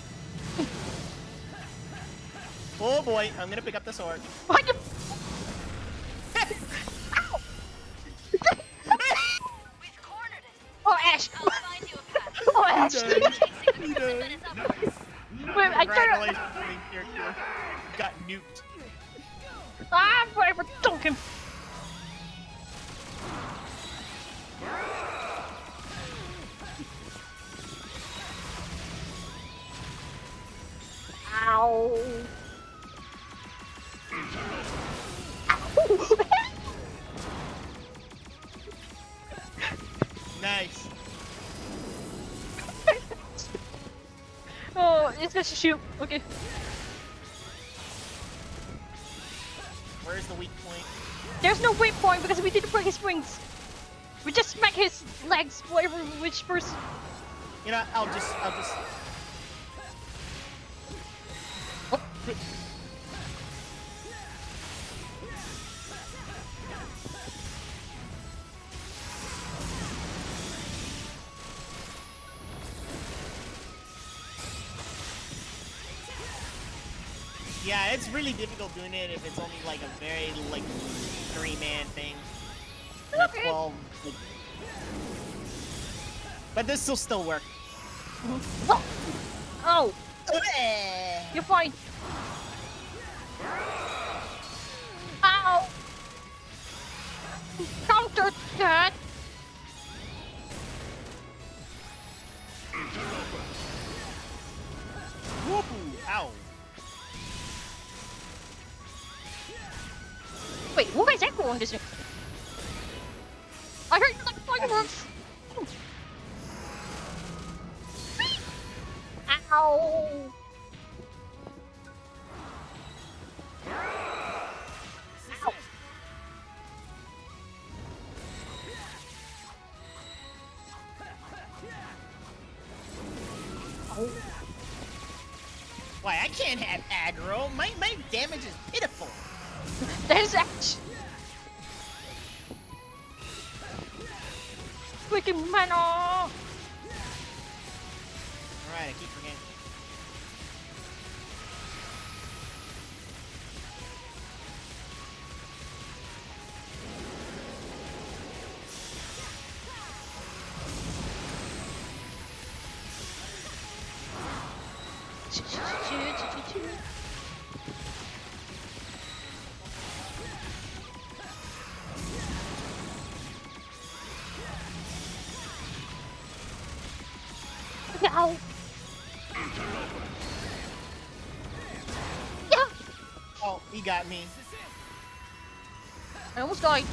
Oh boy, I'm gonna pick up the sword. What the? Oh, Ash! Oh, Ash! Wait, I Congratulations, main character. Got nuked. Ah, whatever, dunk him! Ow! Nice. Oh, it's gonna shoot. Okay. Where's the weak point? There's no weak point because we didn't break his wings. We just smack his legs, whatever, which first. You know, I'll just. Oh. Yeah, it's really difficult doing it if it's only like a very like 3-man thing. Not 12. Like... But this will still work. Oh! Oh! Eh. You're fine. Ow! Counter that! Whoop! Ow! Wait, who is echo on this? I heard you like fireworks! Ow! Ow. Why, I can't have aggro. My damage is pitiful. That is actually... Freaking mana! Alright, I keep forgetting. No! Yeah! Oh, he got me. I almost died.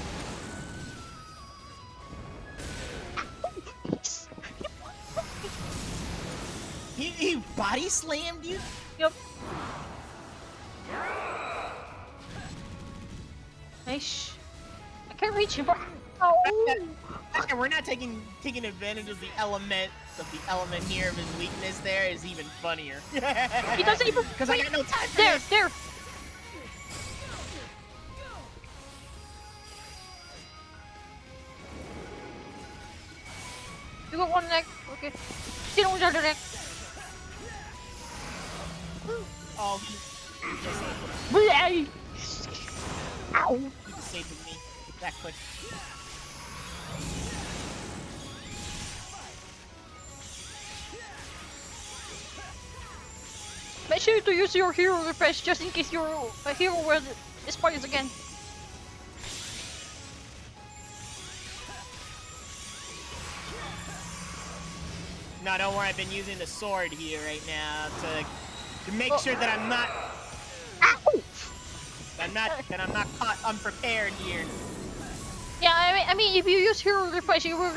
He body slammed you? Yep. Nice. I can't reach him. Oh! And we're not taking advantage of the element here of his weakness. There is even funnier. He doesn't even. Because I got no time for there, this. there. You got one leg. Okay. Get on the other leg. Oh, Bleh. Ow. he saved me that quick. Make sure to use your hero refresh just in case your hero will expires again. No, don't worry. I've been using the sword here right now to make sure that I'm not. Ow! I'm not caught unprepared here. Yeah, I mean, if you use hero refresh, you will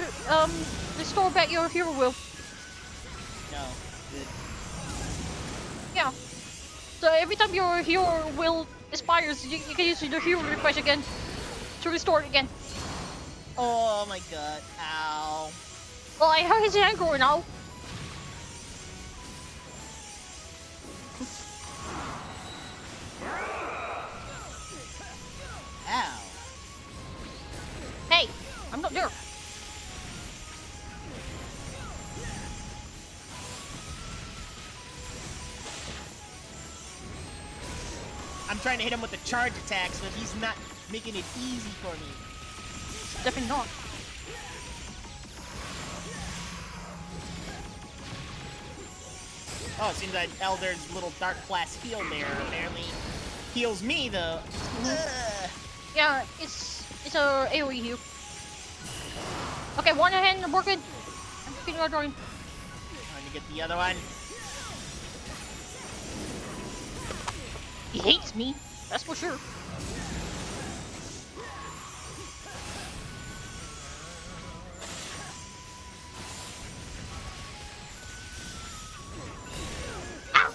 restore back your hero will. No, good. Yeah. So every time your hero will expires, you can use the hero refresh again to restore it again. Oh my god! Ow! Well, I heard his hand growing now. Ow! Hey, I'm not there. I'm trying to hit him with the charge attacks, but he's not making it easy for me. Definitely not. Oh, it seems like Elder's little dark class heal there apparently heals me though. Yeah, it's a AoE heal. Okay, one hand working. I'm picking your drawing. Trying to get the other one. He hates me, that's for sure. Ow!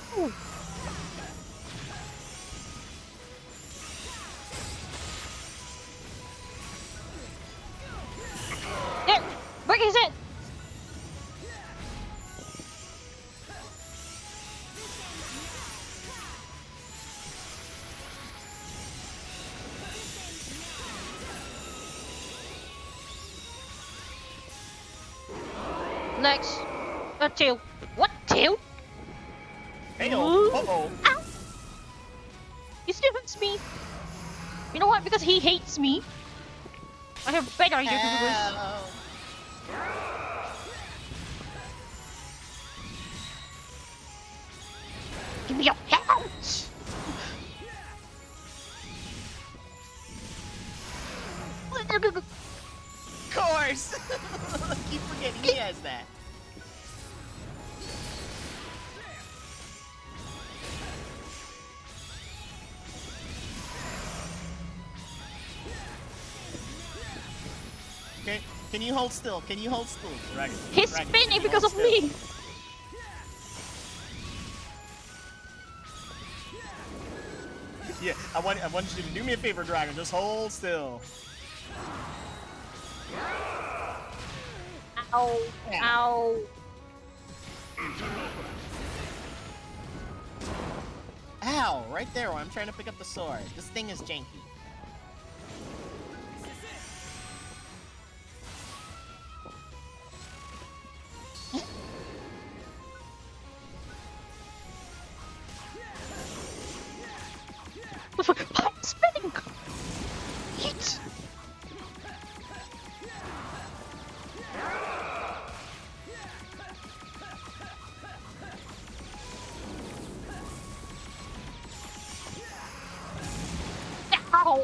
There! Break his head! Legs. A tail. What tail? Hey, oh. Uh-oh. Ow! He still hates me. You know what? Because he hates me, I have a better idea to do this. Give me your hands! Of course! I keep forgetting he has that. Okay, can you hold still? Can you hold still? Dragon. He's Dragon, spinning can you because of hold still? me! Yeah, I want you to do me a favor, Dragon. Just hold still. Ow. Ow. Ow! Right there when I'm trying to pick up the sword. This thing is janky. I'm spinning! Hit! Ow!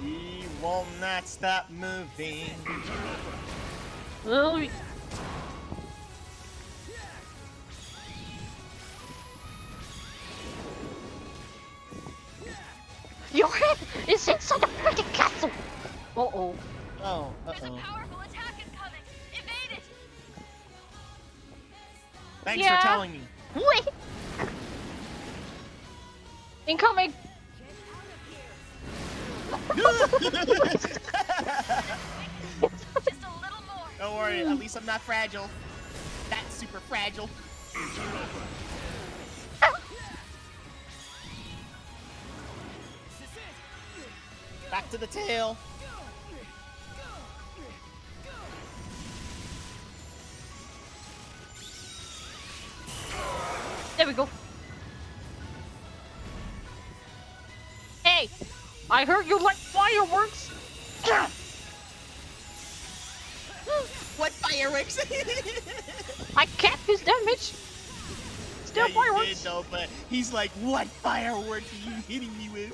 He will not stop moving. Oh, your head is inside the freaking castle! Uh-oh. Oh, There's a powerful attack incoming. Evade it. Thanks for telling me. Wait! Incoming! Don't worry, at least I'm not fragile. That's super fragile. Back to the tail. There we go. Hey! I heard you like fireworks! What fireworks? I kept his damage! Still yeah, fireworks! you did, though, but he's like, what fireworks are you hitting me with?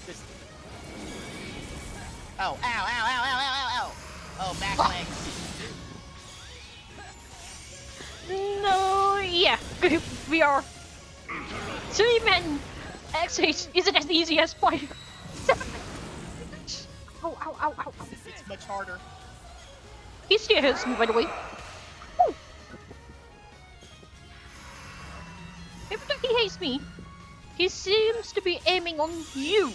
Just... Oh, ow, ow, ow, ow, ow, ow, ow! Oh, back legs. No, yeah, we are. 3-man XH isn't as easy as fire. Ow, ow, ow, ow, ow. It's much harder. He still hits me, by the way. Woo. Every time he hates me, he seems to be aiming on you.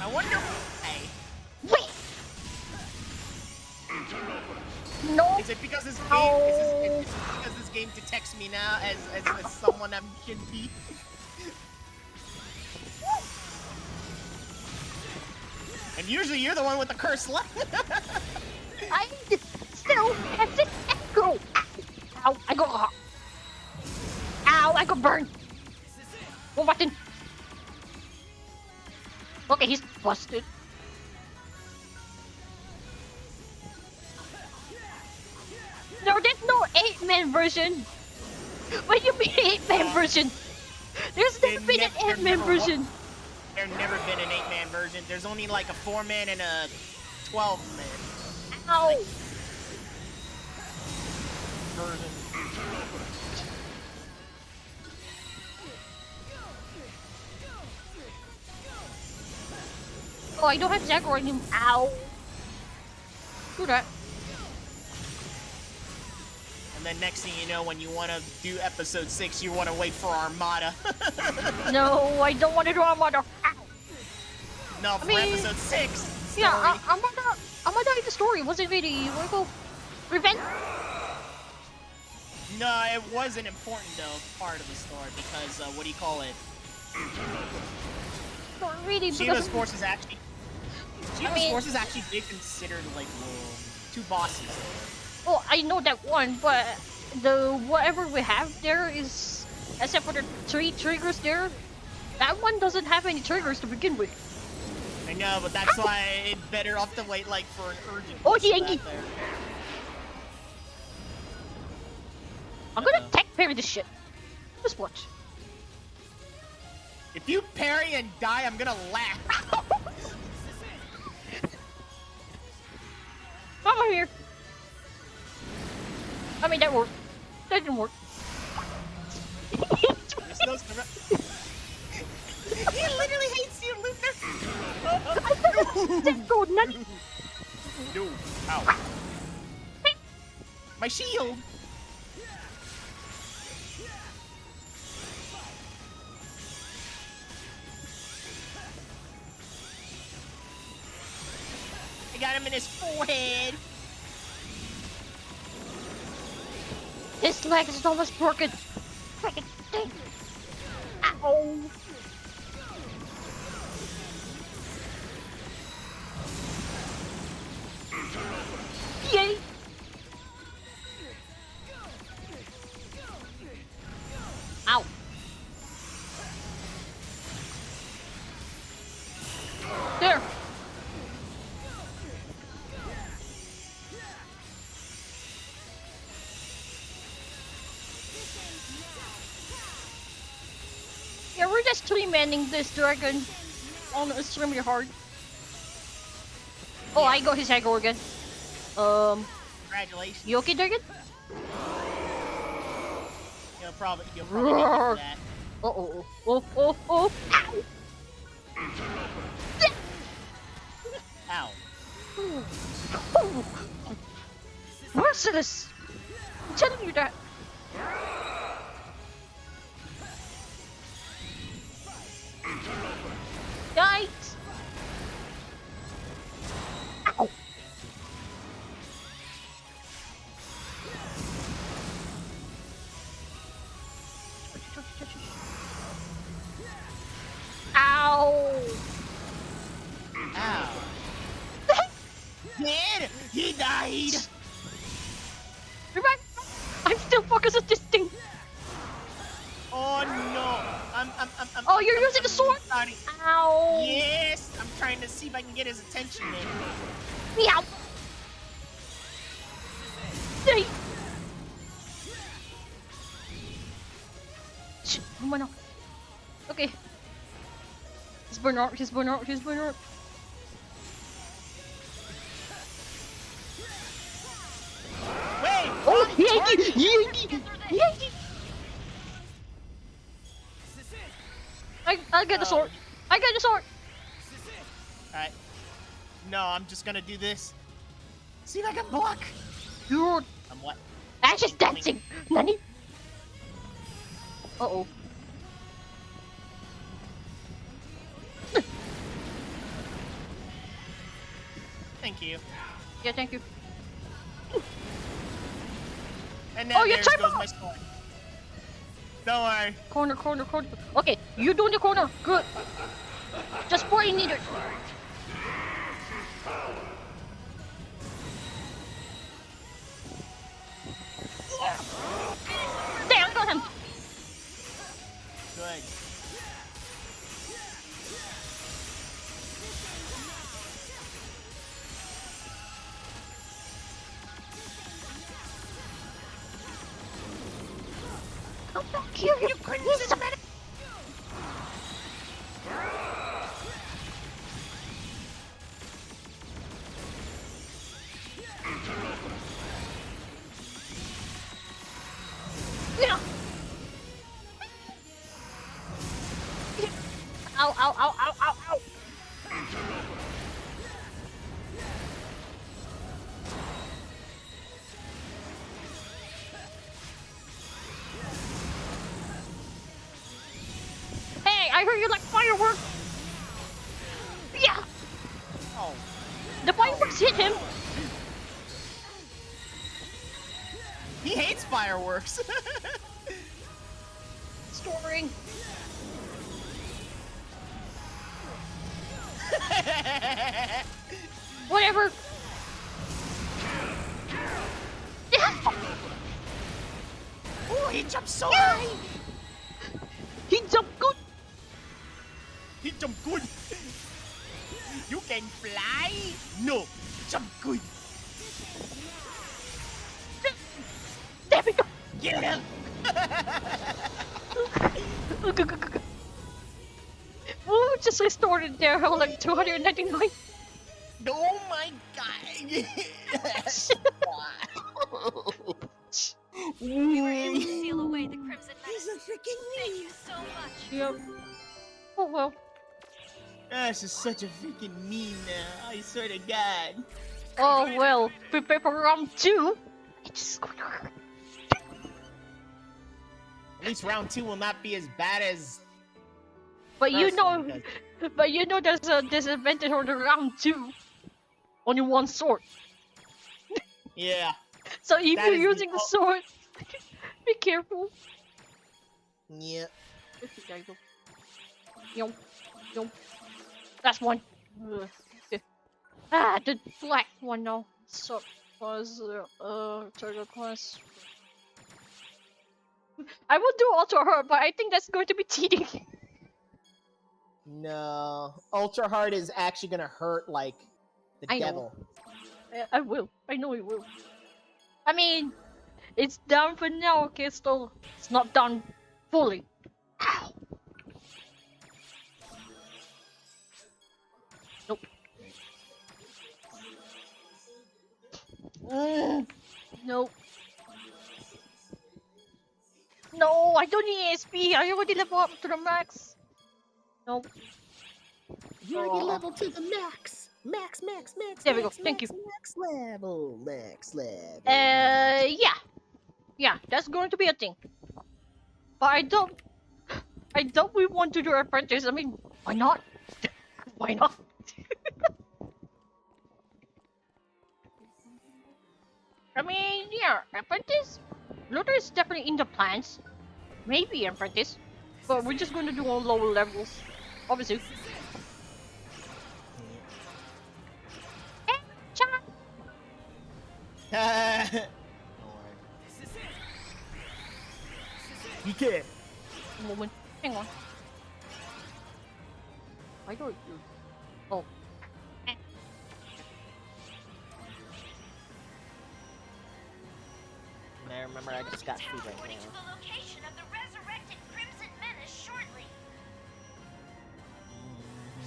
I wonder. Hey. Wait. No. Is it because this game? Is it because this game detects me now as someone I shouldn't be? And usually you're the one with the curse left. I still have this echo. Ow, I got hot. Ow, I got burned. One button. Okay, he's busted. No, there's no 8-man version. What do you mean 8-man version? There's never been an 8-man version. There's never been an 8-man version. There's only like a 4-man and a 12-man. Ow. Version. Oh, I don't have Jaguar anymore. Ow. Do that. And then next thing you know, when you want to do episode 6, you want to wait for Armada. No, I don't want to do Armada. Ow. No, for episode 6. Yeah, Armada in the story wasn't really, what do you go? Revenge? No, it was an important, though, part of the story, because, what do you call it? Not really, Shiva's forces actually... Shiva's forces actually did consider, like, 2 bosses. Oh, I know that one, but the whatever we have there is, except for the 3 triggers there, that one doesn't have any triggers to begin with. I know, but that's why it's better off to wait like for an urgent. Oh, push of Yankee! that there. I'm gonna tech parry this shit. Just watch. If you parry and die, I'm gonna laugh. Come over here. I mean, that worked. That didn't work. There's no he literally hates you, Luther. Go nuts. No. Ow. My shield. I got him in his forehead. His leg is almost broken. Freaking thing. Ow. Yay. Ow. There. Yeah, we're just three-manning this dragon on extremely hard. Oh, I got his aggro again. Congratulations. You okay, dragon? You'll probably get that. Uh-oh. Oh. Ow. Ow. Merciless! I'm telling you that. Yikes! Ow! Ow! Ow. Dead! He died! Revive! I'm still focused on this thing! Oh no! Oh, you're using the sword? Sorry. Ow! Yes! I'm trying to see if I can get his attention in. Meow! Hey! Shit, no. Okay. He's burn out. Wait! Oh, Yankee! I get the sword. I get the sword. Alright. No, I'm just gonna do this. See if I can block. Dude. I'm what? Ash is dancing. Nani? Uh-oh. Thank you. Yeah, thank you. And now you there tried goes my sword. Don't worry. Corner. Okay, you doing the corner. Good. Just pour in neither. There, I got him. Good. Come back here, you crazy man. Yeah. Ow. Hey, I heard you like fireworks. Yeah. Oh. The fireworks hit him. He hates fireworks. Storing. Whatever. Oh, he jumped so high! He jumped good! He jumped good! You can fly? No, jump good! There we go! Get him! Ooh, just restored it there, like 299. Oh my god! We were able to seal away the Crimson Menace. He's a freaking Thank you so much. Yep. Oh well. This is such a freaking meme now, I swear to god. Oh well. Prepare for round 2. At least round 2 will not be as bad as... But you first one, know, because- there's a disadvantage on the round 2. Only one sword. Yeah. So if That you're is using the sword, be careful. Yeah. There you go. Yum. Yum. That's one. Ugh. Ah, the black one now. So was target class. I will do Ultra Hard, but I think that's going to be cheating. No. Ultra Hard is actually gonna hurt like the I know. devil. I will. I know it will. I mean, it's done for now, okay? Still, it's not done fully. Ow. Nope. Nope. No, I don't need ASP. I already level up to the max. Nope. You already leveled to the max. Max. There we go. Max, Thank you. Max level. Max level. Yeah. Yeah, that's going to be a thing. But I don't we want to do apprentice. I mean, why not? Why not? I mean, yeah, apprentice? Luther is definitely in the plans. Maybe apprentice. But we're just going to do on lower levels. Obviously. You can't. Moment. Hang on. Why don't you? Oh. I remember I just got food right Reporting to now. the location of the resurrected Crimson Menace shortly.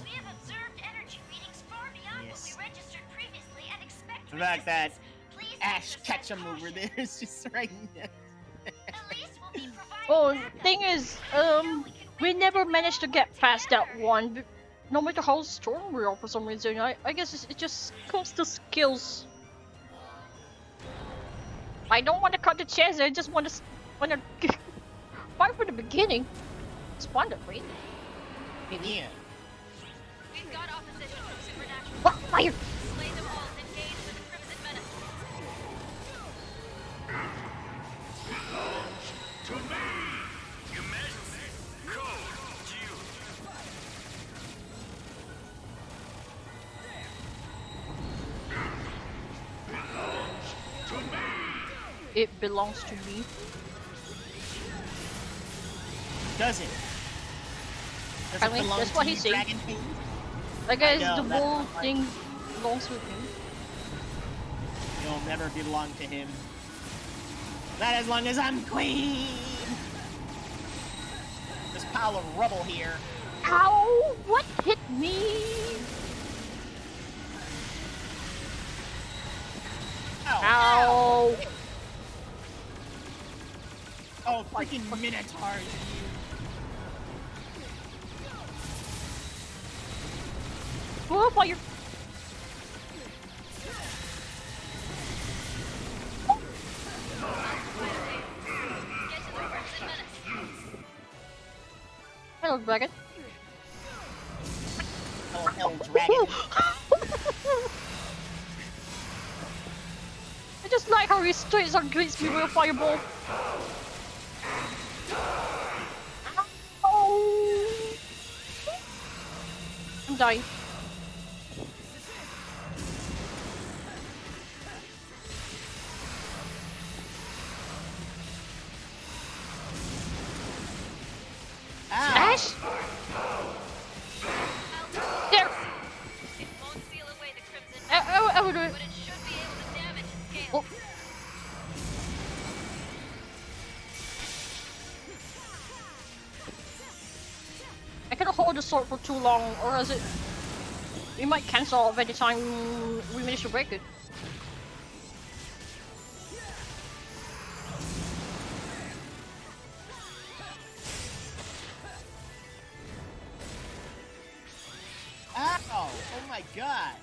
We have observed energy readings far beyond what we registered previously and expect The fact that Please Ash exercise Ketchum caution. over there is just right there. Elise will be providing Oh, backup. thing is, We know we can we win never this managed to round get past that together. one. No matter how strong we are for some reason. I guess it just comes to skills. I don't want to cut the chance. I just want to fight from the beginning. It's fun, right? Maybe. Yeah. We've got opposition from Supernatural. What? Fire! Slay them all and engage with the Crimson Menace. To me! Your Majesty, code Q. To me! It belongs to me. Does it? Does I it mean, belong that's to what you, he's saying. Dragon King? I guess know, the that's whole not thing belongs with me. You'll never belong to him. Not as long as I'm queen! This pile of rubble here. Ow! What hit me? Ow! Oh, freaking Minotaurs, Oh, fire! Hello, dragon. Oh, hell, dragon. I just like how he straight on greets me with a fireball. Oh! I'm dying. Oh. I cannot hold the sword for too long, or else we might cancel by the time we manage to break it. Ow! Oh my god!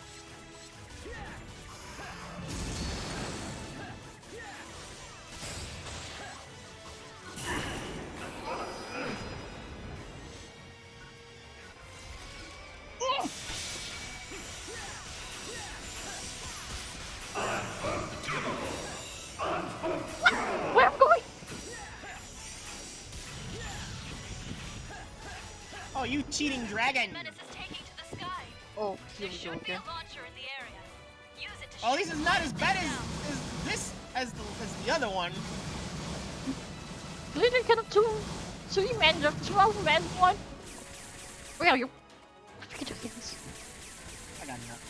Where am I going? Oh, you cheating dragon! Oh, here we go again. Oh, this is not as bad as the other one. Literally cannot two-man, 12-man one. Where are you? Freaking chickens. I got enough.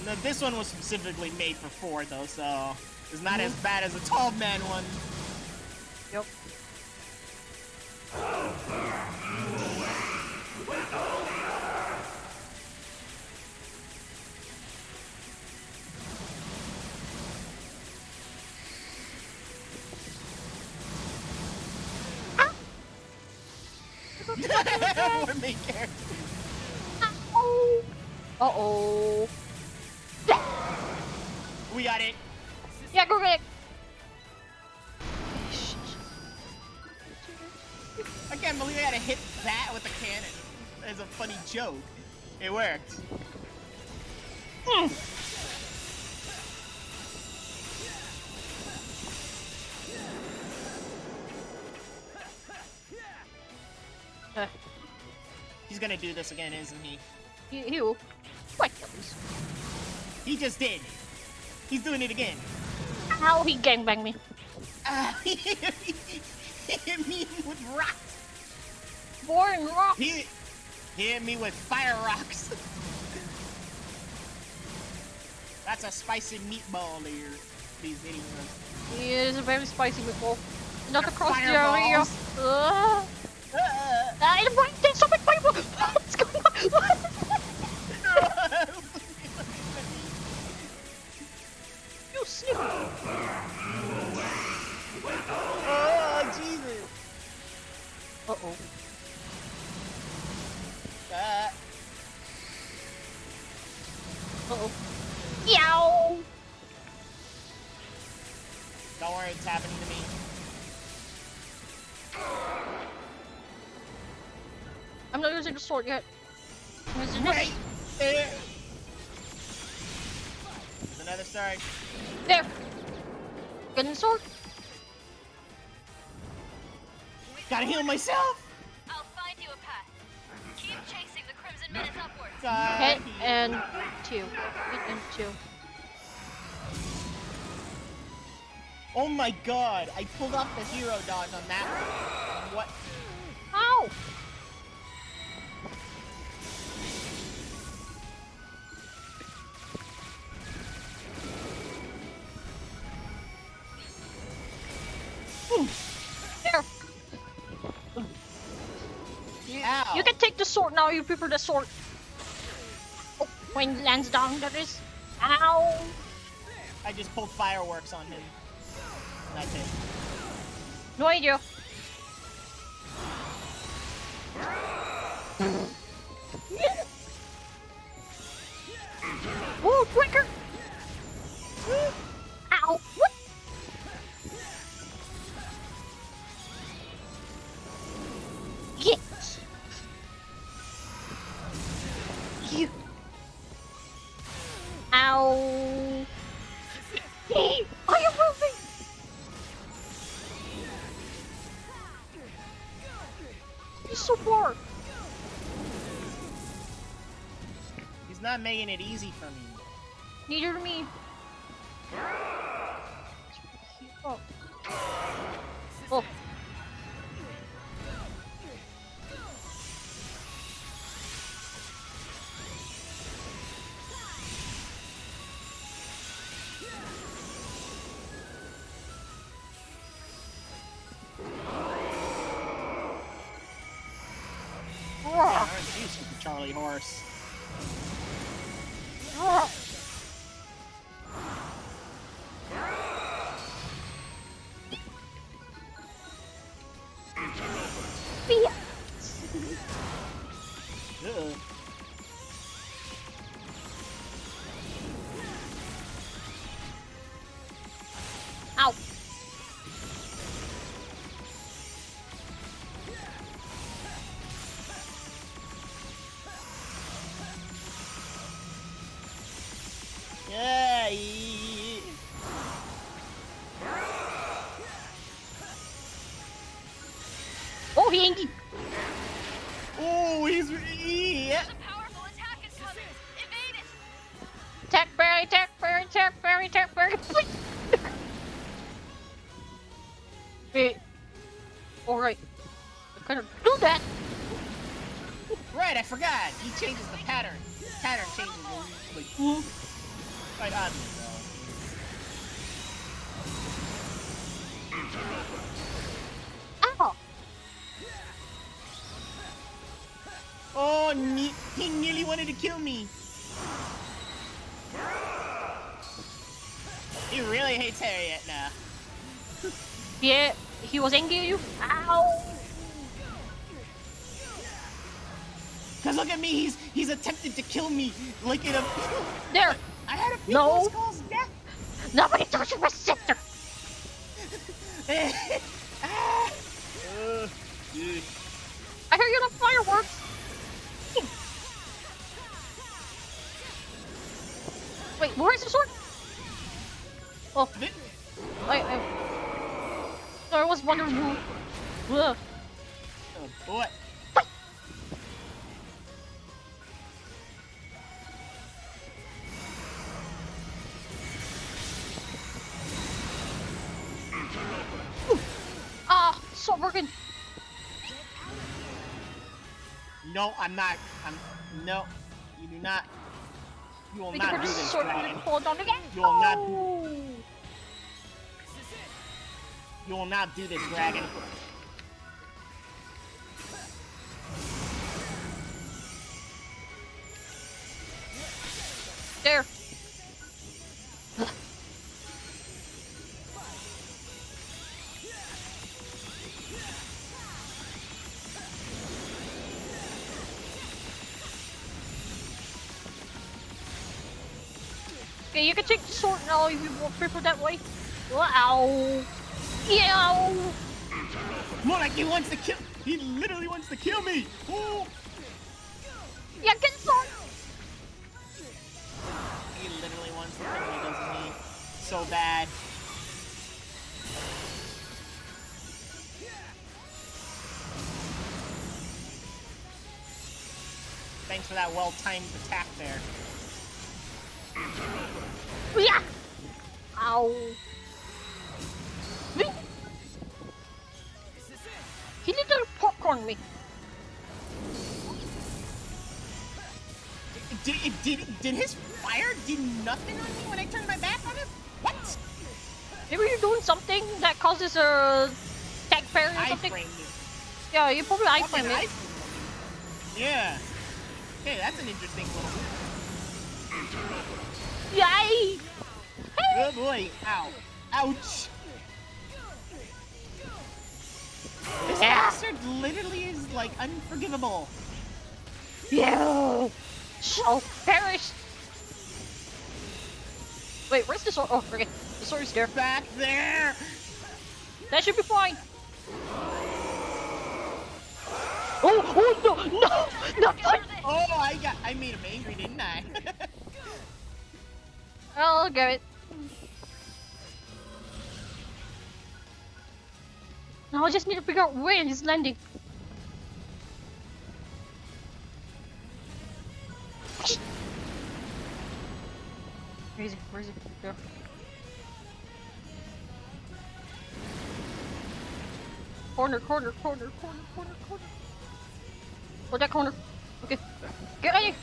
No, this one was specifically made for 4 though, so it's not as bad as the 12-man one. Yep. We're main character. Uh-oh. Uh-oh. We got it. Yeah, go get it. I can't believe I had to hit that with a cannon. As a funny joke. It worked. He's gonna do this again, isn't he? He will. What? He just did. He's doing it again. How he gangbanged me? He hit me with rocks. Boring rocks. He hit me with fire rocks. That's a spicy meatball there. These idiots. He is a very spicy meatball. Not across the fireballs. area. There's so much fireball. What's going on? You snip. Oh, Jesus. Uh-oh. Uh-oh. Yow! Don't worry, it's happening to me. I'm not using the sword yet. I'm using Wait! this. There! There's another sword. There! Getting the sword? Gotta heal myself! I'll find you a path. Keep chasing the Crimson Menace upwards. Hit and 2. Hit and 2. Oh my god, I pulled off the hero dodge on that one. What? Ow! There! You can take the sword now, you prefer the sword. Oh, when it lands down, that is. Ow! I just pulled fireworks on him. That's it. No idea. Oh, quicker! Ow! What? Get! You! Ow! Hey! Are you moving? He's so far! He's not making it easy for me. Neither to me. Oh. Oh. course. Oh. Uh-oh. Ow. Yay! Oh, he angry. Oh, he's yeah. Tech berry, tech berry, tech berry, tech berry. Wait. Alright. I couldn't do that. Right, I forgot. He changes the pattern. Pattern changes like quite oddly though. Ow. Oh, he nearly wanted to kill me. He really hates Harriet now. Yeah, he was angry at you. Ow. Cause look at me, he's attempted to kill me like in a. There. I had a few No. close calls death. Nobody touches my sister. Ah. I hear you on fireworks. Wait, where is the sword? Oh, I was wondering who. Ugh. Oh boy. Ah, it's not working. No, I'm not. No. You do not. You will Wait not for do the this, sword dragon. to hold on again. You will not. Oh. You will not do this, dragon. There. Okay, you can take the sword now if you prefer that way. Wow. Yeah. More like he wants to kill. He literally wants to kill me. Ooh. Yeah, get the sword. He literally wants to kill me, doesn't he? So bad. Thanks for that well-timed attack there. Yeah. Ow. He literally popcorn me. Did his fire do nothing on me when I turned my back on him? What? Maybe you're doing something that causes a tech parry or something. I-framed it. Yeah, you probably I-framed it. Yeah. Okay, that's an interesting little. Yay! Good boy. Ow. Ouch. This bastard literally is like unforgivable. You shall perish. Wait, where's the sword? Oh, okay. The sword is there. Back there. That should be fine. Oh no, no, no! Oh, I made him angry, didn't I? I'll get it. Now I just need to figure out where he's landing. Where is he? Where is he? There. Corner, corner, corner, corner, corner, corner. Oh, that corner. Okay. Get ready!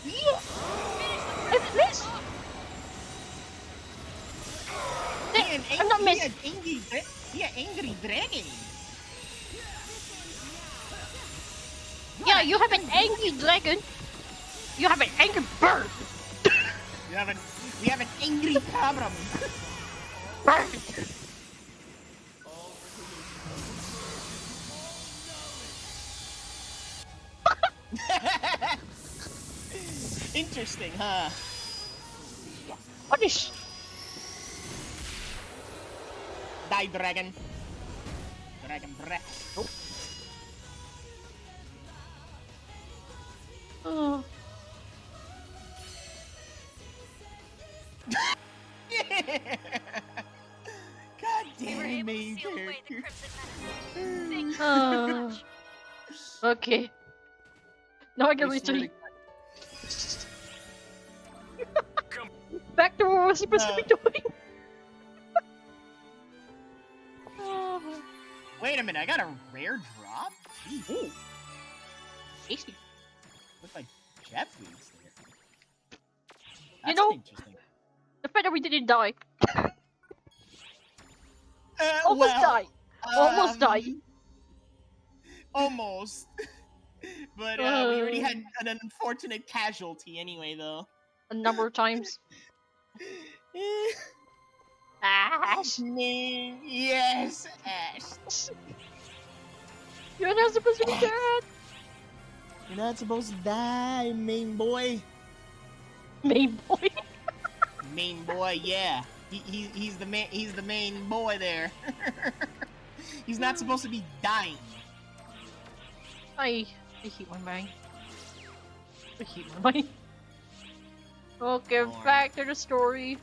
Yeah! I missed! He an angry dragon. Yeah, you have an angry dragon. You have an angry bird. We have an angry problem. Bird. Interesting, huh? Punish. Die, dragon. Dragon breath. Oh. Oh. God damn it, main character. Okay. Now I can retreat. Back to what we're supposed to be doing. Wait a minute, I got a rare drop? Jeez. Ooh. Tasty. Looks like jet foods there. You That's know, interesting. the fact that we didn't die. Almost died. Almost died. Almost. But we already had an unfortunate casualty anyway, though. A number of times. Ash. Yes, Ash. You're not supposed to be dead. You're not supposed to die, main boy. Main boy. Main boy, yeah. He's the main boy there. He's not supposed to be dying. I hate my mind. I hate my mind. Okay, back to the story.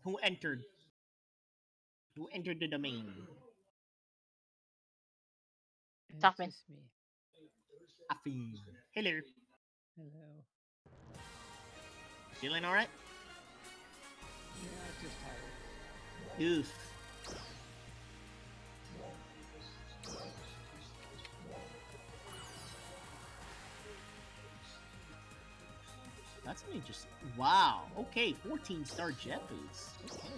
Who entered? Who entered the domain? Tough man. Me. Afi. Hello. Hello. Feeling alright? Yeah, just tired. Oof. That's an interesting. Wow. Okay, 14-star jet boots. Okay.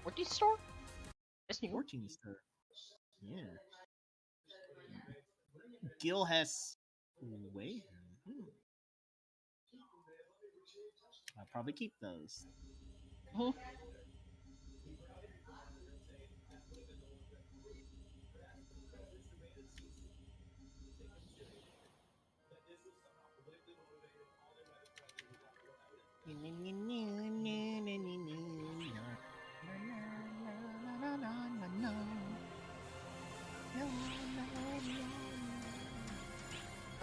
14-star? That's new. 14-star. Yeah. Gil has. Wait. I'll probably keep those.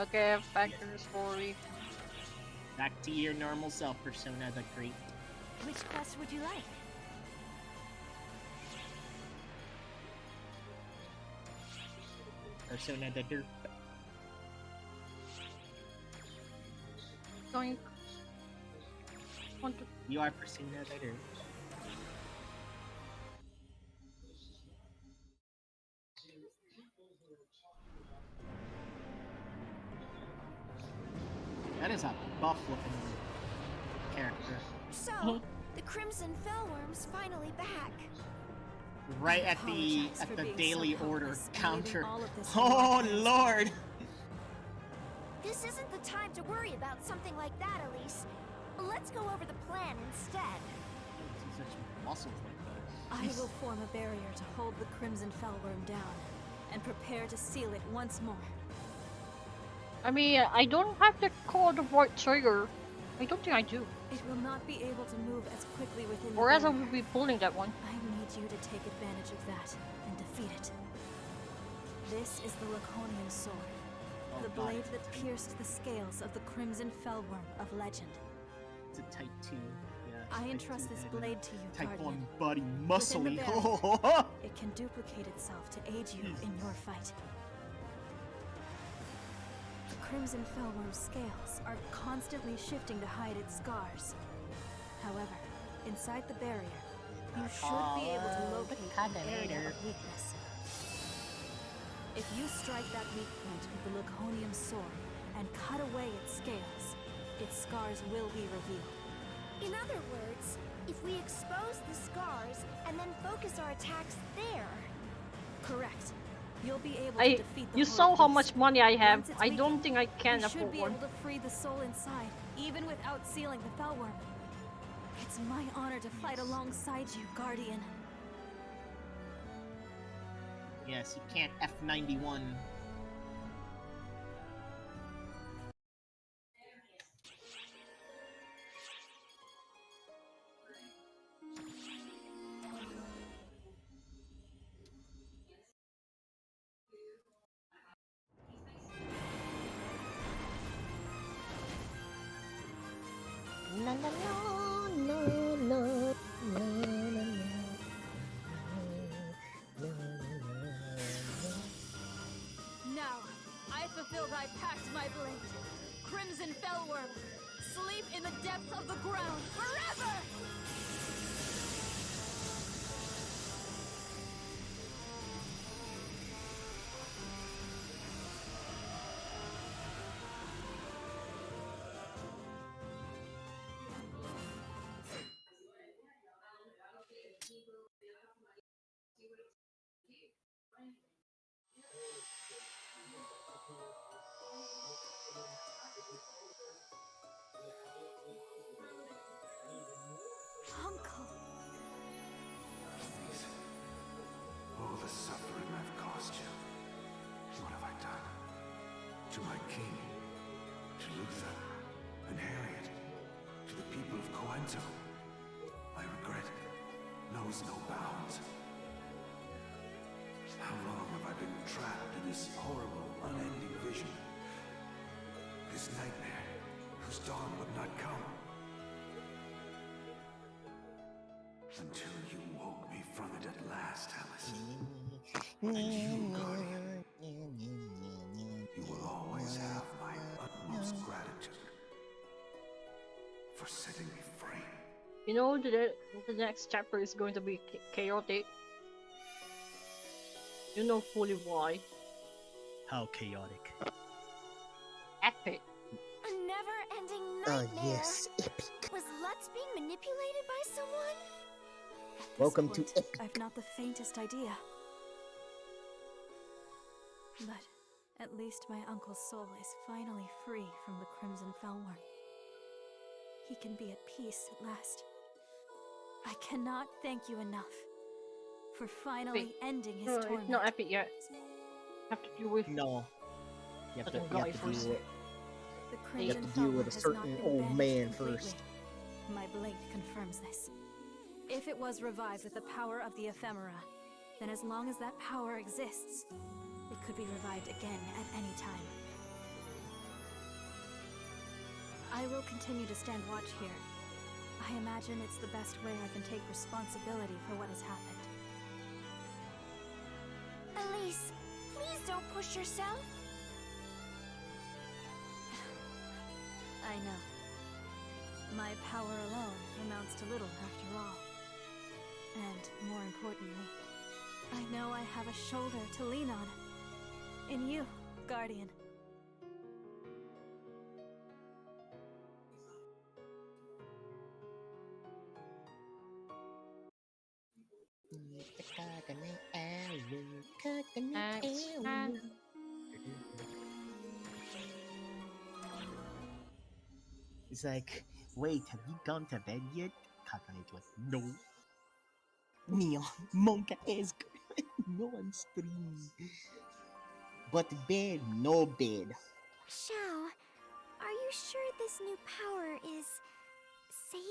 Okay, back to the story. Back to your normal self, Persona the Great. Which quest would you like? Persona the Derp. Going. You are Persona the Derp. That is a buff-looking character. So, the Crimson Fellworm's finally back. Right at the daily so order helpless and counter. leaving all of this Oh in your hands. Lord! This isn't the time to worry about something like that, Elise. Let's go over the plan instead. See such muscles like that. I will form a barrier to hold the Crimson Fellworm down, and prepare to seal it once more. I mean, I don't have to call the right trigger. I don't think I do. It will not be able to move as quickly within the Or else I barrier. will be pulling that one. I need you to take advantage of that and defeat it. This is the Laconian sword, Oh, the God, blade it's a that pierced the scales of the Crimson Fellworm of legend. It's a type 2. Yeah, it's I type entrust 2 this head. blade to you, Type Guardian. 1 body Within the muscly. barrier, it can duplicate itself to aid you in your fight. The Crimson Fellworm's scales are constantly shifting to hide its scars. However, inside the barrier, you should be able to locate an area of weakness. If you strike that weak point with the Laconian sword and cut away its scales, its scars will be revealed. In other words, if we expose the scars and then focus our attacks there... Correct. You'll be able to defeat the You saw how horrid much beast. money I have. Once it's I don't weakened, think I can we should afford be one. able to free the soul inside, even without sealing the Fellworm. It's my honor to fight alongside you, Guardian. Yes, you can't F91. No, no, no, no, no, no, no, no, Now, I fulfill thy pact, my blade. Crimson Fellworm, sleep in the depths of the ground forever! Uncle. Please. All the suffering I've caused you. What have I done? To my king, to Luther, and Harriet, to the people of Coento. My regret knows no bounds. How long have I been trapped in this horrible, unending vision? This nightmare, whose dawn would not come. Until you woke me from it at last, Alice. And you, Guardian, you will always have my utmost gratitude for setting me free. You know, the next chapter is going to be chaotic. You know fully why. How chaotic. Epic. A never-ending Oh, nightmare. yes, epic. Was Lutz being manipulated by someone? At this Welcome point, to Epic. I've not the faintest idea. But at least my uncle's soul is finally free from the Crimson Fellworm. He can be at peace at last. I cannot thank you enough for finally ending his No, torment. it's not epic yet. Have to deal with No. You have to, Fucking you guy have to first. deal with, The you have Crimson to deal with a Fellworm has certain not been old banished man completely. first. My blade confirms this. If it was revived with the power of the ephemera, then as long as that power exists, it could be revived again at any time. I will continue to stand watch here. I imagine it's the best way I can take responsibility for what has happened. Elise, please don't push yourself. I know. My power alone amounts to little after all. And more importantly, I know I have a shoulder to lean on. In you, Guardian. It's like, wait, have you gone to bed yet? Kakane's like, no. Neon, monka is no on stream. But bed, no bed. Shao, are you sure this new power is safe?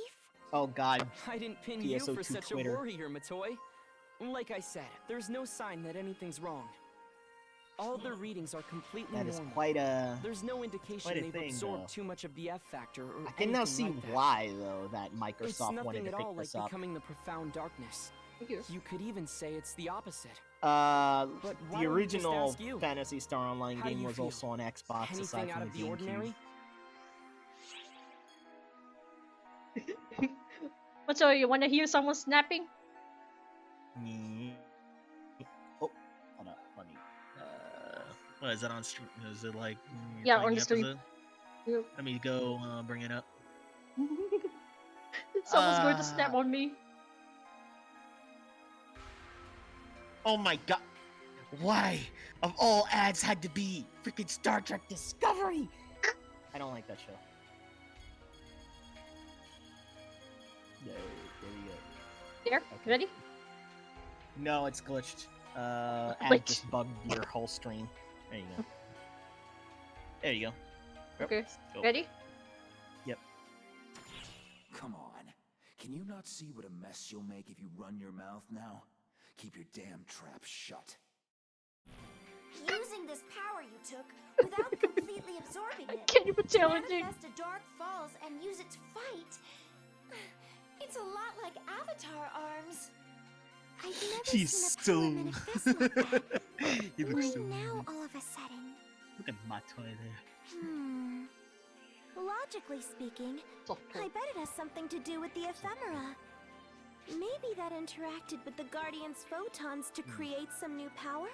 Oh god. I didn't pin you for PSO2 such Twitter. a worrier, Matoy. Like I said, there's no sign that anything's wrong. All the readings are completely That is normal. quite a. There's no indication quite a they've thing, absorbed though. too much of the F factor or I can now anything see like that. why, though, that It's Microsoft wanted nothing to at pick all like this up. becoming the profound darkness. You could even say it's the opposite. But why the don't we just original ask you? Phantasy Star Online How do game you was feel? also on Xbox Anything aside out from of the the GameCube. ordinary? What's so you wanna hear someone snapping? Oh, hold up, let me. Oh, is that on stream? Is it like you're Yeah, playing on the the stream. episode? Yep. Let me go bring it up. Someone's going to snap on me. Oh my god! Why, of all ads, had to be freaking Star Trek Discovery? I don't like that show. There we go. There, ready? No, it's glitched. Ad Glitch. just bugged your whole stream. There you go. There you go. Yep, Okay, go. ready? Yep. Come on. Can you not see what a mess you'll make if you run your mouth now? Keep your damn trap shut. Using this power you took without completely absorbing it. Can you be to challenging? manifest a dark falls and use it to fight. It's a lot like Avatar arms. I've never He's seen a so. power manifest like that. He looks Why so. now, all of a sudden? Look at my toy there. Logically speaking, I bet it has something to do with the ephemera. Maybe that interacted with the Guardian's photons to create some new power?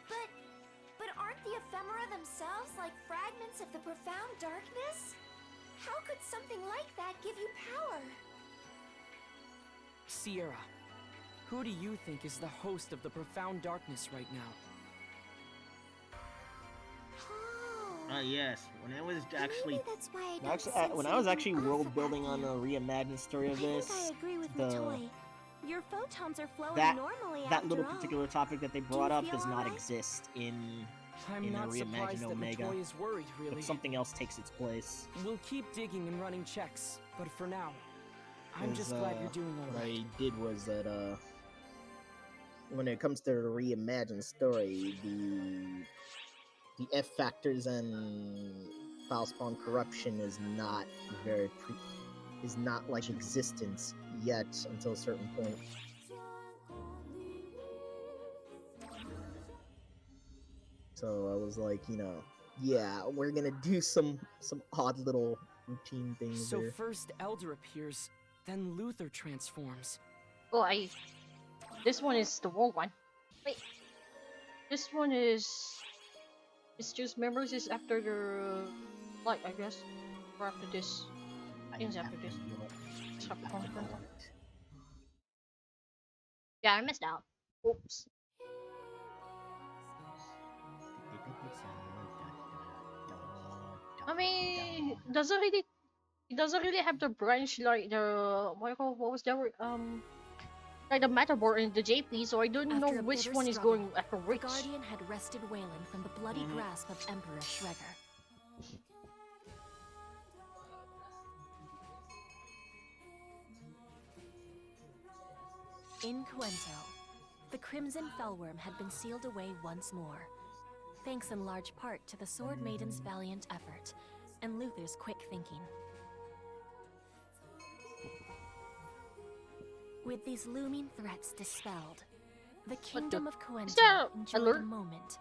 But aren't the ephemera themselves like fragments of the profound darkness? How could something like that give you power? Sierra, who do you think is the host of the profound darkness right now? Yes. When I was actually, Maybe that's why I don't when sense I was anything actually off world about building on you. a reimagined story of I think this, I agree with the Matoy. Your photons are flowing that normally that after little all. particular topic that they Do brought you up feel does not alright? exist in I'm a not surprised reimagined that Omega. Matoy is worried, really. But something else takes its place. We'll keep digging and running checks, but for now, I'm 'Cause, just glad you're doing what alright. I did was that when it comes to the reimagined story, the F factors and foul spawn corruption is not is not like existence yet until a certain point. So I was like, yeah, we're gonna do some odd little routine things So there. first Elder appears, then Luther transforms. Oh, this one is the war one. Wait. This one is... It's just members is after the... Like, I guess. Or after this. I think it's after this. Yeah, I missed out. Oops. I mean, it doesn't really have the branch like the what was that word? Like the Metaboard and the JP, so I don't know After a which bitter one is struggle, going after the which. Guardian had wrested Wayland from the bloody grasp of Emperor Shredder. In Cuento, the Crimson Fellworm had been sealed away once more, thanks in large part to the Sword Maiden's valiant effort and Luther's quick thinking. With these looming threats dispelled, the Kingdom of there Cuento enjoyed a alert? moment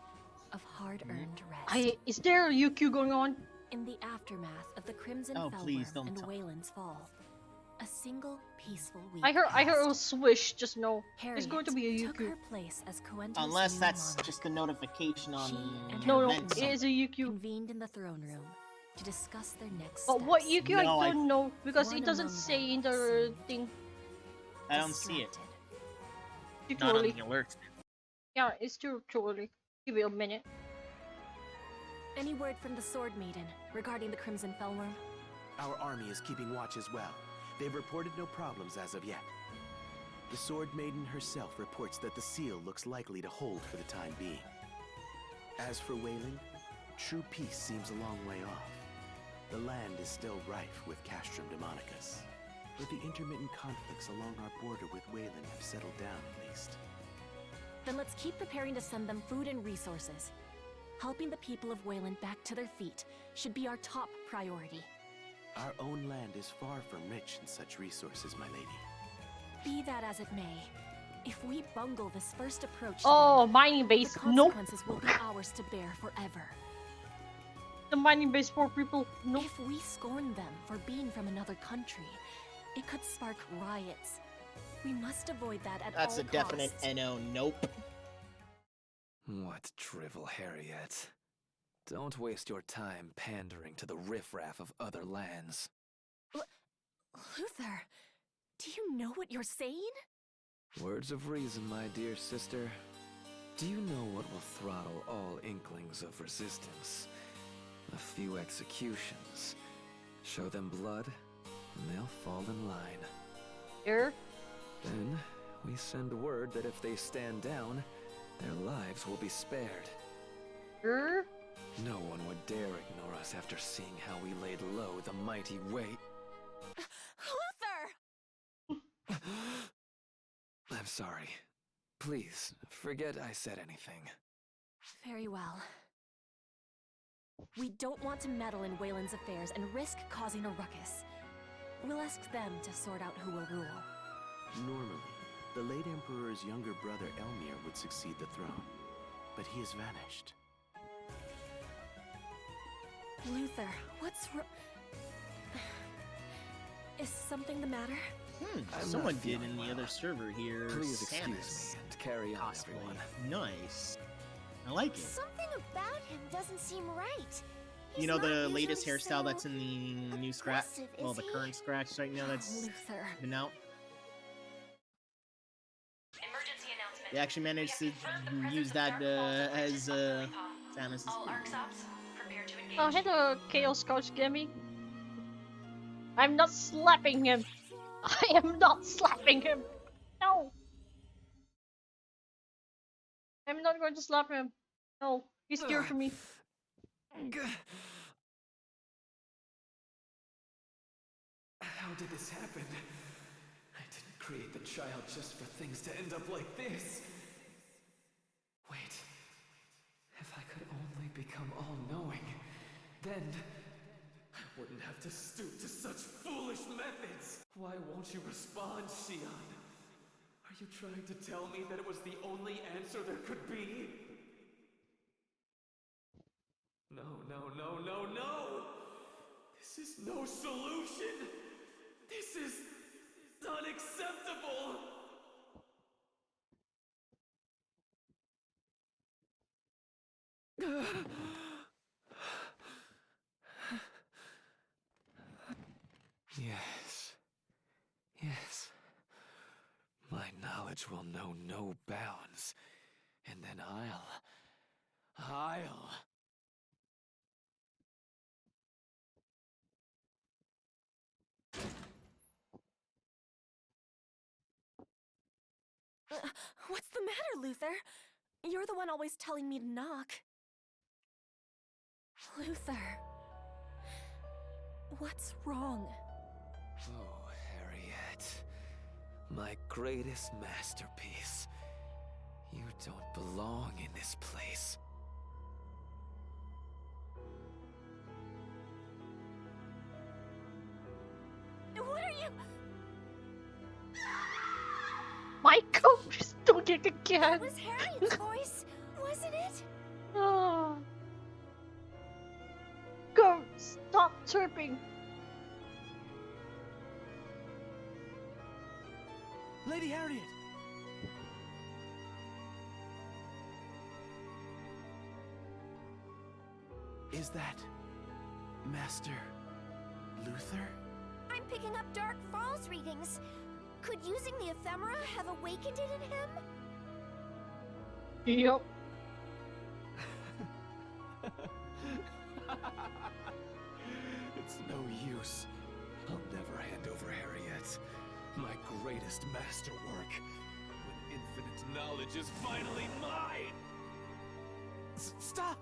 of hard-earned rest. Is there a UQ going on? In the aftermath of the Crimson Oh, please Fellworm don't and tell- Wayland's fall, a single peaceful week I heard a passed. swish. Just know Harriet it's going to be a took UQ. her place as Cuento's Unless new that's monarch. just a notification on She and No, her no, events. it is a UQ. convened in the throne room to discuss their next But steps. what UQ I No, I- don't know because One it doesn't among say them in the thing. I don't see it. Too Not on early. the alert. Yeah, it's too early. Give it a minute. Any word from the Sword Maiden regarding the Crimson Fellworm? Our army is keeping watch as well. They've reported no problems as of yet. The Sword Maiden herself reports that the seal looks likely to hold for the time being. As for Wayland, true peace seems a long way off. The land is still rife with Castrum Demonicus, but the intermittent conflicts along our border with Wayland have settled down at least. Then let's keep preparing to send them food and resources. Helping the people of Wayland back to their feet should be our top priority. Our own land is far from rich in such resources, my lady. Be that as it may, if we bungle this first approach to Oh, them, mining base. the Nope. consequences will be ours to bear forever. The mining base for people. Nope. If we scorn them for being from another country, it could spark riots. We must avoid that at That's all a definite costs. NO. Nope. What drivel, Harriet. Don't waste your time pandering to the riffraff of other lands. Luther, do you know what you're saying? Words of reason, my dear sister. Do you know what will throttle all inklings of resistance? A few executions. Show them blood, and they'll fall in line. Here? Then, we send word that if they stand down, their lives will be spared. Here? No one would dare ignore us after seeing how we laid low the mighty weight. Luther! I'm sorry. Please, forget I said anything. Very well. We don't want to meddle in Wayland's affairs and risk causing a ruckus. We'll ask them to sort out who will rule. Normally, the late Emperor's younger brother Elmir would succeed the throne, but he has vanished. Luther, what's Is something the matter? Someone did in the other server here. Please excuse Samus me and carry on, cosplay. everyone. Nice. I like it. Something about him doesn't seem right. You know He's the not latest usually hairstyle so that's in the new scratch? aggressive, Well, is the he? current scratch right now that's Luther. been out. Emergency announcement. They actually managed to use that as Samus' All ARC ops, prepare to engage. Oh, hello, Chaos Coach Gimme. I'm not slapping him. I am not slapping him. No. I'm not going to slap him. No, he's scared for me. How did this happen? I didn't create the child just for things to end up like this. Wait. If I could only become all-knowing, then I wouldn't have to stoop to such foolish methods. Why won't you respond, Xion? Are you trying to tell me that it was the only answer there could be? No, no, no, no, no! This is no solution! This is unacceptable! Yes. Yes. My knowledge will know no bounds. And then I'll... What's the matter, Luther? You're the one always telling me to knock. Luther. What's wrong? Oh, Harriet. My greatest masterpiece. You don't belong in this place. What are you... My coach is doing it again. That was Harriet's voice, wasn't it? Oh. Go, stop chirping. Lady Harriet! Is that Master Luther? I'm picking up Dark Falls readings. Could using the ephemera have awakened it in him? Yup. It's no use. I'll never hand over Harriet. My greatest masterwork. When infinite knowledge is finally mine! Stop!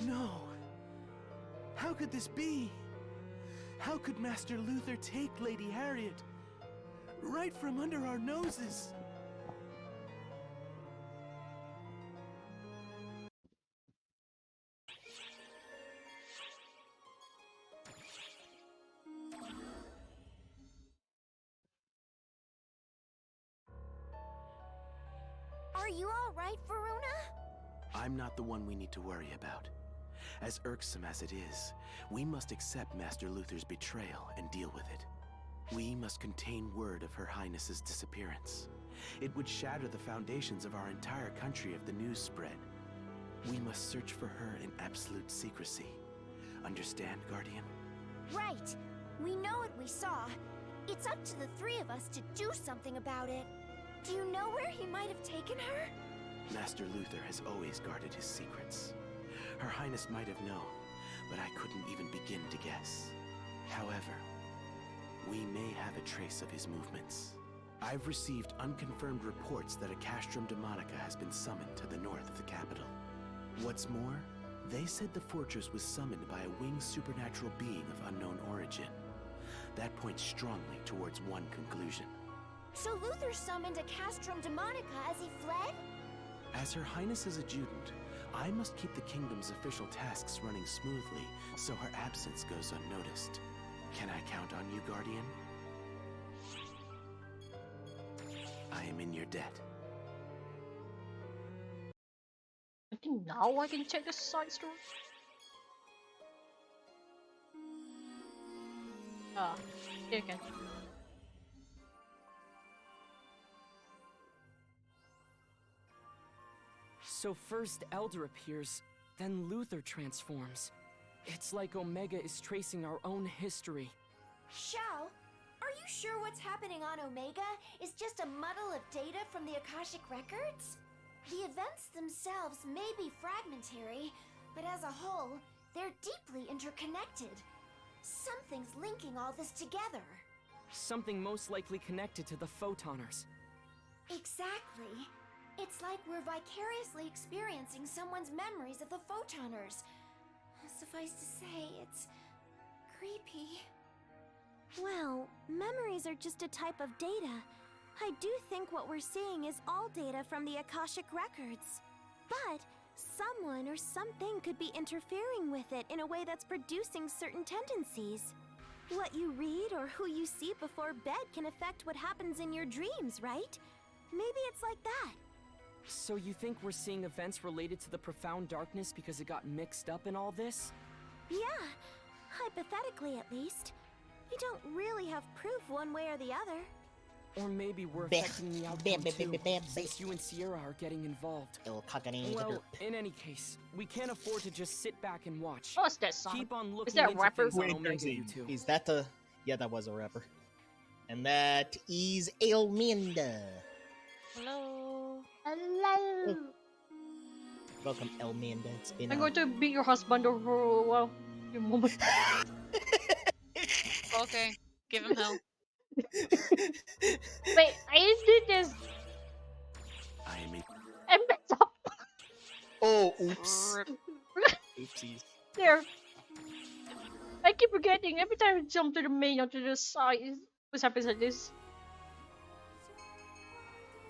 No. How could this be? How could Master Luther take Lady Harriet? Right from under our noses. Are you all right, Varuna? I'm not the one we need to worry about. As irksome as it is, we must accept Master Luther's betrayal and deal with it. We must contain word of Her Highness's disappearance. It would shatter the foundations of our entire country if the news spread. We must search for her in absolute secrecy. Understand, Guardian? Right. We know what we saw. It's up to the three of us to do something about it. Do you know where he might have taken her? Master Luther has always guarded his secrets. Her Highness might have known, but I couldn't even begin to guess. However, we may have a trace of his movements. I've received unconfirmed reports that a Castrum Demonica has been summoned to the north of the capital. What's more, they said the fortress was summoned by a winged supernatural being of unknown origin. That points strongly towards one conclusion. So Luther summoned a Castrum Demonica as he fled? As Her Highness's adjutant, I must keep the kingdom's official tasks running smoothly so her absence goes unnoticed. Can I count on you, Guardian? I am in your debt. I think now I can check the side story. Ah, here you can. So first Elder appears, then Luther transforms. It's like Omega is tracing our own history. Shao, are you sure what's happening on Omega is just a muddle of data from the Akashic Records? The events themselves may be fragmentary, but as a whole, they're deeply interconnected. Something's linking all this together. Something most likely connected to the Photoners. Exactly. It's like we're vicariously experiencing someone's memories of the Photoners. Suffice to say, it's creepy. Well, memories are just a type of data. I do think what we're seeing is all data from the Akashic Records. But someone or something could be interfering with it in a way that's producing certain tendencies. What you read or who you see before bed can affect what happens in your dreams, right? Maybe it's like that. So you think we're seeing events related to the profound darkness because it got mixed up in all this? Yeah, hypothetically at least. We don't really have proof one way or the other. Or maybe we're affecting the outcome too, since you and Sierra are getting involved. Well, in any case, we can't afford to just sit back and watch. What's that song? Keep on looking Is that a into rapper? things on Wait, Omega, you two. is that the... Yeah, that was a rapper. And that is Elminda. Hello. Hello. Welcome, Elminda. It's been I'm going to be your husband over a while. A moment. Okay, give him hell. Wait, I did this. I am in... I messed up. Oh, oops. Oopsies. There. I keep forgetting every time I jump to the main or to the side. What happens like this?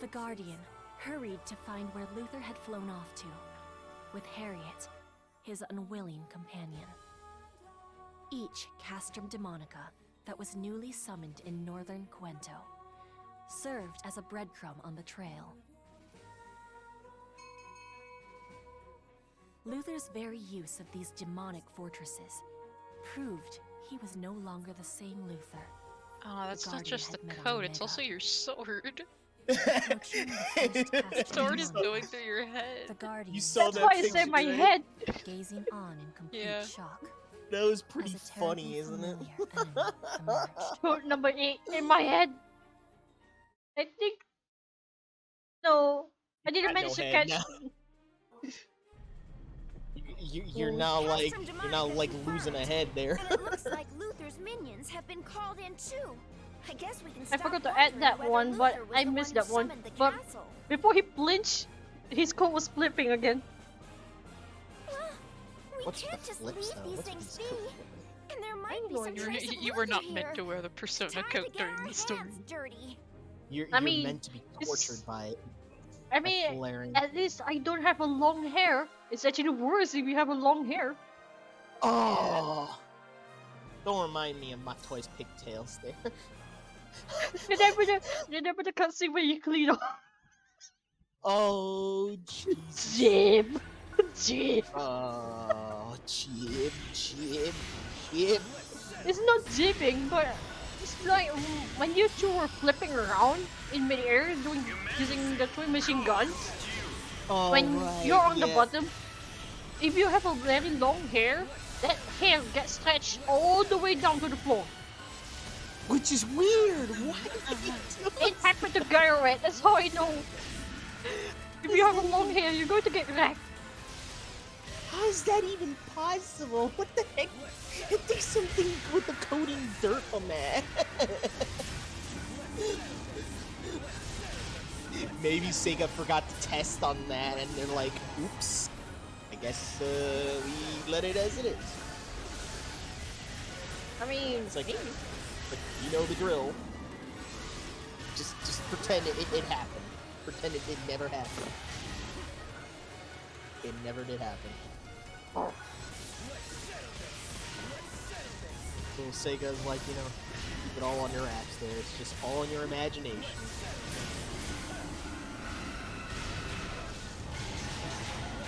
The Guardian hurried to find where Luther had flown off to, with Harriet, his unwilling companion. Each Castrum Demonica that was newly summoned in northern Cuento served as a breadcrumb on the trail. Luther's very use of these demonic fortresses proved he was no longer the same Luther. Oh, that's not Guardian just the had met on code, it's Omega. also your sword. Approaching the first Castrum Sword is Demonica, going through your head. The Guardian You saw That's that why I picture, said my right? head. gazing on in complete Yeah. shock. That was pretty as a funny, terribly isn't it? familiar enemy emerged. Code number 8 in my head. I think. No, I didn't got no manage to head catch. now. You're now like losing a head there. And it looks like Luther's minions have been called in too. I guess we can I stop forgot to add wondering that whether one, but Luther was I the missed who that one. summoned the But castle. before he blinched, his code was flipping again. We What's can't the just flips, leave though? these What's things with be. these And there might be some You were, trace of you were Luther not here. meant to wear the persona Time to coat get during our the story. hands dirty. You're I mean, meant to be tortured by it. I mean, flaring. at least I don't have a long hair. It's actually worse if you have a long hair. Oh, don't remind me of my toy's pigtails there. Remember the cutscene where you clean off? Oh, Jesus. Jib. Jib. Oh, jib. It's not jibbing, but It's like when you two were flipping around in midair using the twin machine guns. Oh, When right, you're on the yeah. bottom, if you have a very long hair, that hair gets stretched all the way down to the floor. Which is weird. Why did he do It happened to Garrett. That's how I know. If you have a long hair, you're going to get wrecked. How is that even possible? What the heck? It takes something with the coating dirt on that. Maybe Sega forgot to test on that, and they're like, "Oops, I guess we let it as it is." I mean, it's like, hey, but you know the drill. Just pretend it happened. Pretend it never happened. It never did happen. So Sega's like, you know, keep it all on your apps there. It's just all in your imagination.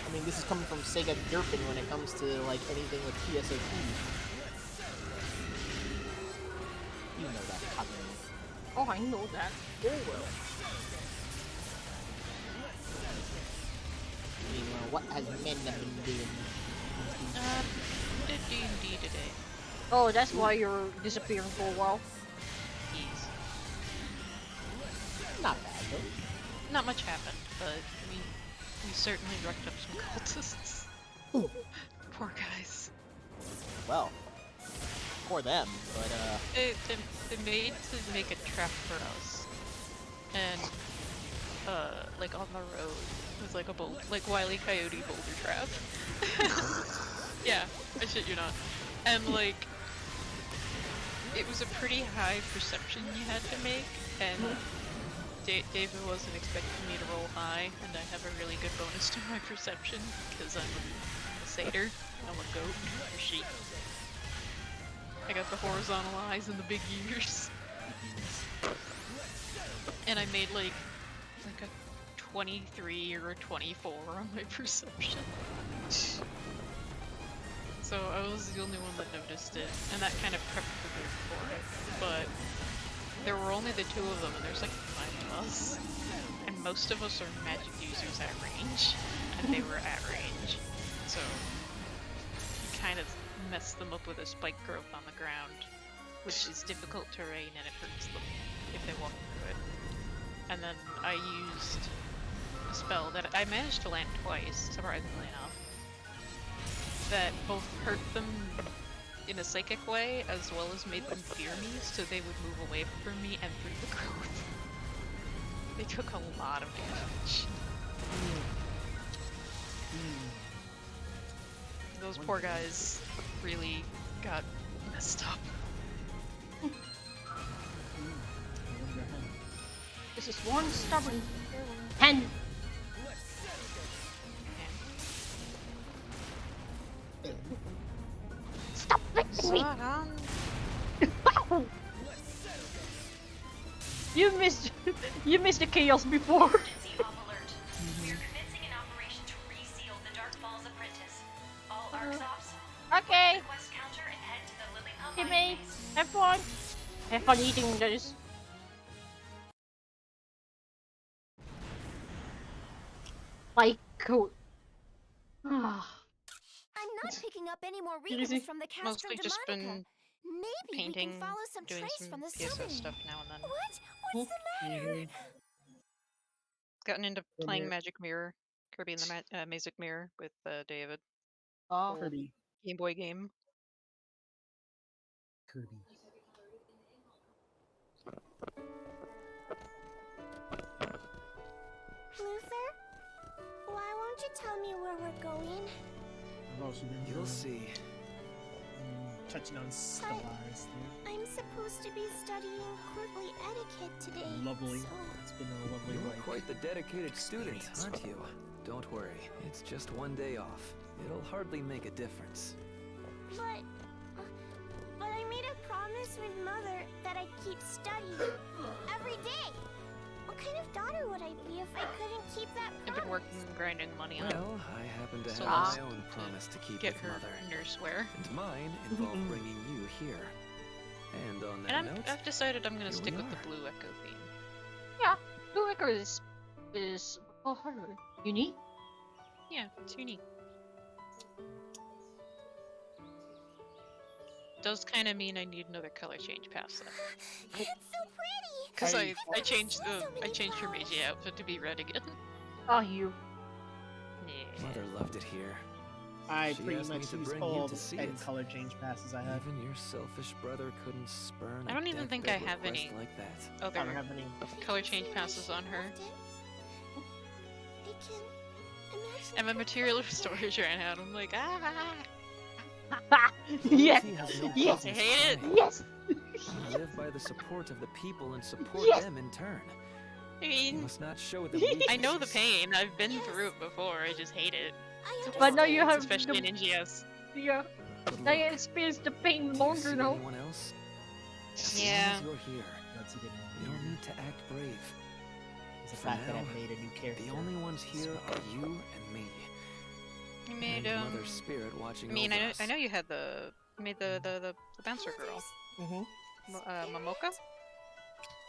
I mean, this is coming from Sega derping when it comes to, like, anything with PSOP. You know that, Kagami. Oh, I know that. Oh, well. Meanwhile, what has Menda been doing? Did D&D today. Oh, that's why you're disappearing for a while. Yes. Not bad, though. Not much happened, but we certainly wrecked up some cultists. Ooh. Poor guys. Well, for them, but They made to make a trap for us, and like on the road was like a like Wile E. Coyote boulder trap. Yeah, I shit you not. And like, it was a pretty high perception you had to make, and David wasn't expecting me to roll high, and I have a really good bonus to my perception because I'm a satyr. I'm a goat or sheep. I got the horizontal eyes and the big ears. And I made like a 23 or a 24 on my perception. So I was the only one that noticed it, and that kind of prepped the group for it. But there were only the two of them, and there's like 5 of us. And most of us are magic users at range, and they were at range. So you kind of messed them up with a spike growth on the ground, which is difficult terrain and it hurts them if they walk through it. And then I used a spell that I managed to land twice, surprisingly enough, that both hurt them in a psychic way as well as made them fear me, so they would move away from me and through the growth. They took a lot of damage. Those poor guys really got messed up. This is one stubborn hen. Stop licking me! You missed the chaos before. Okay. Timmy, have fun. Have fun eating this. My coat. I'm not picking up any more readings from the Castrum Mostly just Demonica. been Maybe painting, we can follow some doing trace some from the PSO summoner. stuff now and then. What? What's the matter? Gotten into playing Magic Mirror, Kirby and the Magic Mirror with David. Oh, Kirby. Game Boy game. Kirby. Luther? Why won't you tell me where we're going? You'll see. Touching on Stellaris there. I'm supposed to be studying courtly etiquette today. Lovely. So... It's been a lovely You're life. quite the dedicated student, aren't you? Don't worry, it's just one day off. It'll hardly make a difference. But I made a promise with Mother that I'd keep studying every day. What kind of daughter would I be if I couldn't keep that promise? I've been working and grinding money on Well, I happen to have Celeste my own promise to keep get with her Mother. nurse wear. And mine involved bringing you here. And on that And note, I've decided I'm gonna here stick we with the are. blue echo theme. Yeah, Blue Echo is unique. Yeah, it's unique. Does kind of mean I need another color change past that. It's so pretty. Because I I've changed never seen so I many changed her flowers. Meiji outfit to be red again. Oh, you. Yeah. Mother loved it here. I She pretty asked me much to used bring all you the to see 10 it. color change passes I have. Even your selfish brother couldn't spurn I don't a even think I deathbed have request any like that. I other don't have any. color change passes on her. I can imagine And my her material playing storage ran out. I'm like, ah. Yes. Royalty has no Yes. I business hate it. crying. Yes. We live by the support of the people and support Yes. them in turn. I You mean, must not show them I know the weaknesses. pain. I've been through it before. I just hate it. I But now you have Especially the in NGS. yeah. But Now you look, experience the pain do you longer see now. anyone else? As Yeah. long as you're here, That's a good you don't need to act brave. It's the For fact that now, I've made a new character. The only ones here are you and me. You made And Mother's spirit watching I mean, over I us. know you had the you made the bouncer girl. Mm-hmm. Momoka.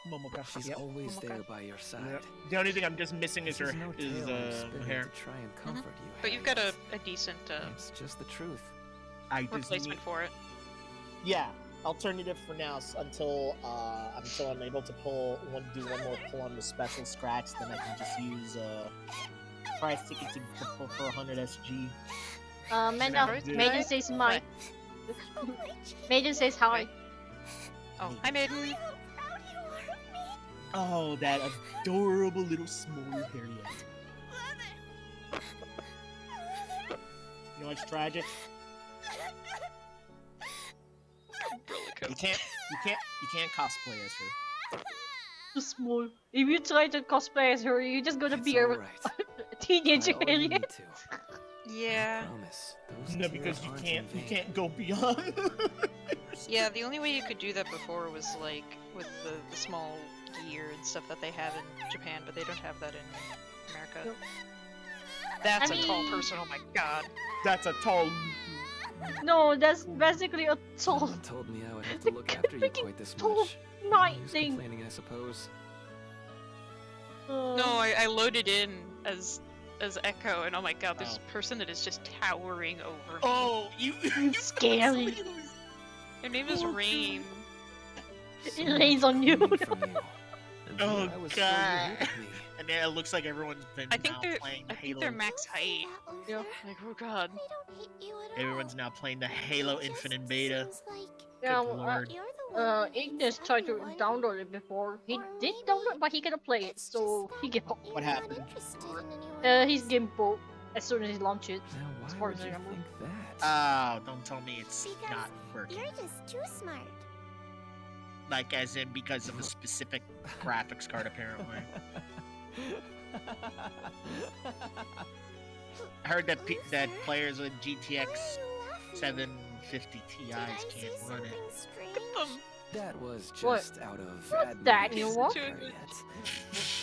Momoka. She's Yep. always Momoka. there by your side. Yep. The only thing I'm just missing is This her is no is tale I'm spinning hair. to try and comfort you. But you've got Harriet. a decent It's just the truth. I just replacement need, for it. yeah, alternative for now until I'm able to do one more pull on the special scratch. Then I can just use price ticket to pull for 100 SG. Maiden says my. Maiden says hi. Oh, hi Maiden. Oh, that adorable little small Harriet. You know what's tragic? You can't cosplay as her. Too small. If you try to cosplay as her, you're just gonna be a Alright. teenage Try all you need Harriet. to. Yeah. I promise. Those No, because tears you aren't in vain. can't go beyond. Yeah, the only way you could do that before was like with the small gear and stuff that they have in Japan, but they don't have that in America. That's a tall person. Oh my god. That's a tall. No, that's basically a tall Someone told me I would have to look after you quite this tall much. night Who's thing. complaining, I suppose. No, I loaded in as Echo, and oh my god, there's a person that is just towering over me. Oh, you scary. Their name is Rain. It rains on you. Oh I was sure you god. hated me. And then it looks like everyone's been I think now they're playing I Halo. think they're max height. Yeah. Like oh god. Everyone's now playing the Halo Infinite beta. Yeah, Good lord. Ignis tried to download it before. He did download, but he couldn't play it, so he gave up. What happened? His game broke as soon as he launched it. Now, As why far would as I you remember. think that? Oh, don't tell me it's not working. You're just too smart. Like, as in because of a specific graphics card, apparently. I heard that that players with GTX 750 Ti's can't run it. That was What? just out of What's that, you admiration, what? Harriet.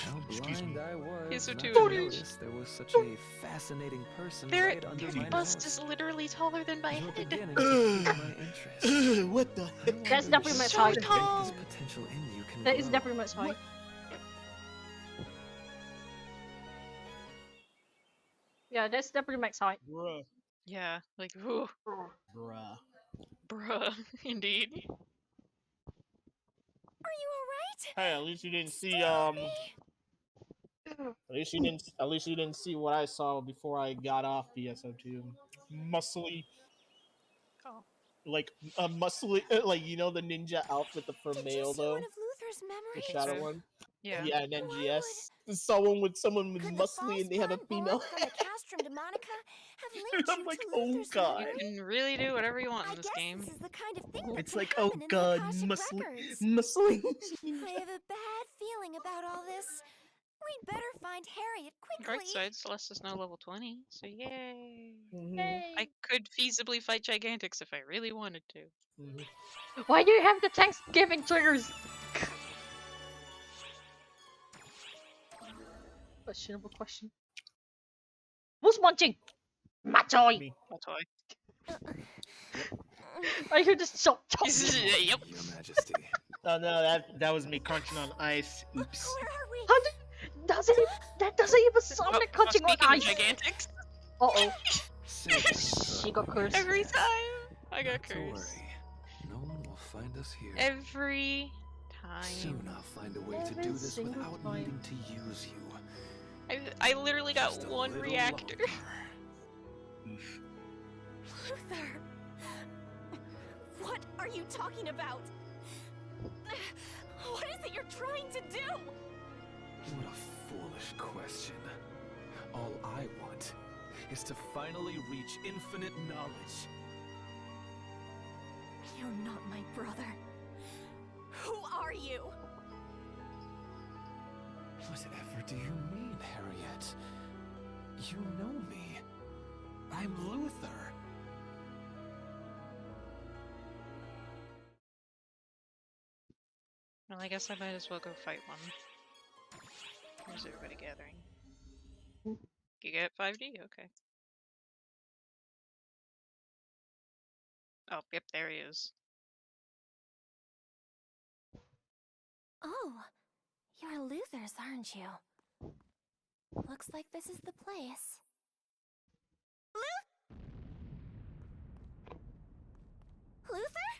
How blind I was He's so not too- to notice there was such a fascinating person Their right under my bust nose. is literally taller than my You're head. beginning to pique my interest. What the heck? That's definitely much So high. tall. This potential in you can That is grow. definitely much high. Yeah, that's definitely max height. Bruh. Yeah, like ooh, Bruh. bruh, indeed. Are you alright? Hey, at least you didn't see at least you didn't see what I saw before I got off BSO2. Muscly, Oh. like a muscly, like you know the ninja outfit for Did male you see though, one of Luther's the memories? shadow Okay. one. Yeah. Yeah, and NGS. Someone with Could the muscly and they have a false female. blood from the castrum demonica have linked I'm you like, to oh Luther's god. memory? You can really do whatever you want I in this guess game. this is the kind of thing that It's can like, oh happen in god, the Akashic muscly, records. muscly. I have a bad feeling about all this. We'd better find Harriet quickly. Right side, Celeste is now level 20, so yay. Mhm. I could feasibly fight Gigantics if I really wanted to. Mhm. Why do you have the Thanksgiving triggers? Questionable question. Who's munching? My toy. Me. That's why. I hear this so Yep. Your Majesty. Oh no, that was me crunching on ice. Oops. Where are we? How did, doesn't even, that doesn't even sound like crunching on Speaking of ice. gigantics, Uh-oh. Save us She from got cursed. every time I got Not to cursed. worry. No one will find us here. Every time. Soon I'll find a way to Every do this single without time. needing to use you. I literally got Just a one little reactor. longer. Luther! What are you talking about? What is it you're trying to do? What a foolish question. All I want is to finally reach infinite knowledge. You're not my brother. Who are you? Whatever do you mean, Harriet? You know me. I'm Luther. Well, I guess I might as well go fight one. Where's everybody gathering? You get 5D? Okay. Oh, yep, there he is. Oh, you're Luther's, aren't you? Looks like this is the place. Luther?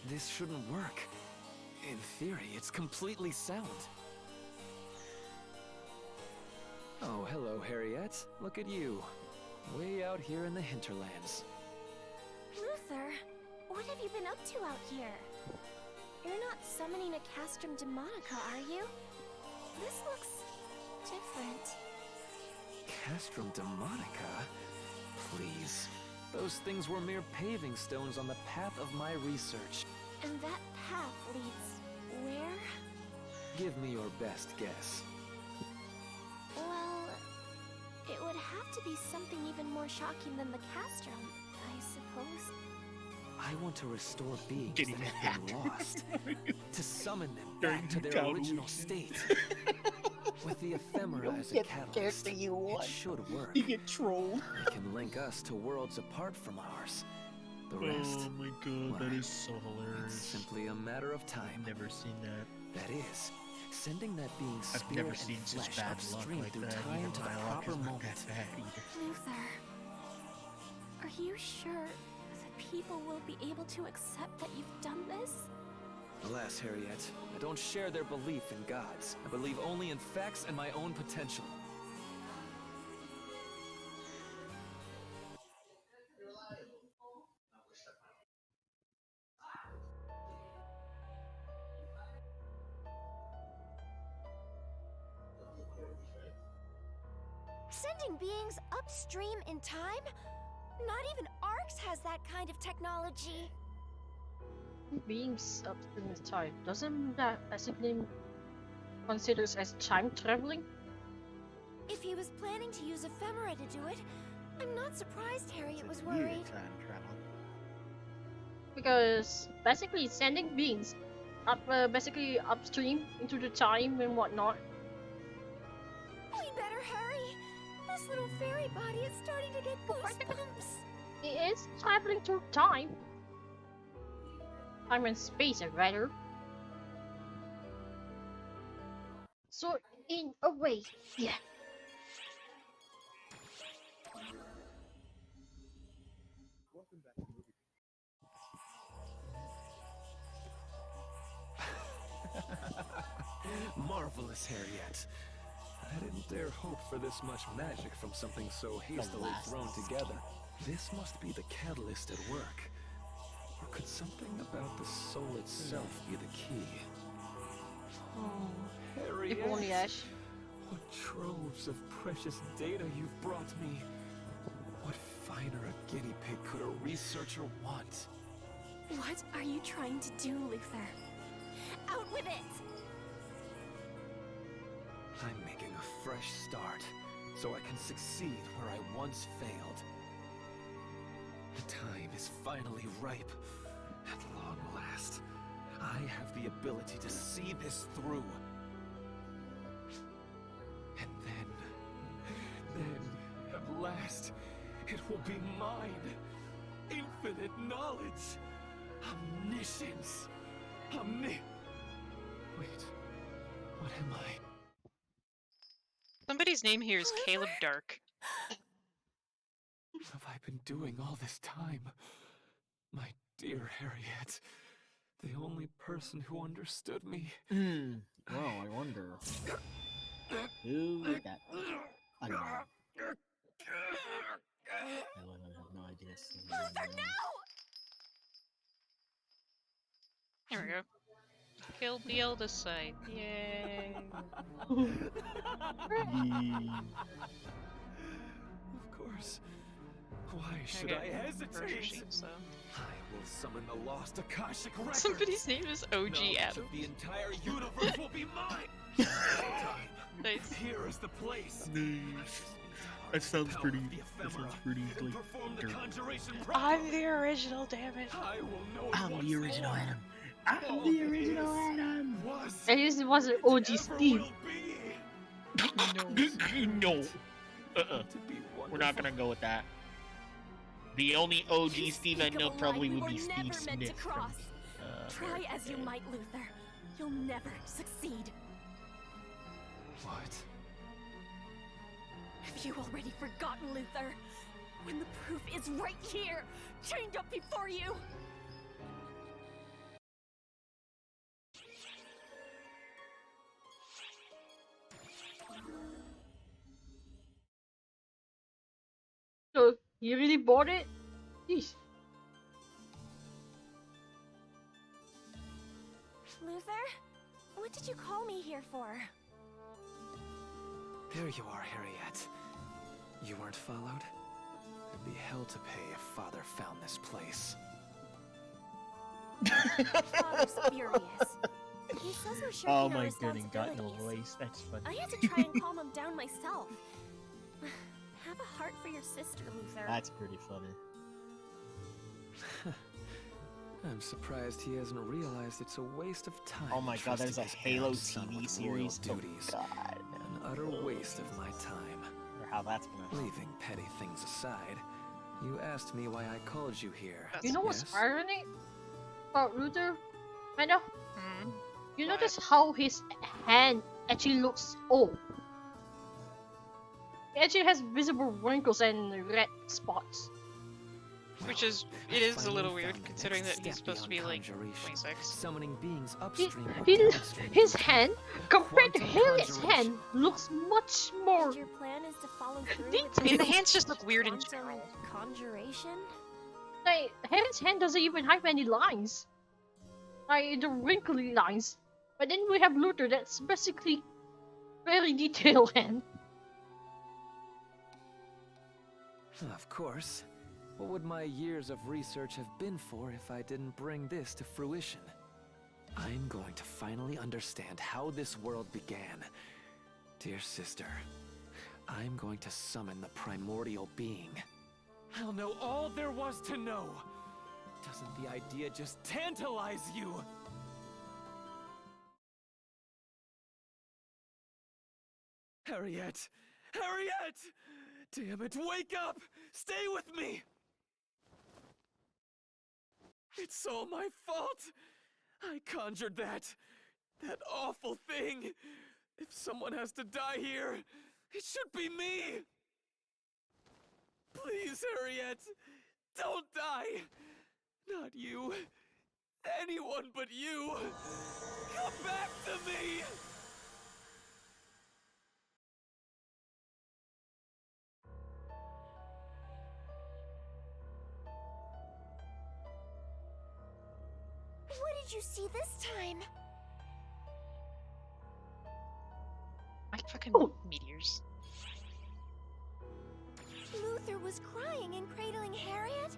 This shouldn't work. In theory, it's completely sound. Oh, hello, Harriet. Look at you. Way out here in the hinterlands. Luther, what have you been up to out here? You're not summoning a Castrum Demonica, are you? This looks different. Castrum Demonica? Please. Those things were mere paving stones on the path of my research. And that path leads where? Give me your best guess. Well, it would have to be something even more shocking than the Castrum, I suppose. I want to restore beings Getting that have been lost. To summon them back to their During original Halloween. state. With the ephemera You as a get the catalyst, character you it want. should work. You get trolled. It can link us to worlds apart from ours. The rest, Oh my god, that well, is so hilarious. it's simply a matter of time. Never seen that. That is, sending that being's I've spirit never and seen such flesh bad luck upstream like through that. time Even to the my luck proper is not moment. that bad either. Luther, are you sure the people will be able to accept that you've done this? Alas, Harriet, I don't share their belief in gods. I believe only in facts and my own potential. Sending beings upstream in time? Not even Arx has that kind of technology. Beings up in the time. Doesn't that basically considers as time traveling? If he was planning to use ephemera to do it, I'm not surprised Harriet was Weird worried. time travel. Because basically sending beings up, basically upstream into the time and whatnot. We better hurry. This little fairy body is starting to get goosebumps. It is traveling through time. Time and space, rather. So, in a way, yeah. Marvelous, Harriet. I didn't dare hope for this much magic from something so hastily last thrown together. This must be the catalyst at work. Or could something about the soul itself be the key? Oh, Harriet! If only, Ash. What troves of precious data you've brought me! What finer a guinea pig could a researcher want? What are you trying to do, Luther? Out with it! I'm making a fresh start, so I can succeed where I once failed. The time is finally ripe. At long last, I have the ability to see this through. last, it will be mine. Infinite knowledge. Omniscience. Wait, what am I? Somebody's name here is Caleb Dark. What have I been doing all this time? My dear Harriet, the only person who understood me. Well, I wonder. Who would that be? I don't know. I have no idea. Luther, no! There we go. Killed the eldest side. Yay. Of course. Why should I hesitate? I will summon the lost Akashic records. Somebody's name is OG Adam. The entire universe will be mine. Nice. Here is the place. That sounds pretty. I'm the original, damn it. I'm the original Adam. I'm the original Adam. At least it wasn't OG Steve. No. We're not gonna go with that. The only OG Steve I know probably would be Steve Smith. Try as you might, Luther. You'll never succeed. What? Have you already forgotten, Luther? When the proof is right here, chained up before you! So, you really bought it? Jeez. Luther? What did you call me here for? There you are, Harriet. You weren't followed? There'd be hell to pay if Father found this place. Father's furious. He says we're shirking Oh our my god, he got no responsibilities. voice. That's funny. I had to try and calm him down myself. Have a heart for your sister, Luther. That's pretty funny. I'm surprised he hasn't realized it's a waste of time. Oh my god, there's a trusting his Halo errant son TV with series. royal duties. Oh god. An utter waste of my time. Or how that's gonna. Leaving petty things aside, you asked me why I called you here. You know what's Yes? ironic about Luther? Kinda? Hmm? You notice how his hand actually looks old? It actually has visible wrinkles and red spots. Which is, it is a little weird considering that he's supposed to be like 26. Summoning beings upstream or He, downstream. his hand, compared to Quantum Harriet's conjuration. hand, looks much more Your plan is to follow through detailed. with I mean, the this hands just look weird in quantum general. conjuration? Like, Harriet's hand doesn't even have any lines. Like, the wrinkly lines. But then we have Luther, that's basically very detailed hand. Of course. What would my years of research have been for if I didn't bring this to fruition? I'm going to finally understand how this world began. Dear sister, I'm going to summon the primordial being. I'll know all there was to know. Doesn't the idea just tantalize you? Harriet! Harriet! Damn it, wake up! Stay with me! It's all my fault! I conjured that awful thing! If someone has to die here, it should be me! Please, Harriet! Don't die! Not you. Anyone but you! Come back to me! What did you see this time? My fucking meteors. Luther was crying and cradling Harriet?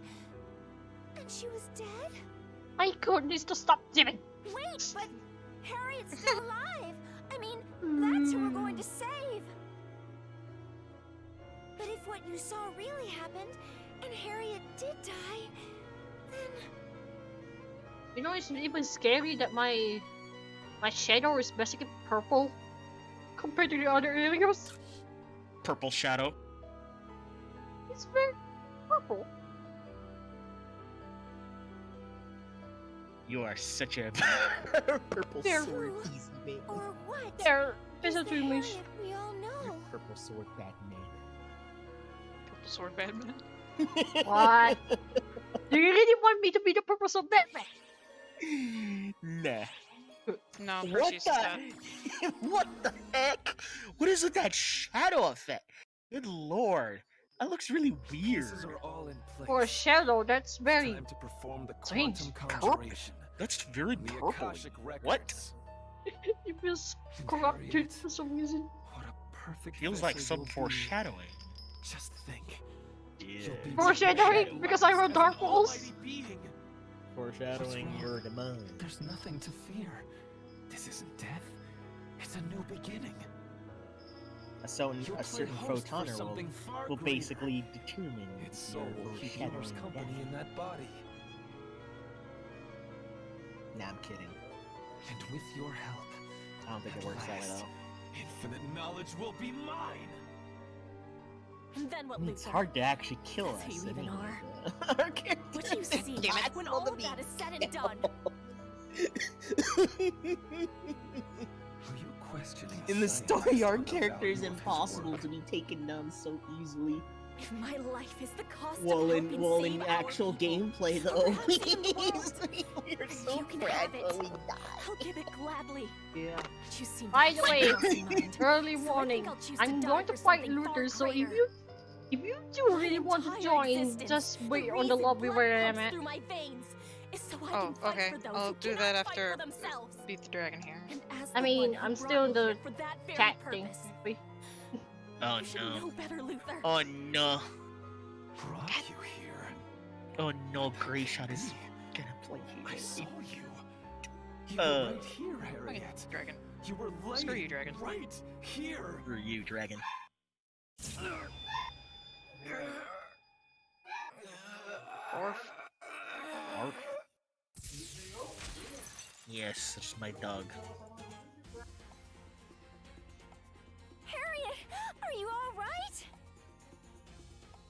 And she was dead? My god needs to stop Jimmy. Wait, but Harriet's still alive! I mean, that's who we're going to save! But if what you saw really happened, and Harriet did die, then... You know, it's even scary that my shadow is basically purple compared to the other areas. Purple shadow. It's very purple. You are such a purple There. sword easy man. Or what? There, Is there's the a image. Harriet we all know? Purple sword Batman. Purple sword Batman. What? Do you really want me to be the purpose of Batman? Nah. No, What Perseus is dead. the? What the heck? What is with that shadow effect? Good lord, that looks really weird. Pieces are all in place. For a shadow, that's very Time to perform the strange. quantum conjuration. That's very The purple. Akashic records. What? It feels corrupted for some reason. What a perfect Feels like vessel some you'll be. foreshadowing. Just think. Yeah. Foreshadowing because I wrote Dark Walls. Foreshadowing your demise. There's nothing to fear. This isn't death. It's a new beginning. A certain host for photoner something far will greater. basically determine Its soul your will keep yours foreshadowing company death. in that body. Nah, I'm kidding. And with your help, I don't think it at works that way last, though. infinite knowledge will be mine. And then what, I mean, it's Luther? hard to actually kill That's us. who you even are. Our character What do you see cats when on all the of that beach. is said and done? Are you questioning In the science story, our on the character is value of his impossible work? to be taken down so easily. If my life is the cost Well, of in helping save actual our people, gameplay, or though, perhaps even the world, we're if so you can have it, fragile, we die. I'll give it gladly. Yeah. But you seem to By have the way, something else in mind. early So I warning. think I'll choose I'm die going to for fight something far Luther, so if greater. you do really want to entire join, existence, just the wait on the reason lobby blood where I'm pumps at. through my veins is so I Oh, can fight okay. for those I'll who do cannot that fight after for themselves. beat the dragon here. And as I the mean, one who I'm brought still in me the here for that very chat thing. purpose. Wait. Oh You should no. know better, Luther. Oh no. Brought you here. Oh no, Grayshot is gonna play you. I saw you. You were right here, Okay, Harriet. dragon. You were Screw laying you, dragon. right here. Screw you, dragon. Orf. Arf. Yes, that's my dog. Harriet, are you all right?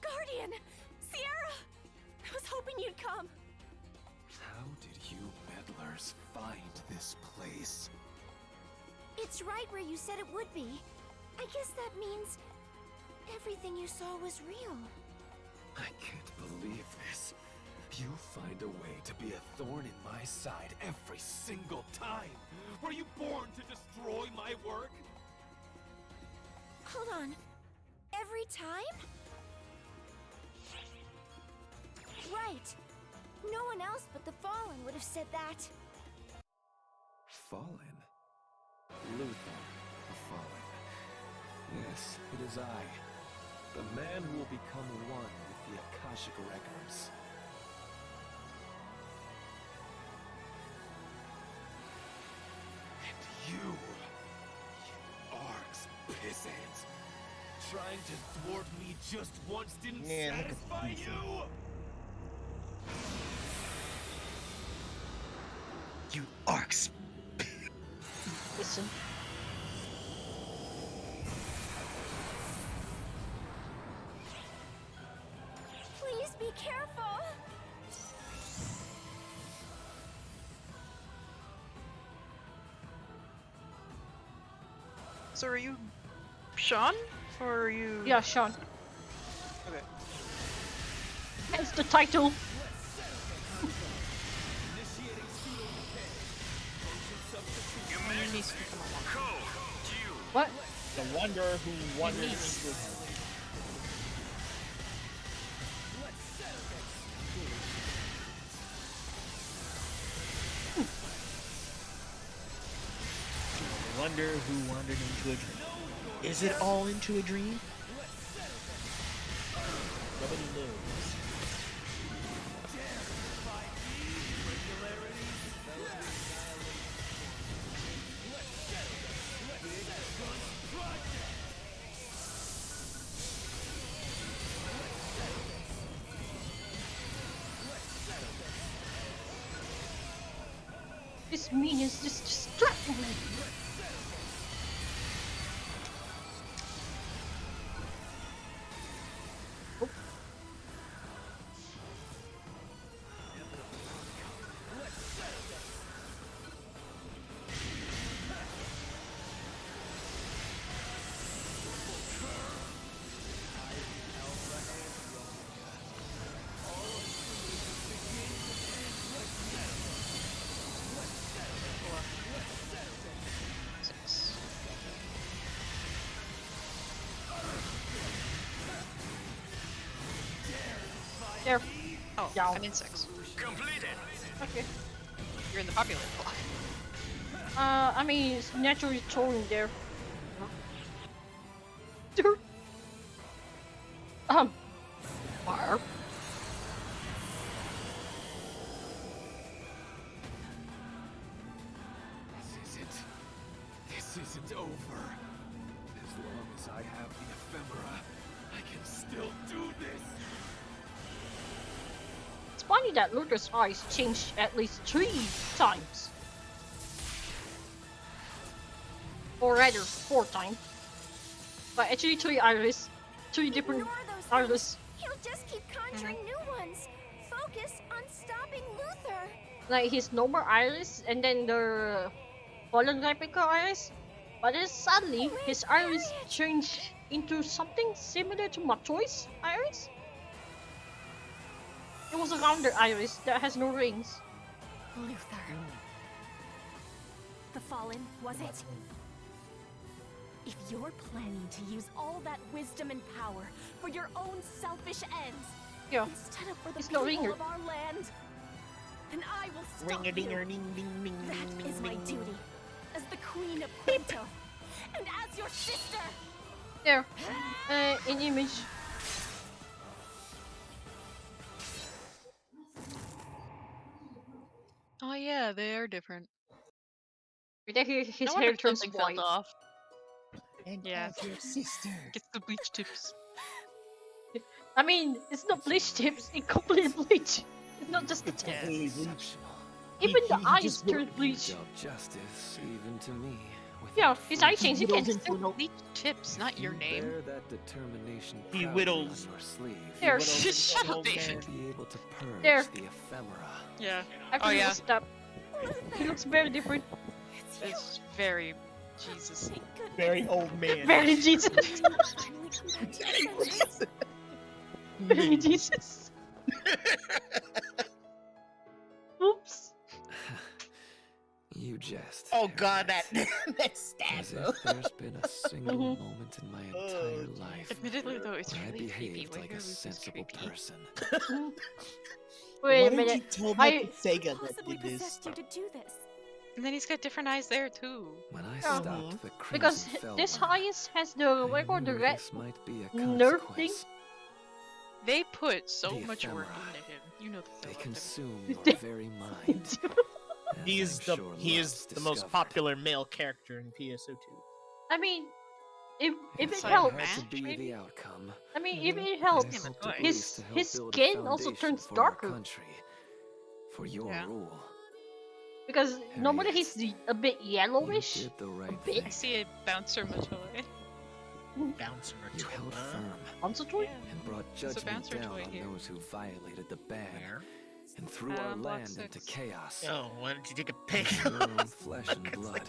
Guardian, Sierra, I was hoping you'd come. How did you meddlers find this place? It's right where you said it would be. I guess that means everything you saw was real. I can't believe this. You find a way to be a thorn in my side every single time. Were you born to destroy my work? Hold on. Every time? Right. No one else but the Fallen would have said that. Fallen? Luther, the Fallen. Yes, it is I. The man who will become one with the Akashic records. And you Arx pissant, trying to thwart me just once didn't Man, look at satisfy these. you? You Arx. Listen. Please be careful. So are you Sean? Or are you... Yeah, Sean. Okay. Hence the title. Your niece can come along. What? The wonder who wanders niece. into hell. The wonder who wandered into a dream. Is it all into a dream? Nobody knows. This minion's just distracting me. There. Oh, Yeah. I'm in 6. Completed. Okay. You're in the populated block. I mean, it's naturally throwing there. Dude. Fire. This isn't over. As long as I have the ephemera, I can still do this. It's funny that Luther's eyes changed at least 3 times. Or rather, 4 times. But actually 3 iris. 3 different Ignore those iris. things. He'll just keep conjuring new ones. Focus on stopping Luther. Like his normal iris and then the fallen replica iris. But then suddenly his iris changed into something similar to Matoi's iris. It was a rounder iris that has no rings. Luther. The Fallen, was it? If you're planning to use all that wisdom and power for your own selfish ends, instead of for the people of our land, then I will stop you. That is my duty as the Queen of Quinto and as your sister. There, in image. Oh yeah, they are different. His no wonder hair turns something white. fell off. And Yeah. as your sister. Gets the bleach tips. I mean, it's not bleach tips, it completely bleach. It's not just the tip. Even the eyes turn bleach. Justice, even to me. Yeah, his eye changed again. Bleach tips, not your name. Bear that determination He proudly whittles. on your sleeve. There. Shut up, David. Be able to purge There. the ephemera. Yeah. After yeah. step, he looks very different. It's very Jesus. Very old man. Very Jesus. Very Jesus. Oops. You jest. Oh god, that stab. As if there's been a single moment in my entire life Admittedly, though, it's where I really creepy. behaved like a Wigger is sensible creepy. person. Wait a Why minute. didn't you tell I Michael Sega that Possibly did this? possessed you to do this. And then he's got different eyes there too. When I Yeah. stopped the crimson because fell this burn, highest has the I record the knew red this might be a nerve thing. consequence. They put so The much work ephemera. into him. You know that They loved him. consume your very mind. He as is I'm the sure he love's is the most discovered. popular male character in PSO2. I mean, if If it I helps, had to match, be maybe? the outcome, I mean, if it I helps, hoped at His- least to help his build a skin also foundation turns for darker. Our country, for your Yeah. rule. because normally Harriet, he's a bit You yellowish. did the right bit. I thing. see a bouncer Matoy. Bouncer You held firm Bouncer toy? and brought There's a judgment bouncer down toy on here. those who violated the ban and threw our Block land into 6. chaos. Oh, why don't you take a pic? Of your own flesh and blood.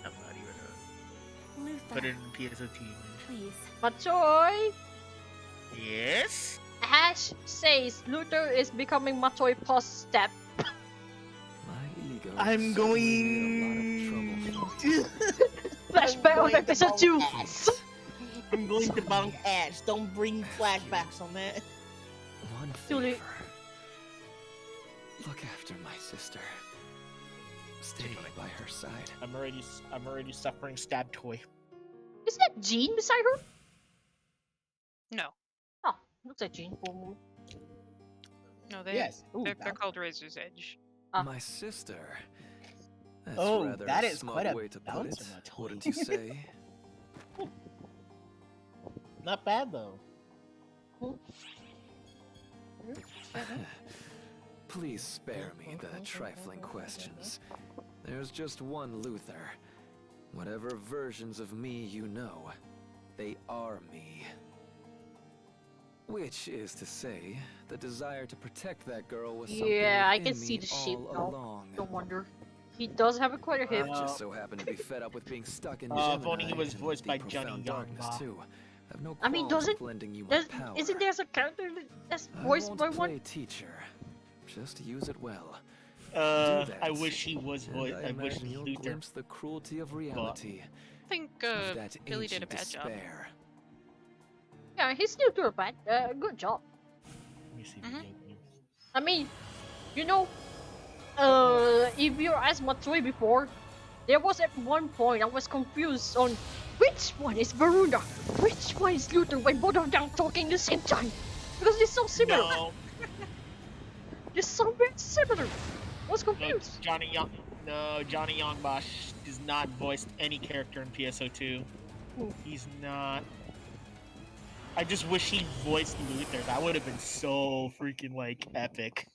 I'm not even Luther, put it in PSO2 image. please. Matoy! Yes? Ash says Luther is becoming Matoy post step. My ego I'm certainly made a lot of trouble for me. Flashback of going to episode bunk 2. Ash. I'm going to bunk Ash. Don't bring flashbacks on that. One Too late. favor. Look after my sister. Stay by her side. I'm already suffering stab toy. Is that Jean beside her? No. Oh, looks like Jean. Full moon. No, they, Yes. Ooh, they're that- called Razor's Edge. Ah. My sister. That's Oh, rather that a is smug quite a way to put it, bouncer, my toy. wouldn't you say? Not bad though. Please spare me the trifling questions. There's just one Luther. Whatever versions of me you know, they are me. Which is to say, the desire to protect that girl was something Yeah, I within can see me the shape all now. along. No wonder. He does have a quarter hip. I just so happen to be fed up with being stuck in if Gemini only he was and voiced the by deep, Johnny profound Yong darkness Ba. too. I've no I mean, qualms doesn't lending you my power. isn't there a character that's I voiced won't by play one? teacher. Just use it well. I Do that, wish he was and voiced. I I wish imagine you'll Luther. glimpse the cruelty of reality. I think of that Billy did a ancient bad job. despair. Yeah, he's still doing bad. Good job. I mean, you know, if you asked Matsui before, there was at one point I was confused on which one is Varuna, which one is Luther when both of them talking the same time. Because they're so similar. No. They're so very similar. I was No, confused. Johnny Youngbosh does not voice any character in PSO2. He's not. I just wish he voiced Luther. That would have been so freaking like epic.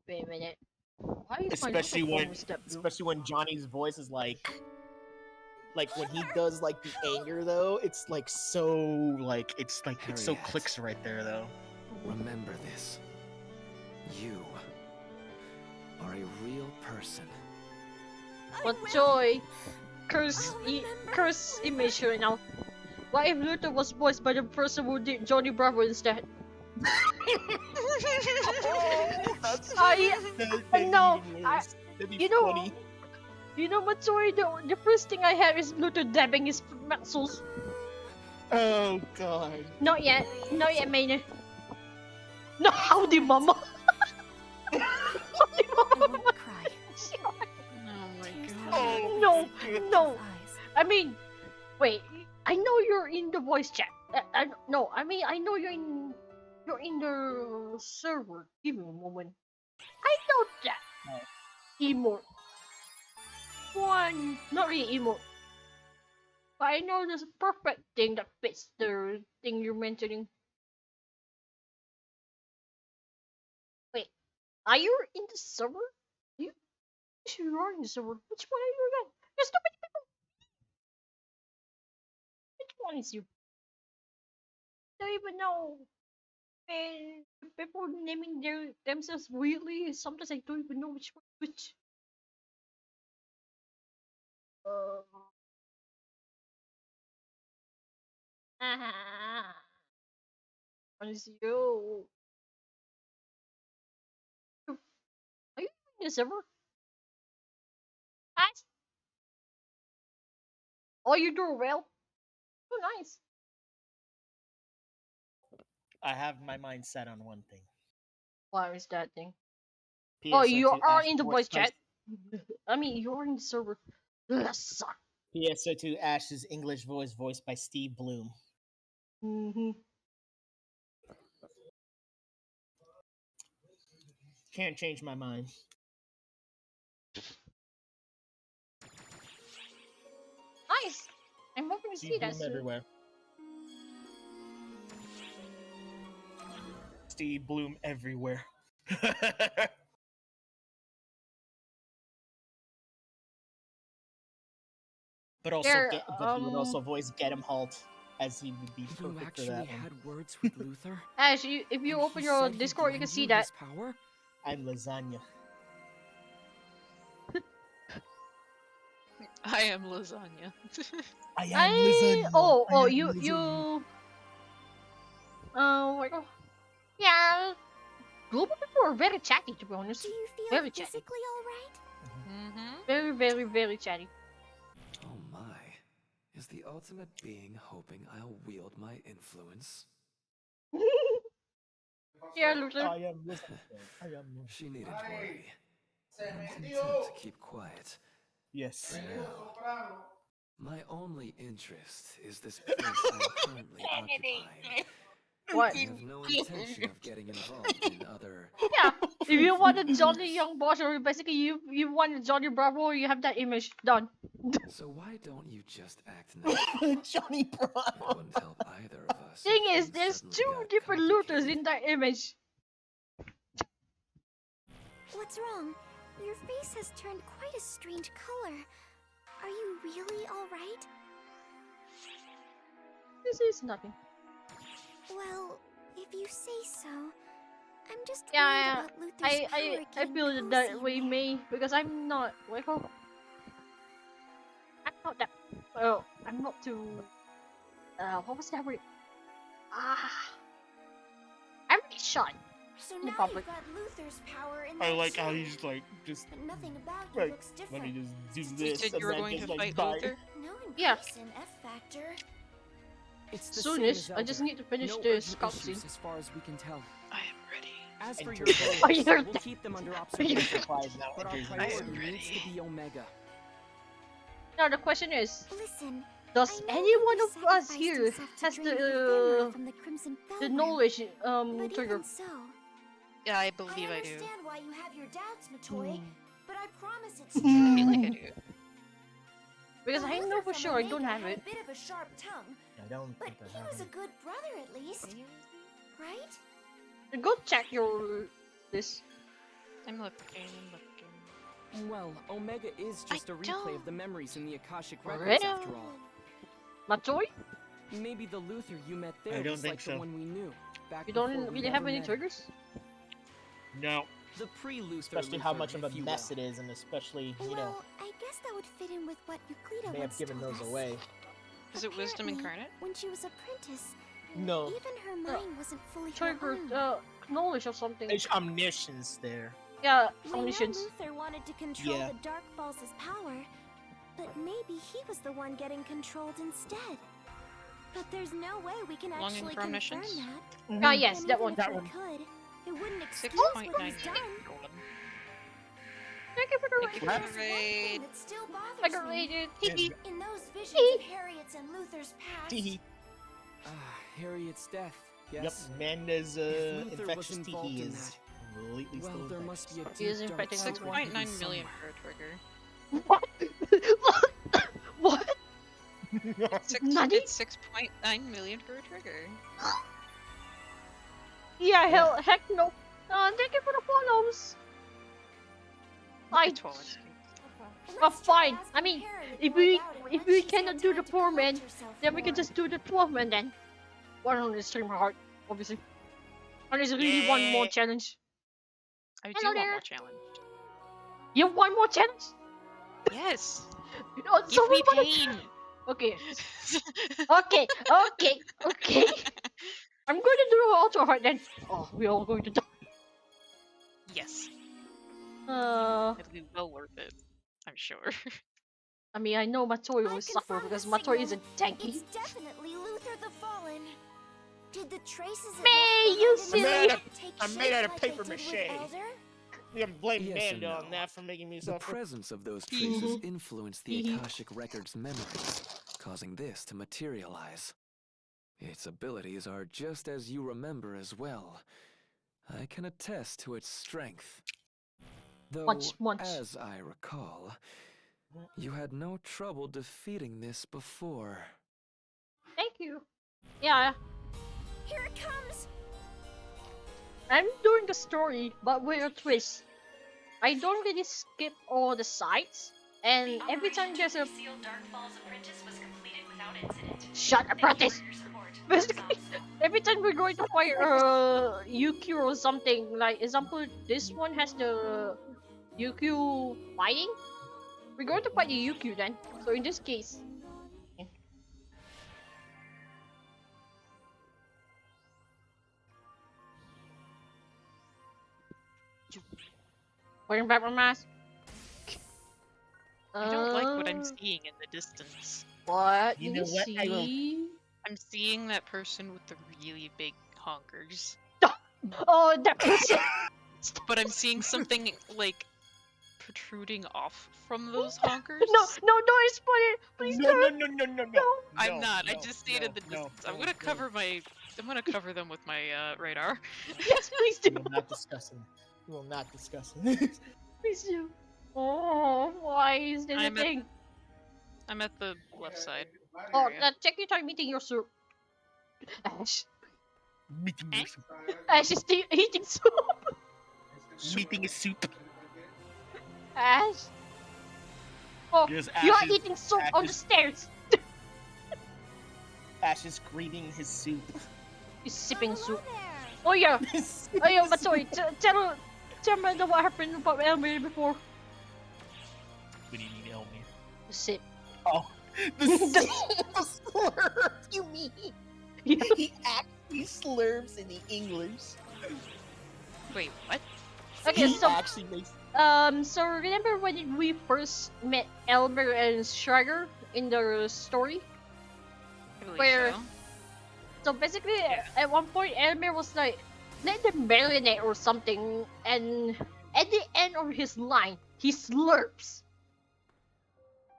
Wait a minute. Why is my Especially when, was that blue? especially when Johnny's voice is like when he does like the anger though, it's like so like it's like it so Harriet. clicks right there though. Remember this. You are a real person. But Joy, curse image right now. What if Luther was voiced by the person who did Johnny Bravo instead? You know what, Joy? The first thing I have is Luther dabbing his muscles. Oh god. Not yet, Maynard. No, howdy, mama. Howdy, mama. Oh my god. Oh, No. I mean, wait. I know you're in the voice chat. No, I mean I know you're in the server. Give me a moment. I know that. Emote. One, not really emote. But I know there's a perfect thing that fits the thing you're mentioning. Wait, are you in the server? You are in the server. Which one are you in? There's too many people. Which one is you? Don't even know. And people naming themselves weirdly. Sometimes I don't even know which one is which. What is you? Are you in the server? What? Oh, you do well. Oh, nice. I have my mind set on one thing. What is that thing? PSO2 Oh, you are Ash in the voice voiced by- chat. I mean, you're in the server. Yes. PSO2 Ash's English voice voiced by Steve Bloom. Can't change my mind. Nice. I'm hoping to see that Bloom soon. everywhere. Steve Bloom everywhere. But also, There, but he would also voice Get Him Halt, as he would be You perfect for actually that one. had words with Luther? Ash, if you And open he your said he'd Discord, you can lend see you that. his power? I'm lasagna. I am lasagna. I am lasagna. Oh, I am you. Oh my god. Yeah. Global people are very chatty, to be honest. Do you feel Very chatty. physically alright? Very, very, very chatty. Oh my. Is the ultimate being hoping I'll wield my influence? Yeah, Luther. I am lasagna. I am lasagna. She needn't worry. I'm content to keep quiet. Yes. For now. My only interest is this place I'm currently occupying. What? I have no intention of getting involved in other... Yeah. If you want a Johnny Young Boss, or basically you want a Johnny Bravo, you have that image done. So why don't you just act nice? Johnny Bravo. It wouldn't help either of us. Thing if is, things there's suddenly two got different looters in that image. What's wrong? Your face has turned quite a strange color. Are you really alright? This is nothing. Well, if you say so. I'm just worried Yeah, about Luther's power I getting feel cozy that in way, there. May, because I'm not. I'm not that. Well, I'm not too. What was that word? I'm really shy. So in the now public. you've got Luther's power in I there like how too. he's like just But nothing about you like looks let different. me just do You this said and you were then going just to like fight die. Luther? No Yeah. person, F Factor. It's the Soonish. same as I just Elder. need to finish no this urgent cutscene. issues as far as we can tell. I am ready. As for And your Turbo. Are you goals, we'll keep them under observation. Supplies now But our enters priority in. needs to be Omega. Now the question is, Listen, does I know any one Luther of us sacrificed here himself to has drain the ephemeral from the Crimson the Fulcrum, knowledge but trigger? even so, Yeah, I believe I do. understand why you have your doubts, Matoy, but I promise it's I true. feel like I do. Because The I know Luther for from sure I don't Omega have had it. a bit of a sharp tongue, I don't but think I he have was a it. good brother at least, right? Go check your this. I'm looking. Well, Omega is just a replay of the memories in the Akashic Alright. records after all. Matoy? Maybe the Luther you met I there don't was think like so. the one we knew. Back You before don't we'd really have ever any met. triggers? No. The pre-Luther Especially how Luther, much of a if you mess will. it is, and especially, you know, Well, I guess that would fit in with what Euclida may have once given told those us. away. Is it Wisdom Apparently, Incarnate? When she was apprentice, No. even her mind wasn't fully her Trigger own. knowledge or something. There's omniscience there. Yeah, We know omniscience. Luther wanted to control Yeah. the Dark Falls' power, but maybe he was the one getting controlled instead. But there's no way we can Longing actually for confirm omniscience? that. Ah, yes, And that even one. if That we one. could, it wouldn't excuse 6.9 what he's done. Thank you for the Thank you raid. for the raid. That still bothers I got me. raided. In those visions of Harriet's and Luther's past, Teehee. Harriet's death, Yep, yes. Amanda's If Luther was infectious involved teehee in is that, completely well, still there infectious. must be a He is deep dark infecting secret everyone. 6.9 hidden million somewhere. for a trigger. What? Nani? It's 6.9 million for a trigger. Yeah, heck no. Thank you for the follows. I. It's 12 inch. Well, fine. I mean, if we cannot do the 4-man, then we can just do the 12-man then. One on the stream hard, obviously. And there's really one more challenge. I do Hello want there. more challenge. You have one more challenge? Yes. Oh, Give so me we wanna- pain. Okay. Okay. I'm going to do the ultra hard then. Oh, we're all going to die. Yes. Uh, It'll be well worth it. I'm sure. I mean, I know Matoy will suffer because Matoy isn't tanky. it's definitely Luther the Fallen. Did the traces of May, you silly! I'm made out of paper mache. I'm blaming Yes and Amanda on no. that for making me The suffer. presence of those traces influenced the Akashic Record's memories, causing this to materialize. Its abilities are just as you remember as well. I can attest to its strength. Though, Once. as I recall, you had no trouble defeating this before. Thank you. Yeah, Here it comes. I'm doing the story, but with a twist. I don't really skip all the sides, and every time there's a shut up, practice. Basically, every time we're going to fight UQ or something, like example, this one has the UQ fighting. We're going to fight the UQ then. So in this case, bring back my mask. I don't like what I'm seeing in the distance. What? You know what? I will. see? I'm seeing that person with the really big honkers. Oh, that person. But I'm seeing something like protruding off from those honkers. No, don't explain it. Please No, don't. no. I'm No, not. I no, just stated the no, distance. I'm gonna cover my. I'm gonna cover them with my radar. Yes, please do. We will not discuss it. We will not discuss it. Please do. Oh, why is this a I'm at- thing? I'm at the left side. Oh, area. check your time eating your soup. Ash. Meeting your soup. Ash is eating soup. Meeting a soup. Ash. Oh, Yes, you are Ash is- eating soup Ash on the is- stairs. Ash is greeting his soup. He's sipping soup. Oh yeah. Oh yeah, but sorry. Tell me what happened about Elmer before. What do you mean, Elmer? The sip. Oh, the slurp. You mean? Yeah. He actually slurps in the English. Wait, what? Okay, He so actually makes. so remember when we first met Elmer and Schrager in the story? I believe Where- so. So basically, at one point, Elmer was like, named the marionette or something, and at the end of his line, he slurps.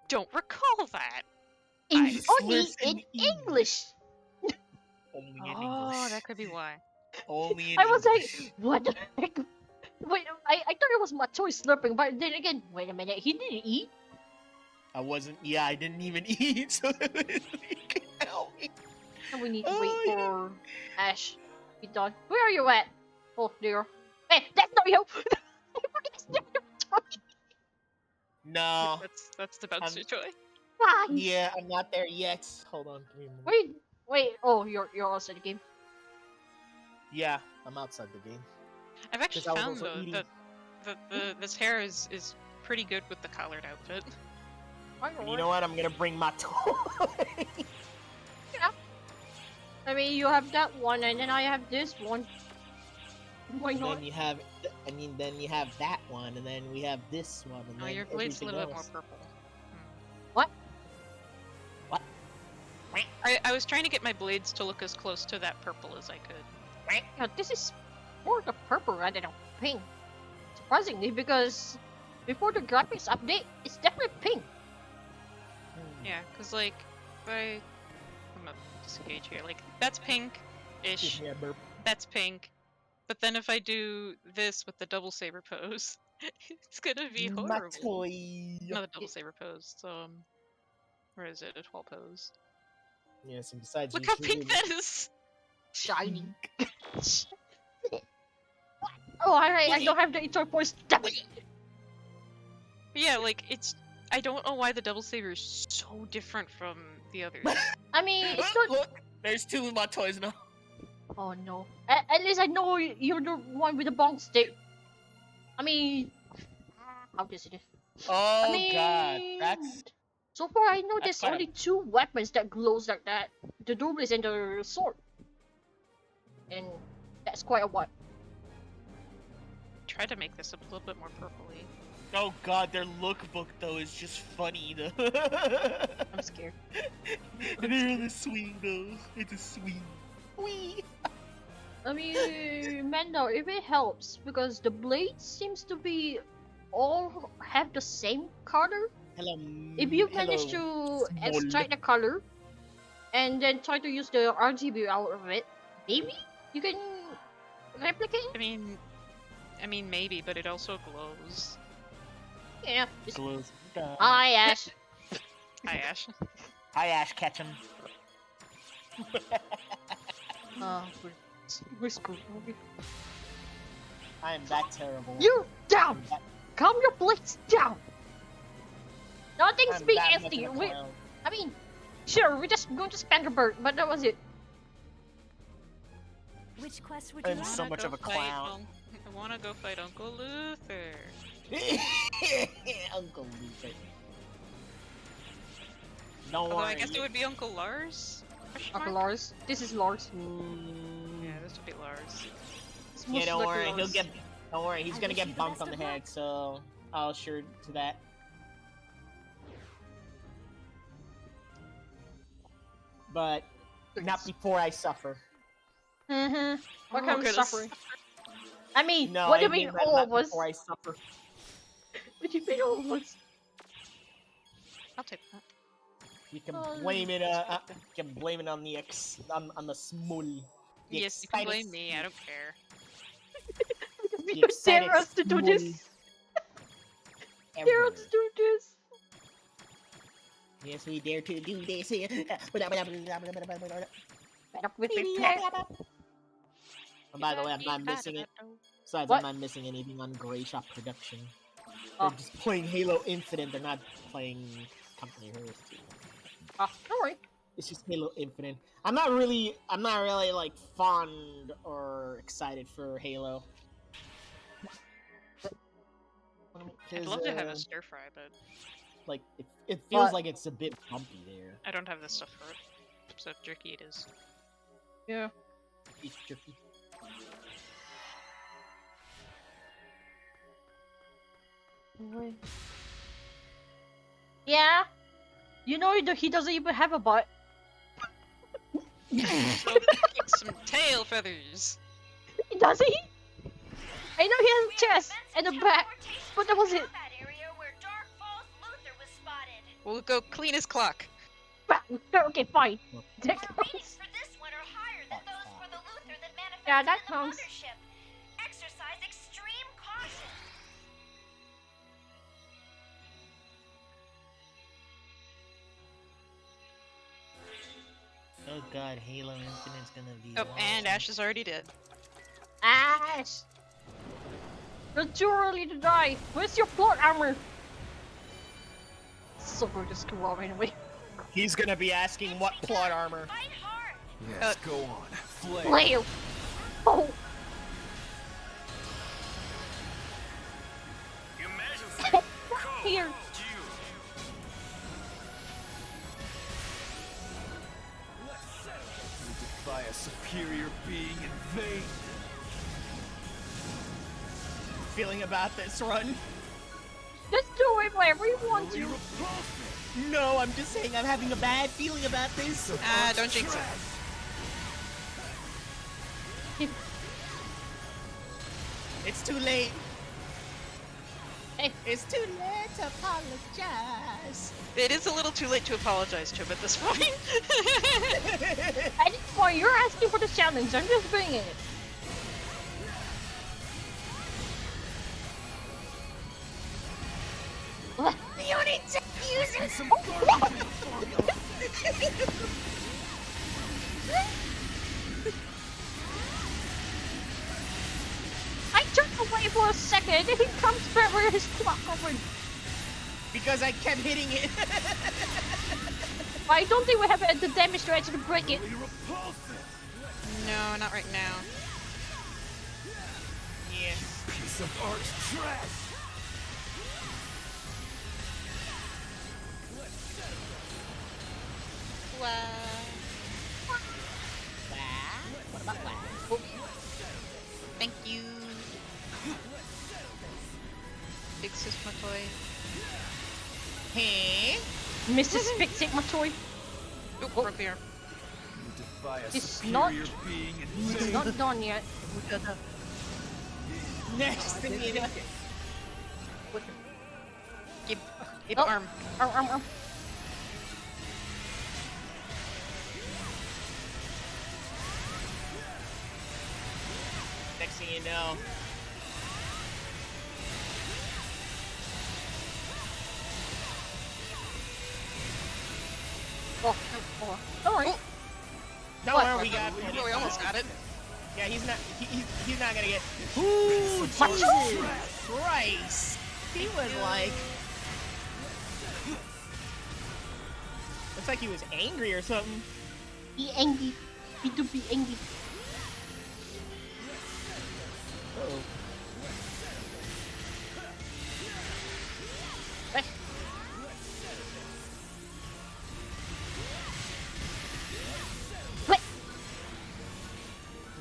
Don't recall that. In, only slurps in in English. Only in Oh, English. that could be why. Only in I was English. like, what the heck? Wait, I thought it was Matoi slurping, but then again, wait a minute, he didn't eat. I wasn't. Yeah, I didn't even eat, so you can help me. And we need to wait for Ash to be done. Where are you at? Oh, there. Hey, that's not you! No. That's the bouncer toy. Fine. Yeah, I'm not there yet. Hold on, give me a moment. Wait. Oh, you're outside the game. Yeah, I'm outside the game. I've actually 'Cause I was found also though eating. that this hair is pretty good with the collared outfit. You know what? I'm gonna bring my toy. Yeah. I mean, you have that one, and then I have this one. Why And not? then you have, then you have that one, and then we have this one, and Oh, then your blade's a everything little bit more else. purple. What? What? I was trying to get my blades to look as close to that purple as I could. Yeah, this is more the purple rather than pink. Surprisingly, because before the graphics update, it's definitely pink. Yeah, cause like, I'm gonna disengage here. Like that's pink-ish. Yeah, burp. That's pink. But then if I do this with the double saber pose, it's gonna be My horrible. toy. Not a double saber pose. So, where is it? A 12 pose. Yes, and besides, Look you how should pink really- that is. Shiny. Oh, alright, I don't have the eternal voice. Damn it. But yeah, like it's. I don't know why the double saber is so different from the others. I mean, it's not. Look, there's two of my toys now. Oh no. At least I know you're the one with the bonk stick. I mean, how does it? Oh I mean, god, that's so far I know that's there's quite only two weapons that glows like that: the doubles and the sword. And that's quite a lot. Try to make this a little bit more purpley. Oh god, their lookbook though is just funny though. I'm scared. They're in a swing though. It's a swing. Wee. I mean, Mando, if it helps, because the blades seems to be all have the same color. Hello. If you manage to small. extract the color and then try to use the RGB out of it, maybe you can replicate. I mean, maybe, but it also glows. Yeah. Glows. Hi, Ash. Hi, Ash. Hi, Ash Ketchum. We're screwed. I am that terrible. You down. Calm your blades down. Nothing's I'm being that much empty. of a We, clown. I mean, sure, we're just going to spend a bird, but that was it. Which quest would you I'm like? so much of a clown. I wanna go fight Uncle Luther. Uncle Luther. Don't Although worry. I guess it would be Uncle Lars. Question Uncle mark? Lars. This is Lars. Yeah, this would be Lars. It's Yeah, most don't likely worry. He'll Lars. get. Don't worry. He's I gonna wish you get the bumped best on the of luck. head, so I'll assure to that. But not before I suffer. Mm-hmm. What kind of goodness. suffering? I mean, No, what do I you mean that all not of us? before I suffer. What do you mean all of us? I'll take that. You can Oh, blame it. You can blame it on the on the small. The Yes, you can excited blame me. I don't care. You The dare excited us to do this? Dare ever. us to do this? Yes, we dare to do this. Fed up with your plan. And by the way, I'm not missing it. Besides, What? I'm not missing anything on Grey Shop Production. Oh. They're just playing Halo Infinite. They're not playing Company Heroes 2. Don't worry. It's just Halo Infinite. I'm not really like fond or excited for Halo. I'd love to have a stir fry, but like it feels But- like it's a bit bumpy there. I don't have the stuff for it. So jerky it is. Yeah. Beef jerky. Yeah. You know he doesn't even have a butt. So kick some tail feathers. He Does he? I know he has a chest and a back, but that was it. We'll go clean his clock. Okay, fine. That counts. Yeah, that counts. Exercise extreme caution. Oh god, Halo Infinite's gonna be. Oh, and Ash is already dead. Ash! You're too early to die. Where's your plot armor? So good to screw up anyway. He's gonna be asking what plot armor. Yes, go on. Flare. Flail! Oh! Here! You defy a superior being in vain. Feeling about this run? Just do it wherever you want to. No, I'm just saying I'm having a bad feeling about this. Don't jinx it. It's too late. Hey. It's too late to apologize. It is a little too late to apologize to him at this point. At this point, you're asking for the challenge. I'm just bringing it. You need to use it. I turned away for a second and he comes back with his clock over. Because I kept hitting it. I don't think we have the damage to actually break it. No, not right now. Yeah. Piece of art trash. What about that? Thank you. Big Sis Toy. Hey? Mrs. Fix It, my toy. Oh, broke the arm. You defy a It's not. superior being in It's vain. not done yet. Next thing you know. Give arm. Arm. Next thing you know. Oh. Don't worry. Don't What? worry, we got. Oh, we almost got it. Yeah, he's not. He's not gonna get. Ooh, Jesus Christ! He was like. Looks like he was angry or something. Be angry. Be to be angry. Uh-oh. What?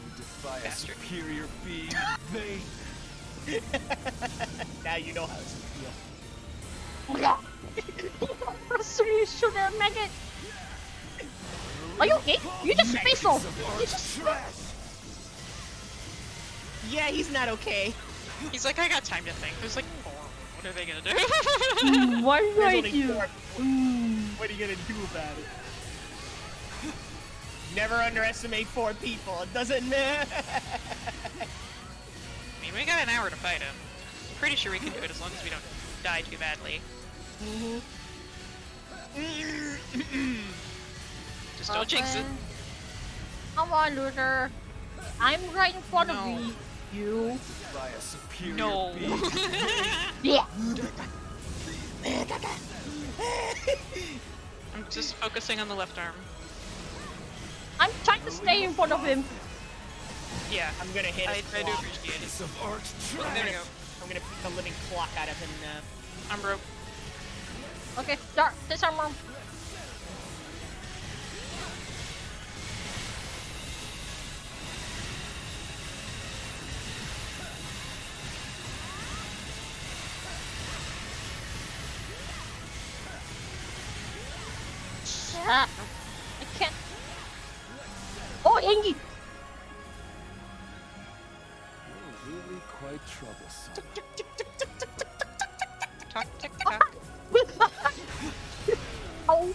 You defy a superior being in vain. Now you know how to feel. So you should have make it. Are you okay? You just space off. You just Yeah, he's not okay. He's like, I got time to think. There's like 4. What are they gonna do? What do There's I only do? 4 What are you gonna do about it? Never underestimate 4 people. It doesn't matter. I mean, we got an hour to fight him. Pretty sure we can do it as long as we don't die too badly. Just don't jinx it. Come on, Luther. I'm right in front of No. you. Defy a superior No. being in vain. Yeah. I'm just focusing on the left arm. I'm trying to stay in front of him. Yeah, I'm gonna hit his I do clock. appreciate it. Piece of art There we go. I'm gonna beat the living clock out of him now. I'm broke. Okay, start. Disarm arm. I can't. Oh, Angie! quite troublesome. Talk, tick, tock. Oh.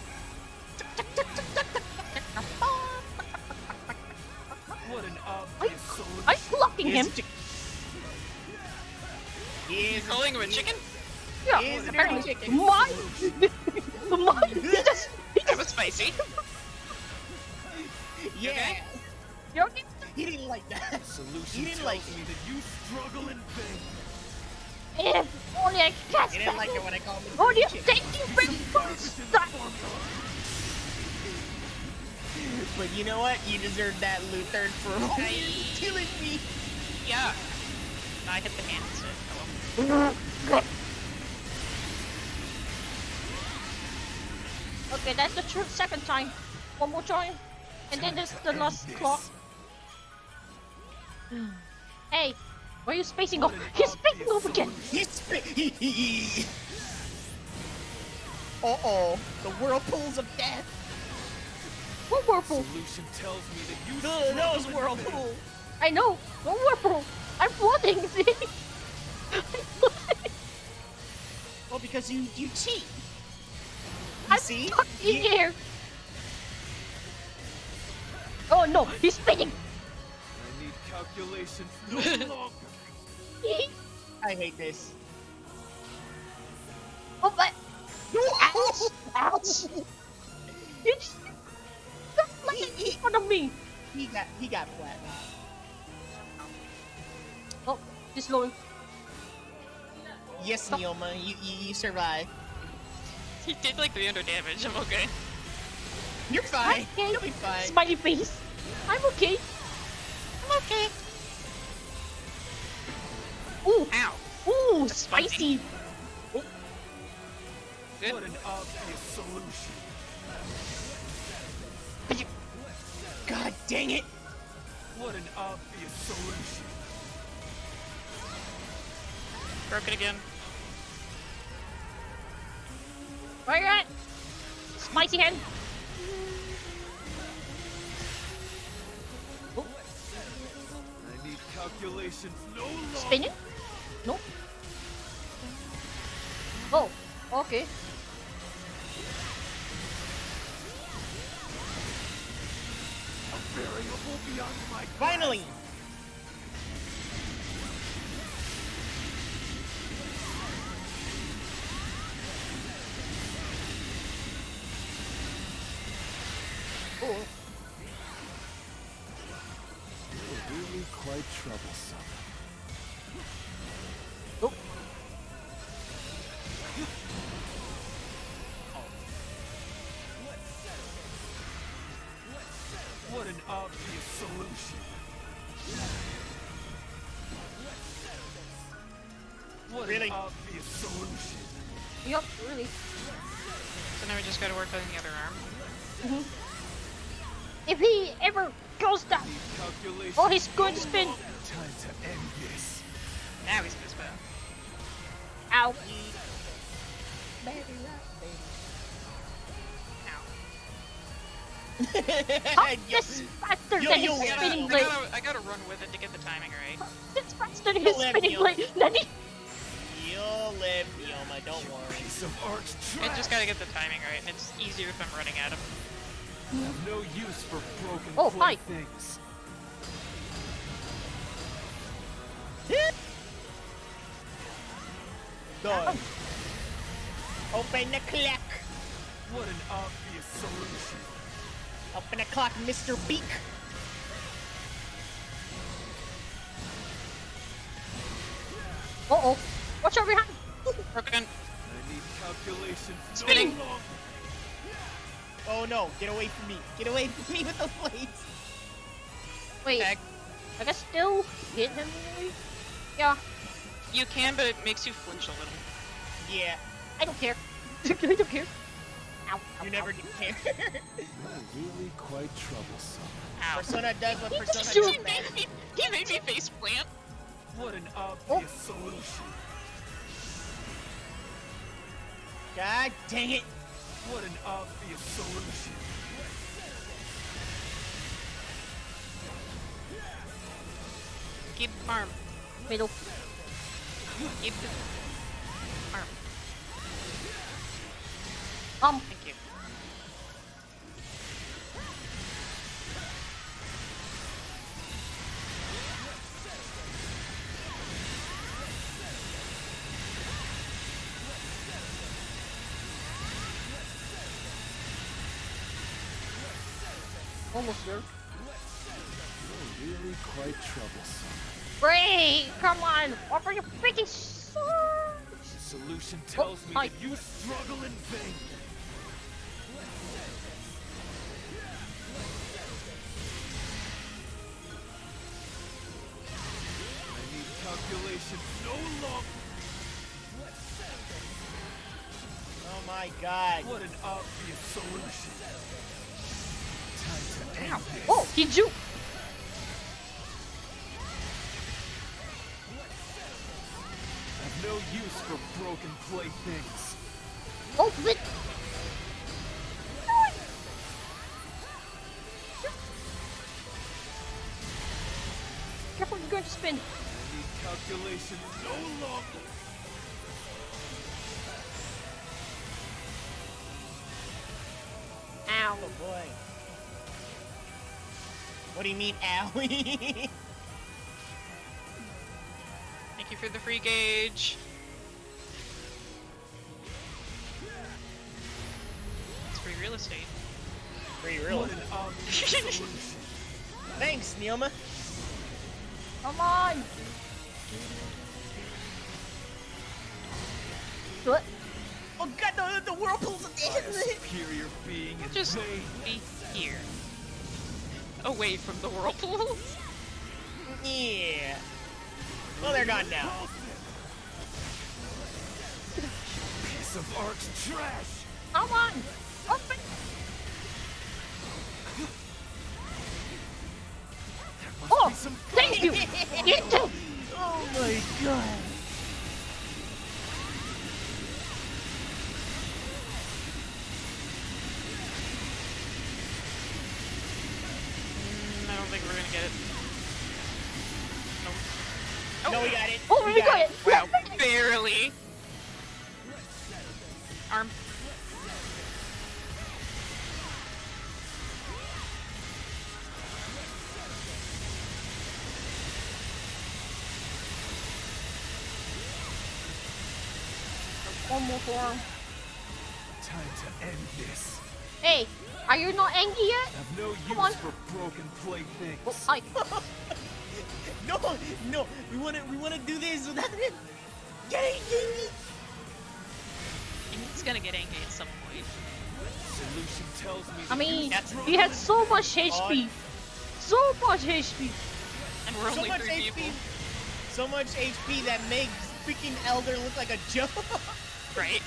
What an obvious solution. I'm blocking him. He's calling him a chicken? Yeah, He's a apparently. chicken. Mine. Mine. That was spicy. Yeah. Okay. You okay? He didn't like that. Solution He didn't tells like me that you struggle in vain. If only I catch He didn't like it when I called him. Oh, you chicken. thank you very much. But you know what? You deserve that, Luther, for killing me. Yeah. I hit the hand instead. Okay, that's the second time. One more time. And then there's the last clock. Hey, why are you spacing off? He's spacing off again! Uh-oh. The whirlpools of death. What whirlpool? Solution tells me that you Those struggle in whirlpools. vain. I know! What whirlpool? I'm floating, see? Well, because you cheat. I'm see? stuck in here! Oh no, he's spinning! I need calculations no longer. I hate this. Oh my! Ouch! Ouch! You just don't let it in front of me! He got flat. Oh, he's slowing. Yes, Neoma, you survived. He did like 300 damage. I'm okay. You're fine. Okay. You'll be fine. Smiley face. I'm okay. I'm okay. Ooh. Ow. Ooh, That's spicy. Good. What an obvious solution. God dang it. What an obvious solution. Broke it again. Where you at? Spicy hand. Oh. I need calculations no longer. Spinning? No. Oh, okay. A variable beyond my Finally. Oh. Really quite troublesome. Oh. What an obvious solution. What Really? an obvious solution. Yup, really. So now we just gotta work on the other arm. Mm-hmm. If he ever goes down. Oh, he's going to spin. Time to end this. Now he's gonna spin. Ow. How this faster than his spinning blade? I gotta run with it to get the timing right. It's faster than his spinning blade. Nani? You'll live, Neoma, don't worry. Piece of arch I trash. just gotta get the timing right, and it's easier if I'm running at him. You have no use for broken Oh, hi. things. Go. Open the clock. What an obvious solution. Open the clock, Mr. Beak. Uh-oh. Watch out behind. Broken. I need calculations Spinning. no longer. Oh no, get away from me. Get away from me with those blades. Wait, Tag. I can still hit him maybe? Yeah, You can, but it makes you flinch a little. Yeah, I don't care. I don't care. Ow, ow, you never ow. do care. You're really quite troublesome. Ow. Persona does what Persona Shoot. does He best. made me face plant. What an obvious solution. God dang it. What an obvious solution. Keep arm. Middle. Keep the arm. Thank you. Almost there. You're really quite troublesome. Ray, come on! What are you freaking sword? The solution tells me hi. that you struggle in vain. I need calculations no longer. Oh my god. What an obvious solution. Time to end this. Oh, he juked! I've no use for broken playthings. Oh, but... Careful, you're going to spin. I need calculations no longer. Ow. Oh boy. What do you mean, owie? Thank you for the free gauge. It's free real estate. Free real estate. Thanks, Neoma. Come on! What? Oh god, the whirlpools at the end of it! Superior being in Just vain. be here. Away from the whirlpools. Yeah. Well, they're gone now. Piece of Ark's trash. Come on! Open! Oh! Thank you! You too! Oh my god. I don't think we're gonna get it. Nope. No, we got it. Oh, we got it! Wow, barely. Arm. One more form. Time to end this. Hey, are you not angry yet? I've no Come on. use for broken playthings. Oh, hi. No, we wanna do this without it. Get it. He's gonna get angry at some point. Solution tells me. I mean, That's he had so much HP. So much HP. And we're So only much 3 HP. people. So much HP that makes freaking Elder look like a joke. Right.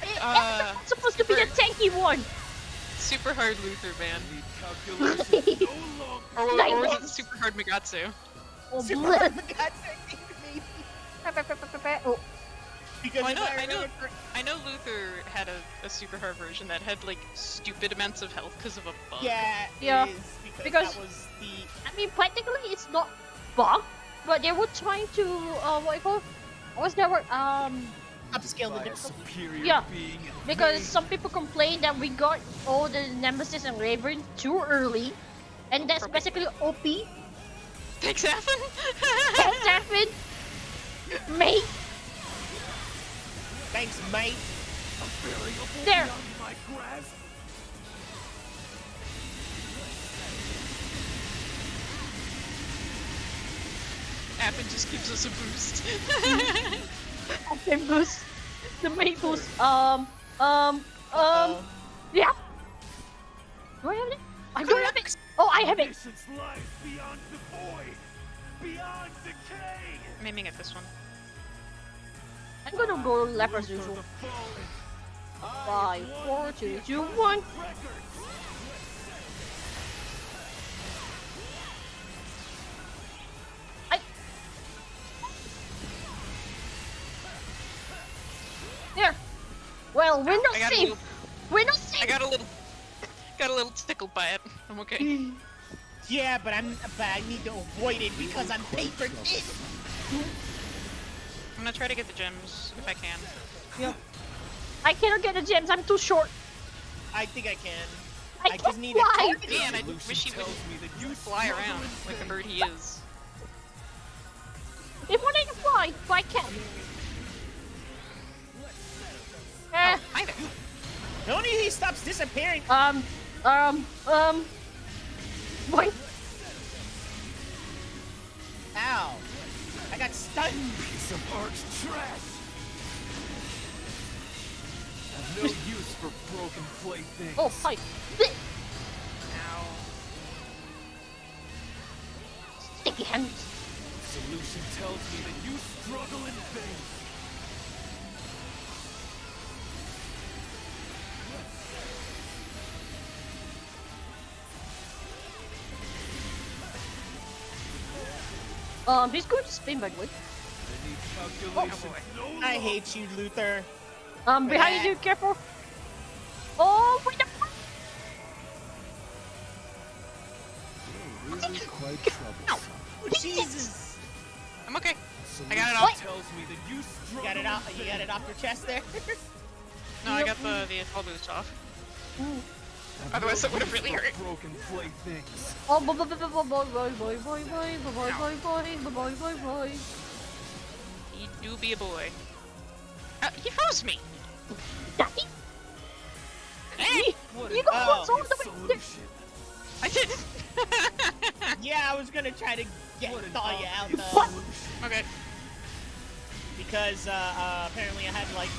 It's supposed to be the tanky one. Super hard Luther, man. Calculations no longer. Or was it super hard Megatsu? Oh, Super bleh. hard Megatsu, maybe. Oh, Because Well, if I remember I know Luther had a super hard version that had like stupid amounts of health because of a bug. yeah, Yeah, it is, because- that was the I mean, practically it's not bug, but they were trying to, what you call, what's that word? upscale the By a difficulty. superior Yeah, being in because vain. some people complain that we got all the Nemesis and Raven too early, and that's basically OP. Thanks, Affin. Thanks, Affin. Mate, Thanks, mate. there. My grasp. Affin just gives us a boost. Affin boost. The mate boost. Yeah. Do I have it? I don't have it. Oh, I have it. Omniscience lies beyond the void, beyond decay. I'm aiming at this one. I'm gonna go left as usual. The fallen. 5, 4, 3, 2, 1. There. Well, we're not I got a safe. little, We're not safe. I got a little tickled by it. I'm okay. Yeah, but I need to avoid it because I'm paper thin. I'm gonna try to get the gems if I can. Yep. I cannot get the gems. I'm too short. I think I can. I just need fly. a target. Man, I wish he would fly around like the bird he is. If I need to fly, but I can't. Hi there. No only he stops disappearing. Wait. Ow. I got stunned. Piece of arch trash. Have no use for broken playthings. Oh, hi. Ow. Sticky hands. Solution tells me that you struggle in vain. He's going to spin, by the way. I hate you, Luther. Behind you, careful. Oh, wait. Really quite troublesome. Jesus. I'm okay. I got it off. Tells me that you You got it off. You got it off your chest there. No, I got the assault boost off. Otherwise, that would have really hurt. Broken playthings. Oh, boy, boy, boy, boy, boy, boy, boy, boy, boy, boy, boy, boy, boy, boy. He do be a boy. He froze me. Daddy? Hey! You got what's on the way. I did. Yeah, I was gonna try to thaw you out. Okay. Because apparently I had like.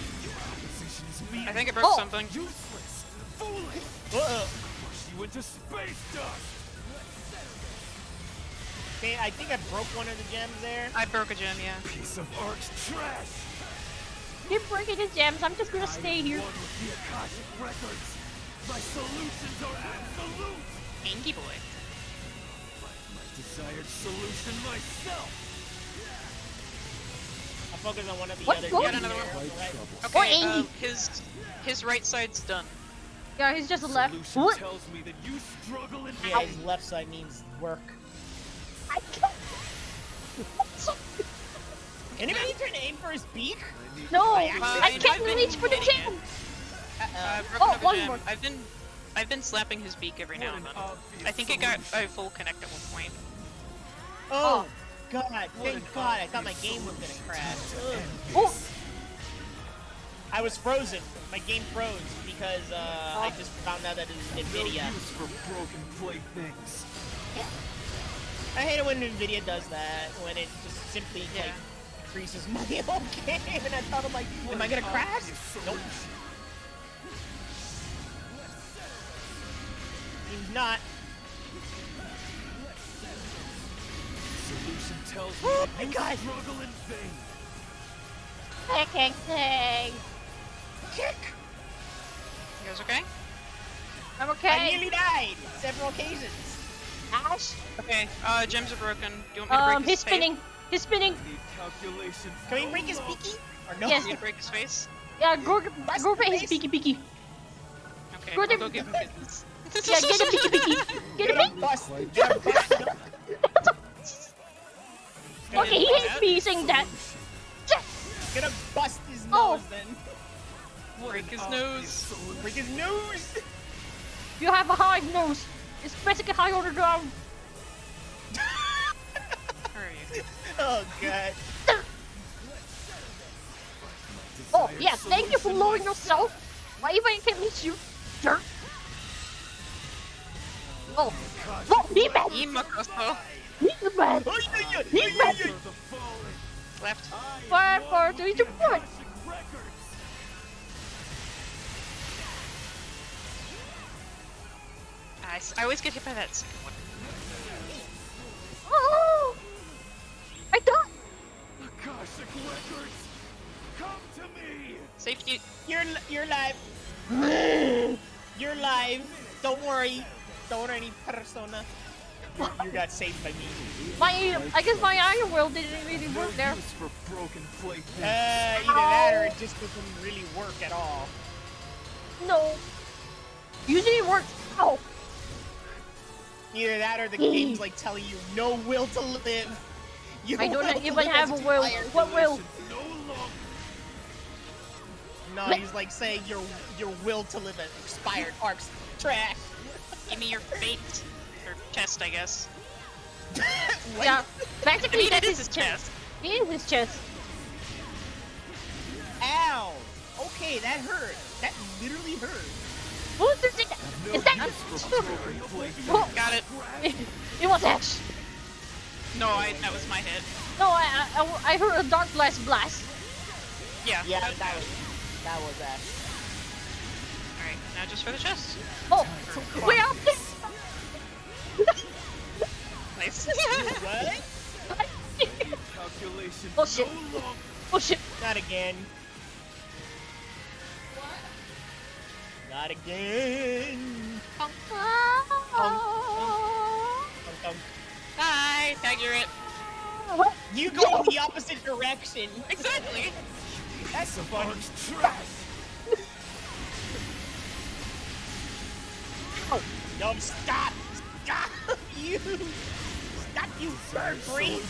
I think I broke something. Useless. Foolish. She went to space dust. Okay, I think I broke one of the gems there. I broke a gem, yeah. Piece of arch trash. Keep breaking the gems. I'm just gonna stay here. One with the Akashic records. My solutions are absolute. Angie boy. My desired solution myself. I focus on one of the What? other What? gems. Got another one. Right. Okay, his right side's done. Yeah, he's just left. Solution What? tells me that you struggle in Yeah, his left side means work. I can't. Anybody trying to aim for his beak? No, I I can't reach for the gem. I've Oh, broken one another more. gem. I've been slapping his beak every now and then. I think it got a full connect at one point. Oh, God. Thank God. I thought my game was gonna crash. Oh. I was frozen. My game froze because I just found out that it was NVIDIA. No use for broken playthings. I hate it when NVIDIA does that, when it just simply like increases my whole game, and I thought I'm like, am I gonna crash? Nope. Seems not. Solution tells me Oh that my you God. struggle in vain. Kick! You guys okay? I'm I okay. nearly died several occasions. Ash. Okay, gems are broken. Do you want me to break He's his face? spinning. He's spinning. Need calculations. Can we break his beaky? Or no? Yes. You break his face? Yeah, go break his beaky beaky. Okay, Go I'll to- go give him business. Yeah, get a beaky beaky. Get a beaky. Bust. Get a bust. Okay, he hates me saying that. Gonna bust his Oh. nose then. Break his nose. Break his nose. You have a high nose. It's basically high on the ground. Where are you? Oh God. Oh, yeah, thank you for lowering yourself. Why even I can reach you, jerk. Oh, he mad. Imakoso. He's mad. He's mad. Left. 5, 4, 3, 2, 1. I always get hit by that second one. Oh, I died. Akashic records, come to me. Safety. You're live. You're live. Don't worry. Don't worry, persona. You got saved by me. I guess my iron will didn't really work there. Use for broken playthings. Either that or it just doesn't really work at all. No. Usually it works. Ow. Either that or the game's like telling you no will to live. Your I don't will to even live have has a will. expired. What will? No, he's like saying your will to live has expired. Arc's trash. Give me your fate. Or chest, I guess. Yeah, practically I mean, that's it is his his chest. It is his chest. Ow! Okay, that hurt. That literally hurt. Who's this? Is that? Oh, Got it. It was Ash. No, that was my hit. No, I heard a dark blast. Yeah. Yeah, that was Ash. Alright, now just for the chest. Oh, way up there. Nice. What? Oh shit. Oh shit. Not again. Not again. Punk. Punk. Hi, accurate. What? You go in the opposite direction. Exactly. That's funny. Oh. No, stop! Stop! You! Stop, you bird breed!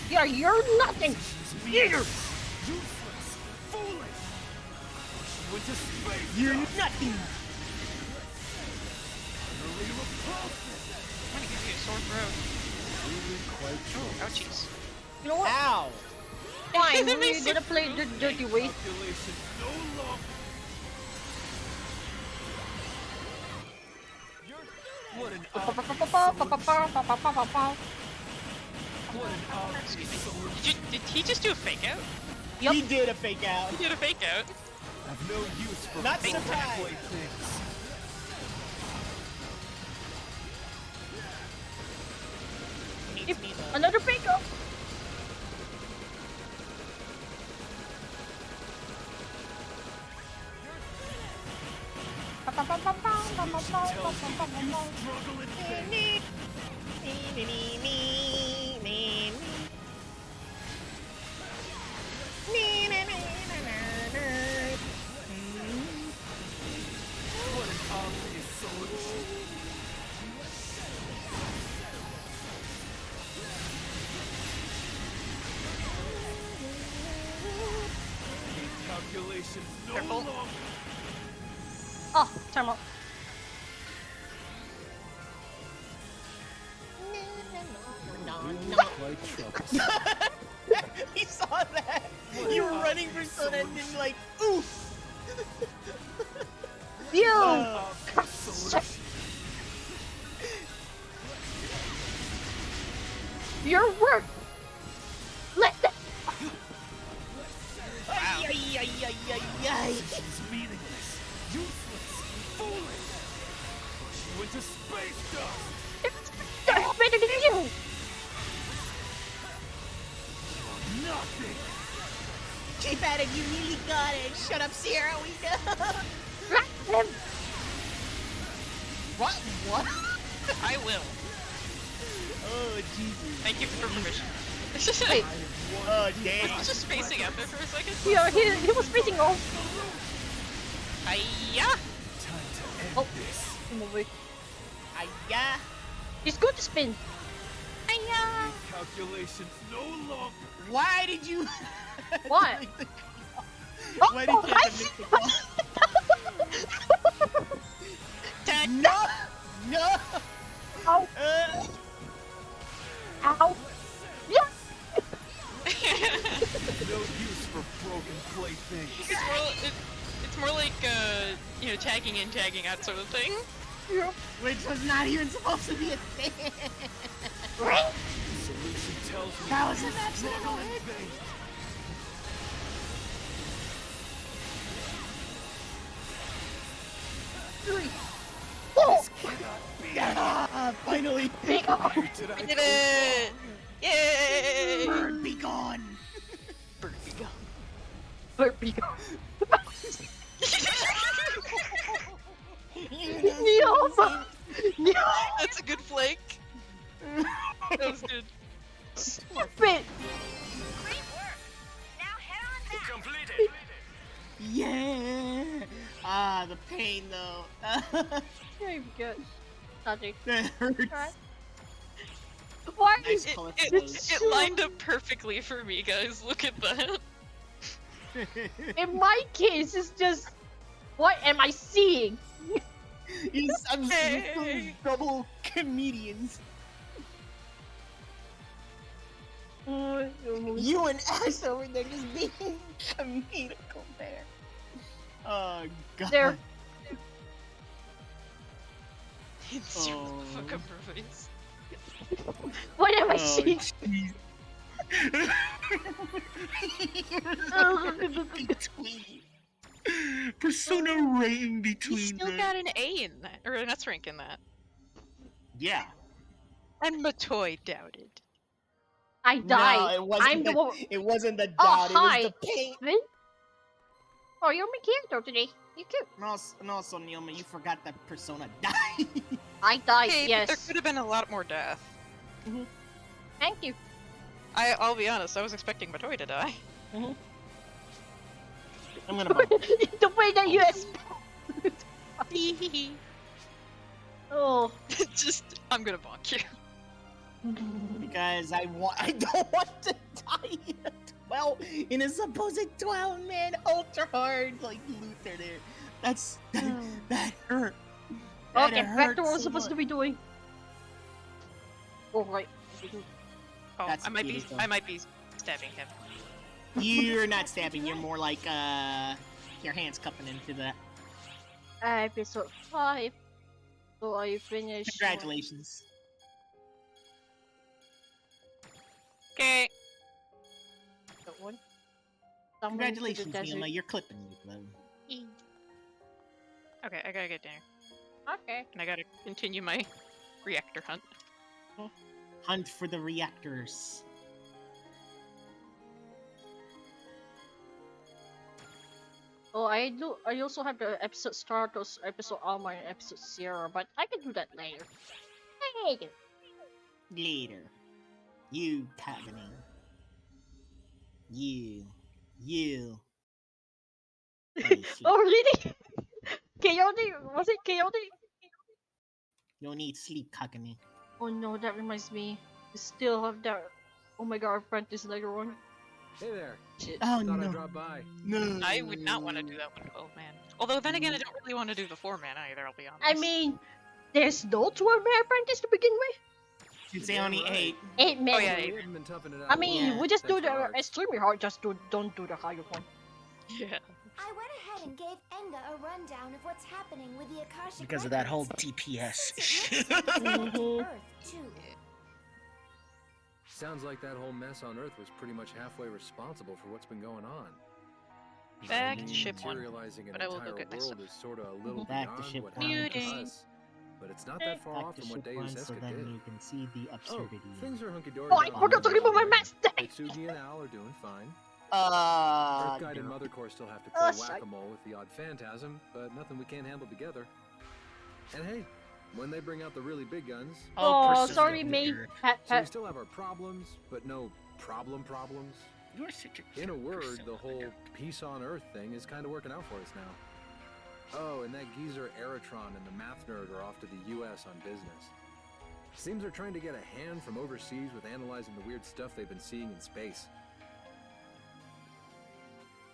Yeah, you're nothing. You're nothing. I'm gonna give you a sore throat. Oh, ouchies. You know what? Ow! Fine, we're gonna play the dirty way. What an Did he just do a fake out? Yep. He did a fake out. He did a fake out. I've no use for Not fake surprised. things. Another pickup. What an obvious solution. Calculations no Careful. longer. Oh, time out. He saw that! You were running for so that and then like, oof! You! Your work! Let that! Ay, ay, ay, ay, ay, ay. She's meaningless, useless, foolish. She went to space dust. That's better than you! Nothing. Keep at it, you really got it! Shut up, Sierra, we know! Him. What? What? I will. Oh, Jesus. Thank you for permission. Wait. Oh, dang. Was he just spacing out there for a second? Yeah, he was facing off. Hiya! Oh, come away. Hiya! He's good to spin. Hiya! Calculations no longer. Why did you... What? Why did you have to make the call? No! No! Ow! Ow! Yeah! No use for broken playthings. It's more like, you know, tagging in, tagging out sort of thing. Yeah. Which was not even supposed to be a thing. Right? Solution tells me That was an accidental hit. Three. Four. Yeah, finally. Pick up. We did it! Yay! Bird, be gone. Bird be gone. Bird be gone. No. That's a good flank. That was good. stupid! Great work. Now head on back. Completed. Yeah. Ah, the pain though. Very good. Nothing. That hurts. Alright. Why Nice is colorful it clothes. It lined up perfectly for me, guys. Look at that. in my case, it's just what am I seeing? I'm seeing those double comedians. You and Ash over there just being comedical there. Oh god. They're It's your fucking face. what am I Oh, seeing? jeez. Between. Persona right in You between. still the- got an A in that, or an S rank in that. Yeah. And Matoy doubted. I died. No, it wasn't. I'm the one. It wasn't the Oh, doubt. It was hi. the pain. Vin? Oh, you're my character today. You cute. And also, Neoma, you forgot that Persona died. I died. Hey, but yes. there could have been a lot more death. Thank you. I'll be honest, I was expecting Matoy to die. I'm gonna bump. The way that you expect. Oh. Just, I'm gonna bonk you. Because I don't want to die yet. Well, in a supposed 12-man ultra hard like Luther there. That hurt. That Okay, hurt back to what we're so supposed to much. be doing. Oh, right. Oh, That's I might be beautiful. stabbing him. You're not stabbing. You're more like your hands cupping into that. Episode 5. So I finished. Congratulations. Okay. That one. Somewhere into the Congratulations, desert. Neoma. You're clipping me, though. Okay, I gotta get dinner. Okay. And I gotta continue my reactor hunt. Hunt for the reactors. Oh, I do. I also have the episode Stratos, episode Alma, and episode Sierra, but I can do that later. Later. Later. You, Pavani. You. Oh, really? Chaotic? Was it chaotic? You'll need sleep, Kagami. Oh no, that reminds me. We still have that. Oh my god, apprentice later on. Hey there. Shit. Oh Thought no. I'd drop by. No. I would not want to do that with 12 man. Although then again, I don't really want to do the 4 man either, I'll be honest. I mean, there's no 12-man apprentice to begin with. It's only 8. 8 men. Oh yeah, We haven't been toughing it out. I mean, Yeah, we just do thanks for the arcs. extremely hard. Just don't do the higher one. yeah. I went ahead and gave Enga a rundown of what's happening with the Akashic Because of that whole records. DPS. Since it looks like it's Mhm. Earth, too. Sounds like that whole mess on Earth was pretty much halfway responsible for what's been going on. Back I to mean, ship one, materializing an but I will go entire get my world stuff. is sort of a little Back to beyond ship what one. happened to Muting. us. But it's not that far Back off to from what ship Deus 1 so Eska then did. you can see the Oh, absurdity. things are hunky-dory. Oh, I down forgot to there. remove my mask. Mitsugi and Al are doing fine. Uh, Earthguide and Mother Core still have to Oh, play shite. whack-a-mole with the odd phantasm, but nothing we can't handle together. And hey, when they bring out the really big guns, Oh, persistent sorry, me. nigger. Pat, so we pat. still have our problems, but no problems. You're such a In a word, persona the whole nigger. peace on Earth thing is kind of working out for us now. Oh, and that geezer Eritron and the math nerd are off to the US on business. Seems they're trying to get a hand from overseas with analyzing the weird stuff they've been seeing in space.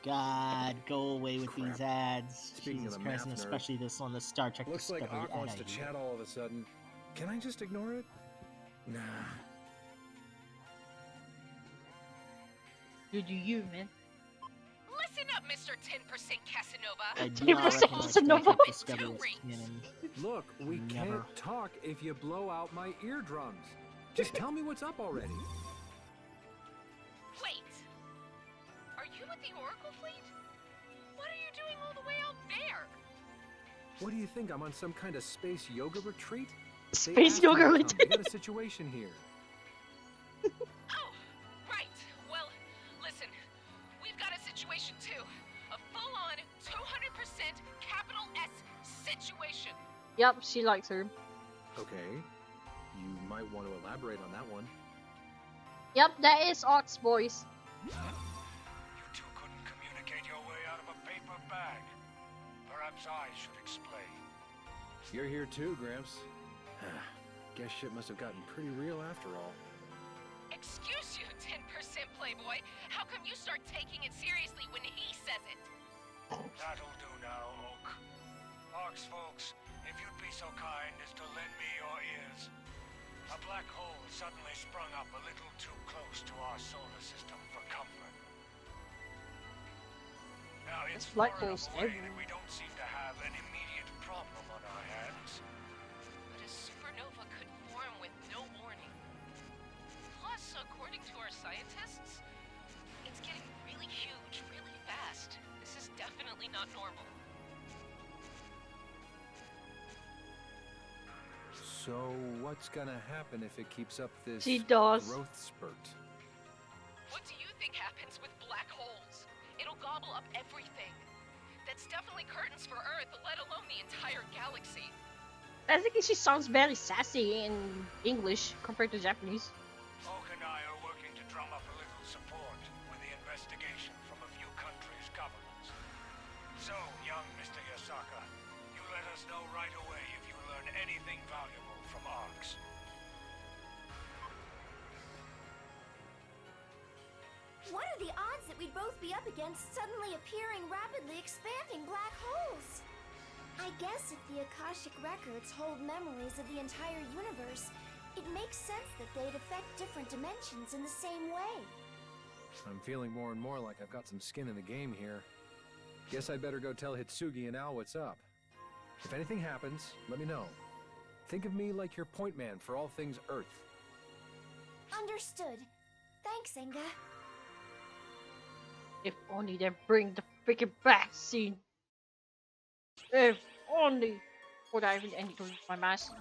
God, go away with Crap. these ads. Speaking Jesus of the Christ, and math nerd, especially this one, the Star Trek Looks like Discovery Ak wants ad to idea. chat all of a sudden. Can I just ignore it? Nah. You do you, man. Listen up, Mr. 10% Casanova. I do You not were saying recognize Star Casanova. Trek Discovery as canon. Look, we Never. can't talk if you blow out my eardrums. Just tell me what's up already. Wait. Are you with the Oracle fleet? What are you doing all the way out there? What do you think? I'm on some kind of space yoga retreat? They Space asked me yoga to come. retreat. We got a situation here. Oh, right. Well, listen. We've got a situation too. A full-on 200% capital S situation. Yep, she likes her. Okay. You might want to elaborate on that one. Yep, that is Ox voice. You two couldn't communicate your way out of a paper bag. Perhaps I should explain. You're here too, Gramps. Guess shit must have gotten pretty real after all. Excuse you, 10% Playboy. How come you start taking it seriously when he says it? That'll do now, Oak. Ox folks, if you'd be so kind as to lend me your ears. A black hole suddenly sprung up a little too close to our solar system for comfort. Now, it's black far holes enough away everywhere. that we don't seem to have an immediate problem on our hands. But a supernova could form with no warning. Plus, according to our scientists, it's getting really huge, really fast. This is definitely not normal. So, what's gonna happen if it keeps up this She does. growth spurt? What do you think happens with black holes? It'll gobble up everything. That's definitely curtains for Earth, let alone the entire galaxy. I think she sounds very sassy in English compared to Japanese. Oak and I are working to drum up a little support with the investigation from a few countries' governments. So, young Mr. Yasaka, you let us know right away if you learn anything valuable from ARX. What are the odds that we'd both be up against suddenly appearing, rapidly expanding black holes? I guess if the Akashic records hold memories of the entire universe, it makes sense that they'd affect different dimensions in the same way. I'm feeling more and more like I've got some skin in the game here. Guess I'd better go tell Hitsugi and Al what's up. If anything happens, let me know. Think of me like your point man for all things Earth. Understood. Thanks, Enga. If only they bring the freaking vaccine. If only. Would I even end to my mask?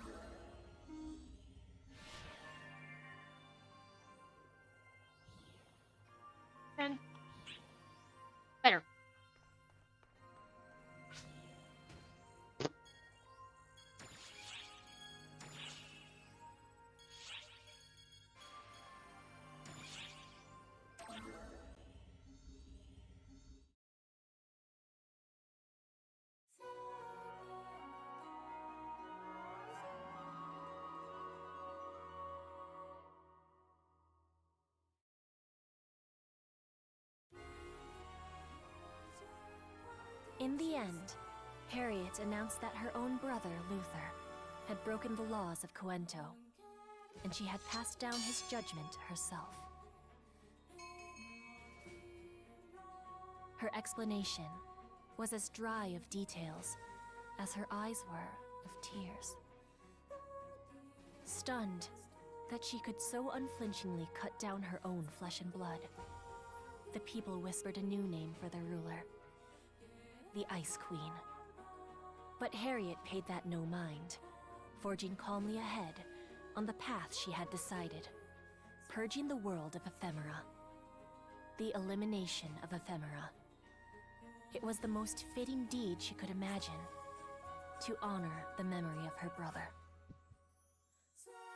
And better. In the end, Harriet announced that her own brother, Luther, had broken the laws of Coento, and she had passed down his judgment herself. Her explanation was as dry of details as her eyes were of tears. Stunned that she could so unflinchingly cut down her own flesh and blood, the people whispered a new name for their ruler. The Ice Queen. But Harriet paid that no mind, forging calmly ahead on the path she had decided, purging the world of ephemera. The elimination of ephemera. It was the most fitting deed she could imagine, to honor the memory of her brother.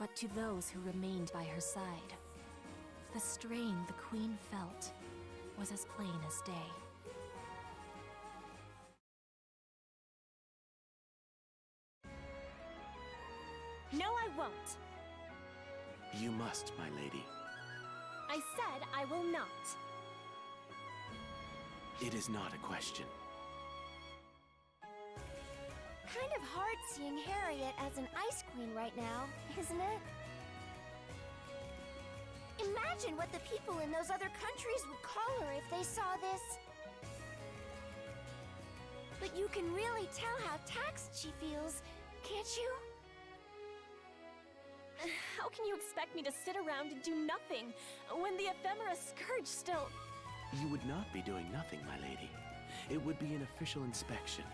But to those who remained by her side, the strain the Queen felt was as plain as day. No, I won't. You must, my lady. I said I will not. It is not a question. Kind of hard seeing Harriet as an Ice Queen right now, isn't it? Imagine what the people in those other countries would call her if they saw this. But you can really tell how taxed she feels, can't you? How can you expect me to sit around and do nothing when the ephemera scourge still... You would not be doing nothing, my lady. It would be an official inspection.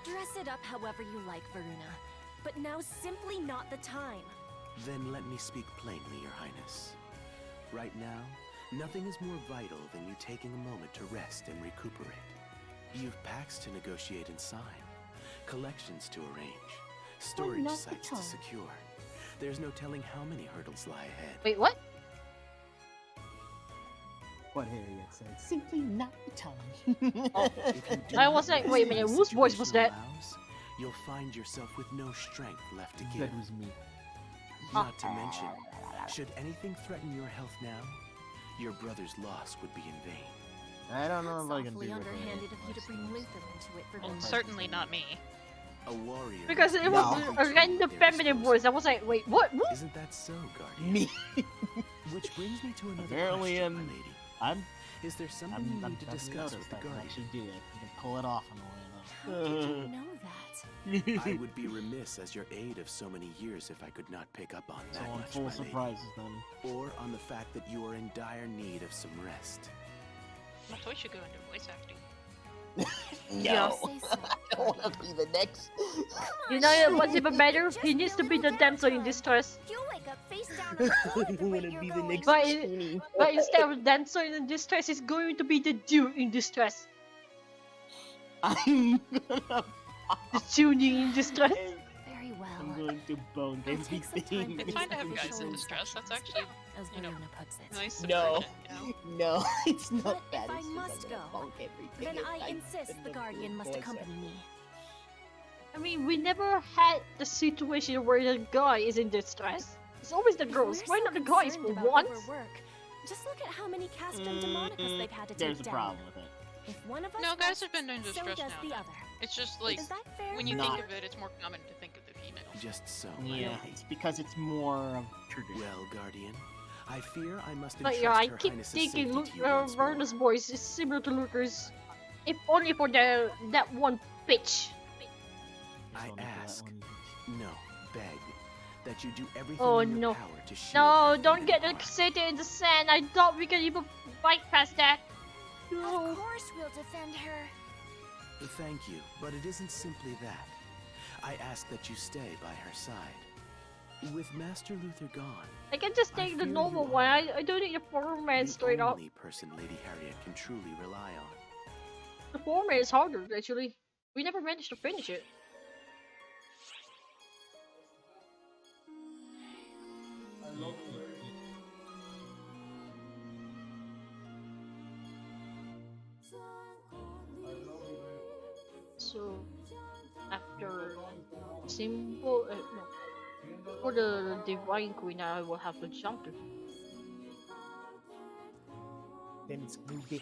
Dress it up however you like, Varuna. But now's simply not the time. Then let me speak plainly, Your Highness. Right now, nothing is more vital than you taking a moment to rest and recuperate. You've pacts to negotiate and sign, collections to arrange, storage sites to secure. There's no telling how many hurdles lie ahead. Wait, what? What Harriet said. Simply not the time. Oh, If you do I not was like, rest wait a when minute, the whose voice was situation that? allows, you'll find yourself with no strength left to give. That was me. Not to mention, should anything threaten your health now, your brother's loss would be in vain. I don't know if I can Awfully do it. underhanded of you to bring Luther into it for Well, vengeance. certainly not me. A warrior. Because it was a random feminine voice. I was like, wait, what? Isn't that so, Guardian? Me. Which brings me to another Apparently, question, my lady. I'm. Is there something you need to discuss with the I can Guardian? actually do it. I can pull it off in a way, How did you know that? I would be remiss as your aid of so many years if I could not pick up on So that on much, full my lady. surprises then. Or on the fact that you are in dire need of some rest. My toy should go into voice acting. Yeah. I don't want to be the next. You know what's even better? He needs to be the damsel in distress. You'll wake up face down on the floor at the rate you're going. But instead of damsel in distress, it's going to be the dude in distress. I'm gonna. The tuning in distress. Very well. I'm going to bone It'll take some time everything. for It's fine to have these guys in official distress. That's actually, as you know, Verona puts it. nice. and No, brilliant, you know? no, it's not But that. if I It's just must I'm go, gonna bonk everything then if I insist end the up Guardian doing must voice accompany acting. me. I mean, we never had the situation where the guy is in distress. It's always the If girls. we're Why so not the guys for concerned about once? overwork, just look at how many castrum demonicas they've had to There's take a down. problem with it. If one of us No, guys rests, have been in so distress does now. the and other. then. It's just like, Is that fair? when you Not- think of it, it's more common to think of the female. Just so, my Yeah, lady. it's because it's more of tradition. Well, Guardian, I fear I must But entrust yeah, I Her keep Highness's thinking safety to you once more. Verna's voice is similar to Luker's. If only for that one pitch. I ask, no, beg, that you do everything Oh in your no. power to shield No, her don't from get harm. excited in the sand. I thought we could even fight past that. Of No. course we'll defend her. Thank you, but it isn't simply that. I ask that you stay by her side. With Master Luther gone, I can just I take the fear normal you one. are I don't need a foreman the straight up. only person Lady Harriet can truly rely on. The foreman is harder, actually. We never managed to finish it. So, after symbol, no, for the divine queen, I will have to jump to. Then it's Google.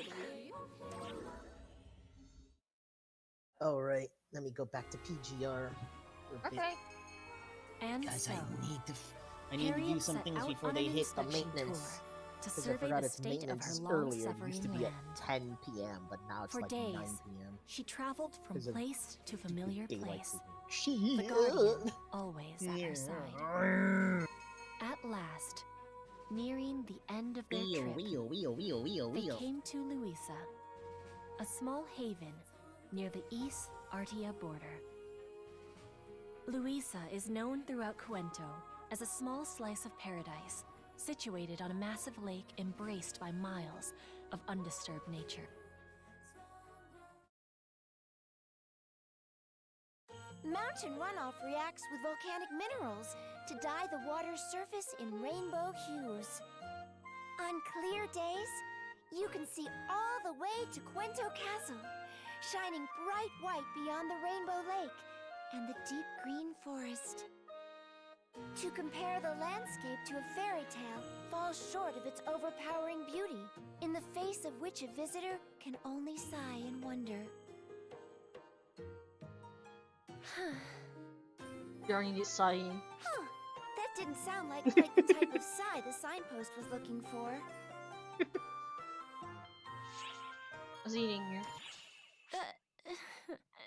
Alright, let me go back to PGR. for a bit. Okay. And Guys, so, I need to do Harriet some set things out before on they an hit the inspection maintenance. tour to Because I survey forgot the its state of her maintenance earlier. It long-suffering used to be at land. 10 p.m., but now it's For like days, 9 p.m. she traveled from 'Cause of place to familiar daylight place. saving. The Guardian, always at her side. At last, nearing the end of their trip, they came to Luisa, a small haven near the East Artia border. Luisa is known throughout Cuento as a small slice of paradise, situated on a massive lake embraced by miles of undisturbed nature. Mountain runoff reacts with volcanic minerals to dye the water's surface in rainbow hues. On clear days, you can see all the way to Cuento Castle, shining bright white beyond the Rainbow Lake and the deep green forest. To compare the landscape to a fairy tale falls short of its overpowering beauty, in the face of which a visitor can only sigh in wonder. During this sighing. Huh, that didn't sound like quite the type of sigh the signpost was looking for. I was eating here.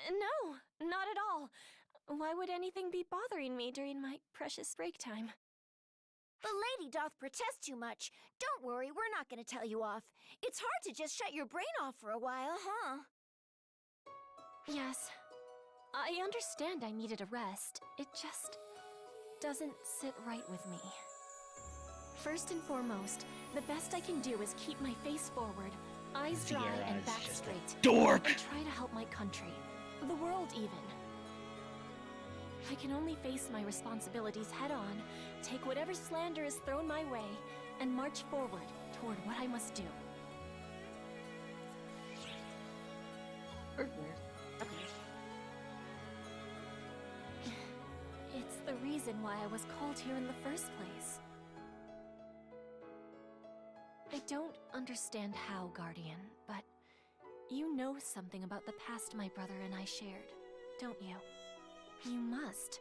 No, not at all. Why would anything be bothering me during my precious break time? The lady doth protest too much. Don't worry, we're not gonna tell you off. It's hard to just shut your brain off for a while, huh? Yes, I understand I needed a rest. It just doesn't sit right with me. First and foremost, the best I can do is keep my face forward, eyes dry Sierra and is back just a straight. dork. And try to help my country, the world even. I can only face my responsibilities head on, take whatever slander is thrown my way, and march forward toward what I must do. reason why I was called here in the first place. I don't understand how, Guardian, but you know something about the past my brother and I shared, don't you? You must,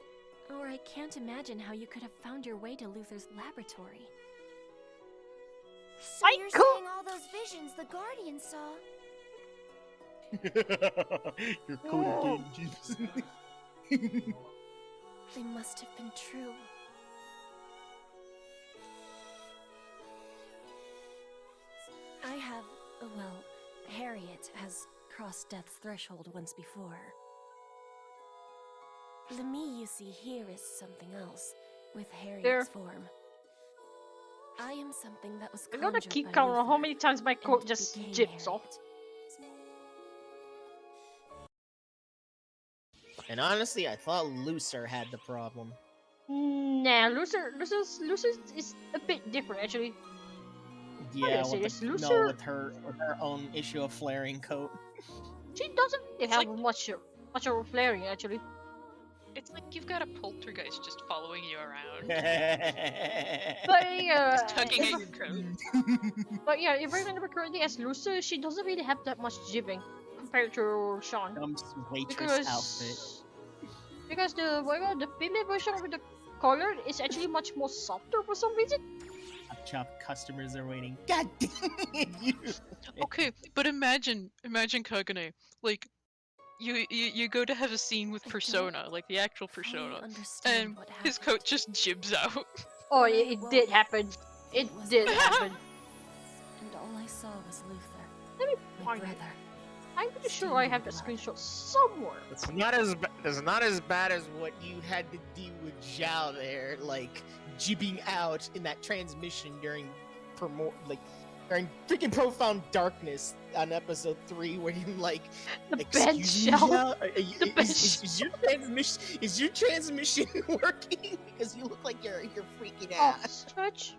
or I can't imagine how you could have found your way to Luther's laboratory. So you're saying all those visions the Guardian saw? You're coded Jeeves. They must have been true. I have, well, Harriet has crossed death's threshold once before. The me you see here is something else, with Harriet's form. I am something that was I'm gonna conjured keep by count on how Luther many times my quote and just became jips off. Harriet. And honestly, I thought Lucer had the problem. Nah, Lucer is a bit different actually. Yeah, say this, with Lucer, with her own issue of flaring coat. she doesn't really have much of a flaring actually. It's like you've got a poltergeist just following you around. But Just tugging at your coat. But yeah, if I remember correctly, as Lucer, she doesn't really have that much jibbing compared to Sean. Waitress outfit. Because the female version with the color is actually much more softer for some reason. Chop customers are waiting. God damn it, you. Okay, but imagine Kagane, like you go to have a scene with Persona, like the actual Persona, and his coat just jibs out. Oh, it did happen. It did happen. And all I saw was Luther. Let me my find brother. it. I'm pretty sure I have that screenshot somewhere. It's not as bad as what you had to deal with Zhao there, like jibbing out in that transmission during freaking Profound Darkness on episode 3, where you like the excuse me, bench Zhao? Is your transmission working? Because you look like you're freaking out. Oh, stretch.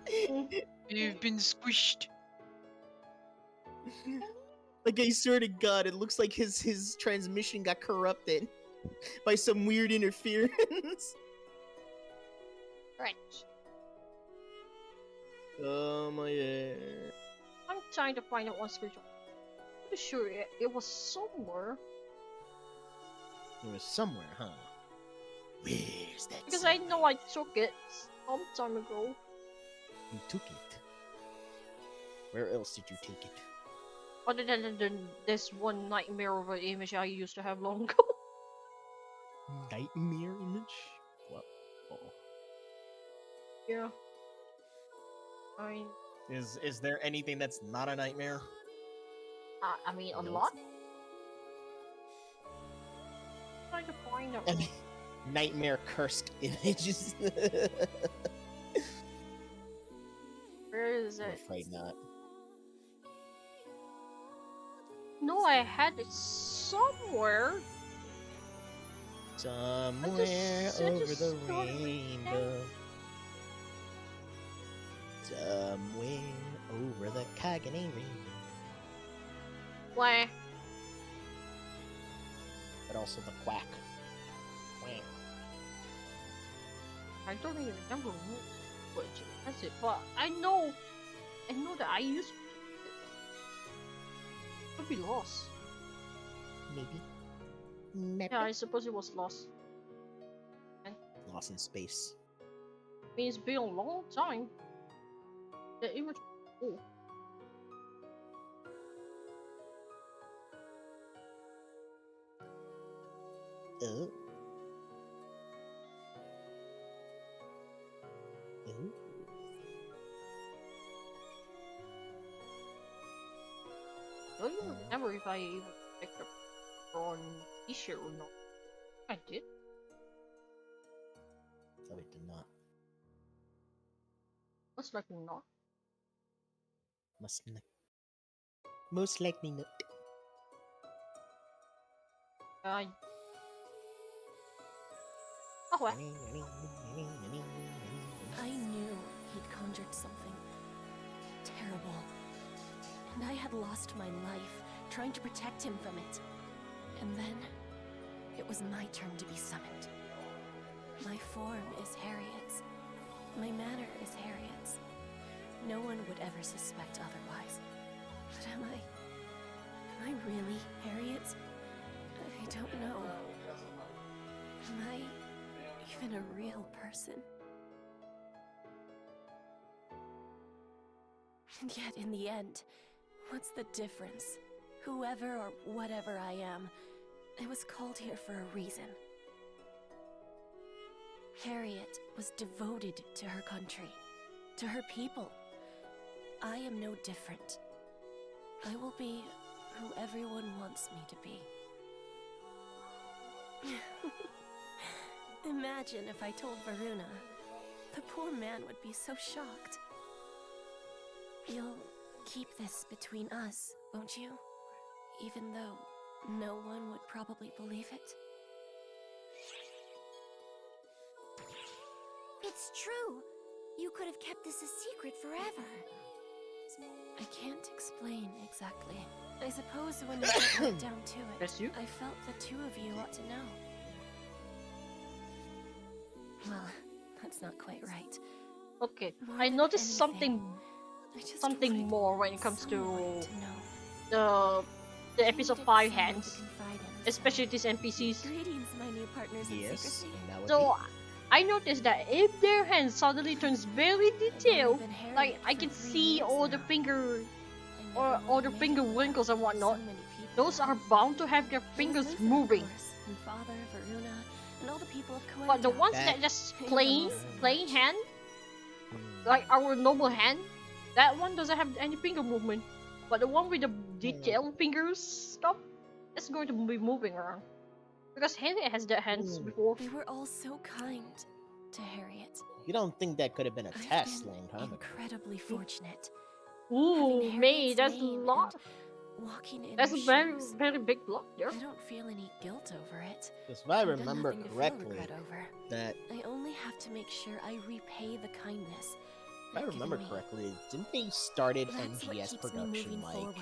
You've been squished. Like, I swear to God, it looks like his transmission got corrupted by some weird interference. Right. Oh my god. I'm trying to find out one screenshot. I'm pretty sure it was somewhere. It was somewhere, huh? Where's that? Because I know I took it some time ago. You took it? Where else did you take it? Other than this one nightmare of an image I used to have long ago. Nightmare image? What? Oh. Yeah. I mean, Is there anything that's not a nightmare? I mean a lot. I'm trying to find out. Nightmare cursed images. Where is I'm it? afraid not. No, I had it somewhere. Somewhere over the rainbow. Somewhere over the Kagane rainbow. Why? But also the quack. Quack. I don't even remember what that's it, but I know that I used it. Could be lost. Maybe. Yeah, I suppose it was lost. Lost in space. I mean, it's been a long time. The image. Oh. Oh. Oh. I don't even remember if I even picked up on t-shirt or not. I did. No, it did not. Most likely not. Most likely not. Oh well. I knew he'd conjured something terrible, and I had lost my life trying to protect him from it. And then it was my turn to be summoned. My form is Harriet's. My manner is Harriet's. No one would ever suspect otherwise. But am I really Harriet's? I don't know. Am I even a real person? And yet, in the end, what's the difference? Whoever or whatever I am, I was called here for a reason. Harriet was devoted to her country, to her people. I am no different. I will be who everyone wants me to be. Imagine if I told Varuna. The poor man would be so shocked. You'll keep this between us, won't you? Even though no one would probably believe it? It's true. You could have kept this a secret forever. I can't explain exactly. I suppose when it got right down to it, I felt the two of you ought to know. Well, that's not quite right. Okay, More I than noticed anything, I just something wanted more when it comes to someone to know. the episode 5 Someone to hands, confide in, especially these NPCs. Greetings, my new partners in Yes, secrecy. and that would So I noticed that if their hand suddenly turns very detailed, like I can see all the finger or all the finger wrinkles and whatnot, those are bound to have their fingers moving. And Father, Varuna, and all the people of Koenda. But the ones that just plain hand, like our normal hand, that one doesn't have any finger movement. But the one with the detailed fingers stuff, it's going to be moving around. Because Harriet has their hands before. They were all so kind to Harriet. You don't think that could have been a test long time ago? Incredibly fortunate. Ooh, May, that's a lot. Walking in That's her a very, shoes, very big block there. I don't feel any guilt over it. Because if I I've done remember nothing to feel correctly, regret over. that I only have to make sure I repay the kindness. if I remember correctly, didn't they started That's what NGS keeps me production moving like forward.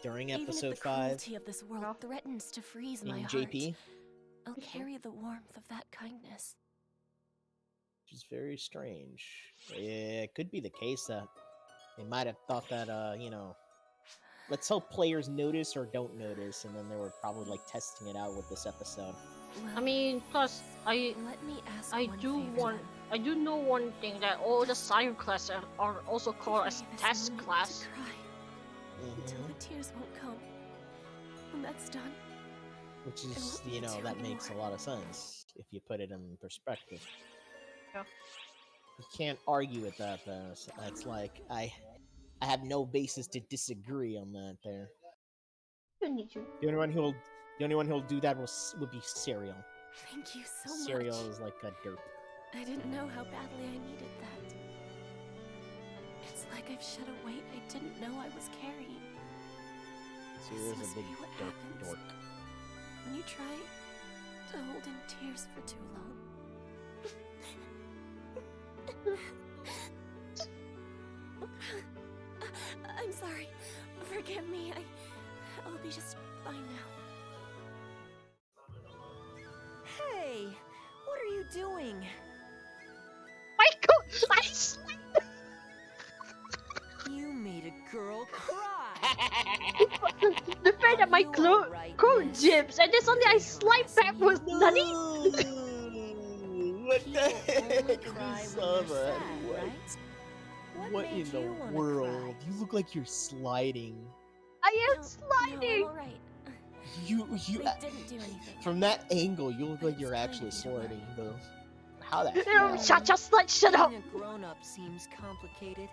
during Even if episode the 5 cruelty of this world threatens to freeze my in heart, JP? I'll carry the warmth of that kindness. Which is very strange. Yeah, it could be the case that they might have thought that, you know, let's hope players notice or don't notice, and then they were probably like testing it out with this episode. I mean, plus I do know one thing, that all the science classes are also called as test class. Until the tears won't come. When that's done, Which is, you know, that makes a lot of sense if you put it in perspective. Yeah. You can't argue with that, though. It's like I have no basis to disagree on that. There. The only one who'll do that would be Cereal. thank you so much. Cereal is like a derp. I didn't know how badly I needed that. It's like I've shed a weight I didn't know I was carrying. Cereal's a big derp dork. When you try to hold in tears for too long. I'm sorry. Forgive me. I'll be just fine now. Hey, what are you doing? Michael, You made a girl cry. the fact that my clothes dips and then suddenly I slide backwards. Nani? What the heck? You saw that? What in the world? You look like you're sliding. I am sliding. No, I'm alright. You They didn't do anything. from that angle, you look like you're actually sliding, though. How the No, shut up. Being a grown-up seems complicated.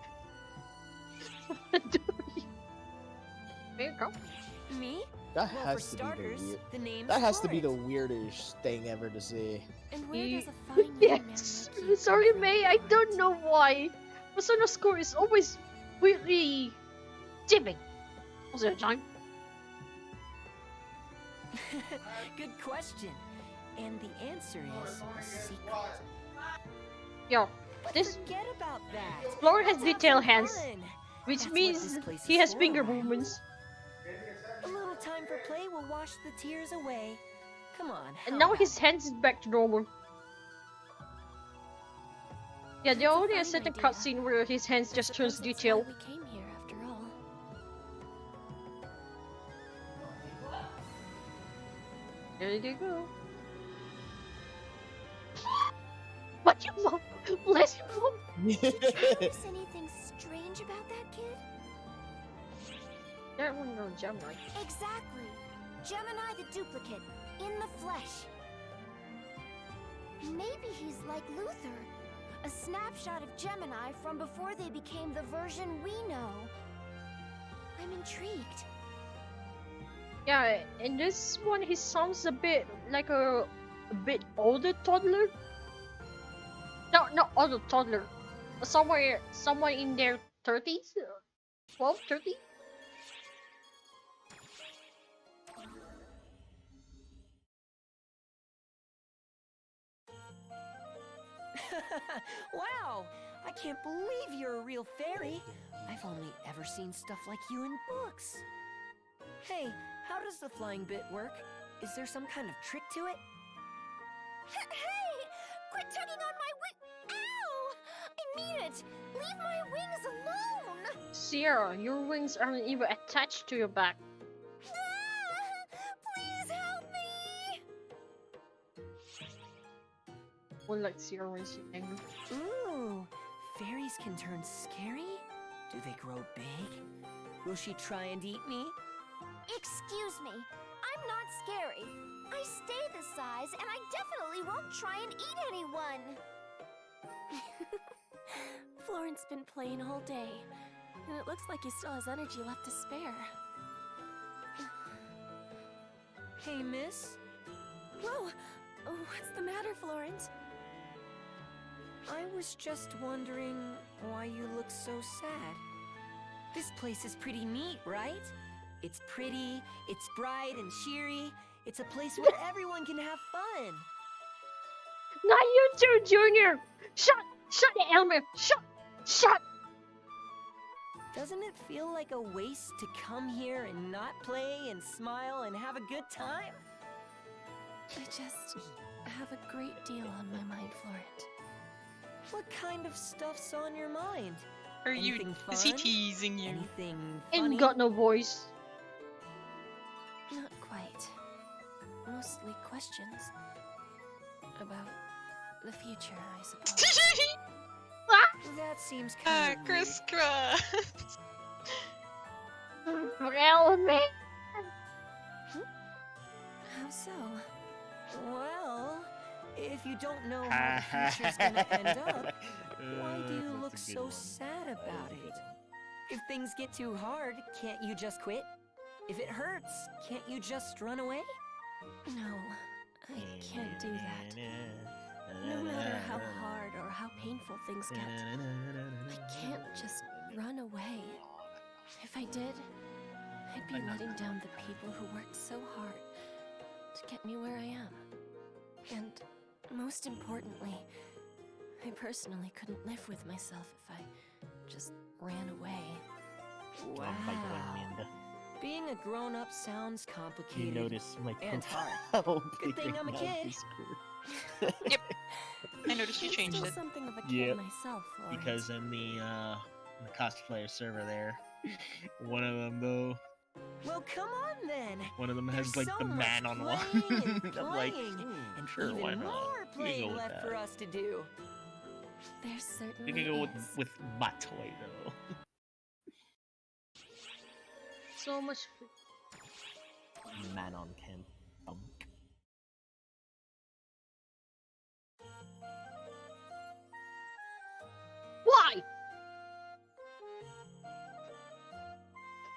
There you go. Me? That Well, has for to starters, be the the name's That has to for be it. the weirdest thing ever to see. And where does a fine young man Yes. like you Sorry, May. I don't know why. Persona score is always weirdly dipping. Was there a time? Good question. And the answer is a secret. Yo, this Forget about that. Floor has Let's have detailed some hands, fun. which That's what means this place he is has for, finger right? movements. A little time for play will wash the tears away. Come on. And how now about his hands is back to normal. Yeah, there That's a only a fine certain idea. cutscene where his hands I just turns suppose that's detailed. why we came here, after all. There you go. What you want? Bless you. Did you notice anything strange about that kid? That one no Gemini. Exactly. Gemini the duplicate, in the flesh. Maybe he's like Luther. A snapshot of Gemini from before they became the version we know. I'm intrigued. Yeah, in this one he sounds a bit like a bit older toddler. No, not older toddler. Somewhere in their 30s? 12, 13? Wow! I can't believe you're a real fairy. I've only ever seen stuff like you in books. Hey, how does the flying bit work? Is there some kind of trick to it? Hey! Quit tugging on my wing! Ow! I mean it! Leave my wings alone! Sierra, your wings aren't even attached to your back. Ah! Please help me! Well, like Sierra when she's angry. Ooh, fairies can turn scary? Do they grow big? Will she try and eat me? Excuse me, I'm not scary. I stay this size, and I definitely won't try and eat anyone. Florent's been playing all day, and it looks like he still has energy left to spare. Hey, miss? Whoa! What's the matter, Florent? I was just wondering why you look so sad. This place is pretty neat, right? It's pretty, it's bright and cheery. It's a place where everyone can have fun. Not you too, Junior! Shut it, Elmer! Shut! Doesn't it feel like a waste to come here and not play and smile and have a good time? I just have a great deal on my mind, Florent. What kind of stuff's on your mind? Are you? Is he teasing you? Anything And funny? got no voice. Not quite. Mostly questions. About the future, I suppose. That seems kind of crisscross. Elmer! How so? Well, if you don't know how the future's gonna end up, why do you look so sad about it? If things get too hard, can't you just quit? If it hurts, can't you just run away? No, I can't do that. No matter how hard or how painful things get, I can't just run away. If I did, I'd be letting down the people who worked so hard to get me where I am. And most importantly, I personally couldn't live with myself if I just ran away. Wow. Being a grown-up sounds You complicated notice my and hard. profile Good thing picture I'm a on kid. Discord. Yep. I noticed you changed Still it. something of a kid Yep. myself, Florent. Because in the cosplayer server there, one of them though, Well, come on then. one of them has There's like so the much man on one. playing and I'm like, playing, and and even why not? more We can playing go with left that. for us to do. There We certainly can go is. with my toy though. So much. Man on camp. Why?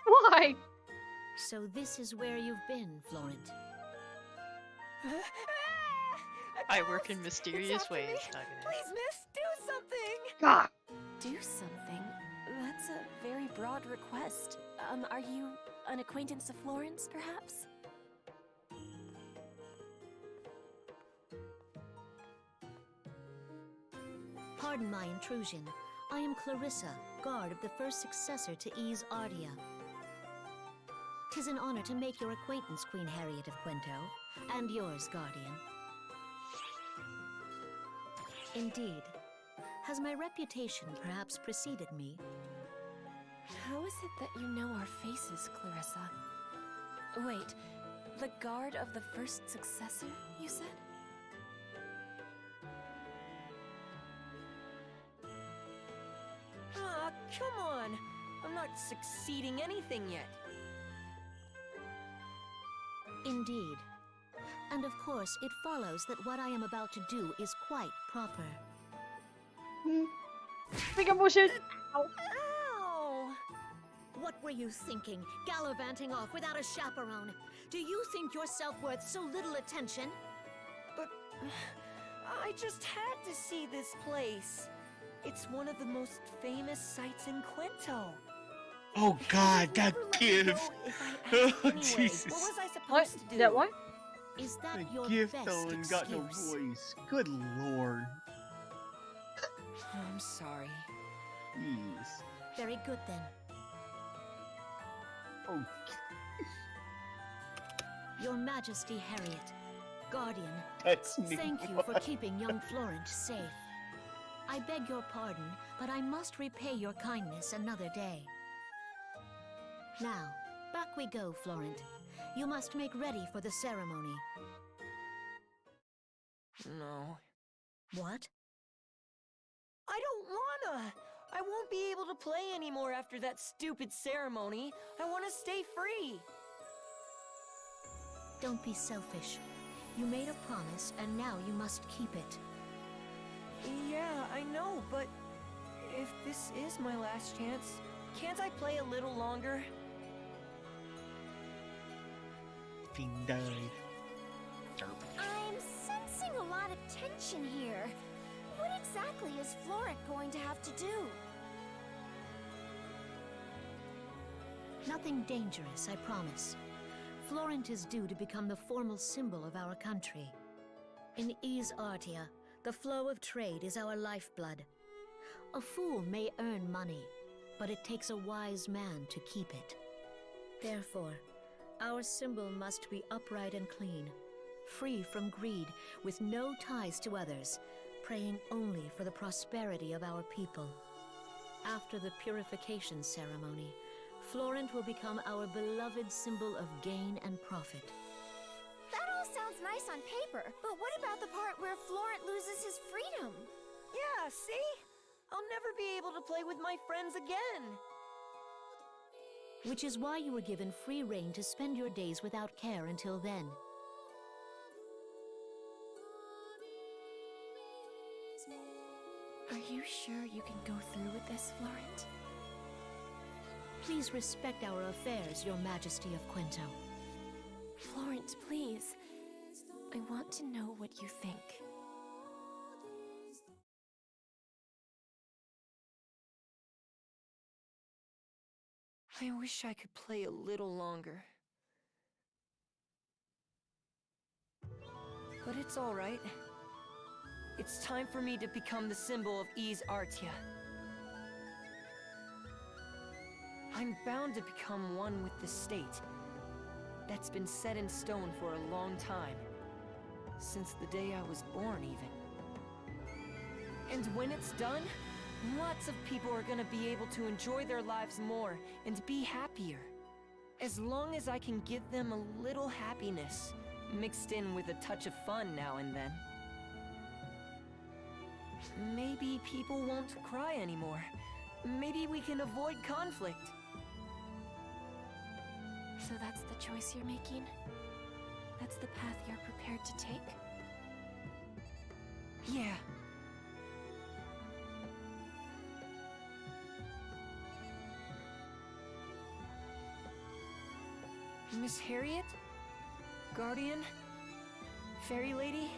Why? So this is where you've been, Florent. I work in mysterious ways. Please, miss, do something. God. Do something? That's a very broad request. Are you an acquaintance of Florence, perhaps? Pardon my intrusion. I am Clarissa, guard of the first successor to Ease Ardia. 'Tis an honor to make your acquaintance, Queen Harriet of Quento, and yours, Guardian. Indeed. Has my reputation perhaps preceded me? How is it that you know our faces, Clarissa? Wait, the guard of the first successor, you said? Ah, come on! I'm not succeeding anything yet. Indeed. And of course, it follows that what I am about to do is quite proper. Finger motion! Ow. Ow! What were you thinking, gallivanting off without a chaperone? Do you think yourself worth so little attention? But I just had to see this place. It's one of the most famous sites in Quento. Oh God, that gift! Oh Anyway, Jesus! what was I supposed What? to do? That one? Is that The your gift best though and excuse? got no voice. Good lord. I'm sorry. Jeez. Very good then. Oh. Your Majesty Harriet, Guardian, That's me. thank you for keeping young Florent safe. I beg your pardon, but I must repay your kindness another day. Now, back we go, Florent. You must make ready for the ceremony. No. What? I don't wanna! I won't be able to play anymore after that stupid ceremony. I wanna stay free. Don't be selfish. You made a promise, and now you must keep it. Yeah, I know, but if this is my last chance, can't I play a little longer? Fiend died. Derp. I'm sensing a lot of tension here. What exactly is Florent going to have to do? Nothing dangerous, I promise. Florent is due to become the formal symbol of our country. In Ys Artia, the flow of trade is our lifeblood. A fool may earn money, but it takes a wise man to keep it. Therefore, our symbol must be upright and clean, free from greed, with no ties to others, praying only for the prosperity of our people. After the purification ceremony, Florent will become our beloved symbol of gain and profit. That all sounds nice on paper, but what about the part where Florent loses his freedom? Yeah, see? I'll never be able to play with my friends again. Which is why you were given free rein to spend your days without care until then. Are you sure you can go through with this, Florent? Please respect our affairs, Your Majesty of Quento. Florent, please. I want to know what you think. I wish I could play a little longer. But it's all right. It's time for me to become the symbol of Ys Artia. I'm bound to become one with the state. That's been set in stone for a long time. Since the day I was born, even. And when it's done, lots of people are gonna be able to enjoy their lives more and be happier. As long as I can give them a little happiness, mixed in with a touch of fun now and then. Maybe people won't cry anymore. Maybe we can avoid conflict. So that's the choice you're making? That's the path you're prepared to take? Yeah. Miss Harriet? Guardian? Fairy Lady?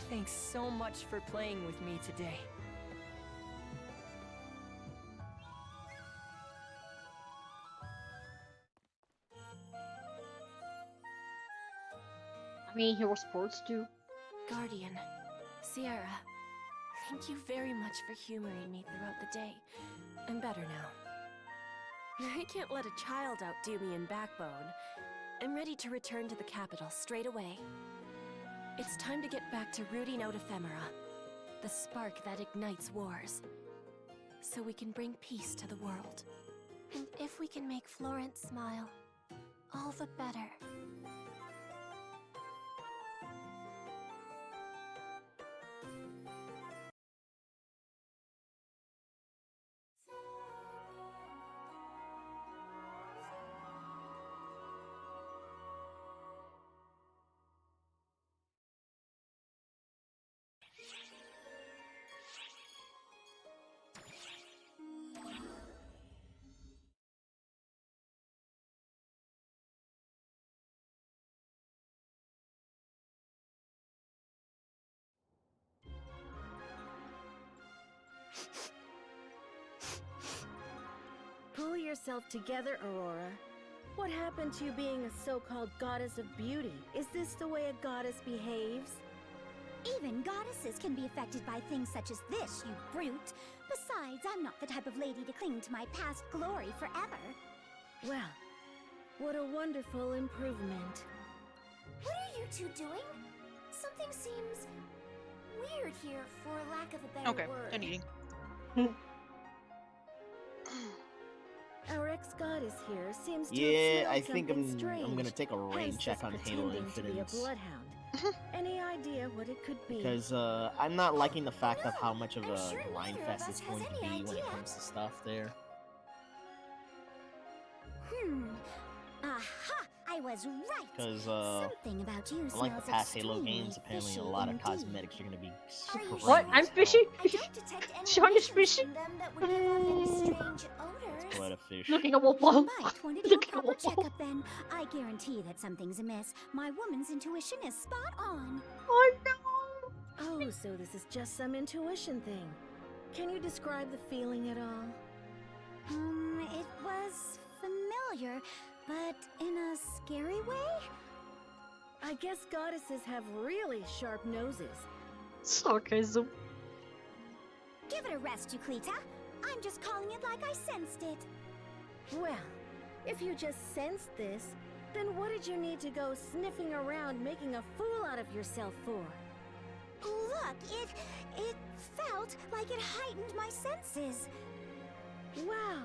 Thanks so much for playing with me today. I mean, he was supposed to. Guardian, Sierra, thank you very much for humoring me throughout the day. I'm better now. I can't let a child outdo me in backbone. I'm ready to return to the capital straight away. It's time to get back to rooting out ephemera. the spark that ignites wars, so we can bring peace to the world. And if we can make Florence smile, all the better. Pull yourself together, Aurora. What happened to you being a so-called goddess of beauty? Is this the way a goddess behaves? Even goddesses can be affected by things such as this, you brute. Besides, I'm not the type of lady to cling to my past glory forever. Well, what a wonderful improvement. What are you two doing? Something seems weird here, for lack of a better word. I'm eating. Our ex-goddess here seems to Yeah, I have think smelled something strange. I'm gonna take a rain Hence check this on Halo pretending to be a Infinite. bloodhound. Any idea what it could be? Because I'm not liking the fact of how much of a grind fest it's going to be when it comes to stuff there. Aha! I was right. Because Something about you unlike the smells past Halo extremely games, apparently a fishy lot of indeed. cosmetics are gonna be super What? random I'm as hell. fishy? I don't detect any Sean is reasons fishy? from them that would give off any strange odors. Quite a fish. Looking at what You wall. might want to do a proper checkup then. I guarantee that something's amiss. My woman's intuition is spot on. Oh no! Oh, so this is just some intuition thing. Can you describe the feeling at all? It was familiar, but in a scary way? I guess goddesses have really sharp noses. Sarcasm. Give it a rest, Euclita. I'm just calling it like I sensed it. Well, if you just sensed this, then what did you need to go sniffing around making a fool out of yourself for? Look, it felt like it heightened my senses. Wow!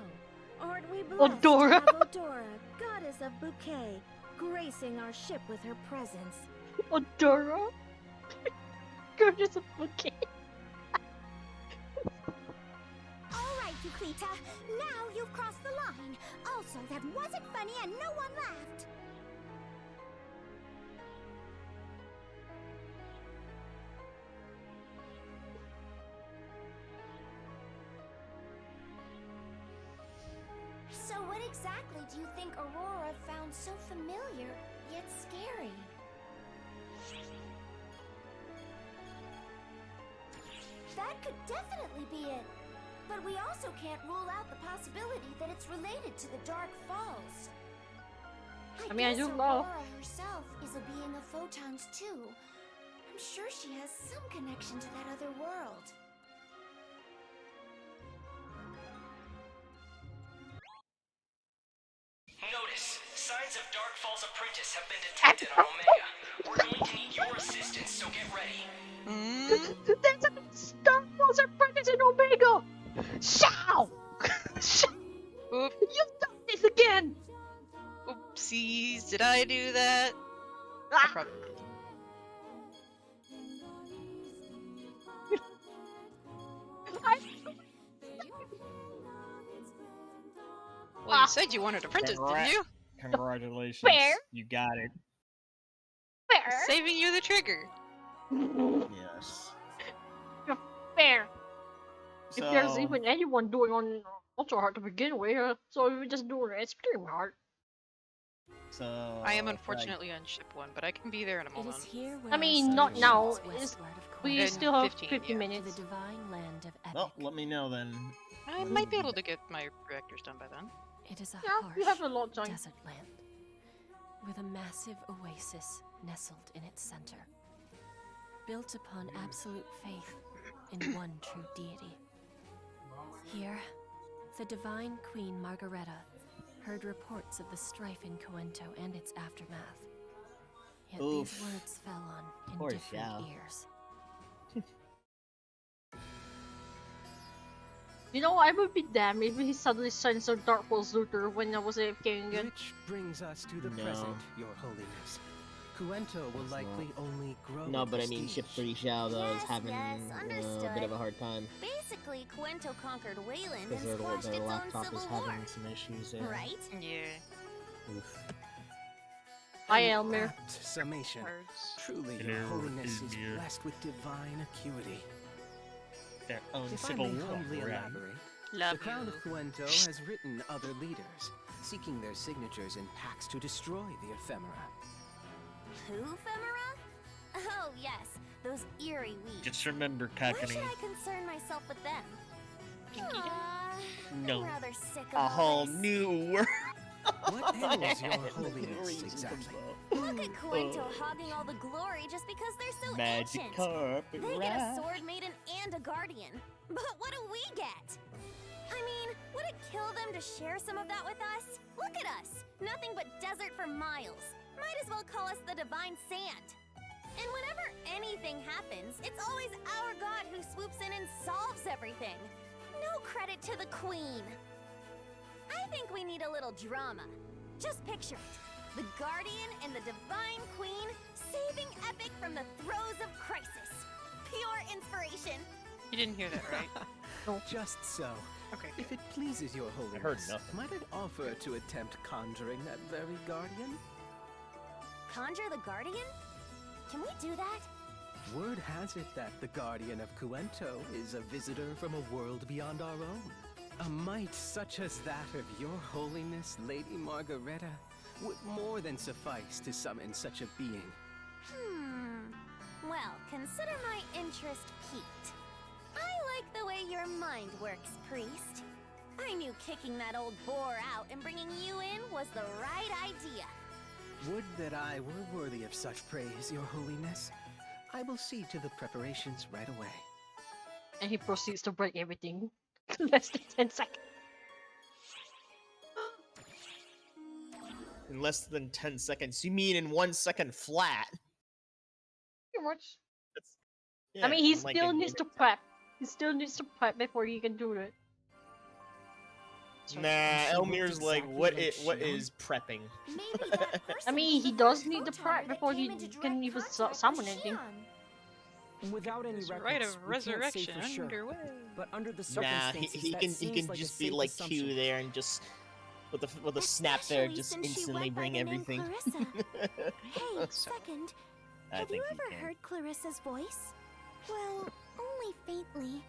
Aren't we blessed Odora. to have Odora, goddess of bouquet, gracing our ship with her presence? Odora? Goodness of bouquet. All right, Euclita. Now you've crossed the line. Also, that wasn't funny and no one laughed. So what exactly do you think Aurora found so familiar, yet scary? That could definitely be it. But we also can't rule out the possibility that it's related to the Dark Falls. I mean, I guess do love. Aurora herself is a being of photons too. I'm sure she has some connection to that other world. Notice, signs of Dark Falls Apprentice have been detected on Omega. We're going to need your assistance, so get ready. There's a Star Wars apprentice in Omega! Shao! Oop. You've done this again! Oopsies, did I do that? I Ah! probably did. Well, you said you wanted apprentice, didn't you? Congratulations. Fair. You got it. Fair! Saving you the trigger. Yes. Fair! So, If there's even anyone doing on Ultra Heart to begin with, so we just do it Extreme Heart. so I am like, unfortunately on ship 1, but I can be there in a It moment. is here where I mean, our not star now. moves It's, westward of we In Quentin still have 15, 50 yeah. to minutes. the divine land of Epic. well, let me know then. I might be able to get my reactors done by then. It is a Yeah, harsh we have a lot of time. desert land with a massive oasis nestled in its center, built upon absolute faith in one true deity. Here, the divine Queen Margareta heard reports of the strife in Coento and its aftermath. Yet Oof. these words fell on Poor indifferent gal. ears. You know, I would be damned if he suddenly sends a Dark Pulse Looter when I was AFKing again. Which brings us to the No. present, Your Holiness. Kuento will likely only grow. No, but I mean, prestige. Ship 3 Xiao though is Yes, having yes, a understood. bit of a hard time Basically, Cuento conquered Wayland because and squashed their its own laptop civil is war. having some issues there. Right? Yeah. Oof. Hi, An Elmer. apt summation. Truly, Your Hello, Holiness is Elmer. blessed with divine acuity. Their own If civil I may war, humbly right? elaborate, Love the Crown you. of Cuento has written other leaders, seeking their signatures in pacts to destroy the ephemera. Who, Femera? Oh, yes, those eerie weeds. Just remember, Why Kakani. should I concern myself with them? No. I'm rather sick of A all whole this. new world. What ails Your Holiness exactly? Look at Cuento hogging all the glory just because they're so Magic ancient. carpet They get a ride. sword maiden and a guardian. But what do we get? I mean, would it kill them to share some of that with us? Look at us! Nothing but desert for miles. Might as well call us the Divine Sand. And whenever anything happens, it's always our god who swoops in and solves everything. No credit to the Queen. I think we need a little drama. Just picture it. The Guardian and the Divine Queen saving Epic from the throes of crisis. Pure inspiration. You didn't hear that, right? Just so. Okay. If it pleases Your Holiness, heard nothing. might I offer to attempt conjuring that very guardian? Conjure the Guardian? Can we do that? Word has it that the Guardian of Cuento is a visitor from a world beyond our own. A might such as that of Your Holiness, Lady Margareta, would more than suffice to summon such a being. Well, consider my interest piqued. I like the way your mind works, priest. I knew kicking that old boar out and bringing you in was the right idea. Would that I were worthy of such praise, Your Holiness. I will see to the preparations right away. And he proceeds to break everything. Less than 10 seconds. In less than 10 seconds. You mean in 1 second flat? Pretty much. Yeah, I mean, he like still a needs to prep. He still needs to prep before he can do it. Nah, Elmir's like, what is prepping? Maybe that person I mean, was he the does first need the photon prep that before came he into can direct even contact summon with anything. Shion. Without any This records, rite of we can't say resurrection for sure. underway. But under the Nah, circumstances, he that can seems like a just be safe like assumption. Q there and just with a snap there, Especially just since she instantly went by bring the name everything. Clarissa. Hey, second. I Have you think he ever can. heard Clarissa's voice? Well, only faintly.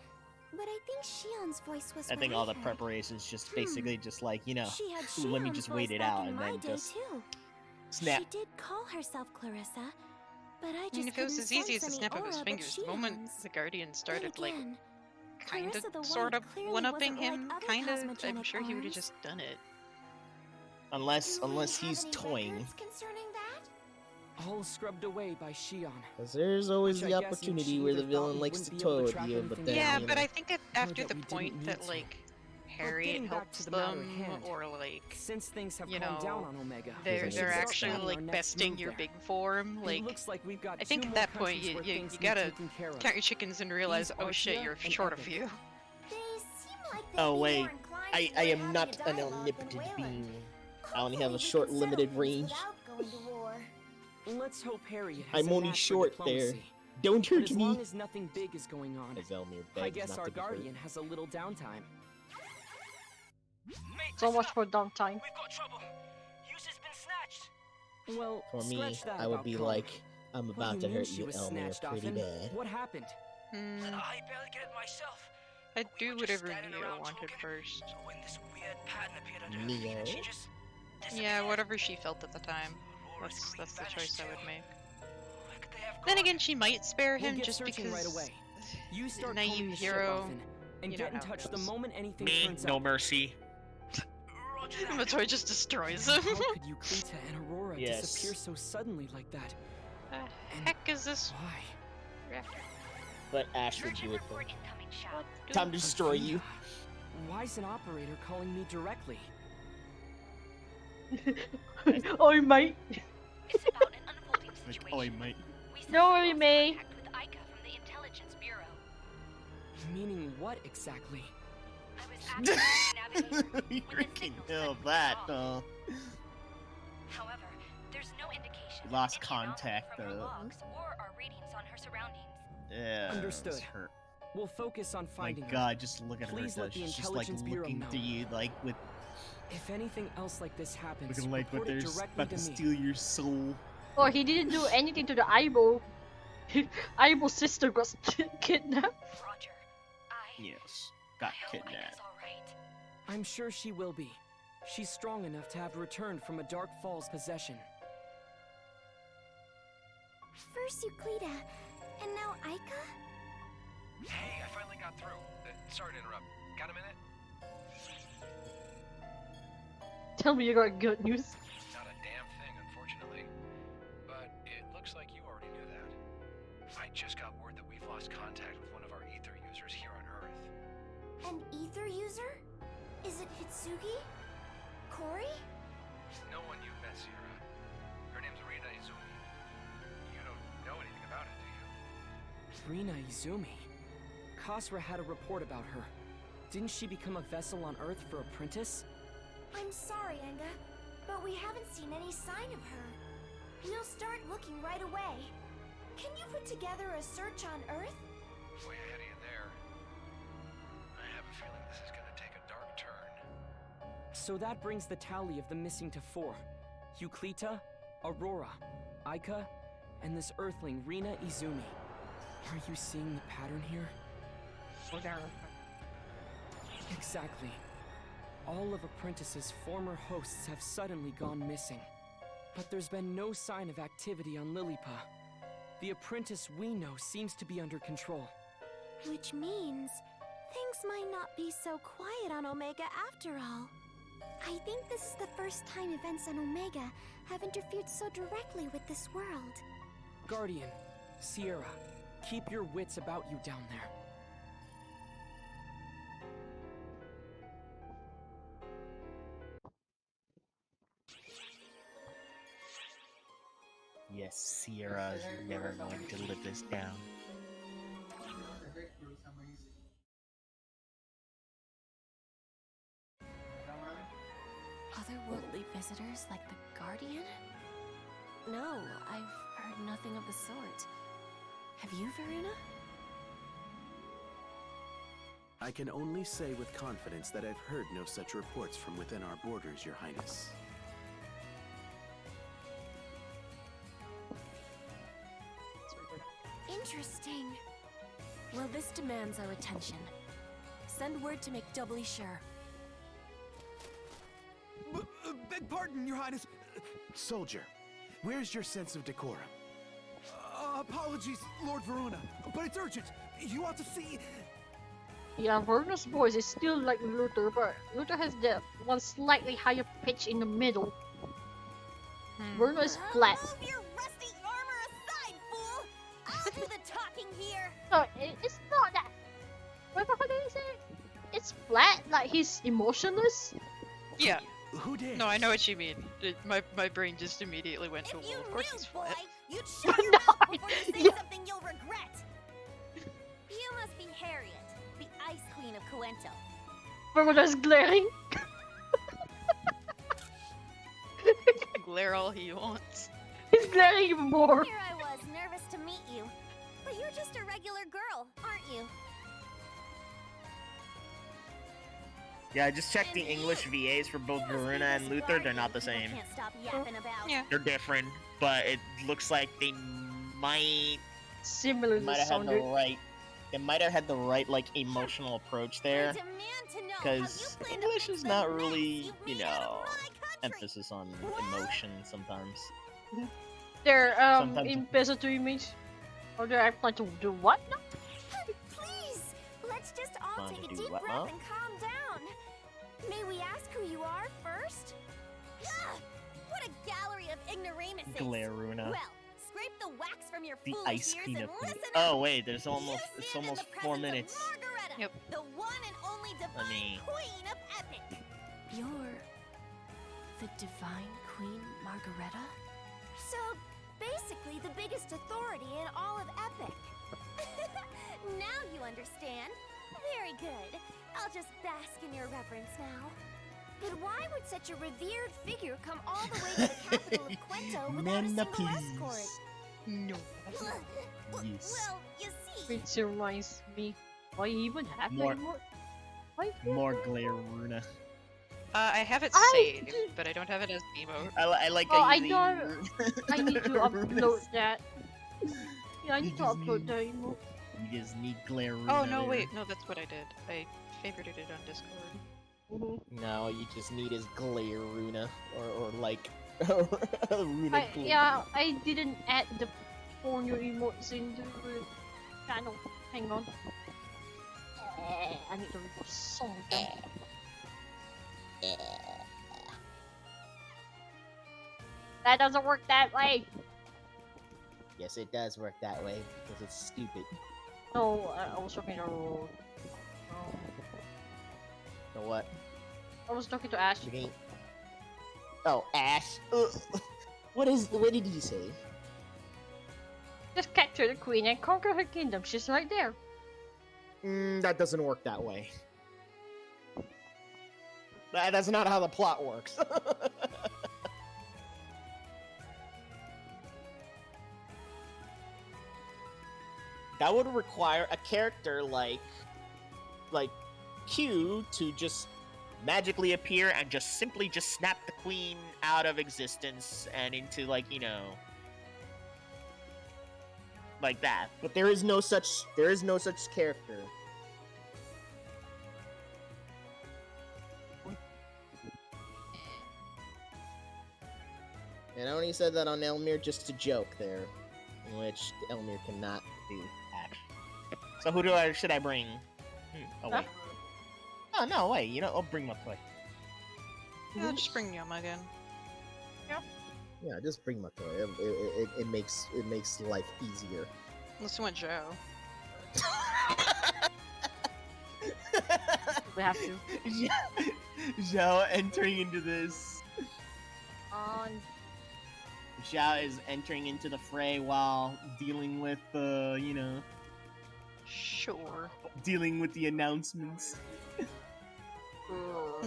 But I think Shion's voice was I think what all the heard. preparations just basically just like, you know, She had ooh, let me Shion's just wait voice it back out in and my then day, just too. snap. She did call herself Clarissa, but I just I mean, if it was couldn't as easy as sense a any snap of his aura but fingers, the moment Shion's. the Guardian started, like, again, kind Clarissa the of, sort of, White clearly one-upping wasn't like him, other kind of, I'm cosmogenic sure he would have arms. just done it. Unless Do we have he's any toying. records concerning that? All scrubbed away by Shion. Because there's always Which the I guess means opportunity she where the either thought villain we likes wouldn't to be able toy to with track you, but anything then, Yeah, you but know. I think Or after that the we didn't point need that, to. like, Harriet getting back helps to the matter at them, hand, or, like, since things have you calmed down know, on Omega, they're we should they're start actually, planning our like, next besting move your there. big form, It like, looks like we've got I think two at more that point countries you where things need gotta taken care of. count your chickens and realize, East oh shit, Archia you're and short a Epic. few. They seem like they'd Oh be wait, more inclined I toward am having not a an dialogue than omnipotent Wayland. being. I only have a Hopefully we short, can settle limited things range. without going to war. Let's hope Harriet has I'm a only knack for short there. diplomacy. Don't But hurt as me. long as nothing big is going on, As Elmir I begs guess not our to be hurt. guardian has a little downtime. So much for downtime. We've got trouble. User's been snatched. Well, For me, scratch that I would about be Connor. like, I'm What about do to you mean hurt she you, was Elmir, snatched off pretty and bad. What happened? Hmm, I barely get it myself. I'd We do were just whatever standing Neo around wanted talking, first. So when this weird pattern appeared under her feet, and she Neo? just Yeah, disappeared. whatever she felt at the time. Aurora's That's queen the choice I vanished would too. make. Where could they have Then gone? again, she might spare We'll him get just searching because right away. You start naive combing the ship hero, often, and you know get in how it touch the goes. moment anything Me, turns no up. mercy. Roger that. Matoy just destroys How him. could Yuklita and Aurora Yes. disappear so suddenly like that? The heck is this? Why? reactor? But Ash would Urgent do it report though. incoming, Shao. Time to destroy you. Why's an operator calling me directly? Oi, mate. It's about an unfolding Like, situation. oi, mate. We sent Don't a worry, lost May. contact with Ica from the Intelligence Bureau. Meaning what exactly? You freaking know that, though. However, there's no indication Lost of any contact, anomaly from her though. logs or our readings on her surroundings. Yeah. Understood. it's Her. We'll focus on My finding her. God, just look at Please her. let Though. the She's just like Intelligence Bureau looking know. to you, like with If anything else like this happens, looking like what report it they're directly about to to me. steal your soul. Oh, he didn't do anything to the Aibo. Aibo's sister got kidnapped. Yes, got kidnapped. I'm sure she will be. She's strong enough to have returned from a Dark Falls possession. First Euclida, and now Aika? Hey, I finally got through. Sorry to interrupt. Got a minute? Tell me you got good news. Not a damn thing, unfortunately. But it looks like you already knew that. I just got word that we've lost contact with one of our ether users here on Earth. An ether user? Is it Hitsugi? Cory? No one you've met, Sierra. Her name's Rina Izumi. You don't know anything about it, do you? Rina Izumi. Kasra had a report about her. Didn't she become a vessel on Earth for Apprentice? I'm sorry, Enga, but we haven't seen any sign of her. We'll start looking right away. Can you put together a search on Earth? Way ahead of you there. I have a feeling this is gonna take a dark turn. So that brings the tally of the missing to 4. Euclita, Aurora, Aika, and this Earthling, Rina Izumi. Are you seeing the pattern here? Exactly. All of Apprentice's former hosts have suddenly gone missing. But there's been no sign of activity on Lilliput. The Apprentice we know seems to be under control. Which means things might not be so quiet on Omega after all. I think this is the first time events on Omega have interfered so directly with this world. Guardian, Sierra, keep your wits about you down there. Yes, Sierra is never going to live this down. Otherworldly visitors like the Guardian? No, I've heard nothing of the sort. Have you, Veruna? I can only say with confidence that I've heard no such reports from within our borders, Your Highness. Interesting. Well, this demands our attention. Send word to make doubly sure. Beg pardon, Your Highness. Soldier, where's your sense of decorum? Apologies, Lord Veruna, but it's urgent. You ought to see... Yeah, Verna's voice is still like Luther, but Luther has the one slightly higher pitch in the middle. Verna is flat. Move your rusty armor aside, fool! I'll do the talking here! No, it's not that. What the fuck did he say? It's flat, like he's emotionless. Yeah. Who did? No, I know what you mean. My brain just immediately went to, well, of course he's Boy, flat. you'd shut your mouth before you say something you'll regret! You must be Harriet, the Ice Queen of Coento. Verna's glaring. Glare all he wants. He's glaring even more. Here I was, nervous to meet you. But you're just a regular girl, aren't you? Yeah, I just checked the English VAs for both Veruna and Luther. They're not the same. Can't stop yapping about. Yeah. They're different, but it looks like they might similarly might have had the sounded. right. They might have had the right like emotional approach there, because English is not really, you know, emphasis on emotion sometimes. They're Sometimes in peso to image. Or they're applying to do what now? Please, let's just all Trying to take a do deep what breath now? and calm down. May we ask who you are first? Ugh, what a gallery of ignoramuses. Glaruna. Well, scrape the wax from your The foolish ice ears queen and of listen Oh up. wait, there's almost it's almost 4 minutes. Margareta, Yep. the one and only divine me- queen of epic. You're the Divine Queen Margareta? So, basically the biggest authority in all of epic. Now you understand. Very good. I'll just bask in your reverence now. But why would such a revered figure come all the way to the capital of Quento without a Nana, single please. escort? No. Yes. Well, you see, Which reminds me, why even have More- more? Why? More glare Runa. I have it I saved, did- but I don't have it as emote. I like Oh, how I you say don't. I need to upload that. Yeah, I You need to just upload need- the emote. You just need glare Runa. Oh no, there. wait, no, that's what I did. I favorited it on Discord. No, you just need his glare Runa. Or like Runa glare. Yeah, I didn't add the 4 new emotes in the channel. Hang on. I need to remove some of them. That doesn't work that way. Yes, it does work that way because it's stupid. No, I was talking to. So what? I was talking to Ash. You ain't. Oh, Ash. What did he say? Just capture the queen and conquer her kingdom. She's right there. That doesn't work that way. That's not how the plot works. That would require a character like Q to just magically appear and just simply snap the queen out of existence and into like that. But there is no such character. And I only said that on Elmir just to joke there, which Elmir cannot do actually. So who should I bring? Oh wait. Oh no, wait. I'll bring my toy. Yeah, just bring Yuma again. Yeah, just bring my toy. It makes life easier. Unless you want Joe. We have to. Zhao entering into this. On. Zhao is entering into the fray while dealing with Sure. dealing with the announcements.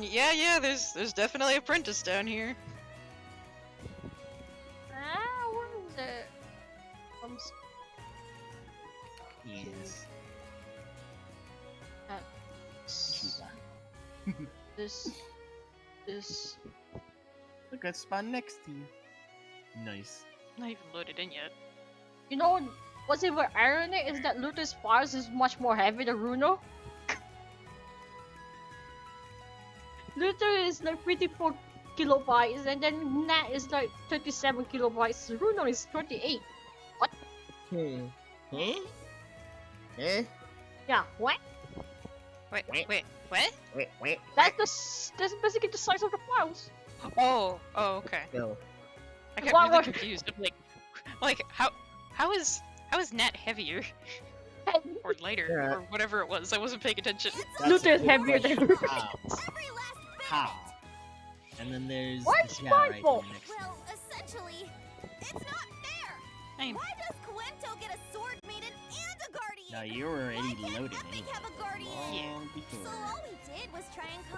Yeah, there's definitely apprentice down here. Where is it? Yes. This. Look, I spawned next to you. Nice. Not even loaded in yet. You know what's even ironic is that Luther's powers is much more heavy than Runo. Luther is like 24 kilobytes, and then Nat is like 37 kilobytes. Runo is 28. What? Eh? Eh? Yeah. What? Wait, what? That's basically the size of the files. Oh, okay. No. I got What really were- confused. I'm like how is Nat heavier? Or lighter, Yeah. or whatever it was. I wasn't paying attention. Luther is heavier than Runo. How? And then there's Why the is Zhao mine right full? there next to well, essentially, it's not fair. Same. Why does Quento get a sword maiden and a guardian? No, you were already Why can't loaded Epic anyway. have a guardian? Long before. So all we did was try and